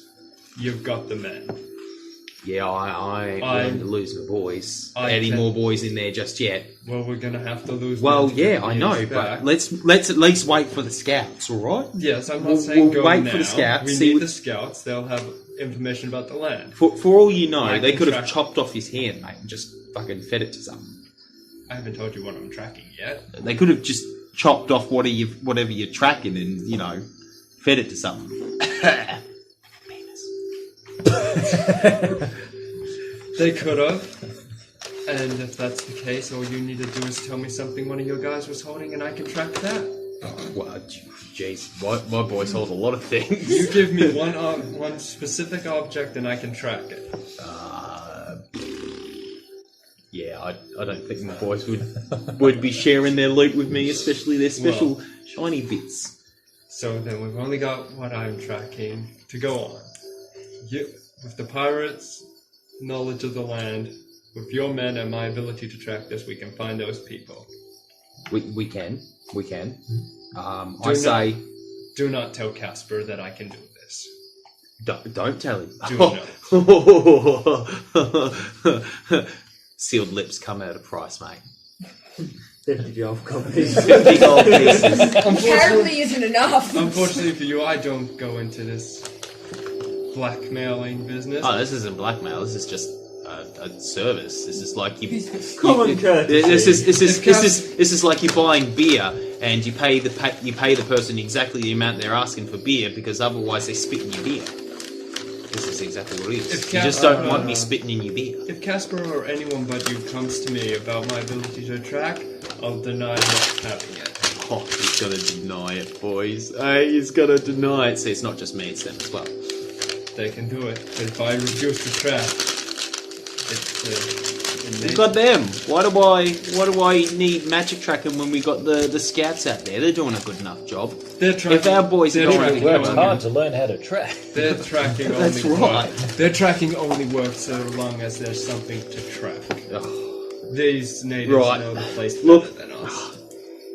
S5: You've got the men.
S4: Yeah, I ain't willing to lose my boys. Any
S5: can-
S4: more boys in there just yet?
S5: Well, we're gonna have to lose.
S4: Well,
S5: men to
S4: yeah,
S5: get
S4: I
S5: the
S4: know,
S5: news back.
S4: but let's at least wait for the scouts, all right?
S5: Yes, I'm not
S4: We'll
S5: saying go
S4: wait
S5: now.
S4: for the scouts,
S5: We
S4: see
S5: need
S4: what-
S5: the scouts. They'll have information about the land.
S4: For all you know,
S5: I
S4: they
S5: can
S4: could have
S5: track-
S4: chopped off his hand, mate, and just fucking fed it to something.
S5: I haven't told you what I'm tracking yet.
S4: They could have just chopped off whatever you're tracking and, fed it to something.
S5: They could have. And if that's the case, all you need to do is tell me something one of your guys was holding, and I can track that.
S4: Well, jeez, my boys hold a lot of things.
S5: You give me one specific object, and I can track it.
S4: Yeah, I don't think my boys would be sharing their loot with me, especially their special shiny bits.
S5: So then we've only got what I'm tracking to go on. You, with the pirates' knowledge of the land, with your men and my ability to track this, we can find those people.
S4: We can.
S5: Do not tell Casper that I can do this.
S4: Don't tell him.
S5: Do
S4: Sealed lips come out of price, mate.
S9: 50 gold copies.
S1: 50 gold pieces.
S2: Apparently isn't enough.
S5: Unfortunately for you, I don't go into this blackmailing business.
S4: Oh, this isn't blackmail. This is just a service. This is like you.
S9: Common courtesy.
S4: This is like you're buying beer and you pay the person exactly the amount they're asking for beer because otherwise they spit in your beer. This is exactly what it is.
S5: If
S4: You just don't want me spitting in your beer.
S5: If Casper or anyone but you comes to me about my ability to track, I'll deny not having it.
S4: Oh, he's gonna deny it, boys. Hey, he's gonna deny it. See, it's not just me; it's them as well.
S5: They can do it. But if I refuse to track, it's
S4: We've got them. Why do I need magic tracking when we got the scouts out there? They're doing a good enough job.
S5: They're tracking.
S4: If our boys are
S5: tracking,
S3: Worked hard to learn how to track.
S5: Their tracking only
S4: That's right.
S5: Their tracking only works so long as there's something to track. These natives know the place better than us.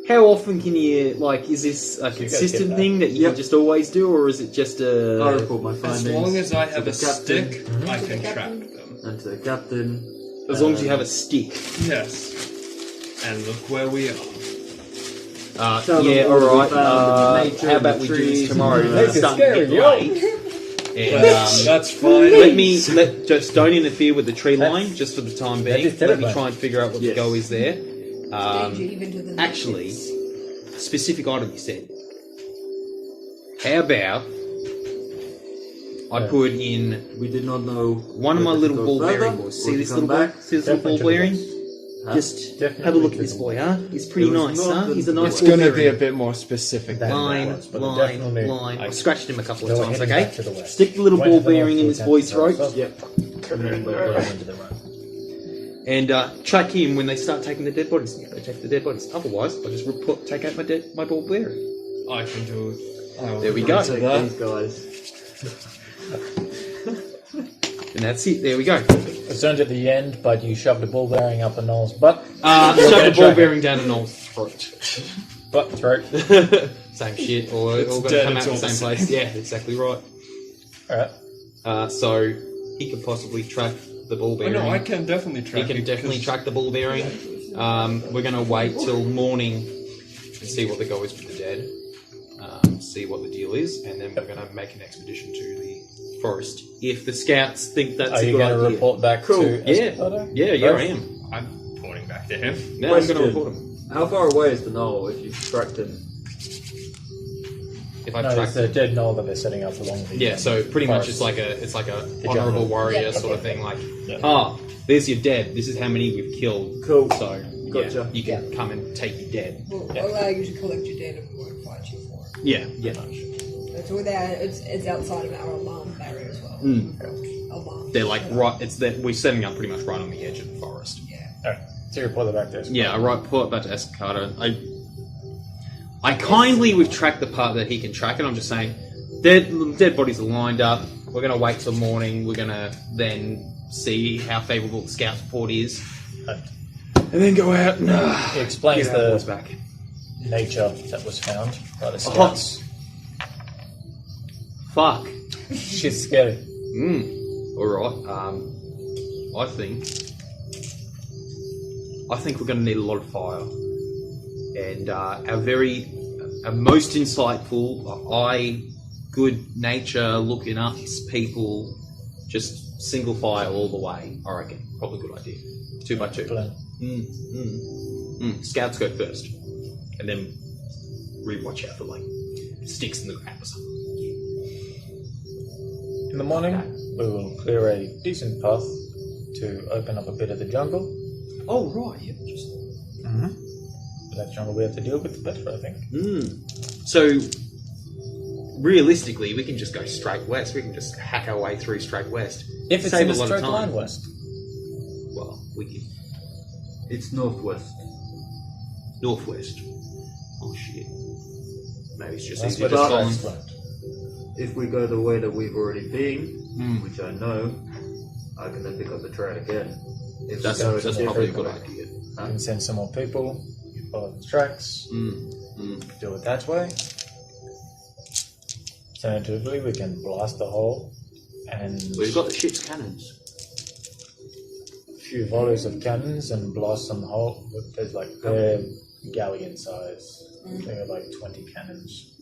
S4: How often can you, is this a consistent thing that you can just always do, or is it just a...
S9: I report my findings.
S5: As long as I have
S9: to
S5: a
S9: the captain.
S5: stick, I can track them.
S9: And to the captain.
S4: As long as you have a stick.
S5: Yes. And look where we are.
S9: Tell them
S4: Yeah,
S9: what we
S4: alright.
S9: found in the nature
S4: How
S9: and the
S4: about we do
S9: trees
S4: this tomorrow?
S9: and,
S4: It's starting to get late. And,
S5: That's fine.
S4: just don't interfere with the tree line, just for the time being.
S3: is
S4: Let me
S3: terrifying.
S4: try and figure out what the
S9: Yes.
S4: go is there.
S2: Danger even to the
S4: Actually,
S2: natives.
S4: specific item you said. How about I put in
S9: we did not know
S4: one of my
S9: whether to
S4: little
S9: go
S4: ball
S9: further
S4: bearing boys.
S9: or
S4: See
S9: to
S4: this
S9: come
S4: little boy?
S9: back.
S4: See this little ball
S3: Definitely
S4: bearing?
S3: to
S9: Huh?
S4: Just
S3: Definitely
S4: have a look at
S3: to
S4: this
S3: the
S4: boy, huh? He's pretty
S9: It was
S4: nice,
S9: not
S4: huh?
S9: the-
S4: He's a nice
S5: It's
S4: ball
S5: going to be
S4: bearing.
S5: a bit more specific than
S4: Line,
S3: But it
S4: line,
S3: definitely-
S4: line. I scratched him a couple of
S3: Go
S4: times,
S3: ahead
S4: okay?
S3: back to the west.
S4: Stick the little
S3: Went
S4: ball
S3: to the north
S4: bearing in
S3: to
S4: this
S3: attempt
S4: boy's
S3: to
S4: throat.
S3: south.
S9: Yep.
S3: And then go into the right.
S4: And track him when they start taking the dead bodies. They take the dead bodies. Otherwise, I'll just take out my ball bearing.
S5: I can do it. I will
S4: There we go.
S5: agree to
S9: Take
S5: that.
S9: these guys.
S4: And that's it. There we go.
S3: It's turned at the end, but you shoved a ball bearing up a Noel's butt.
S4: Shove the ball bearing down to Noel's throat.
S3: Butt throat.
S4: Same shit. Or
S5: It's
S4: all going to
S5: dead,
S4: come out
S5: it's
S4: the
S5: all
S4: same
S5: the
S4: place.
S5: same.
S4: Yeah, exactly right.
S3: Alright.
S4: So he could possibly track the ball
S5: Oh,
S4: bearing.
S5: no, I can definitely track
S4: He can
S5: it,
S4: definitely
S5: 'cause
S4: track the ball bearing. We're going to wait till morning and see what the go is with the dead. See what the deal is, and then we're going to make an expedition to the forest. If the scouts think that's
S3: Are
S4: a
S3: you
S4: good
S3: going to
S4: idea.
S3: report back
S9: Cool.
S3: to
S4: Yeah.
S3: Escobar?
S4: Yeah,
S3: Both?
S4: I am.
S5: I'm pointing back to him.
S4: Now I'm going to
S9: Question.
S4: report him.
S9: How far away is the knoll if you tracked him?
S4: If I
S3: No,
S4: track
S3: it's a dead knoll that they're setting up along the
S4: Yeah, so pretty much
S3: forest.
S4: it's like a
S3: The
S4: honorable
S3: jungle.
S4: warrior
S2: Yeah.
S4: sort of thing. Like,
S3: Yeah.
S4: there's your dead. This is how many we've killed.
S9: Cool.
S4: So
S9: Gotcha.
S4: you can come and take your dead.
S2: We'll
S3: Yeah.
S2: allow you to collect your data and we won't fight you for it.
S4: Yeah, yeah.
S2: It's without, it's outside of our alarm barrier as well. Alarm.
S4: They're like right. We're setting up pretty much right on the edge of the forest.
S2: Yeah.
S3: Alright, so you report that back to Escobar.
S4: Yeah, I pull it back to Escada. I kindly we've tracked the part that he can track it. I'm just saying, dead bodies are lined up. We're gonna wait till morning. We're gonna then see how favourable the scout's report is,
S3: Right.
S4: and then go out and
S3: He explains
S4: get our boys
S3: the
S4: back.
S3: nature that was found by the scouts.
S4: Fuck.
S3: Shit's scary.
S4: All right. I think we're going to need a lot of fire, and our most insightful, good nature looking up people, just single fire all the way. I reckon probably a good idea. 2 by 2.
S3: Plan.
S4: Scouts go first, and then watch out for sticks in the ground or something.
S3: In the morning, we will clear a decent path to open up a bit of the jungle.
S4: Oh right, yeah.
S3: The less jungle we have to deal with, the better, I think.
S4: So, realistically, we can just go straight west. We can just hack our way through straight west.
S3: If it's
S4: Save
S3: in
S4: a
S3: a
S4: lot of
S3: straight
S4: time.
S3: line west.
S4: Well, we can
S9: It's northwest.
S4: northwest. Oh shit. Maybe it's just
S3: That's
S4: easier
S3: where
S4: to
S3: the
S4: follow.
S3: scouts went.
S9: If we go the way that we've already been, which I know, I can then pick up the trail again. If
S4: That's
S9: we go in
S4: probably a
S9: different
S4: good
S9: way.
S4: idea.
S3: You can send some more people, you follow the tracks, do it that way. Alternatively, we can blast the hole and
S4: We've got the ship's cannons.
S3: few volleys of cannons and blast some hole. There's like they're galleon size. They're like 20 cannons.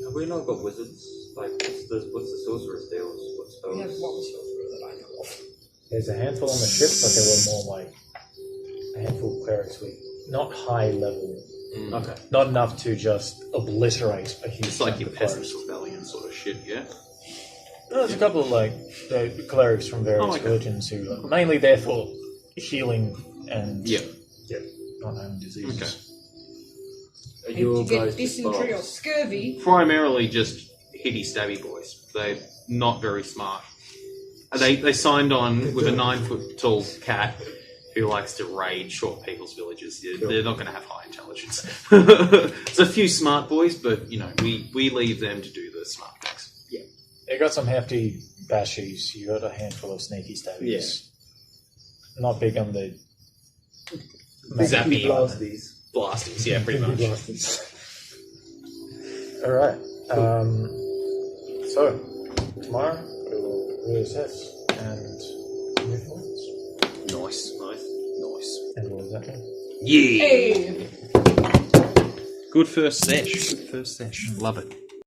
S9: Have we not got wizards? Like, what's the sorcerer's deals? What spells?
S2: We have one sorcerer that I know of.
S3: There's a handful on the ship, but there were more like a handful of clerics with not high level.
S9: Okay.
S3: Not enough to just obliterate a huge.
S7: It's like
S3: chunk
S7: your
S3: of
S7: peasants
S3: forest.
S7: rebellion sort of shit, yeah?
S3: No, there's a couple of like the clerics from various religions who are mainly there for healing and not having diseases.
S7: Okay.
S9: Are
S2: If
S9: you
S2: you get
S9: guys
S2: dysentery or
S9: just
S2: scurvy,
S7: Primarily just hitty stabby boys. They're not very smart. They signed on with a 9-foot tall cat who likes to raid short people's villages. They're not going to have high intelligence. It's a few smart boys, but you know we leave them to do the smart things.
S3: You got some hefty bashies. You got a handful of sneaky stabbies. Not big on the
S7: Zappy
S9: these?
S7: blastings, yeah, pretty much.
S3: All right. So tomorrow we will reassess and move forwards.
S7: Nice.
S3: And what does that mean?
S7: Yeah.
S2: hey,
S7: Good first sesh. Love it.